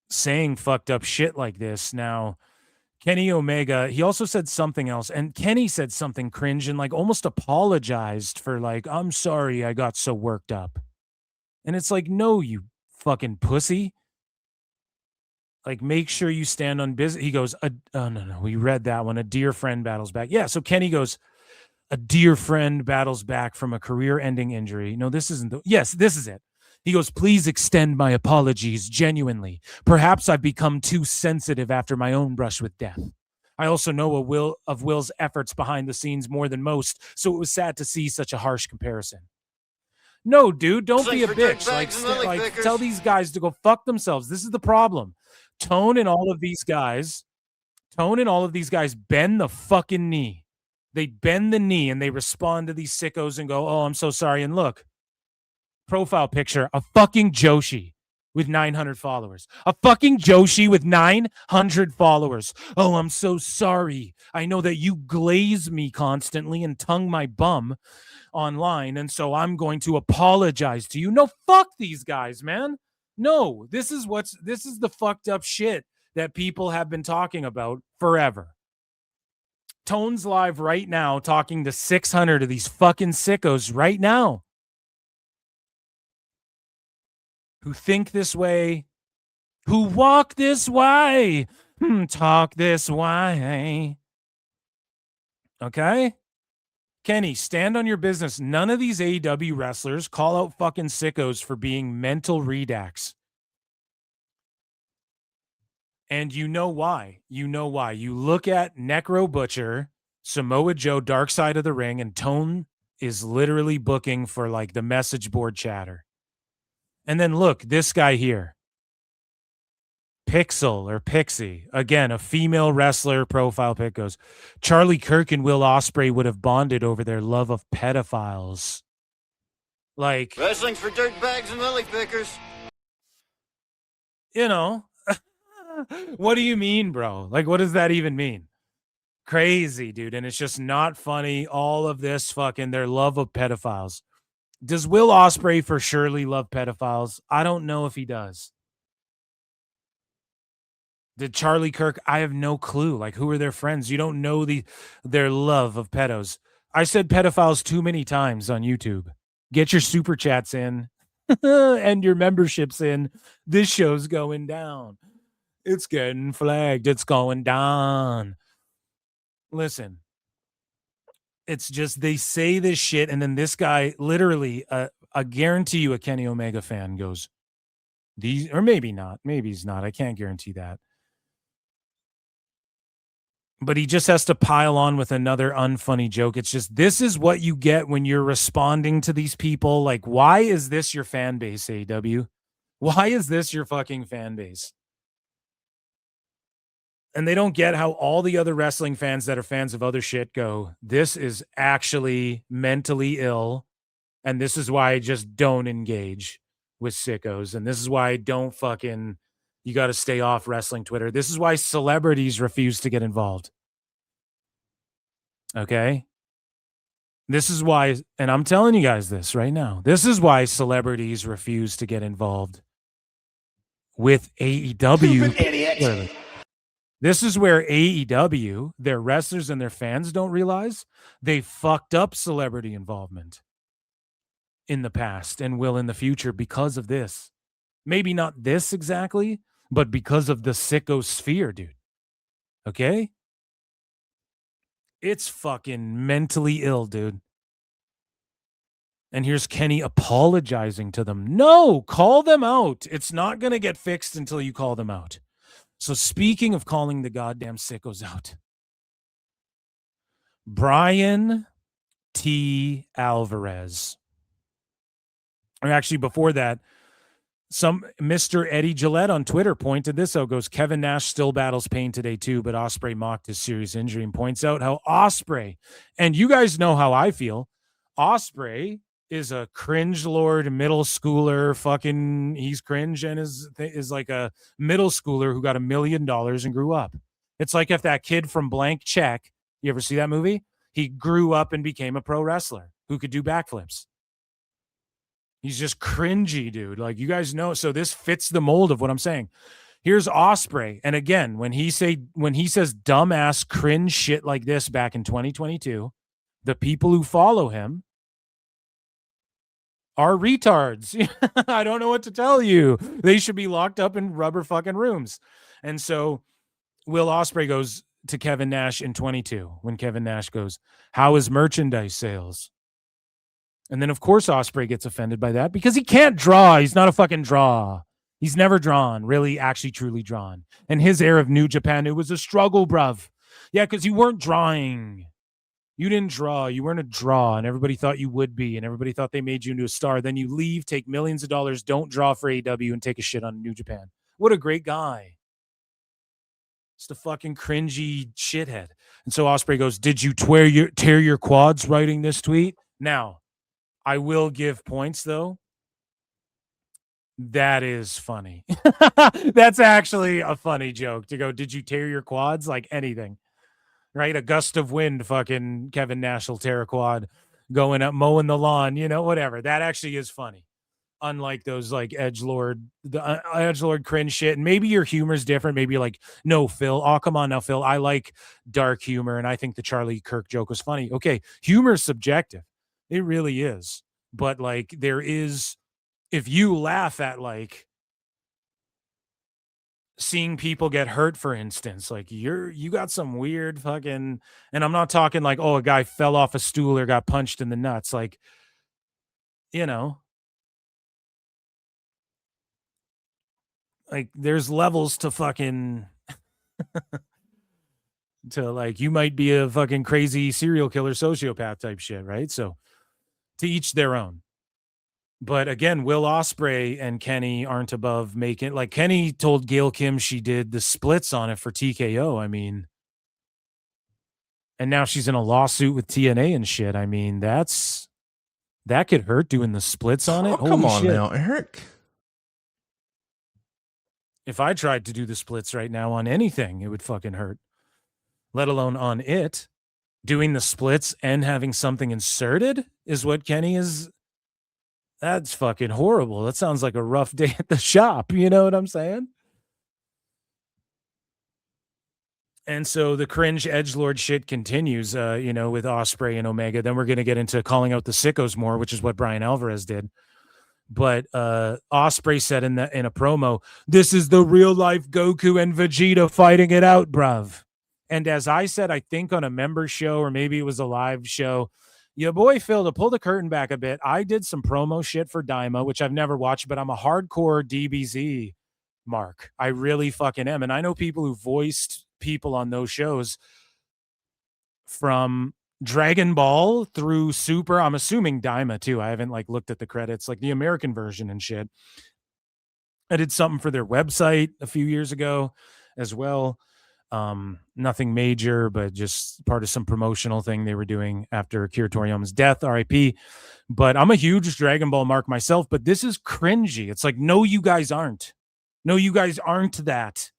saying fucked up shit like this? Now, Kenny Omega, he also said something else. And Kenny said something cringe and like almost apologized for like, I'm sorry I got so worked up. And it's like, no, you fucking pussy. Like, make sure you stand on business. He goes, oh, no, we read that one. A dear friend battles back. Yeah, so Kenny goes, a dear friend battles back from a career-ending injury. No, this isn't yes, this is it. He goes, please extend my apologies, genuinely. Perhaps I've become too sensitive after my own brush with death. I also know of Will's efforts behind the scenes more than most, so it was sad to see such a harsh comparison. No, dude, don't be a bitch. Like tell these guys to go fuck themselves. This is the problem. Tone and all of these guys bend the fucking knee. They bend the knee and they respond to these sickos and go, oh, I'm so sorry. And look, profile picture, a fucking Joshi with 900 followers. A fucking Joshi with 900 followers. Oh, I'm so sorry. I know that you glaze me constantly and tongue my bum online, and so I'm going to apologize to you. No, fuck these guys, man. No, this is the fucked up shit that people have been talking about forever. Tone's live right now talking to 600 of these fucking sickos right now who think this way, who walk this way, talk this way. Okay? Kenny, stand on your business. None of these AEW wrestlers call out fucking sickos for being mental redacts. And you know why. You know why. You look at Necro Butcher, Samoa Joe, Dark Side of the Ring, and Tone is literally booking for like the message board chatter. And then look, this guy here. Pixel or Pixie, again, a female wrestler profile pic goes, Charlie Kirk and Will Ospreay would have bonded over their love of pedophiles. Like, wrestling for dirtbags and lily pickers. You know, what do you mean, bro? Like, what does that even mean? Crazy, dude. And it's just not funny. All of this fucking their love of pedophiles. Does Will Ospreay for surely love pedophiles? I don't know if he does. Did Charlie Kirk? I have no clue. Like, who are their friends? You don't know their love of pedos. I said pedophiles too many times on YouTube. Get your super chats in and your memberships in. This show's going down. It's getting flagged. It's going down. Listen, it's just they say this shit, and then this guy literally, I guarantee you, a Kenny Omega fan goes, these, or maybe not. Maybe he's not. I can't guarantee that. But he just has to pile on with another unfunny joke. It's just, this is what you get when you're responding to these people. Like, why is this your fan base, AEW? Why is this your fucking fan base? And they don't get how all the other wrestling fans that are fans of other shit go, this is actually mentally ill. And this is why I just don't engage with sickos. And this is why I don't fucking... You got to stay off wrestling Twitter. This is why celebrities refuse to get involved. Okay? This is why, and I'm telling you guys this right now. This is why celebrities refuse to get involved with AEW. Stupid idiot. This is where AEW, their wrestlers and their fans don't realize they fucked up celebrity involvement in the past and will in the future because of this. Maybe not this exactly, but because of the sicko sphere, dude. Okay? It's fucking mentally ill, dude. And here's Kenny apologizing to them. No, call them out. It's not going to get fixed until you call them out. So speaking of calling the goddamn sickos out, Bryan T. Alvarez. Or actually before that, Some Mr. Eddie Gillette on Twitter pointed this out, goes, Kevin Nash still battles pain today too, but Ospreay mocked his serious injury and points out how Ospreay, and you guys know how I feel, Ospreay is a cringe lord middle schooler, fucking, he's cringe and is like a middle schooler who got $1 million and grew up. It's like if that kid from Blank Check, you ever see that movie? He grew up and became a pro wrestler who could do backflips. He's just cringy, dude. Like, you guys know. So this fits the mold of what I'm saying. Here's Ospreay. And again, when he says dumbass cringe shit like this back in 2022, the people who follow him are retards. I don't know what to tell you. They should be locked up in rubber fucking rooms. And so Will Ospreay goes to Kevin Nash in 22 when Kevin Nash goes, how is merchandise sales? And then, of course, Ospreay gets offended by that because he can't draw. He's not a fucking draw. He's never drawn, really, actually, truly drawn. And his era of New Japan, it was a struggle, bruv. Yeah, because you weren't drawing. You didn't draw. You weren't a draw, and everybody thought you would be, and everybody thought they made you into a star. Then you leave, take millions of dollars, don't draw for AEW, and take a shit on New Japan. What a great guy. It's the fucking cringy shithead. And so Ospreay goes, did you tear your quads writing this tweet? Now, I will give points, though. That is funny. That's actually a funny joke to go, did you tear your quads? Like anything, right? A gust of wind, fucking Kevin Nash will tear a quad going up, mowing the lawn, whatever. That actually is funny. Unlike those like edgelord cringe shit. And maybe your humor's different. Maybe you're like, no, Phil. Oh, come on now, Phil. I like dark humor. And I think the Charlie Kirk joke was funny. Okay. Humor is subjective. It really is. But like there is, if you laugh at like seeing people get hurt, for instance, like you got some weird fucking, and I'm not talking like, oh, a guy fell off a stool or got punched in the nuts. Like, like there's levels to fucking to like, you might be a fucking crazy serial killer, sociopath type shit. Right. So to each their own. But again, Will Ospreay and Kenny aren't above making, like Kenny told Gail Kim she did the splits on it for TKO. I mean, and now she's in a lawsuit with TNA and shit. I mean, that could hurt doing the splits on it. Oh, come Holy on shit. now, Eric. If I tried to do the splits right now on anything, it would fucking hurt, let alone on it. Doing the splits and having something inserted is what Kenny is. That's fucking horrible. That sounds like a rough day at the shop. You know what I'm saying? And so the cringe edgelord shit continues, with Ospreay and Omega. Then we're going to get into calling out the sickos more, which is what Bryan Alvarez did. But Ospreay said in a promo, this is the real life Goku and Vegeta fighting it out, bruv. And as I said, I think on a member show, or maybe it was a live show, your boy Phil, to pull the curtain back a bit, I did some promo shit for Daima, which I've never watched, but I'm a hardcore DBZ mark. I really fucking am. And I know people who voiced people on those shows from Dragon Ball through Super. I'm assuming Daima too. I haven't like looked at the credits, like the American version and shit. I did something for their website a few years ago as well. Nothing major, but just part of some promotional thing they were doing after Akira Toriyama's death, RIP. But I'm a huge Dragon Ball mark myself, but this is cringy. It's like, no, you guys aren't. No, you guys aren't that.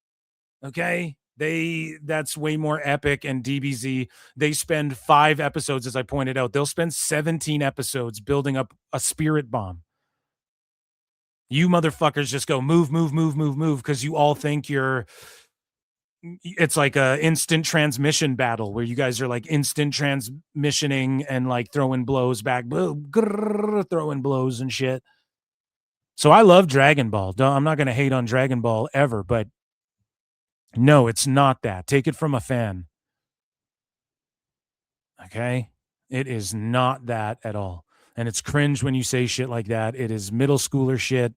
Okay? That's way more epic. And DBZ, they spend 5 episodes, as I pointed out. They'll spend 17 episodes building up a spirit bomb. You motherfuckers just go move, because you all think it's like a instant transmission battle where you guys are like instant transmissioning and like throwing blows back, throwing blows and shit. So I love Dragon Ball. I'm not going to hate on Dragon Ball ever, but no, it's not that. Take it from a fan. Okay? It is not that at all. And it's cringe when you say shit like that. It is middle schooler shit.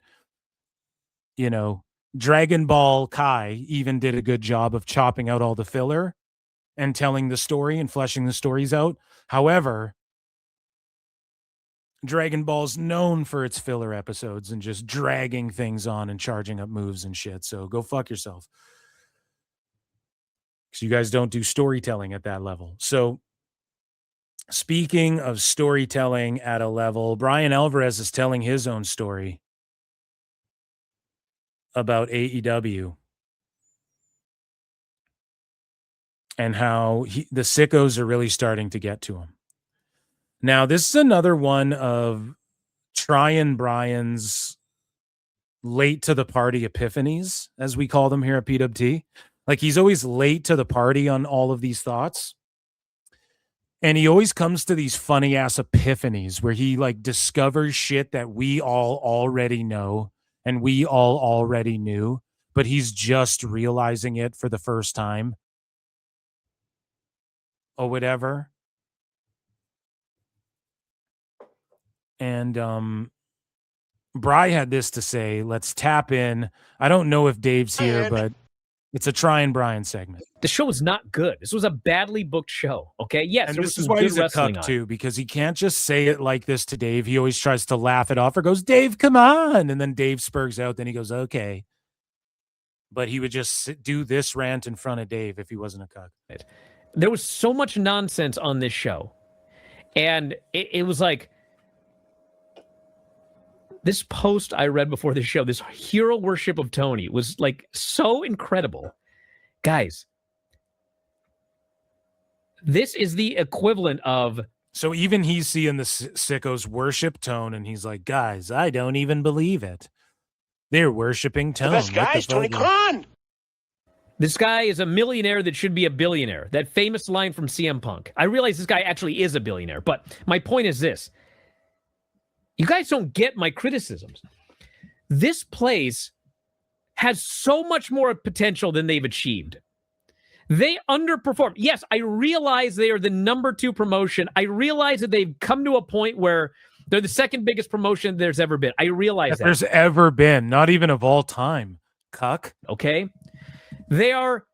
Dragon Ball Kai even did a good job of chopping out all the filler and telling the story and fleshing the stories out. However, Dragon Ball's known for its filler episodes and just dragging things on and charging up moves and shit. So go fuck yourself. Because you guys don't do storytelling at that level. So speaking of storytelling at a level, Bryan Alvarez is telling his own story about AEW and how the sickos are really starting to get to him. Now, this is another one of Tryin' Bryan's late to the party epiphanies, as we call them here at PWT. Like, he's always late to the party on all of these thoughts. And he always comes to these funny ass epiphanies where he like discovers shit that we all already know and we all already knew, but he's just realizing it for the first time or whatever. And Bry had this to say. Let's tap in. I don't know if Dave's here, but it's a Tryin' Bryan segment. The show was not good. This was a badly booked show. Okay, yes, And there this was is some why good he's a wrestling cuck on. too, because he can't just say it like this to Dave. He always tries to laugh it off or goes, "Dave, come on," and then Dave spurgs out. Then he goes, "Okay," but he would just do this rant in front of Dave if he wasn't a cuck. There was so much nonsense on this show, and it was like this post I read before the show. This hero worship of Tony was like so incredible, guys. This is the equivalent of... So even he's seeing the sickos worship Tone, and he's like, "Guys, I don't even believe it. They're worshiping Tone." The best guy is Tony Khan. This guy is a millionaire that should be a billionaire. That famous line from CM Punk. I realize this guy actually is a billionaire, but my point is this. You guys don't get my criticisms. This place has so much more potential than they've achieved. They underperformed. Yes, I realize they are the number 2 promotion. I realize that they've come to a point where they're the second biggest promotion there's ever been. I realize that. There's ever been, not even of all time. Cuck. Okay. They are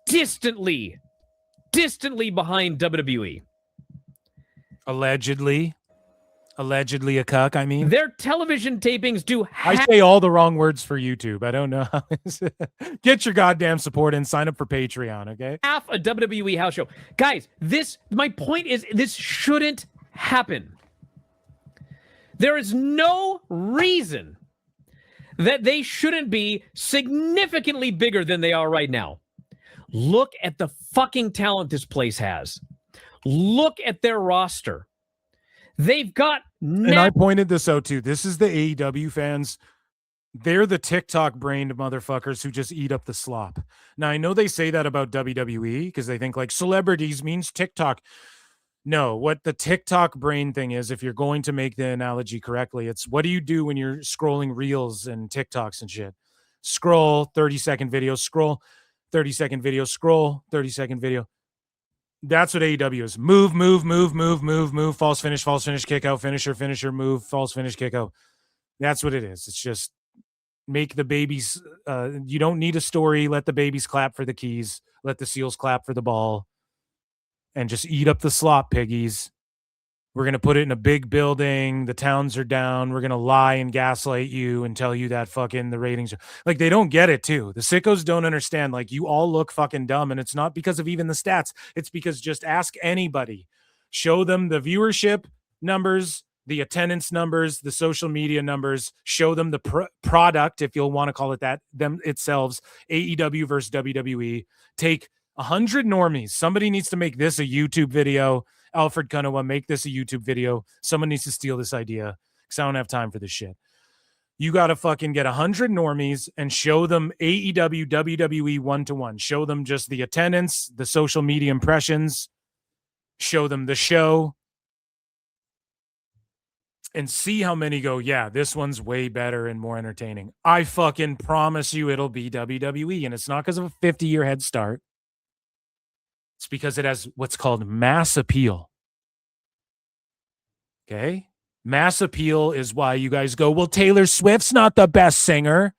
distantly behind WWE. Allegedly a cuck, I mean. Their television tapings do I say all the wrong words for YouTube. I don't know. Get your goddamn support and sign up for Patreon, okay? Half a WWE house show. Guys, my point is this shouldn't happen. There is no reason that they shouldn't be significantly bigger than they are right now. Look at the fucking talent this place has. Look at their roster. They've got... And I pointed this out too. This is the AEW fans. They're the TikTok-brained motherfuckers who just eat up the slop. Now, I know they say that about WWE because they think like celebrities means TikTok. No, what the TikTok brain thing is, if you're going to make the analogy correctly, it's what do you do when you're scrolling reels and TikToks and shit? Scroll, 30-second video, scroll, 30-second video, scroll, 30-second video. That's what AEW is. Move, false finish, kick out, finisher, move, false finish, kick out. That's what it is. It's just make the babies, you don't need a story. Let the babies clap for the keys. Let the seals clap for the ball. And just eat up the slop, piggies. We're going to put it in a big building. The towns are down. We're going to lie and gaslight you and tell you that fucking the ratings are... Like, they don't get it, too. The sickos don't understand. Like, you all look fucking dumb, and it's not because of even the stats. It's because just ask anybody. Show them the viewership numbers, the attendance numbers, the social media numbers. Show them the product, if you'll want to call it that, them itself, AEW versus WWE. Take 100 normies. Somebody needs to make this a YouTube video. Alfred Kunawa, make this a YouTube video. Someone needs to steal this idea because I don't have time for this shit. You got to fucking get 100 normies and show them AEW, WWE 1-to-1. Show them just the attendance, the social media impressions. Show them the show. And see how many go, yeah, this one's way better and more entertaining. I fucking promise you it'll be WWE. And it's not because of a 50-year head start. It's because it has what's called mass appeal. Okay? Mass appeal is why you guys go, well, Taylor Swift's not the best singer,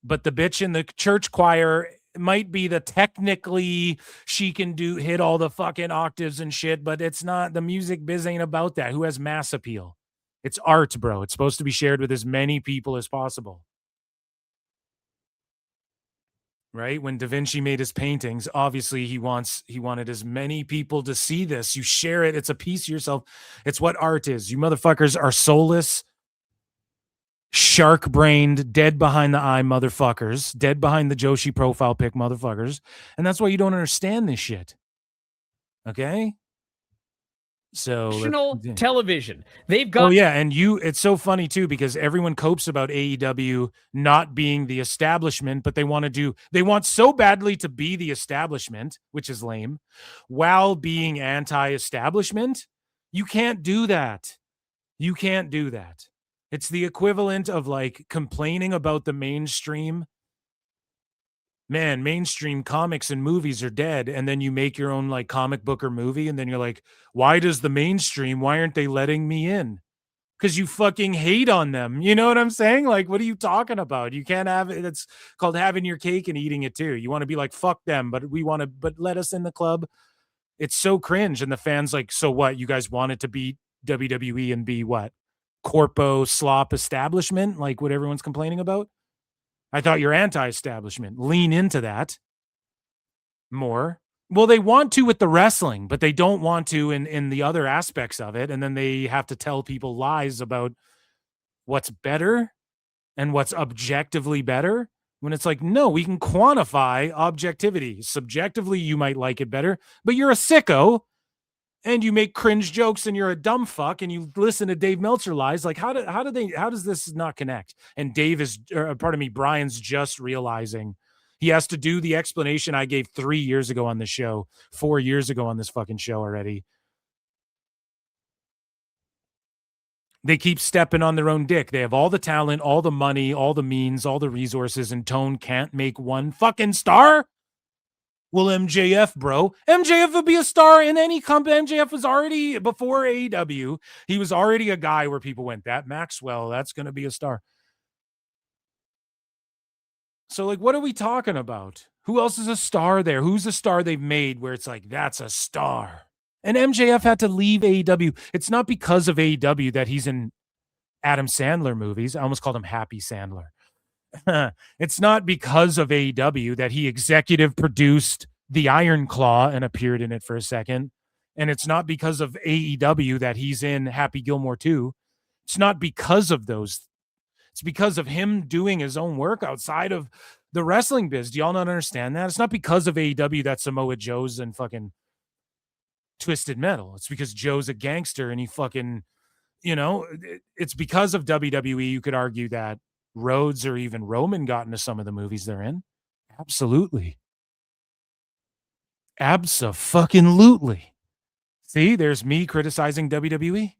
but the bitch in the church choir might be the technically she can hit all the fucking octaves and shit, but it's not. The music biz ain't about that. Who has mass appeal? It's art, bro. It's supposed to be shared with as many people as possible. Right? When Da Vinci made his paintings, obviously he wanted as many people to see this. You share it. It's a piece of yourself. It's what art is. You motherfuckers are soulless, shark-brained, dead behind the eye motherfuckers, dead behind the Joshi profile pic motherfuckers. And that's why you don't understand this shit. Okay? So National television. They've got. Oh yeah, and it's so funny too because everyone copes about AEW not being the establishment, but they want so badly to be the establishment, which is lame, while being anti-establishment. You can't do that. You can't do that. It's the equivalent of like complaining about the mainstream. Man, mainstream comics and movies are dead. And then you make your own like comic book or movie. And then you're like, why aren't they letting me in? Because you fucking hate on them. You know what I'm saying? Like, what are you talking about? You can't have it. It's called having your cake and eating it too. You want to be like, fuck them, but let us in the club. It's so cringe. And the fans like, so what? You guys want it to be WWE and be what? Corpo slop establishment? Like what everyone's complaining about? I thought you're anti-establishment. Lean into that more. Well, they want to with the wrestling, but they don't want to in the other aspects of it. And then they have to tell people lies about what's better and what's objectively better. When it's like, no, we can quantify objectivity. Subjectively, you might like it better, but you're a sicko and you make cringe jokes and you're a dumb fuck and you listen to Dave Meltzer lies. Like, how does this not connect? And Brian's just realizing he has to do the explanation I gave 3 years ago on the show, 4 years ago on this fucking show already. They keep stepping on their own dick. They have all the talent, all the money, all the means, all the resources, and Tone can't make one fucking star. Well, MJF, bro. MJF would be a star in any company. MJF was already, before AEW, he was already a guy where people went, that Maxwell, that's going to be a star. So, like, what are we talking about? Who else is a star there? Who's a star they've made where it's like, that's a star? And MJF had to leave AEW. It's not because of AEW that he's in Adam Sandler movies. I almost called him Happy Sandler. It's not because of AEW that he executive produced The Iron Claw and appeared in it for a second. And it's not because of AEW that he's in Happy Gilmore 2. It's not because of those. It's because of him doing his own work outside of the wrestling biz. Do y'all not understand that? It's not because of AEW that Samoa Joe's in fucking Twisted Metal. It's because Joe's a gangster and he fucking, it's because of WWE. You could argue that Rhodes or even Roman got into some of the movies they're in. Absolutely. Abso-fucking-lutely. See, there's me criticizing WWE.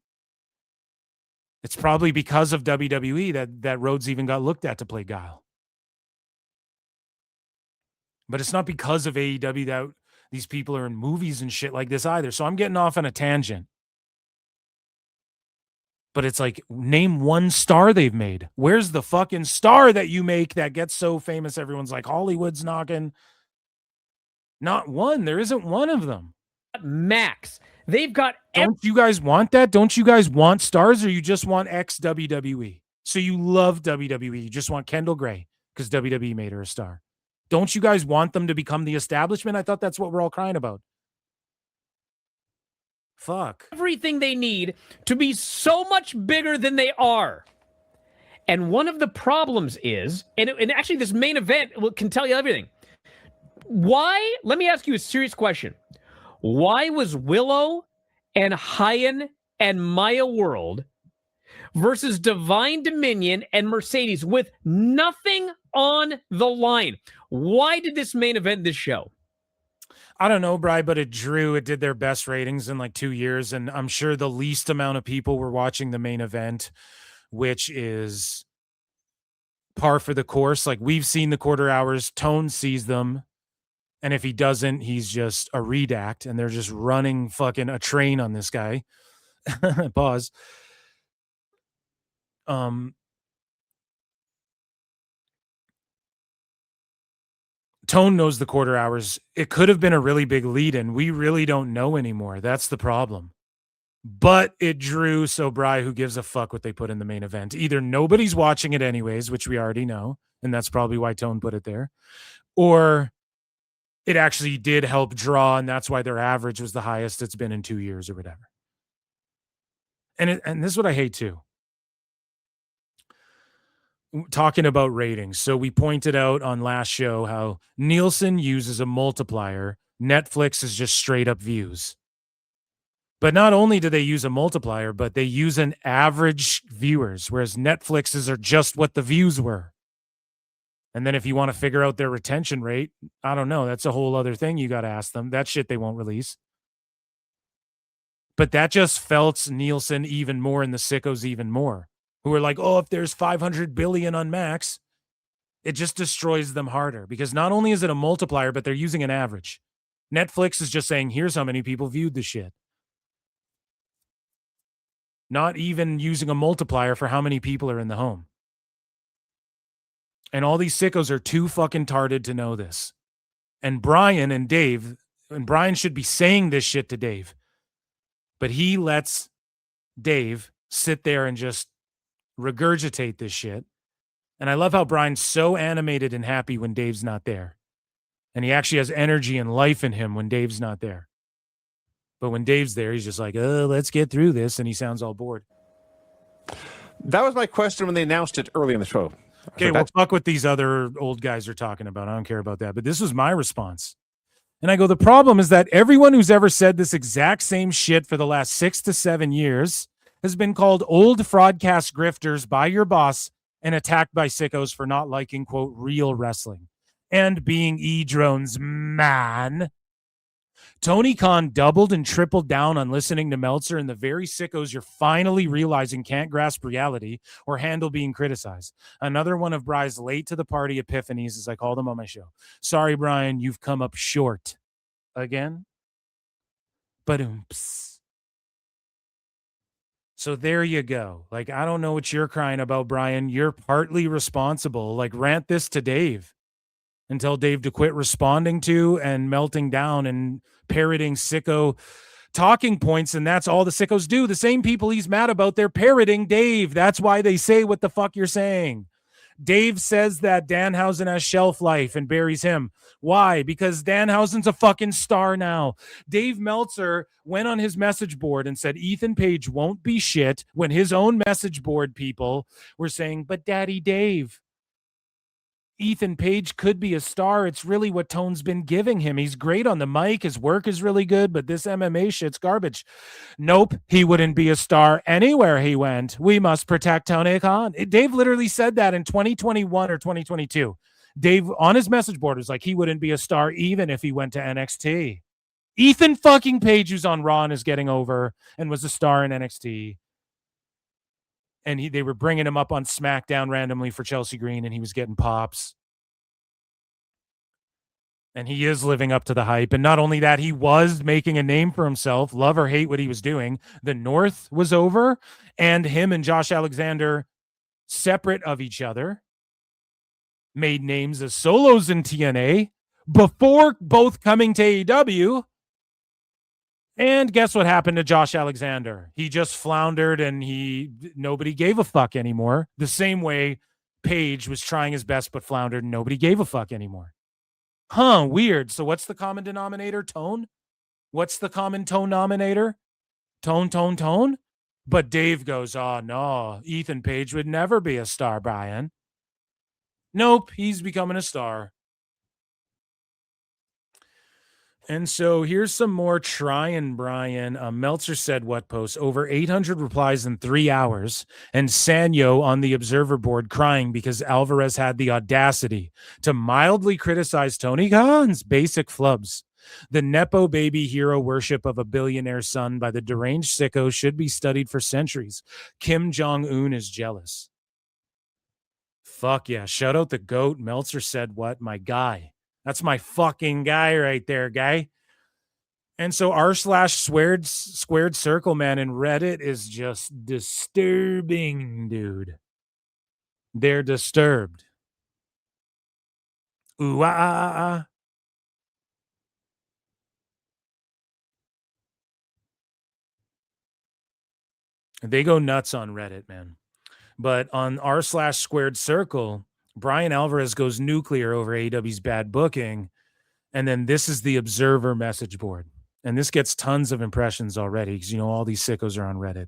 It's probably because of WWE that Rhodes even got looked at to play Guile. But it's not because of AEW that these people are in movies and shit like this either. So I'm getting off on a tangent. But it's like, name one star they've made. Where's the fucking star that you make that gets so famous everyone's like, Hollywood's knocking? Not one. There isn't one of them. Max. They've got... Don't you guys want that? Don't you guys want stars, or you just want ex-WWE? So you love WWE. You just want Kendall Gray because WWE made her a star. Don't you guys want them to become the establishment? I thought that's what we're all crying about. Fuck. Everything they need to be so much bigger than they are. And one of the problems is, and actually this main event can tell you everything. Why, let me ask you a serious question. Why was Willow and Hyan and Maya World versus Divine Dominion and Mercedes with nothing on the line? Why did this main event this show? I don't know, Bri, but it did their best ratings in like 2 years. And I'm sure the least amount of people were watching the main event, which is par for the course. Like, we've seen the quarter hours, Tone sees them. And if he doesn't, he's just a redact and they're just running fucking a train on this guy. Pause. Tone knows the quarter hours. It could have been a really big lead-in. We really don't know anymore. That's the problem. But it drew, so Bri, who gives a fuck what they put in the main event? Either nobody's watching it anyways, which we already know, and that's probably why Tone put it there, or it actually did help draw, and that's why their average was the highest it's been in 2 years or whatever. And this is what I hate too. Talking about ratings. So we pointed out on last show how Nielsen uses a multiplier. Netflix is just straight up views. But not only do they use a multiplier, but they use an average viewers, whereas Netflix's are just what the views were. And then if you want to figure out their retention rate, I don't know. That's a whole other thing you got to ask them. That shit they won't release. But that just felts Nielsen even more and the sickos even more, who are like, oh, if there's 500 billion on Max, it just destroys them harder because not only is it a multiplier, but they're using an average. Netflix is just saying, here's how many people viewed the shit. Not even using a multiplier for how many people are in the home. And all these sickos are too fucking tarded to know this. And Bryan and Dave, and Bryan should be saying this shit to Dave, but he lets Dave sit there and just regurgitate this shit. And I love how Bryan's so animated and happy when Dave's not there. And he actually has energy and life in him when Dave's not there. But when Dave's there, he's just like, oh, let's get through this. And he sounds all bored. That was my question when they announced it early in the show. Okay, well, fuck what these other old guys are talking about. I don't care about that. But this was my response. And I go, the problem is that everyone who's ever said this exact same shit for the last 6 to 7 years has been called old fraudcast grifters by your boss and attacked by sickos for not liking, quote, real wrestling and being E-Drone's man. Tony Khan doubled and tripled down on listening to Meltzer, and the very sickos you're finally realizing can't grasp reality or handle being criticized. Another one of Bri's late to the party epiphanies, as I call them on my show. Sorry, Bryan, you've come up short. Again? But oops. So there you go. Like, I don't know what you're crying about, Bryan. You're partly responsible. Like, rant this to Dave and tell Dave to quit responding to and melting down and parroting sicko talking points, and that's all the sickos do. The same people he's mad about, they're parroting Dave. That's why they say what the fuck you're saying. Dave says that Danhausen has shelf life and buries him. Why? Because Danhausen's a fucking star now. Dave Meltzer went on his message board and said Ethan Page won't be shit when his own message board people were saying, but Daddy Dave, Ethan Page could be a star. It's really what Tone's been giving him. He's great on the mic. His work is really good, but this MMA shit's garbage. Nope, he wouldn't be a star anywhere he went. We must protect Tony Khan. Dave literally said that in 2021 or 2022. Dave on his message board was like, he wouldn't be a star even if he went to NXT. Ethan fucking Page, who's on Raw and is getting over and was a star in NXT. And they were bringing him up on SmackDown randomly for Chelsea Green, and he was getting pops. And he is living up to the hype. And not only that, he was making a name for himself. Love or hate what he was doing. The North was over, and him and Josh Alexander, separate of each other, made names as solos in TNA before both coming to AEW. And guess what happened to Josh Alexander? He just floundered and nobody gave a fuck anymore. The same way Page was trying his best but floundered and nobody gave a fuck anymore. Huh, weird. So what's the common denominator? Tone? What's the common tone denominator? Tone. But Dave goes, oh no, Ethan Page would never be a star, Bryan. Nope, he's becoming a star. And so here's some more trying, Bryan. Meltzer said what post? Over 800 replies in 3 hours. And Sanyo on the Observer board crying because Alvarez had the audacity to mildly criticize Tony Khan's basic flubs. The Nepo baby hero worship of a billionaire son by the deranged sicko should be studied for centuries. Kim Jong-un is jealous. Fuck yeah. Shout out the GOAT. Meltzer said what? My guy. That's my fucking guy right there, guy. And so r/squared circle, man, in Reddit is just disturbing, dude. They're disturbed. Ooh, ah, ah, ah. They go nuts on Reddit, man. But on r/squared circle, Bryan Alvarez goes nuclear over AEW's bad booking. And then this is the Observer message board. And this gets tons of impressions already because, you know, all these sickos are on Reddit.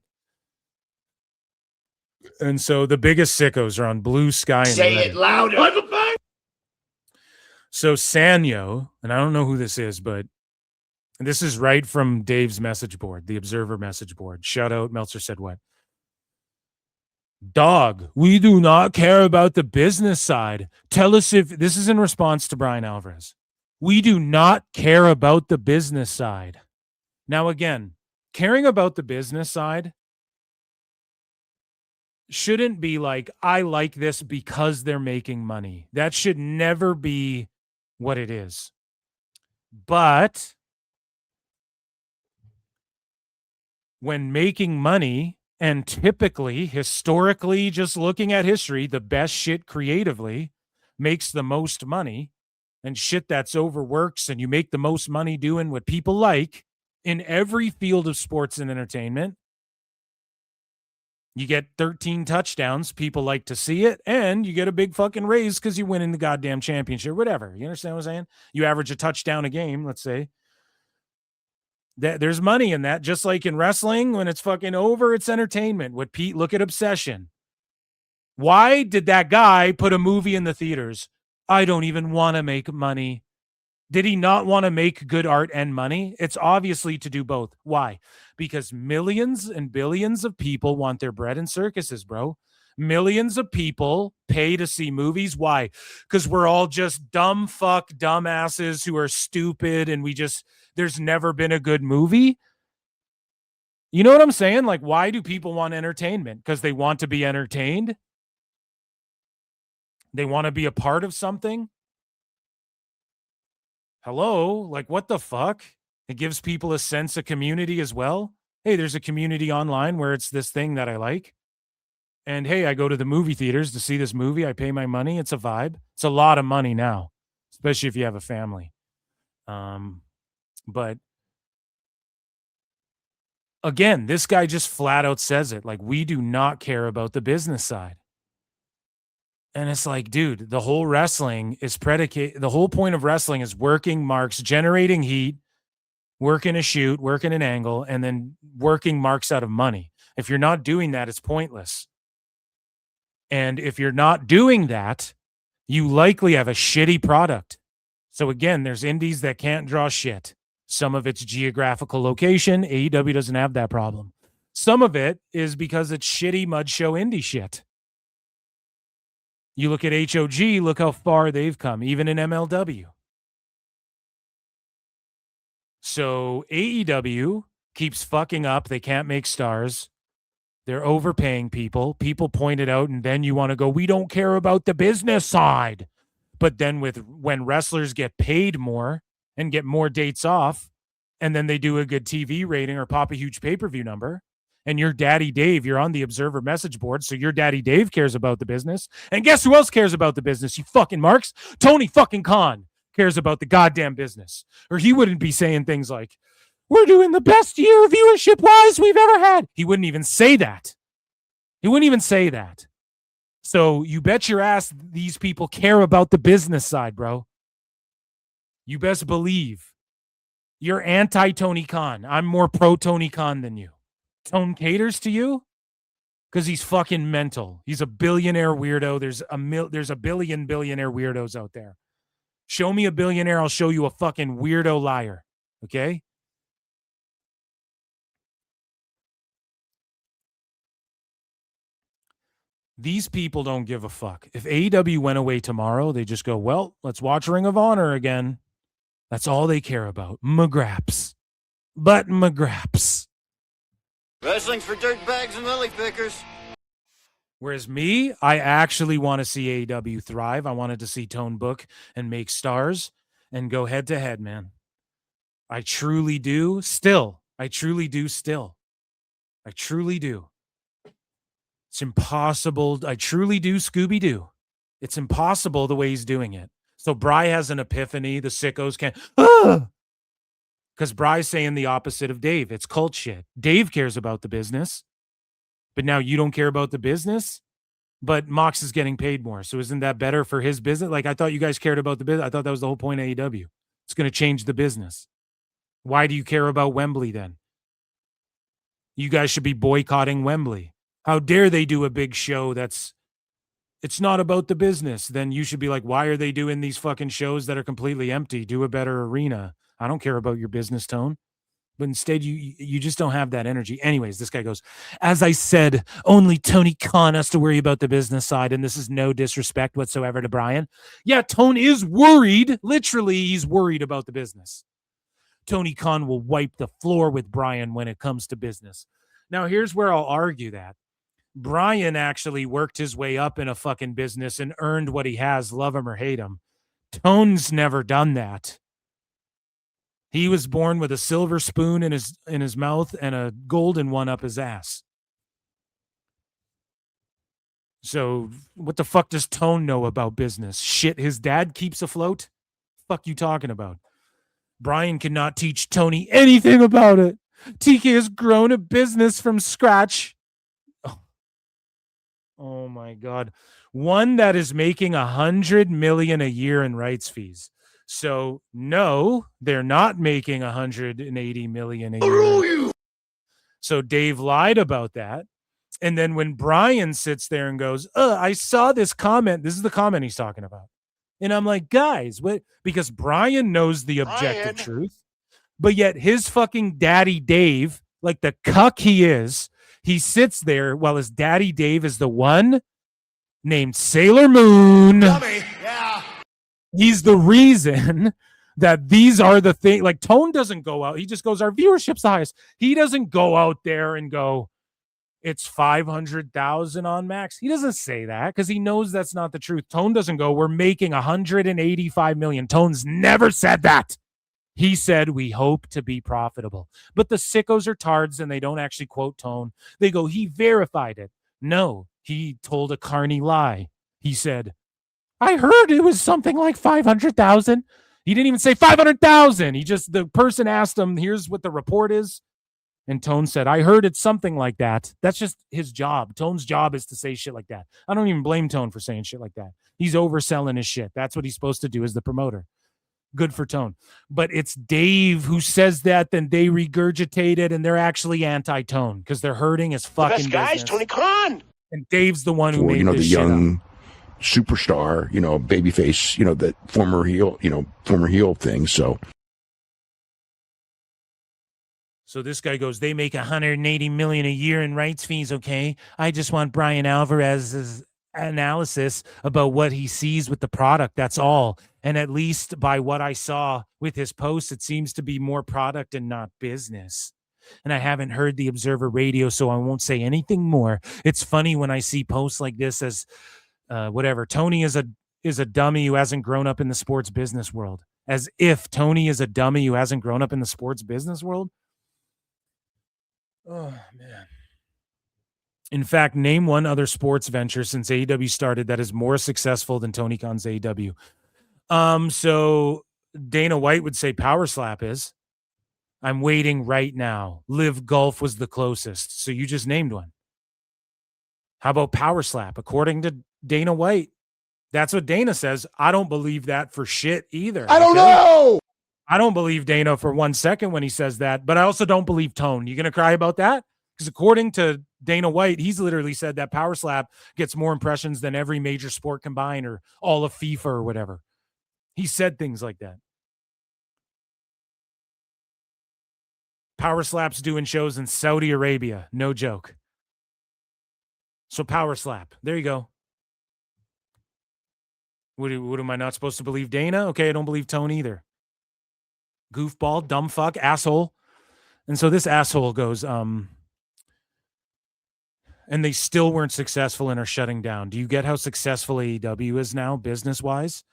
And so the biggest sickos are on Blue Sky. And Say Reddit. it louder. So Sanyo, and I don't know who this is, but this is right from Dave's message board, the Observer message board. Shout out, Meltzer said what? Dog, we do not care about the business side. Tell us if this is in response to Bryan Alvarez. We do not care about the business side. Now, again, caring about the business side shouldn't be like, I like this because they're making money. That should never be what it is. But when making money, and typically, historically, just looking at history, the best shit creatively makes the most money, and shit that's overworks and you make the most money doing what people like in every field of sports and entertainment. You get 13 touchdowns. People like to see it. And you get a big fucking raise because you win in the goddamn championship, whatever. You understand what I'm saying? You average a touchdown a game, let's say. There's money in that. Just like in wrestling, when it's fucking over, it's entertainment. What Pete, look at Obsession. Why did that guy put a movie in the theaters? I don't even want to make money. Did he not want to make good art and money? It's obviously to do both. Why? Because millions and billions of people want their bread in circuses, bro. Millions of people pay to see movies. Why? Because we're all just dumb fuck dumbasses who are stupid and there's never been a good movie. You know what I'm saying? Like, why do people want entertainment? Because they want to be entertained. They want to be a part of something. Hello? Like, what the fuck? It gives people a sense of community as well. Hey, there's a community online where it's this thing that I like. And hey, I go to the movie theaters to see this movie. I pay my money. It's a vibe. It's a lot of money now, especially if you have a family. But again, this guy just flat out says it. Like, we do not care about the business side. And it's like, dude, the whole wrestling is predicated. The whole point of wrestling is working marks, generating heat, working a shoot, working an angle, and then working marks out of money. If you're not doing that, it's pointless. And if you're not doing that, you likely have a shitty product. So again, there's indies that can't draw shit. Some of it's geographical location. AEW doesn't have that problem. Some of it is because it's shitty mud show indie shit. You look at HOG, look how far they've come, even in MLW. So AEW keeps fucking up. They can't make stars. They're overpaying people. People point it out, and then you want to go, we don't care about the business side. But then when wrestlers get paid more and get more dates off, and then they do a good TV rating or pop a huge pay-per-view number, and your daddy Dave, you're on the Observer message board, so your daddy Dave cares about the business. And guess who else cares about the business, you fucking marks? Tony fucking Khan cares about the goddamn business. Or he wouldn't be saying things like, we're doing the best year viewership-wise we've ever had. He wouldn't even say that. He wouldn't even say that. So you bet your ass these people care about the business side, bro. You best believe. You're anti-Tony Khan. I'm more pro-Tony Khan than you. Tone caters to you because he's fucking mental. He's a billionaire weirdo. There's a billion billionaire weirdos out there. Show me a billionaire, I'll show you a fucking weirdo liar. Okay? These people don't give a fuck. If AEW went away tomorrow, they just go, well, let's watch Ring of Honor again. That's all they care about. McGraps. But McGraps. Wrestling's for dirtbags and lily pickers. Whereas me, I actually want to see AEW thrive. I wanted to see Tone book and make stars and go head to head, man. I truly do still. I truly do. It's impossible. I truly do, Scooby-Doo. It's impossible the way he's doing it. It's So Bry has an epiphany. The sickos can't. Because Bry's saying the opposite of Dave. It's cult shit. Dave cares about the business, but now you don't care about the business. But Mox is getting paid more. So isn't that better for his business? Like, I thought you guys cared about the business. I thought that was the whole point of AEW. It's going to change the business. Why do you care about Wembley then? You guys should be boycotting Wembley. How dare they do a big show it's not about the business. Then you should be like, why are they doing these fucking shows that are completely empty? Do a better arena. I don't care about your business tone. But instead, you just don't have that energy. Anyways, this guy goes, as I said, only Tony Khan has to worry about the business side, and this is no disrespect whatsoever to Bryan. Yeah, Tone is worried. Literally, he's worried about the business. Tony Khan will wipe the floor with Bryan when it comes to business. Now, here's where I'll argue that. Bryan actually worked his way up in a fucking business and earned what he has, love him or hate him. Tone's never done that. He was born with a silver spoon in his mouth and a golden one up his ass. So what the fuck does Tone know about business? Shit his dad keeps afloat? Fuck you talking about? Bryan cannot teach Tony anything about it. TK has grown a business from scratch. Oh my God. One that is making $100 million a year in rights fees. So no, they're not making $180 million a year. So Dave lied about that. And then when Bryan sits there and goes, I saw this comment. This is the comment he's talking about. And I'm like, guys, what? Because Bryan knows the objective truth, but yet his fucking daddy Dave, like the cuck he is, he sits there while his daddy Dave is the one named Sailor Moon. Dummy. Yeah. He's the reason that these are the things. Like Tone doesn't go out. He just goes, our viewership's the highest. He doesn't go out there and go, it's 500,000 on Max. He doesn't say that because he knows that's not the truth. Tone doesn't go, we're making 185 million. Tone's never said that. He said, we hope to be profitable. But the sickos are tards and they don't actually quote Tone. They go, he verified it. No, he told a carny lie. He said, I heard it was something like 500,000. He didn't even say 500,000. The person asked him, here's what the report is. And Tone said, I heard it's something like that. That's just his job. Tone's job is to say shit like that. I don't even blame Tone for saying shit like that. He's overselling his shit. That's what he's supposed to do as the promoter. Good for Tone. But it's Dave who says that, then they regurgitate it, and they're actually anti-Tone because they're hurting his fucking best guys, business. Tony Khan. And Dave's the one who made the this young superstar, babyface, that former heel thing. So this guy goes, they make 180 million a year in rights fees, okay? I just want Bryan Alvarez's analysis about what he sees with the product. That's all. And at least by what I saw with his posts, it seems to be more product and not business. And I haven't heard the Observer Radio, so I won't say anything more. It's funny when I see posts like this as whatever. Tony is a dummy who hasn't grown up in the sports business world. As if Tony is a dummy who hasn't grown up in the sports business world. Oh, man. In fact, name one other sports venture since AEW started that is more successful than Tony Khan's AEW. So Dana White would say Power Slap is. I'm waiting right now. Live Golf was the closest. So you just named one. How about Power Slap? According to Dana White, that's what Dana says. I don't believe that for shit either. I don't know. I don't believe Dana for 1 second when he says that, but I also don't believe Tone. You going to cry about that? Because according to Dana White, he's literally said that Power Slap gets more impressions than every major sport combined or all of FIFA or whatever. He said things like that. Power Slap's doing shows in Saudi Arabia. No joke. So Power Slap. There you go. What am I not supposed to believe Dana? Okay, I don't believe Tone either. Goofball, dumb fuck, asshole. And so this asshole goes, and they still weren't successful and are shutting down. Do you get how successful AEW is now, business-wise?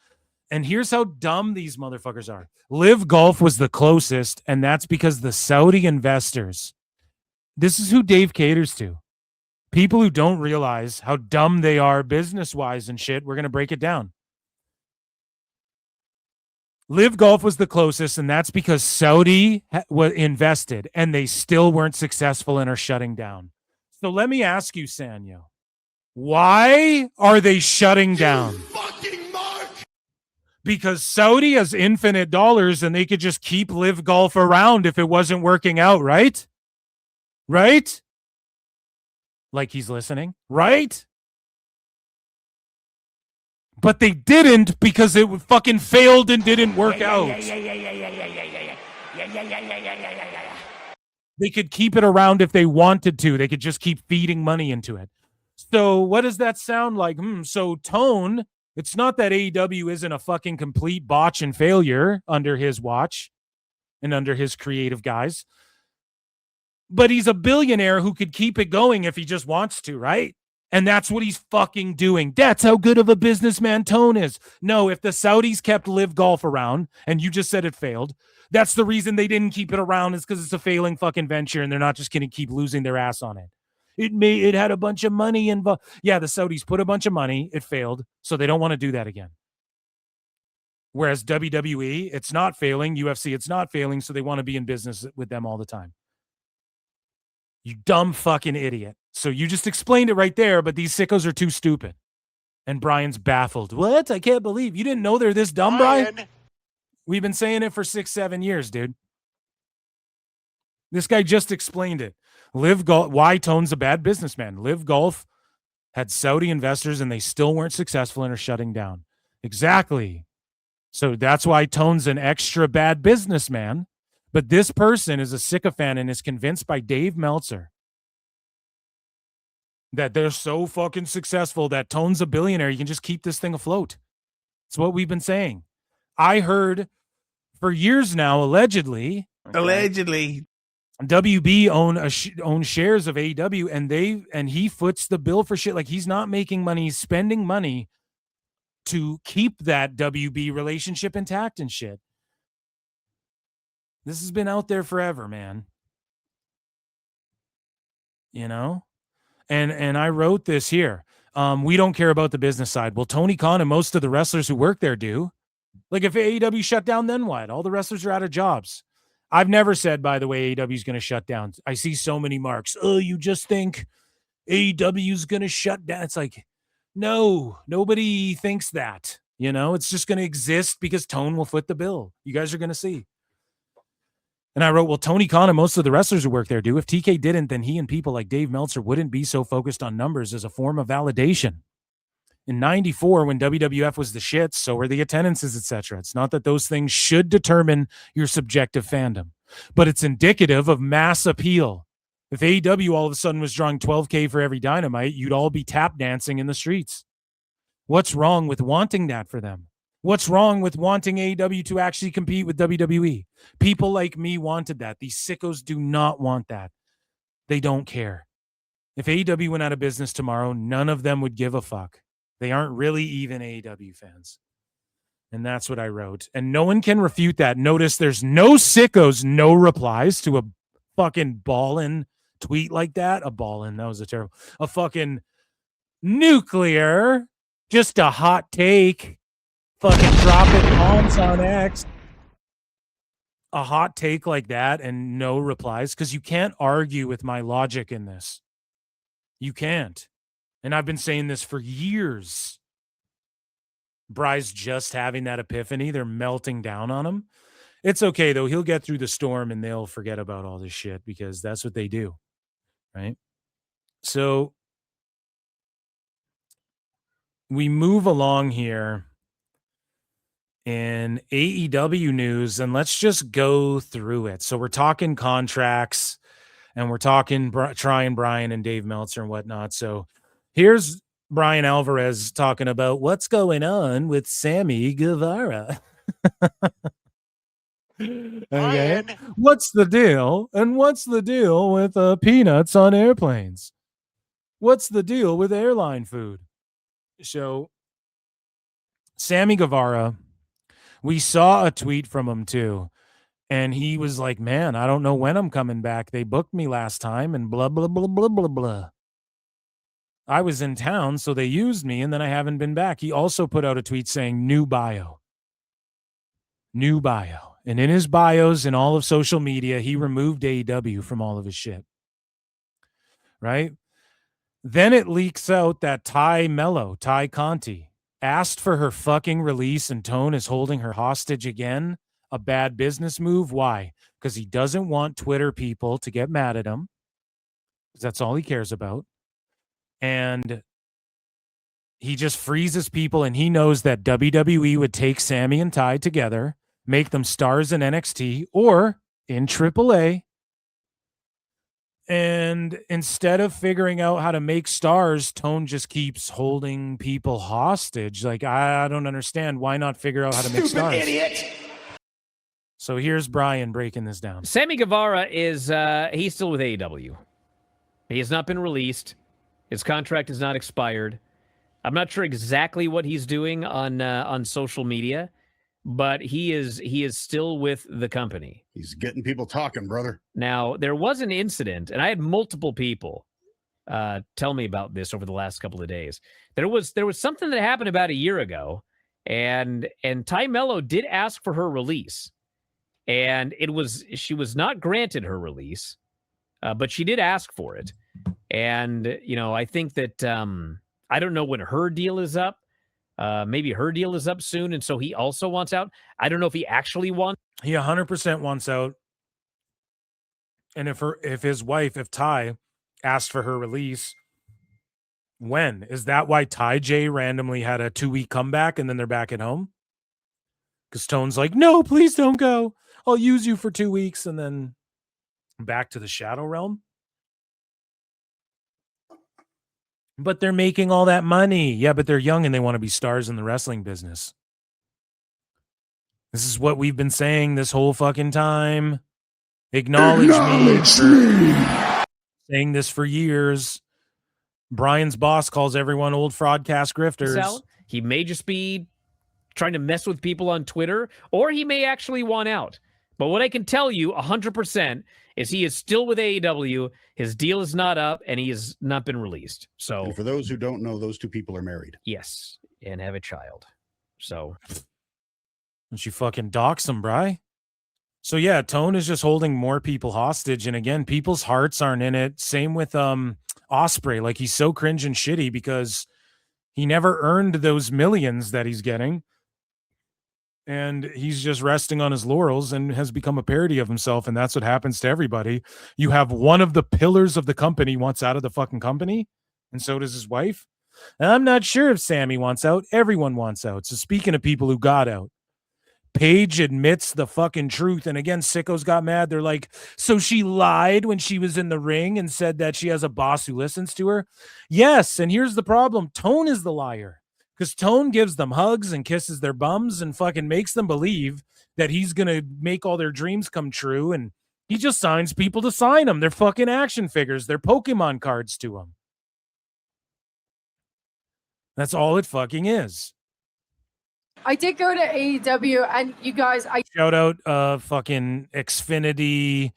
And here's how dumb these motherfuckers are. Live Golf was the closest, and that's because the Saudi investors, this is who Dave caters to. People who don't realize how dumb they are business-wise and shit. We're going to break it down. Live Golf was the closest, and that's because Saudi was invested, and they still weren't successful and are shutting down. So let me ask you, Sanyo, why are they shutting down? Because Saudi has infinite dollars, and they could just keep Live Golf around if it wasn't working out, right? Right? Like he's listening, right? But they didn't because it fucking failed and didn't work out. They could keep it around if they wanted to. They could just keep feeding money into it. So what does that sound like? So Tone, it's not that AEW isn't a fucking complete botch and failure under his watch and under his creative guys. But he's a billionaire who could keep it going if he just wants to, right? And that's what he's fucking doing. That's how good of a businessman Tone is. No, if the Saudis kept Live Golf around, and you just said it failed, that's the reason they didn't keep it around, is because it's a failing fucking venture, and they're not just going to keep losing their ass on it. It had a bunch of money involved. Yeah, the Saudis put a bunch of money. It failed, so they don't want to do that again. Whereas WWE, it's not failing. UFC, it's not failing, so they want to be in business with them all the time. You dumb fucking idiot. So you just explained it right there, but these sickos are too stupid. And Brian's baffled. What? I can't believe you didn't know they're this dumb, Brian? We've been saying it for 6-7 years, dude. This guy just explained it. Live Golf, why Tone's a bad businessman. Live Golf had Saudi investors and they still weren't successful and are shutting down. Exactly. So that's why Tone's an extra bad businessman. But this person is a sycophant and is convinced by Dave Meltzer that they're so fucking successful that Tone's a billionaire. You can just keep this thing afloat. It's what we've been saying. I heard for years now, allegedly, WB own shares of AEW, and he foots the bill for shit. Like, he's not making money, he's spending money to keep that WB relationship intact and shit. This has been out there forever, man. You know? And I wrote this here. We don't care about the business side. Well, Tony Khan and most of the wrestlers who work there do. Like, if AEW shut down, then what? All the wrestlers are out of jobs. I've never said, by the way, AEW is going to shut down. I see so many marks. Oh, you just think AEW is going to shut down. It's like, no, nobody thinks that. You know, it's just going to exist because Tone will foot the bill. You guys are going to see. And I wrote, well, Tony Khan and most of the wrestlers who work there do. If TK didn't, then he and people like Dave Meltzer wouldn't be so focused on numbers as a form of validation. In 94, when WWF was the shit, so were the attendances, etc. It's not that those things should determine your subjective fandom, but it's indicative of mass appeal. If AEW all of a sudden was drawing 12K for every Dynamite, you'd all be tap dancing in the streets. What's wrong with wanting that for them? What's wrong with wanting AEW to actually compete with WWE? People like me wanted that. These sickos do not want that. They don't care. If AEW went out of business tomorrow, none of them would give a fuck. They aren't really even AEW fans. And that's what I wrote. And no one can refute that. Notice there's no sickos, no replies to a fucking ballin' tweet like that. A ballin', that was a terrible. A fucking nuclear, just a hot take. Fucking dropping bombs on X. A hot take like that and no replies, because you can't argue with my logic in this. You can't. And I've been saying this for years. Bry's just having that epiphany. They're melting down on him. It's okay, though. He'll get through the storm and they'll forget about all this shit because that's what they do. Right? So we move along here in AEW news, and let's just go through it. So we're talking contracts, and we're talking trying Bryan and Dave Meltzer and whatnot. So here's Bryan Alvarez talking about what's going on with Sammy Guevara. Okay, what's the deal? And what's the deal with peanuts on airplanes? What's the deal with airline food? So Sammy Guevara, we saw a tweet from him too, and he was like, man, I don't know when I'm coming back. They booked me last time and blah, blah, blah, blah, blah, blah. I was in town, so they used me, and then I haven't been back. He also put out a tweet saying new bio. New bio. And in his bios and all of social media, he removed AEW from all of his shit. Right? Then it leaks out that Tay Conti, asked for her fucking release and Tone is holding her hostage again. A bad business move. Why? Because he doesn't want Twitter people to get mad at him. Because that's all he cares about. And he just freezes people, and he knows that WWE would take Sammy and Tay together, make them stars in NXT or in AAA. And instead of figuring out how to make stars, Tone just keeps holding people hostage. Like, I don't understand. Why not figure out how to make stars? Idiot. So here's Bryan breaking this down. Sammy Guevara is he's still with AEW. He has not been released. His contract is not expired. I'm not sure exactly what he's doing on social media, but he is still with the company. He's getting people talking, brother. Now, there was an incident, and I had multiple people tell me about this over the last couple of days. There was something that happened about a year ago, and Tay Melo did ask for her release, and she was not granted her release, but she did ask for it. And I think that I don't know when her deal is up. Maybe her deal is up soon, and so he also wants out. I don't know if he actually wants. He 100% wants out. And if Tay asked for her release, when? Is that why Ty J randomly had a 2-week comeback and then they're back at home? Because Tone's like, no, please don't go. I'll use you for 2 weeks and then back to the Shadow Realm. But they're making all that money. Yeah, but they're young and they want to be stars in the wrestling business. This is what we've been saying this whole fucking time. Acknowledge me. Saying this for years. Bryan's boss calls everyone old fraudcast grifters. He may just be trying to mess with people on Twitter, or he may actually want out. But what I can tell you 100% is he is still with AEW. His deal is not up, and he has not been released. So, and for those who don't know, those two people are married. Yes, and have a child. So, don't you fucking dox him, Bri? So yeah, Tone is just holding more people hostage, and again, people's hearts aren't in it. Same with Ospreay. Like, he's so cringe and shitty because he never earned those millions that he's getting. And he's just resting on his laurels and has become a parody of himself. And that's what happens to everybody. You have one of the pillars of the company wants out of the fucking company. And so does his wife. And I'm not sure if Sammy wants out. Everyone wants out. So speaking of people who got out, Paige admits the fucking truth. And again, Sickos got mad. They're like, so she lied when she was in the ring and said that she has a boss who listens to her. Yes. And here's the problem. Tone is the liar. Because Tone gives them hugs and kisses their bums and fucking makes them believe that he's going to make all their dreams come true. And he just signs people to sign them. They're fucking action figures. They're Pokemon cards to him. That's all it fucking is. I did go to AEW, and you guys, Shout out fucking Xfinity.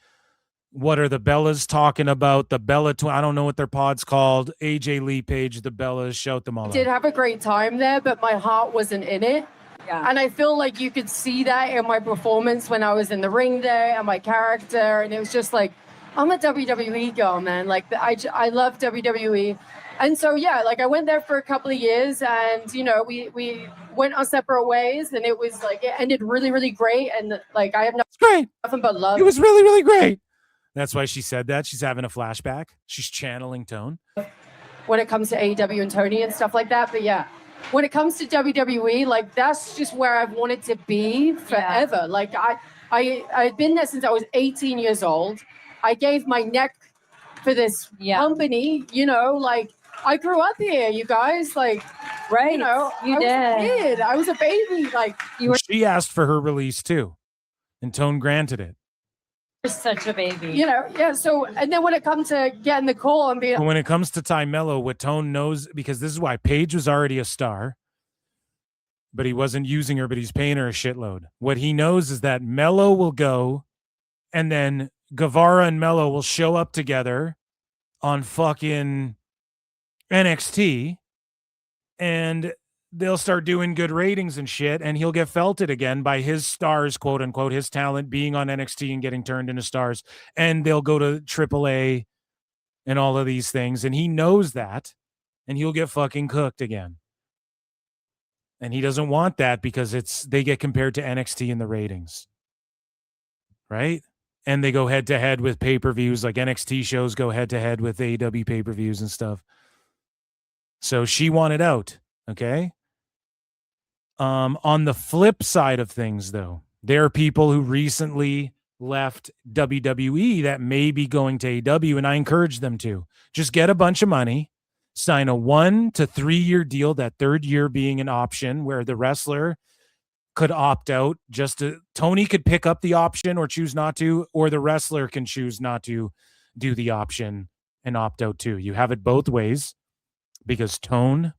What are the Bellas talking about? The Bella, I don't know what their pod's called. AJ Lee Page, the Bellas, shout them all did out. have a great time there, but my heart wasn't in it. Yeah. And I feel like you could see that in my performance when I was in the ring there and my character. And it was just like, I'm a WWE girl, man. Like, I love WWE. And so, yeah, like I went there for a couple of years and, we went our separate ways and it was like, it ended really, really great. And like, I have nothing but love. It was really, really great. That's why she said that. She's having a flashback. She's channeling Tone. When it comes to AEW and Tony and stuff like that. But yeah, when it comes to WWE, like that's just where I've wanted to be forever. Yeah. Like I've been there since I was 18 years old. I gave my neck for this company, like I grew up here, you guys, like, right. I was a kid. I was a baby. Like she asked for her release too, and Tone granted it. Such a baby. Yeah. So, and then when it comes to getting the call and being... When it comes to Tay Melo, what Tone knows, because this is why Paige was already a star, but he wasn't using her, but he's paying her a shitload. What he knows is that Melo will go, and then Guevara and Melo will show up together on fucking NXT, and they'll start doing good ratings and shit, and he'll get felted again by his stars, quote unquote, his talent being on NXT and getting turned into stars, and they'll go to AAA and all of these things, and he knows that, and he'll get fucking cooked again. And he doesn't want that because they get compared to NXT in the ratings, right? And they go head to head with pay-per-views, like NXT shows go head to head with AEW pay-per-views and stuff. So she wanted out, okay? On the flip side of things, though, there are people who recently left WWE that may be going to AEW, and I encourage them to just get a bunch of money, sign a 1 to 3 year deal, that third year being an option where the wrestler could opt out. Tony could pick up the option or choose not to, or the wrestler can choose not to do the option and opt out too. You have it both ways because Tone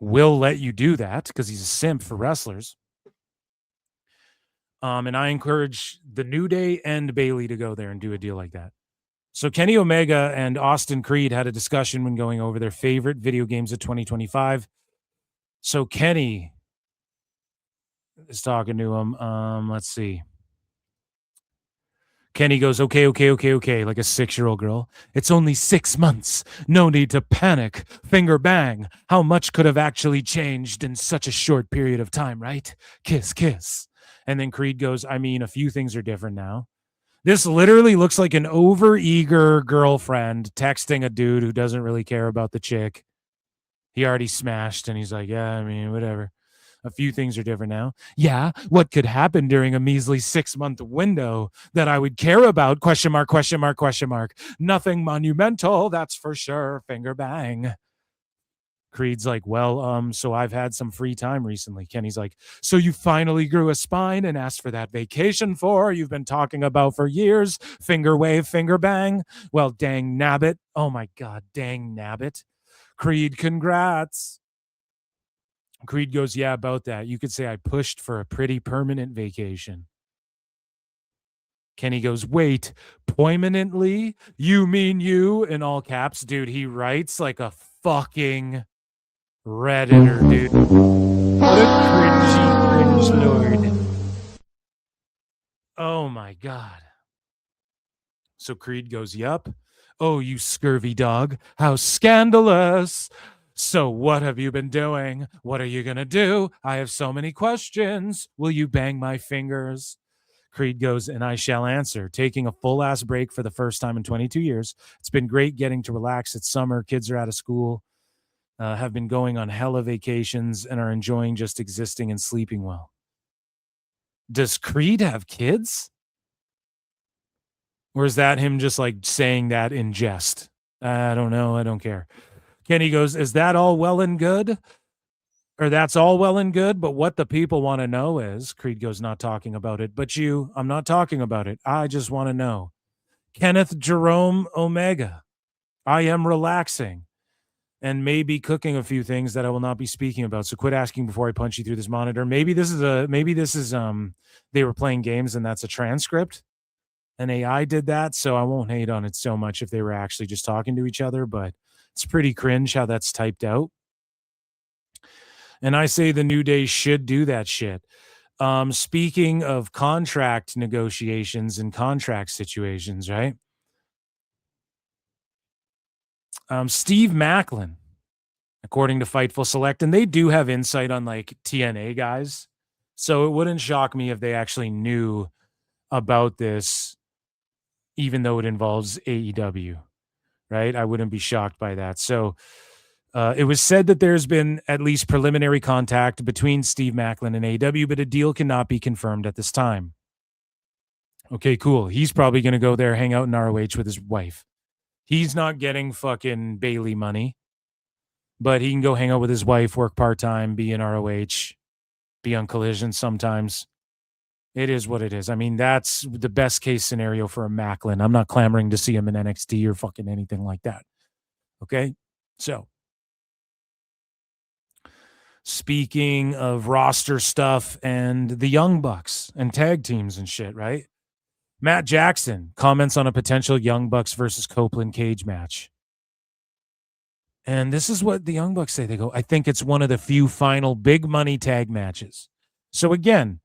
will let you do that because he's a simp for wrestlers. And I encourage the New Day and Bayley to go there and do a deal like that. So Kenny Omega and Austin Creed had a discussion when going over their favorite video games of 2025. So Kenny is talking to him. Let's see. Kenny goes, okay, like a 6-year-old girl. It's only 6 months. No need to panic. Finger bang. How much could have actually changed in such a short period of time, right? Kiss, kiss. And then Creed goes, I mean, a few things are different now. This literally looks like an overeager girlfriend texting a dude who doesn't really care about the chick. He already smashed, and he's like, yeah, I mean, whatever. A few things are different now. Yeah, what could happen during a measly 6-month window that I would care about? Question mark, question mark, question mark. Nothing monumental, that's for sure. Finger bang. Creed's like, well, so I've had some free time recently. Kenny's like, so you finally grew a spine and asked for that vacation you've been talking about for years. Finger wave, finger bang. Well, dang nabbit. Oh my God, dang nabbit. Creed, congrats. Creed goes, yeah, about that. You could say I pushed for a pretty permanent vacation. Kenny goes, wait, permanently? You mean you? In all caps, dude, he writes like a fucking Redditor, dude. What a cringe lord. Oh my God. So Creed goes, yup. Oh, you scurvy dog. How scandalous. So what have you been doing? What are you going to do? I have so many questions. Will you bang my fingers? Creed goes, and I shall answer. Taking a full-ass break for the first time in 22 years. It's been great getting to relax. It's summer. Kids are out of school. Have been going on hella vacations and are enjoying just existing and sleeping well. Does Creed have kids? Or is that him just like saying that in jest? I don't know. I don't care. Kenny goes, is that all well and good? Or that's all well and good, but what the people want to know is, Creed goes, not talking about it, but I'm not talking about it. I just want to know. Kenneth Jerome Omega, I am relaxing and maybe cooking a few things that I will not be speaking about. So quit asking before I punch you through this monitor. Maybe this is they were playing games and that's a transcript. An AI did that, so I won't hate on it so much if they were actually just talking to each other, but it's pretty cringe how that's typed out. And I say the New Day should do that shit. Speaking of contract negotiations and contract situations, right? Steve Macklin, according to Fightful Select, and they do have insight on like TNA guys, so it wouldn't shock me if they actually knew about this, even though it involves AEW, right? I wouldn't be shocked by that. So it was said that there's been at least preliminary contact between Steve Macklin and AEW, but a deal cannot be confirmed at this time. Okay, cool. He's probably going to go there, hang out in ROH with his wife. He's not getting fucking Bayley money, but he can go hang out with his wife, work part-time, be in ROH, be on Collision sometimes. It is what it is. I mean, that's the best case scenario for a Macklin. I'm not clamoring to see him in NXT or fucking anything like that. Okay? So, speaking of roster stuff and the Young Bucks and tag teams and shit, right? Matt Jackson comments on a potential Young Bucks versus Copeland cage match. And this is what the Young Bucks say. They go, I think it's one of the few final big money tag matches. So again,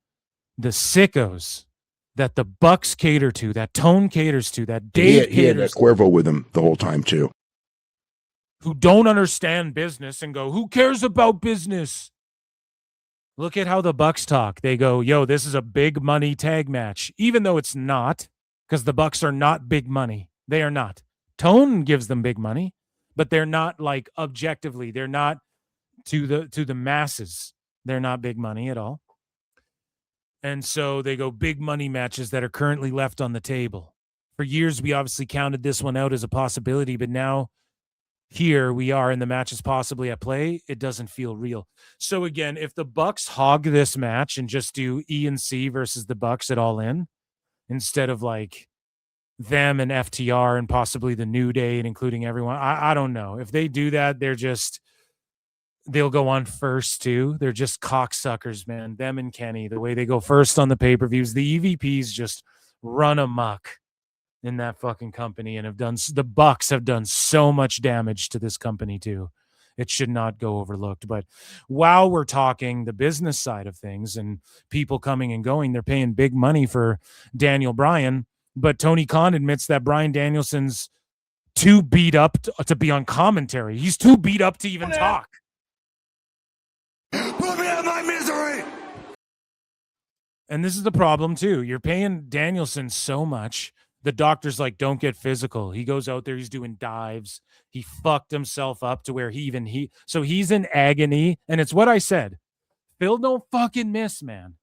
the sickos that the Bucks cater to, that Tone caters to, that Dave He had caters to, Cuervo with him the whole time too. who don't understand business and go, who cares about business? Look at how the Bucks talk. They go, yo, this is a big money tag match, even though it's not, because the Bucks are not big money. They are not. Tone gives them big money, but they're not like objectively. They're not to the masses. They're not big money at all. And so they go big money matches that are currently left on the table. For years, we obviously counted this one out as a possibility, but now here we are and the match is possibly at play. It doesn't feel real. So again, if the Bucks hog this match and just do E and C versus the Bucks at All In, instead of like them and FTR and possibly the New Day and including everyone, I don't know. If they do that, they'll go on first too. They're just cocksuckers, man. Them and Kenny, the way they go first on the pay-per-views, the EVPs just run amok in that fucking company and the Bucks have done so much damage to this company too. It should not go overlooked. But while we're talking the business side of things and people coming and going, they're paying big money for Daniel Bryan. But Tony Khan admits that Bryan Danielson's too beat up to be on commentary. He's too beat up to even talk. Put me out of my misery! And this is the problem too. You're paying Danielson so much. The doctor's like, don't get physical. He goes out there. He's doing dives. He fucked himself up to where so he's in agony. And it's what I said. Phil don't fucking miss, man.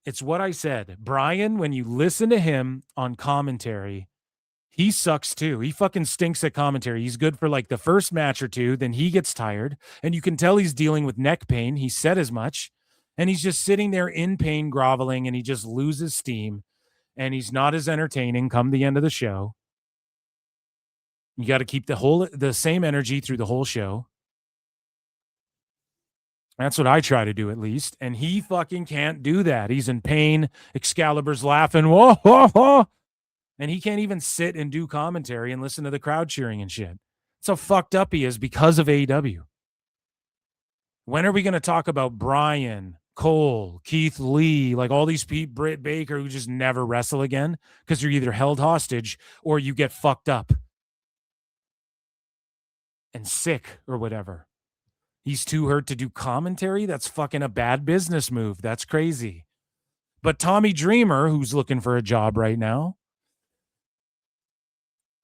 It's what I said. Bryan, when you listen to him on commentary, he sucks too. He fucking stinks at commentary. He's good for like the first match or two. Then he gets tired. And you can tell he's dealing with neck pain. He said as much. And he's just sitting there in pain, groveling, and he just loses steam. And he's not as entertaining come the end of the show. You got to keep the same energy through the whole show. That's what I try to do, at least. And he fucking can't do that. He's in pain. Excalibur's laughing. Whoa, whoa, whoa. And he can't even sit and do commentary and listen to the crowd cheering and shit. That's how fucked up he is because of AEW. When are we going to talk about Bryan, Cole, Keith Lee, like all these people, Britt Baker, who just never wrestle again because you're either held hostage or you get fucked up and sick or whatever. He's too hurt to do commentary? That's fucking a bad business move. That's crazy. But Tommy Dreamer, who's looking for a job right now,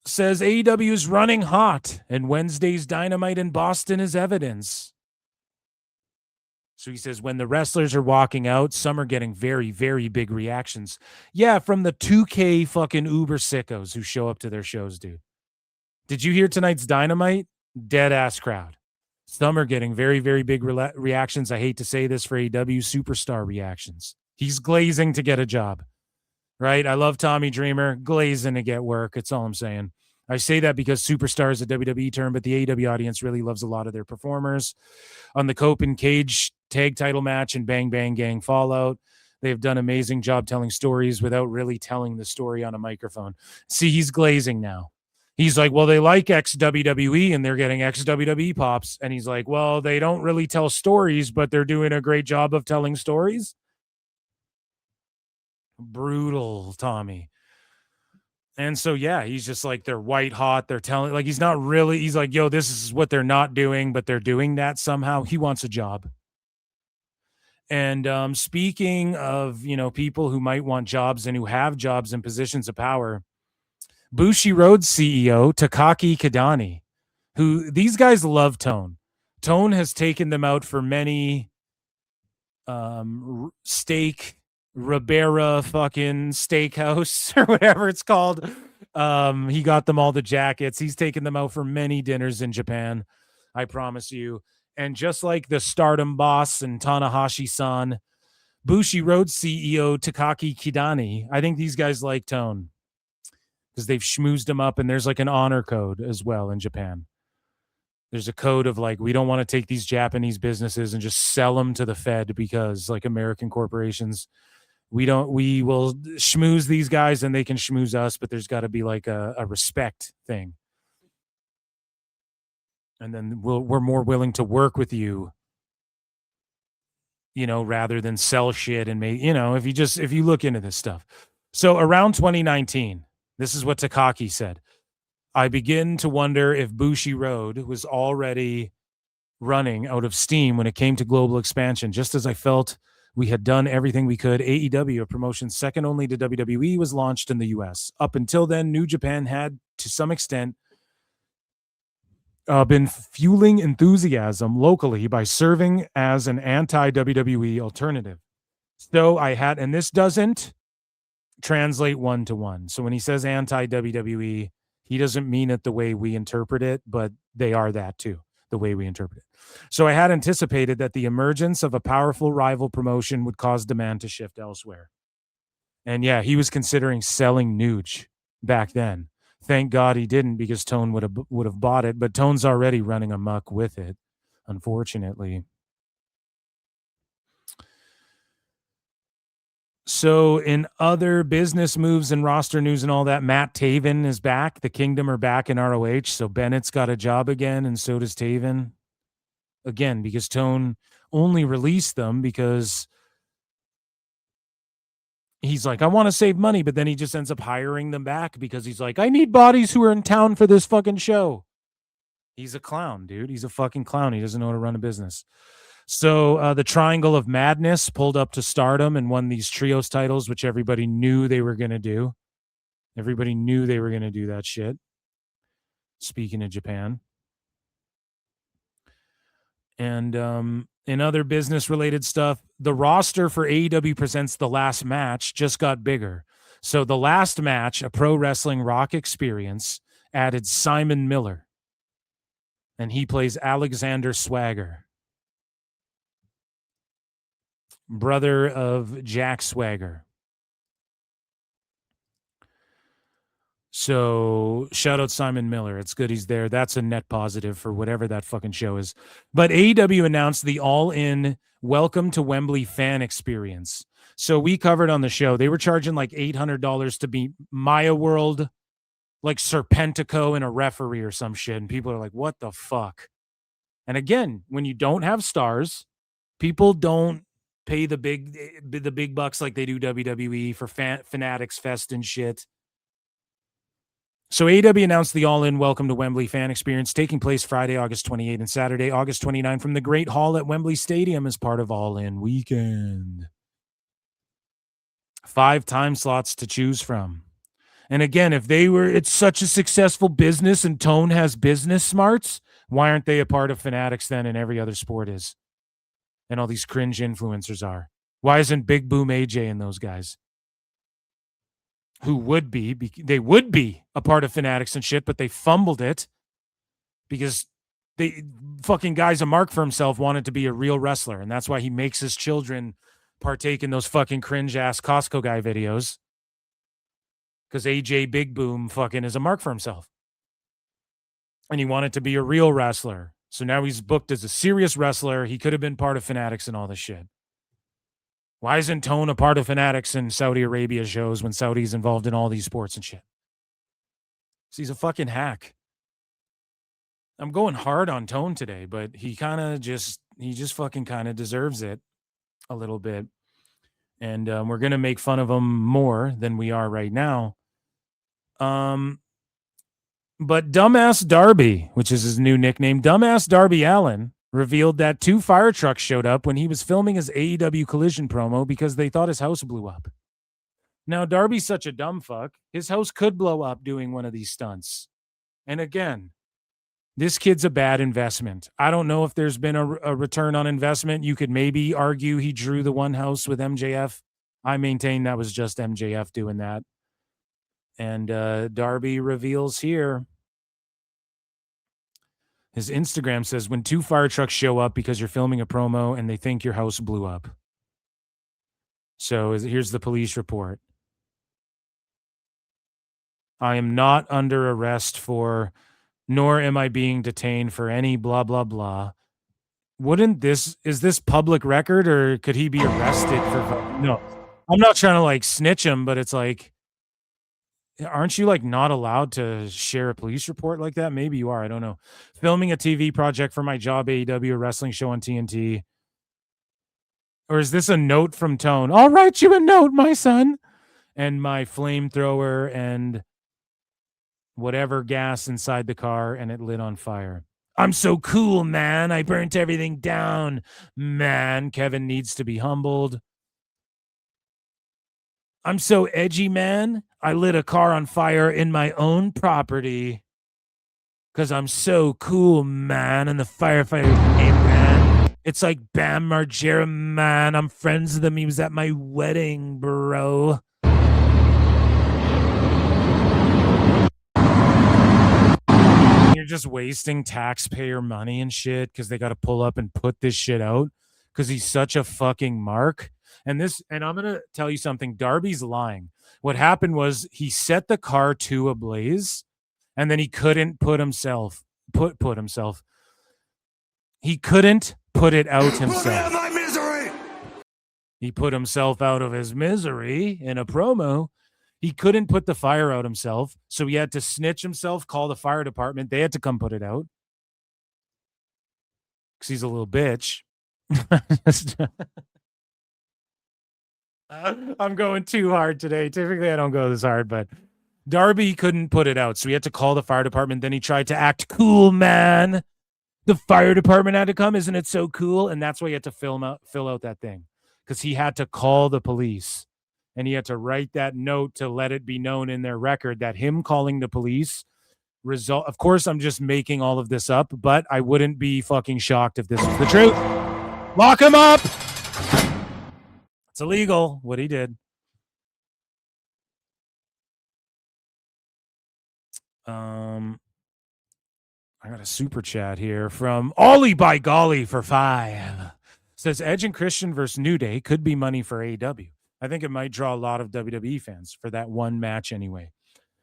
says AEW is running hot and Wednesday's Dynamite in Boston is evidence. So he says when the wrestlers are walking out, some are getting very, very big reactions. Yeah, from the 2K fucking Uber sickos who show up to their shows, dude. Did you hear tonight's Dynamite? Dead ass crowd. Some are getting very, very big reactions. I hate to say this for AEW, superstar reactions. He's glazing to get a job, right? I love Tommy Dreamer, glazing to get work. That's all I'm saying. I say that because superstar is a WWE term, but the AEW audience really loves a lot of their performers. On the Cope and Cage tag title match and Bang Bang Gang Fallout, they've done an amazing job telling stories without really telling the story on a microphone. See, he's glazing now. He's like, well, they like ex-WWE and they're getting ex-WWE pops. And he's like, well, they don't really tell stories, but they're doing a great job of telling stories. Brutal, Tommy. And so, yeah, he's just like, they're white hot. They're telling, like, he's not really, he's like, yo, this is what they're not doing, but they're doing that somehow. He wants a job. And speaking of, people who might want jobs and who have jobs in positions of power, Bushi Road CEO Takaki Kidani, who these guys love Tone. Tone has taken them out for many steak Ribera fucking steakhouse or whatever it's called. He got them all the jackets. He's taken them out for many dinners in Japan, I promise you. And just like the Stardom boss and Tanahashi-san, Bushi Road CEO Takaki Kidani, I think these guys like Tone because they've schmoozed him up, and there's like an honor code as well in Japan. There's a code of like, we don't want to take these Japanese businesses and just sell them to the Fed because like American corporations, we will schmooze these guys and they can schmooze us, but there's got to be like a respect thing. And then we're more willing to work with you, rather than sell shit and make, if you look into this stuff. So around 2019, this is what Takaki said. I begin to wonder if Bushiroad was already running out of steam when it came to global expansion, just as I felt we had done everything we could. AEW, a promotion second only to WWE, was launched in the US. Up until then, New Japan had, to some extent, been fueling enthusiasm locally by serving as an anti-WWE alternative. So I had, and this doesn't translate one-to-one. So when he says anti-WWE, he doesn't mean it the way we interpret it, but they are that too, the way we interpret it. So I had anticipated that the emergence of a powerful rival promotion would cause demand to shift elsewhere. And yeah, he was considering selling Nuge back then. Thank God he didn't, because Tone would have bought it, but Tone's already running amok with it, unfortunately. So in other business moves and roster news and all that, Matt Taven is back. The Kingdom are back in ROH. So Bennett's got a job again, and so does Taven. Again, because Tone only released them because he's like, I want to save money, but then he just ends up hiring them back because he's like, I need bodies who are in town for this fucking show. He's a clown, dude. He's a fucking clown. He doesn't know how to run a business. So the Triangle of Madness pulled up to stardom and won these trios titles, which everybody knew they were going to do. Everybody knew they were going to do that shit. Speaking of Japan. And in other business-related stuff, the roster for AEW Presents The Last Match just got bigger. So the last match, a Pro Wrestling Rock Experience, added Simon Miller. And he plays Alexander Swagger, brother of Jack Swagger. So shout out Simon Miller. It's good he's there. That's a net positive for whatever that fucking show is. But AEW announced the all-in Welcome to Wembley fan experience. So we covered on the show, they were charging like $800 to be Maya World, like Serpentico and a referee or some shit. And people are like, what the fuck? And again, when you don't have stars, people don't pay the big bucks like they do WWE for Fanatics Fest and shit. So AEW announced the all-in Welcome to Wembley fan experience taking place Friday, August 28 and Saturday, August 29 from the Great Hall at Wembley Stadium as part of All-In Weekend. 5 time slots to choose from. And again, if it's such a successful business and Tone has business smarts, why aren't they a part of Fanatics then and every other sport is? And all these cringe influencers are. Why isn't Big Boom AJ and those guys? Who would be, they would be a part of Fanatics and shit, but they fumbled it because they fucking guy's a mark for himself, wanted to be a real wrestler. And that's why he makes his children partake in those fucking cringe ass Costco guy videos. Because AJ Big Boom fucking is a mark for himself. And he wanted to be a real wrestler. So now he's booked as a serious wrestler. He could have been part of Fanatics and all this shit. Why isn't Tone a part of Fanatics and Saudi Arabia shows when Saudi's involved in all these sports and shit? So he's a fucking hack. I'm going hard on Tone today, but he just fucking kind of deserves it a little bit. And we're going to make fun of him more than we are right now. But Dumbass Darby, which is his new nickname, Dumbass Darby Allin, revealed that 2 fire trucks showed up when he was filming his AEW Collision promo because they thought his house blew up. Now, Darby's such a dumb fuck. His house could blow up doing one of these stunts. And again, this kid's a bad investment. I don't know if there's been a return on investment. You could maybe argue he drew the one house with MJF. I maintain that was just MJF doing that. And Darby reveals here, his Instagram says, when 2 fire trucks show up because you're filming a promo and they think your house blew up. So here's the police report. I am not under arrest for, nor am I being detained for any blah, blah, blah. Is this public record or could he be arrested for, no, I'm not trying to like snitch him, but it's like, Aren't you like not allowed to share a police report like that? Maybe you are. I don't know. Filming a TV project for my job, AEW, a wrestling show on TNT. Or is this a note from Tone? I'll write you a note, my son. And my flamethrower and whatever gas inside the car, and it lit on fire. I'm so cool, man. I burnt everything down, man. Kevin needs to be humbled. I'm so edgy, man. I lit a car on fire in my own property because I'm so cool, man. And the firefighter came, man. It's like Bam Margera, man. I'm friends with him. He was at my wedding, bro. You're just wasting taxpayer money and shit because they got to pull up and put this shit out because he's such a fucking mark. And I'm going to tell you something. Darby's lying. What happened was he set the car to ablaze and then he couldn't put himself. He couldn't put it out himself. My misery. He put himself out of his misery in a promo. He couldn't put the fire out himself, so he had to snitch himself, call the fire department. They had to come put it out because he's a little bitch. I'm going too hard today. Typically, I don't go this hard, but Darby couldn't put it out, so he had to call the fire department. Then he tried to act cool, man. The fire department had to come. Isn't it so cool? And that's why he had to fill out that thing because he had to call the police. And he had to write that note to let it be known in their record that him calling the police result. Of course, I'm just making all of this up, but I wouldn't be fucking shocked if this was the truth. Lock him up. It's illegal what he did. I got a super chat here from Ollie by Golly for 5. Says Edge and Christian versus New Day could be money for AEW. I think it might draw a lot of WWE fans for that one match anyway.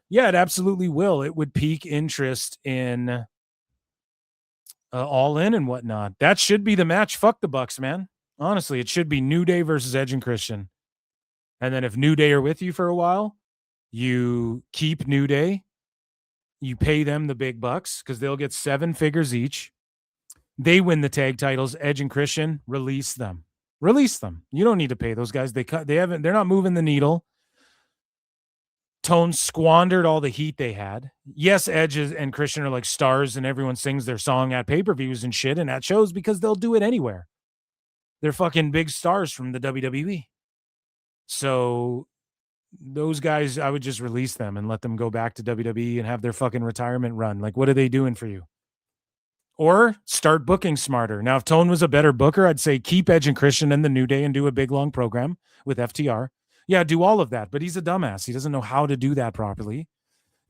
Yeah, it absolutely will. It would pique interest in Allin and whatnot. That should be the match. Fuck the Bucks, man. Honestly, it should be New Day versus Edge and Christian. And then if New Day are with you for a while, you keep New Day. You pay them the big bucks because they'll get 7 figures each. They win the tag titles. Edge and Christian, release them. Release them. You don't need to pay those guys. They're not moving the needle. Tone squandered all the heat they had. Yes, Edge and Christian are like stars and everyone sings their song at pay-per-views and shit and at shows because they'll do it anywhere. They're fucking big stars from the WWE. So those guys, I would just release them and let them go back to WWE and have their fucking retirement run. Like, what are they doing for you? Or start booking smarter. Now, if Tone was a better booker, I'd say keep Edge and Christian and the New Day and do a big, long program with FTR. Yeah, do all of that. But he's a dumbass. He doesn't know how to do that properly.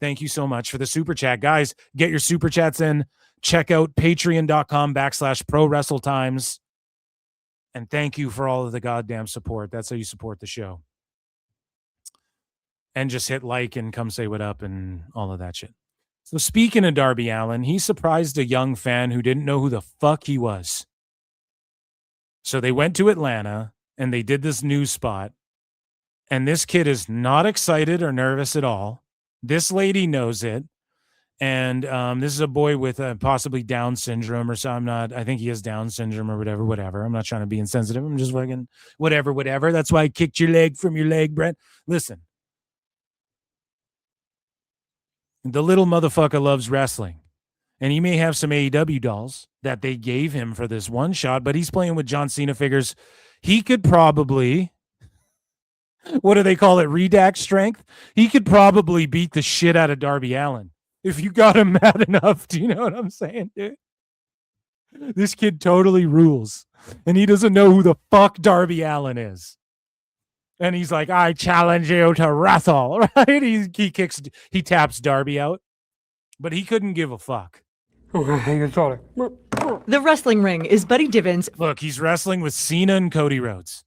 Thank you so much for the super chat. Guys, get your super chats in. Check out patreon.com/ProWrestleTimes. And thank you for all of the goddamn support. That's how you support the show. And just hit like and come say what up and all of that shit. So speaking of Darby Allin, he surprised a young fan who didn't know who the fuck he was. So they went to Atlanta and they did this news spot. And this kid is not excited or nervous at all. This lady knows it. And this is a boy with possibly Down syndrome or something. I think he has Down syndrome or whatever. I'm not trying to be insensitive. I'm just fucking whatever. That's why I kicked your leg from your leg, Brett. Listen. The little motherfucker loves wrestling. And he may have some AEW dolls that they gave him for this one shot, but he's playing with John Cena figures. He could probably, what do they call it, redact strength? He could probably beat the shit out of Darby Allin if you got him mad enough. Do you know what I'm saying, dude? This kid totally rules. And he doesn't know who the fuck Darby Allin is. And he's like, I challenge you to wrestle, right? He taps Darby out, but he couldn't give a fuck. The wrestling ring is Buddy Divins. Look, he's wrestling with Cena and Cody Rhodes.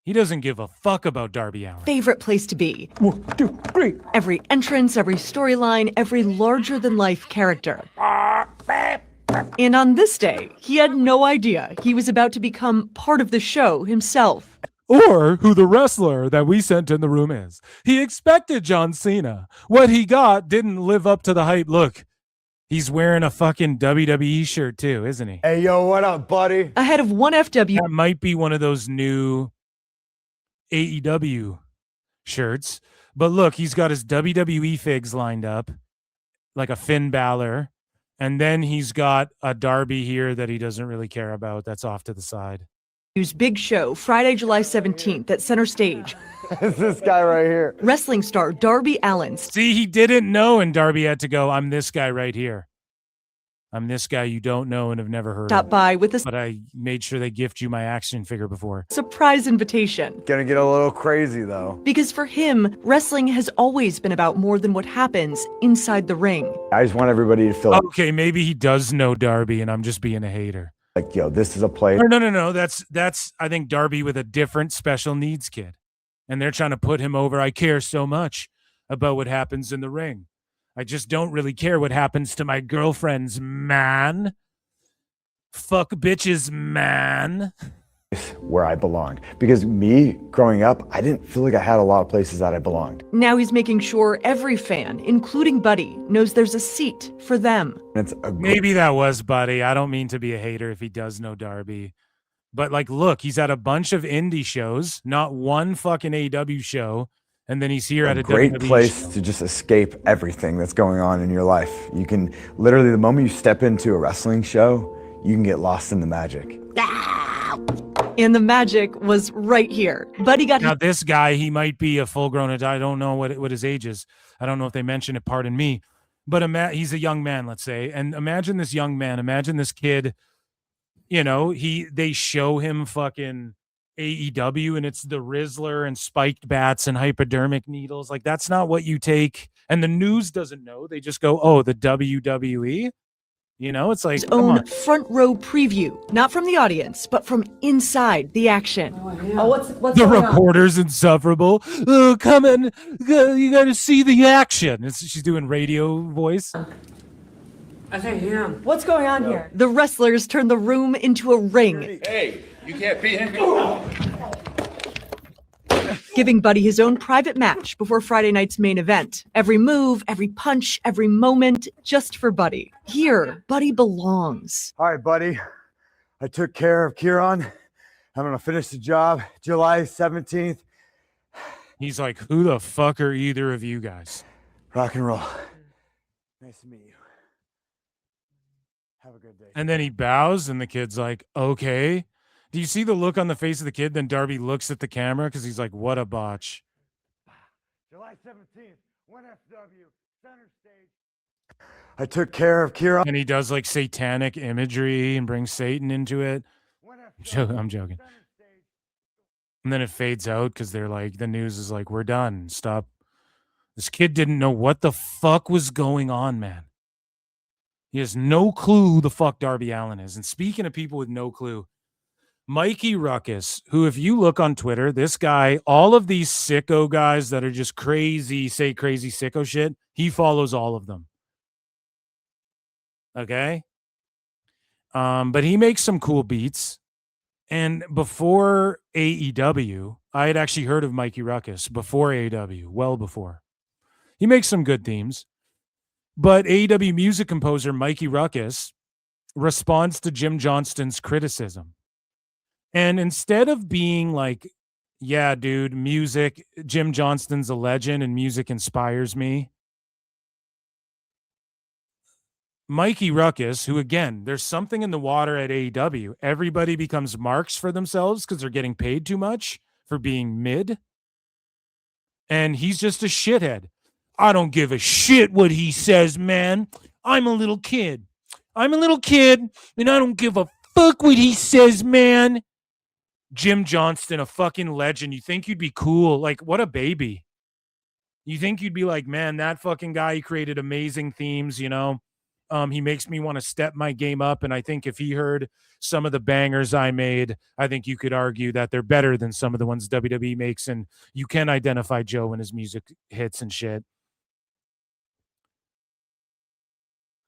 He doesn't give a fuck about Darby Allin. Favorite place to be. 1, 2, 3. Every entrance, every storyline, every larger-than-life character. And on this day, he had no idea he was about to become part of the show himself. or who the wrestler that we sent in the room is. He expected John Cena. What he got didn't live up to the hype. Look, he's wearing a fucking WWE shirt too, isn't he? Hey, yo, what up, buddy? Ahead of one FW. That might be one of those new AEW shirts. But look, he's got his WWE figs lined up, like a Finn Balor. And then he's got a Darby here that he doesn't really care about. That's off to the side. Big show, Friday, July 17th at Center Stage. It's this guy right here. Wrestling star Darby Allin. See, he didn't know, and Darby had to go, I'm this guy right here. I'm this guy you don't know and have never heard Stop of. by with a But I made sure they gift you my action figure before. surprise invitation. Gonna get a little crazy, though. Because for him, wrestling has always been about more than what happens inside the ring. I just want everybody to feel Okay, maybe he does know Darby, and I'm just being a hater. like, yo, this is a place. No. That's I think Darby with a different special needs kid. And they're trying to put him over. I care so much about what happens in the ring. I just don't really care what happens to my girlfriends, man. Fuck bitches, man. Where I belonged. Because me, growing up, I didn't feel like I had a lot of places that I belonged. Now he's making sure every fan, including Buddy, knows there's a seat for them. It's a Maybe that was Buddy. I don't mean to be a hater if he does know Darby. But like, look, he's at a bunch of indie shows, not one fucking AEW show. And then he's here at a great WWE place show. to just escape everything that's going on in your life. You can literally, the moment you step into a wrestling show, you can get lost in the magic. And the magic was right here. Buddy got Now this guy, he might be a full-grown adult. I don't know what his age is. I don't know if they mention it. Pardon me, but he's a young man, let's say. And imagine this young man. Imagine this kid. You know, they show him fucking AEW, and it's the Rizzler and spiked bats and hypodermic needles. Like that's not what you take. And the news doesn't know. They just go, oh, the WWE. You know, it's like his own front row preview, not from the audience, but from inside the action. Oh, what's the going on? reporter's insufferable. Oh, come in. You got to see the action. She's doing radio voice. I can't hear him. What's going on here? The wrestlers turn the room into a ring, Hey, you can't beat him. giving Buddy his own private match before Friday night's main event. Every move, every punch, every moment, just for Buddy. Here, Buddy belongs. All right, buddy. I took care of Kieran. I'm going to finish the job July 17th. He's like, who the fuck are either of you guys? Rock and roll. Nice to meet you. Have a good day. And then he bows, and the kid's like, okay. Do you see the look on the face of the kid? Then Darby looks at the camera because he's like, what a botch. July 17th, 1FW, Center Stage. I took care of Kieran. And he does like satanic imagery and brings Satan into it. I'm joking. And then it fades out because they're like, the news is like, we're done. Stop. This kid didn't know what the fuck was going on, man. He has no clue who the fuck Darby Allin is. And speaking of people with no clue, Mikey Ruckus, who, if you look on Twitter, this guy, all of these sicko guys that are just crazy, say crazy sicko shit, he follows all of them. Okay? But he makes some cool beats. And before AEW, I had actually heard of Mikey Ruckus before AEW, well before. He makes some good themes. But AEW music composer Mikey Ruckus responds to Jim Johnston's criticism. And instead of being like, yeah, dude, music, Jim Johnston's a legend and music inspires me. Mikey Ruckus, who again, there's something in the water at AEW. Everybody becomes marks for themselves because they're getting paid too much for being mid. And he's just a shithead. I don't give a shit what he says, man. I'm a little kid. And I don't give a fuck what he says, man. Jim Johnston, a fucking legend. You think you'd be cool? Like, what a baby. You think you'd be like, man, that fucking guy, he created amazing themes, you know? He makes me want to step my game up. And I think if he heard some of the bangers I made, I think you could argue that they're better than some of the ones WWE makes. And you can identify Joe and his music hits and shit.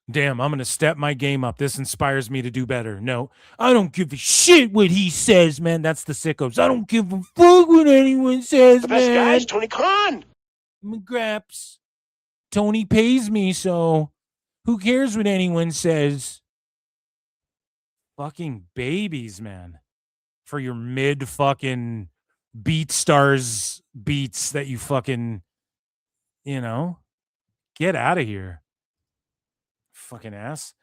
Damn, I'm going to step my game up. This inspires me to do better. No, I don't give a shit what he says, man. That's the Sickos. I don't give a fuck what anyone says, The best man. guy is Tony Khan. McGraps. Tony pays me, so who cares what anyone says? Fucking babies, man. For your mid-fucking beat stars beats that you fucking, get out of here. Fucking ass.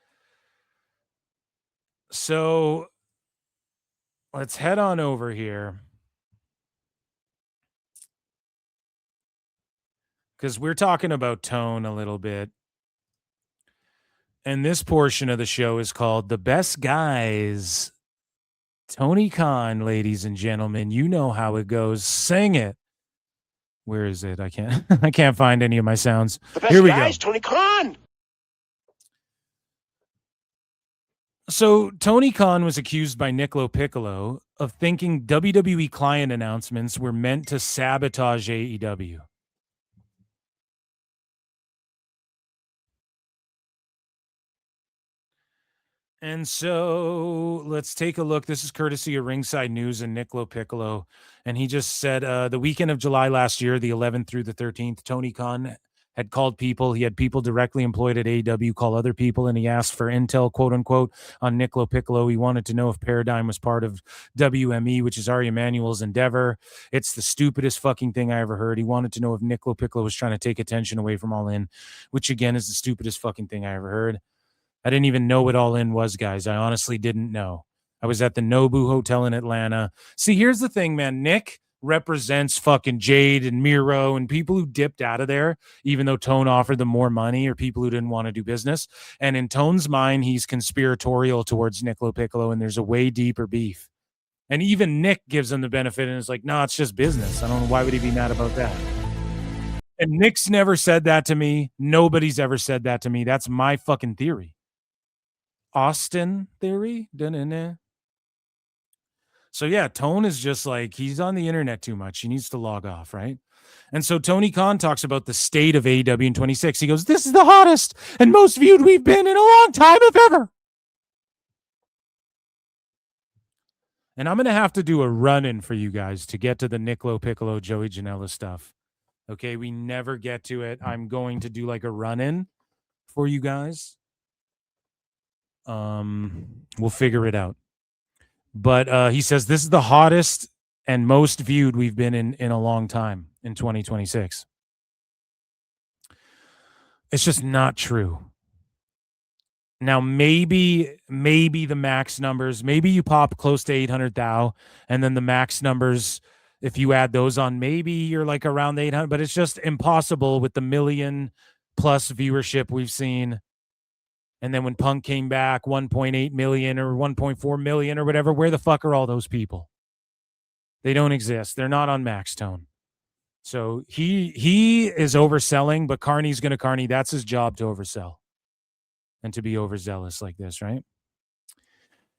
So let's head on over here. Because we're talking about tone a little bit. And this portion of the show is called The Best Guys. Tony Khan, ladies and gentlemen. You know how it goes. Sing it. Where is it? I can't find any of my sounds. The best Here we guy is go. Tony Khan. So Tony Khan was accused by Nick LoPiccolo of thinking WWE client announcements were meant to sabotage AEW. And so let's take a look. This is courtesy of Ringside News and Nick LoPiccolo. And he just said the weekend of July last year, the 11th through the 13th, Tony Khan had called people. He had people directly employed at AEW call other people, and he asked for intel, quote unquote, on Nick LoPiccolo. He wanted to know if Paradigm was part of WME, which is Ari Emanuel's endeavor. It's the stupidest fucking thing I ever heard. He wanted to know if Nick LoPiccolo was trying to take attention away from Allin, which again is the stupidest fucking thing I ever heard. I didn't even know what Allin was, guys. I honestly didn't know. I was at the Nobu Hotel in Atlanta. See, here's the thing, man. Nick represents fucking Jade and Miro and people who dipped out of there, even though Tone offered them more money, or people who didn't want to do business. And in Tone's mind, he's conspiratorial towards Nick LoPiccolo, and there's a way deeper beef. And even Nick gives him the benefit and is like, no, it's just business. I don't know why would he be mad about that. And Nick's never said that to me. Nobody's ever said that to me. That's my fucking theory. Austin theory? Da-na-na. So yeah, Tone is just like, he's on the internet too much. He needs to log off, right? And so Tony Khan talks about the state of AEW in 26. He goes, this is the hottest and most viewed we've been in a long time, if ever. And I'm going to have to do a run-in for you guys to get to the Nick LoPiccolo, Joey Janela stuff. Okay, we never get to it. I'm going to do like a run-in for you guys. We'll figure it out. But he says this is the hottest and most viewed we've been in a long time in 2026. It's just not true. Now, maybe the max numbers, maybe you pop close to 800,000, and then the max numbers, if you add those on, maybe you're like around 800, but it's just impossible with the 1 million plus viewership we've seen. And then when Punk came back, 1.8 million or 1.4 million or whatever, where the fuck are all those people? They don't exist. They're not on Max Tone. So he is overselling, but Carney's going to Carney. That's his job to oversell and to be overzealous like this, right?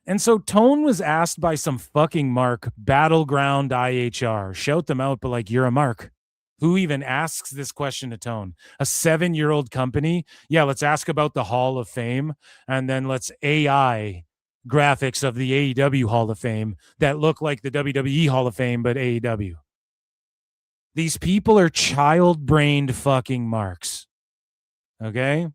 And so Tone was asked by some fucking mark, Battleground IHR. Shout them out, but like, you're a mark. Who even asks this question to Tone? A 7-year-old company? Yeah, let's ask about the Hall of Fame, and then let's AI graphics of the AEW Hall of Fame that look like the WWE Hall of Fame, but AEW. These people are child-brained fucking marks. Okay?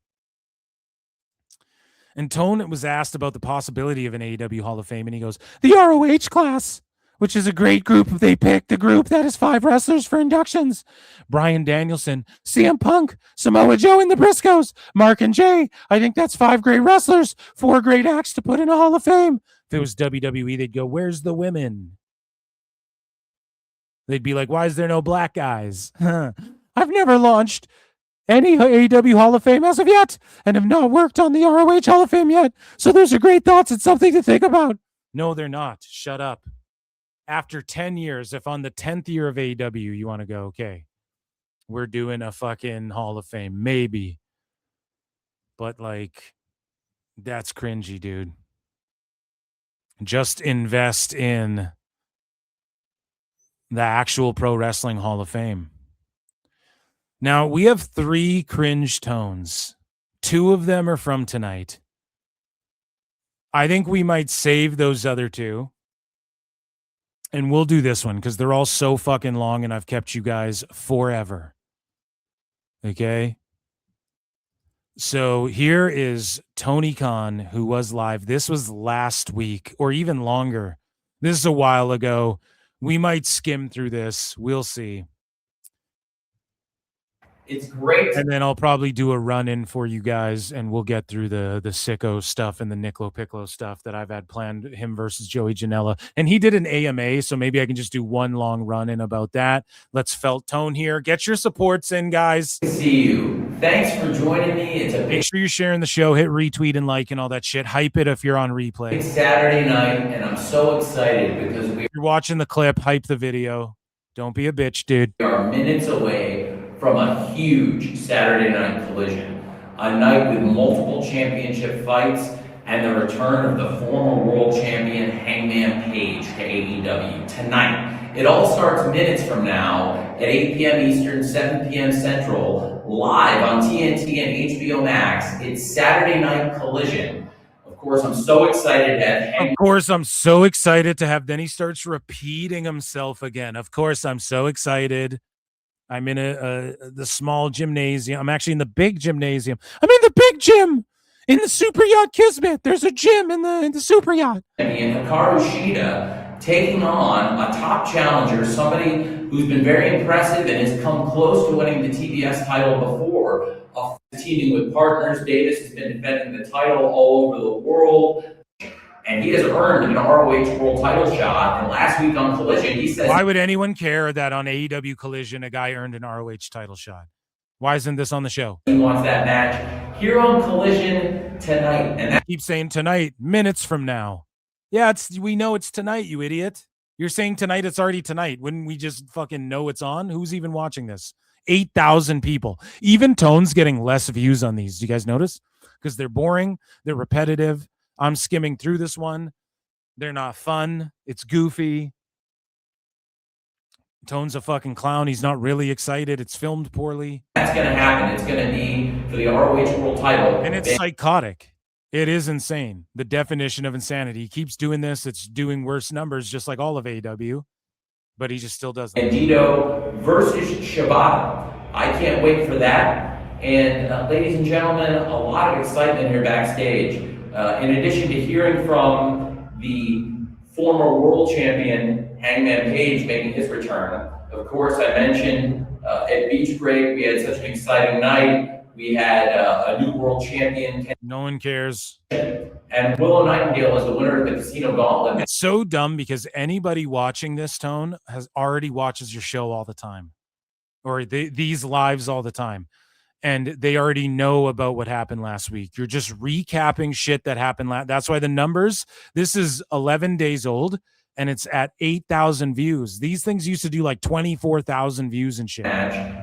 And Tone was asked about the possibility of an AEW Hall of Fame, and he goes, the ROH class, which is a great group if they picked a group that has 5 wrestlers for inductions. Bryan Danielson, CM Punk, Samoa Joe and the Briscoes, Mark and Jay. I think that's 5 great wrestlers, 4 great acts to put in a Hall of Fame. If it was WWE, they'd go, where's the women? They'd be like, why is there no black guys? I've never launched any AEW Hall of Fame as of yet, and have not worked on the ROH Hall of Fame yet. So those are great thoughts. It's something to think about. No, they're not. Shut up. After 10 years, if on the 10th year of AEW, you want to go, okay, we're doing a fucking Hall of Fame, maybe. But like, that's cringy, dude. Just invest in the actual Pro Wrestling Hall of Fame. Now, we have 3 cringe tones. 2 of them are from tonight. I think we might save those other 2. And we'll do this one because they're all so fucking long and I've kept you guys forever. Okay? So here is Tony Khan, who was live. This was last week or even longer. This is a while ago. We might skim through this. We'll see. It's great. And then I'll probably do a run-in for you guys, and we'll get through the Sicko stuff and the Nick LoPiccolo stuff that I've had planned, him versus Joey Janela. And he did an AMA, so maybe I can just do one long run-in about that. Let's felt tone here. Get your supports in, guys. See you. Thanks for joining me. It's a big, Make sure you're sharing the show. Hit retweet and like and all that shit. Hype it if you're on replay. big Saturday night, and I'm so excited because we If you're watching the clip, hype the video. Don't be a bitch, dude. are minutes away from a huge Saturday night collision. A night with multiple championship fights and the return of the former world champion Hangman Page to AEW tonight. It all starts minutes from now at 8 p.m. Eastern, 7 p.m. Central, live on TNT and HBO Max. It's Saturday Night Collision. Of course, I'm so excited to have Hangman. Of course, I'm so excited to have. Then he starts repeating himself again. Of course, I'm so excited. I'm in the small gymnasium. I'm actually in the big gymnasium. I'm in the big gym in the Super Yacht Kismet. There's a gym in the Super Yacht. And Hikaru Shida taking on a top challenger, somebody who's been very impressive and has come close to winning the TBS title before. Teaming with partners, Davis has been defending the title all over the world, and he has earned an ROH world title shot. And last week on Collision, he says, why would anyone care that on AEW Collision a guy earned an ROH title shot? Why isn't this on the show? He wants that match here on Collision tonight. And that keep saying tonight, minutes from now. Yeah, we know it's tonight, you idiot. You're saying tonight, it's already tonight. Wouldn't we just fucking know it's on? Who's even watching this? 8,000 people. Even Tone's getting less views on these. Do you guys notice? Because they're boring. They're repetitive. I'm skimming through this one. They're not fun. It's goofy. Tone's a fucking clown. He's not really excited. It's filmed poorly. That's going to happen. It's going to be for the ROH world title. And it's psychotic. It is insane. The definition of insanity. He keeps doing this. It's doing worse numbers, just like all of AEW. But he just still does that. Bandito versus Shibata. I can't wait for that. And ladies and gentlemen, a lot of excitement here backstage. In addition to hearing from the former world champion Hangman Page making his return. Of course, I mentioned at Beach Break, we had such an exciting night. We had a new world champion. No one cares. And Willow Nightingale is the winner of the Casino Gauntlet. It's so dumb because anybody watching this, Tone, has already watches your show all the time. Or these lives all the time. And they already know about what happened last week. You're just recapping shit that happened that's why the numbers, this is 11 days old, and it's at 8,000 views. These things used to do like 24,000 views and shit.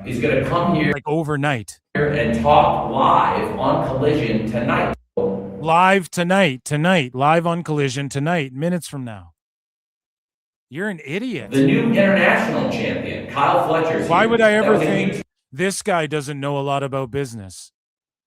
He's going to come here like overnight and talk live on Collision tonight. Live tonight, live on Collision tonight, minutes from now. You're an idiot. The new international champion, Kyle Fletcher. Why would I ever think this guy doesn't know a lot about business?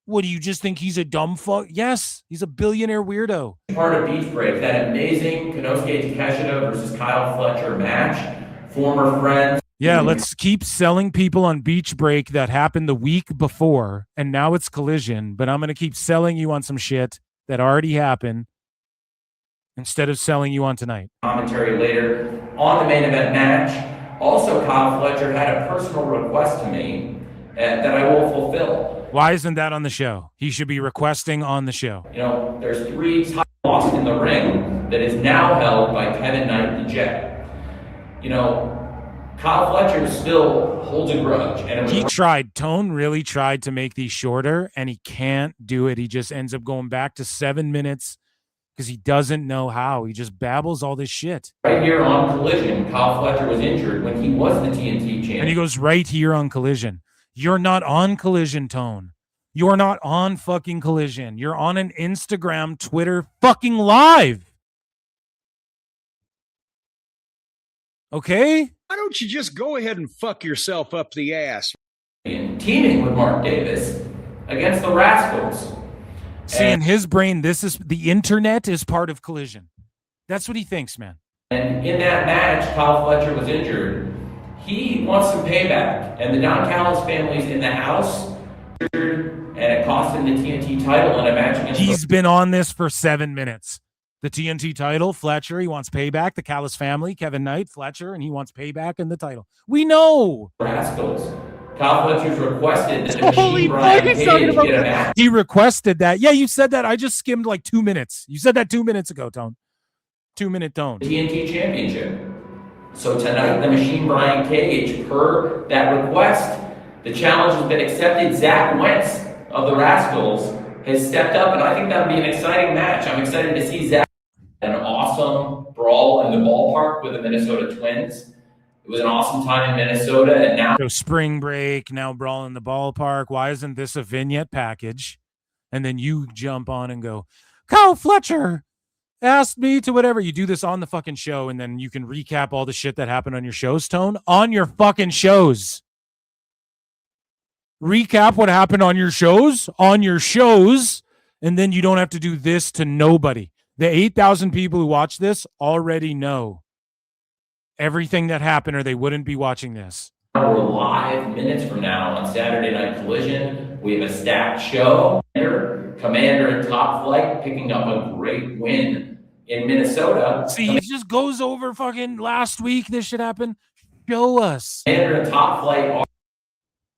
What, do you just think he's a dumb fuck? Yes, he's a billionaire weirdo. Part of Beach Break, that amazing Konosuke Takeshita versus Kyle Fletcher match. Former friends. Yeah, let's keep selling people on Beach Break that happened the week before, and now it's Collision, but I'm going to keep selling you on some shit that already happened instead of selling you on tonight. Commentary later on the main event match. Also, Kyle Fletcher had a personal request to me that I will fulfill. Why isn't that on the show? He should be requesting on the show. You know, there's 3 titles lost in the ring that is now held by Kevin Knight, the Jet. You know, Kyle Fletcher still holds a grudge. And he tried. Tone really tried to make these shorter, and he can't do it. He just ends up going back to 7 minutes because he doesn't know how. He just babbles all this shit. Right here on Collision, Kyle Fletcher was injured when he was the TNT champion. And he goes right here on Collision. You're not on Collision, Tone. You're not on fucking Collision. You're on an Instagram, Twitter fucking live. Okay? Why don't you just go ahead and fuck yourself up the ass? Teaming with Mark Davis against the Rascals. See, in his brain, this is the internet is part of Collision. That's what he thinks, man. And in that match, Kyle Fletcher was injured. He wants some payback. And the Don Callis family's in the house. And it cost him the TNT title in a match against... He's been on this for 7 minutes. The TNT title, Fletcher, he wants payback. The Callis family, Kevin Knight, Fletcher, and he wants payback in the title. We know. Rascals. Kyle Fletcher's requested that the Machine Brian Cage get a match. He requested that. Yeah, you said that. I just skimmed like 2 minutes. You said that 2 minutes ago, Tone. 2 minute Tone. TNT Championship. So tonight, the Machine Brian Cage, per that request, the challenge has been accepted. Zach Wentz of the Rascals has stepped up, and I think that would be an exciting match. I'm excited to see Zach. An awesome brawl in the ballpark with the Minnesota Twins. It was an awesome time in Minnesota, and now so spring break, now brawl in the ballpark. Why isn't this a vignette package? And then you jump on and go, Kyle Fletcher asked me to whatever. You do this on the fucking show, and then you can recap all the shit that happened on your shows, Tone. On your fucking shows. Recap what happened on your shows, and then you don't have to do this to nobody. The 8,000 people who watch this already know everything that happened, or they wouldn't be watching this. we're live minutes from now on Saturday Night Collision. We have a stacked show. Commander and Top Flight picking up a great win in Minnesota. See, he just goes over fucking last week. This shit happened. Show us. Commander and Top Flight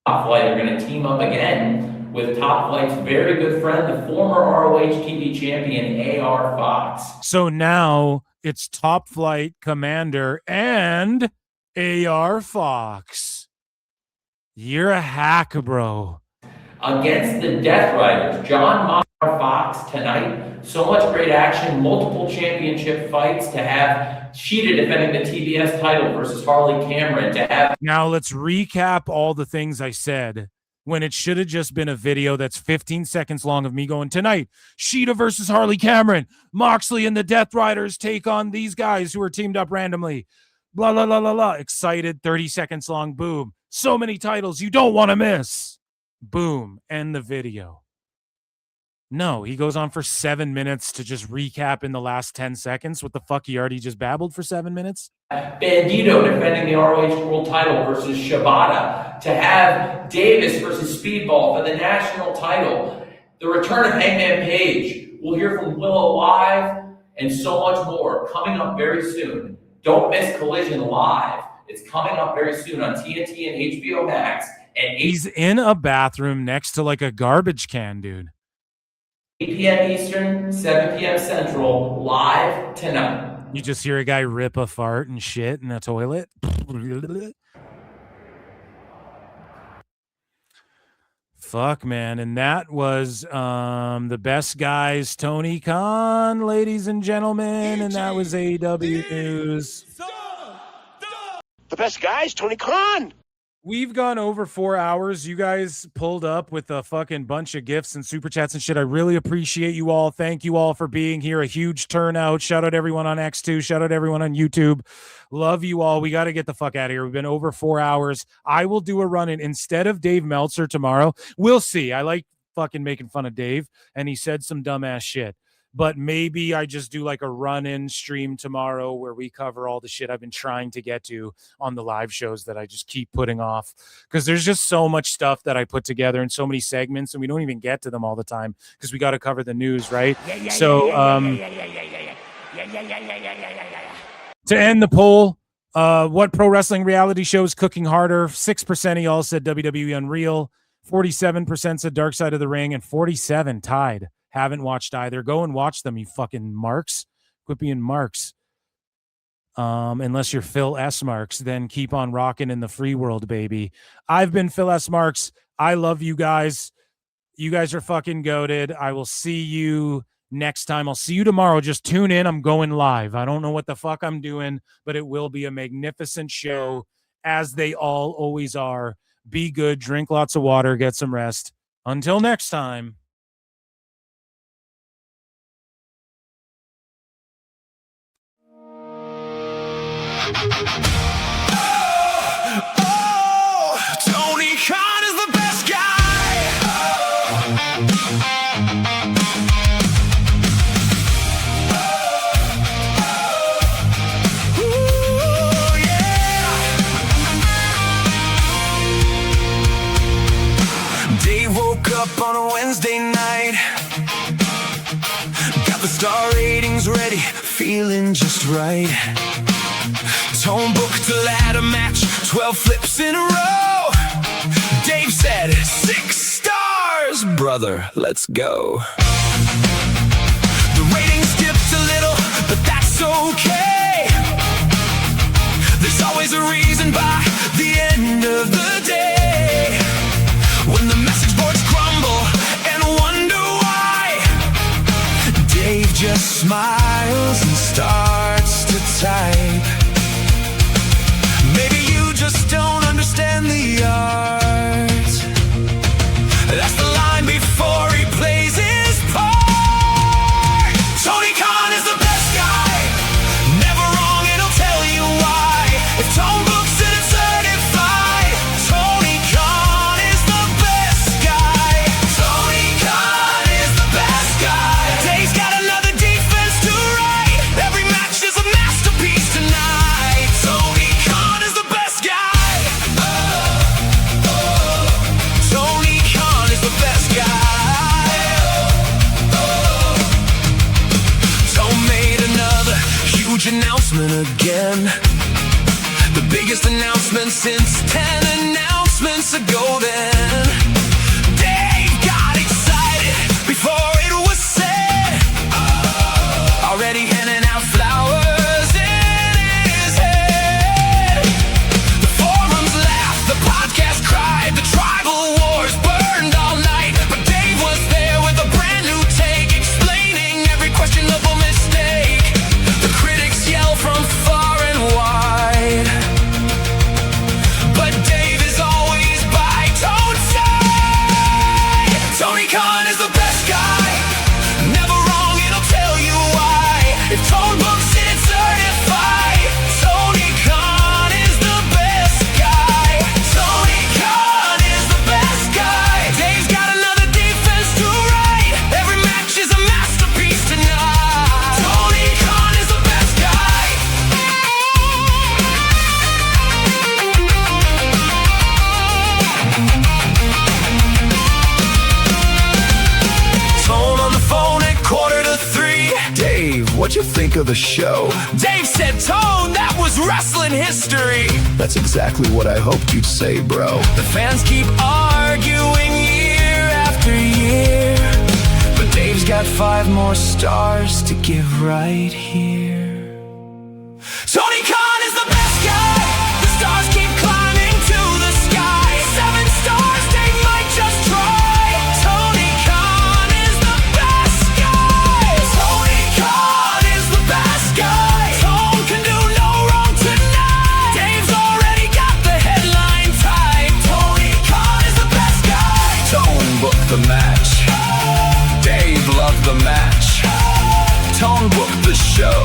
are going to team up again with Top Flight's very good friend, the former ROH TV champion, AR Fox. So now it's Top Flight, Commander, and AR Fox. You're a hack, bro. Against the Death Riders, John Mar Fox tonight. So much great action, multiple championship fights to have. Sheeta defending the TBS title versus Harley Cameron to have. Now let's recap all the things I said when it should have just been a video that's 15 seconds long of me going, tonight, Sheeta versus Harley Cameron. Moxley and the Death Riders take on these guys who are teamed up randomly. Blah, blah, blah, blah, blah. Excited, 30 seconds long, boom. So many titles you don't want to miss. Boom. End the video. No, he goes on for 7 minutes to just recap in the last 10 seconds what the fuck he already just babbled for 7 minutes. Bandito defending the ROH World title versus Shibata. To have Davis versus Speedball for the national title. The return of Hangman Page. We'll hear from Willow live and so much more coming up very soon. Don't miss Collision Live. It's coming up very soon on TNT and HBO Max. And he's in a bathroom next to like a garbage can, dude. 8 p.m. Eastern, 7 p.m. Central, live tonight. You just hear a guy rip a fart and shit in a toilet. Fuck, man. And that was the best guys, Tony Khan, ladies and gentlemen. And that was AEW News. The best guys, Tony Khan. We've gone over 4 hours. You guys pulled up with a fucking bunch of gifts and super chats and shit. I really appreciate you all. Thank you all for being here. A huge turnout. Shout out everyone on X2. Shout out everyone on YouTube. Love you all. We got to get the fuck out of here. We've been over 4 hours. I will do a run-in instead of Dave Meltzer tomorrow. We'll see. I like fucking making fun of Dave, and he said some dumbass shit. But maybe I just do like a run-in stream tomorrow where we cover all the shit I've been trying to get to on the live shows that I just keep putting off. Because there's just so much stuff that I put together in so many segments, and we don't even get to them all the time because we got to cover the news, right? To end the poll, what pro wrestling reality show is cooking harder? 6% of y'all said WWE Unreal. 47% said Dark Side of the Ring, and 47% tied. Haven't watched either. Go and watch them, you fucking marks. Quit being marks. Unless you're Phil S. Marks, then keep on rocking in the free world, baby. I've been Phil S. Marks. I love you guys. You guys are fucking goated. I will see you next time. I'll see you tomorrow. Just tune in. I'm going live. I don't know what the fuck I'm doing, but it will be a magnificent show, as they all always are. Be good. Drink lots of water. Get some rest. Until next time. Tony Khan is the best guy. Dave woke up on a Wednesday night, got the star ratings ready, feeling just right. Tone booked a ladder match, 12 flips in a row. Dave said, 6 stars, brother, let's go. The ratings dipped a little, but that's okay. There's always a reason by the end of the day. When the message boards crumble and wonder why, Dave just smiles and starts to type. Maybe you just don't understand the art. That's the line before he plays his part. Tony Khan is the best guy, never wrong and he'll tell you why. If Tone books it, it's certified. Tony Khan is the best guy. Tony Khan is the best guy. Dave's got another defense to write. Every match is a masterpiece tonight. Tony Khan is the best guy. Tony Khan is the best guy. Tone made another huge announcement again. The biggest announcement since 10 announcements ago then. Dave got excited before it was said. Already handing out flowers in his head. The forums laughed, the podcast cried, the tribal wars burned all night. But Dave was there with a brand new take, explaining every questionable mistake. The critics yell from far and wide, but Dave is always by Tone's side. Tony Khan is the best guy, never wrong and I'll tell you why. If Tone books it, it's certified. Tony Khan is the best guy. Tony Khan is the best guy. Dave's got another defense to write. Every match is a masterpiece tonight. Tony Khan is the best guy. Tone on the phone at 2:45. Dave, what'd you think of the show? Dave said, Tone, that was wrestling history. That's exactly what I hoped you'd say, bro. The fans keep arguing year after year, but Dave's got 5 more stars to give right here. Tony Khan is the best guy. The stars keep climbing to the sky. 7 stars, Dave might just try. Tony Khan is the best guy. Tony Khan is the best guy. Tone can do no wrong tonight. Dave's already got the headline tight. Tony Khan is the best guy. Tone booked the match. Dave loved the match. Tone booked the show.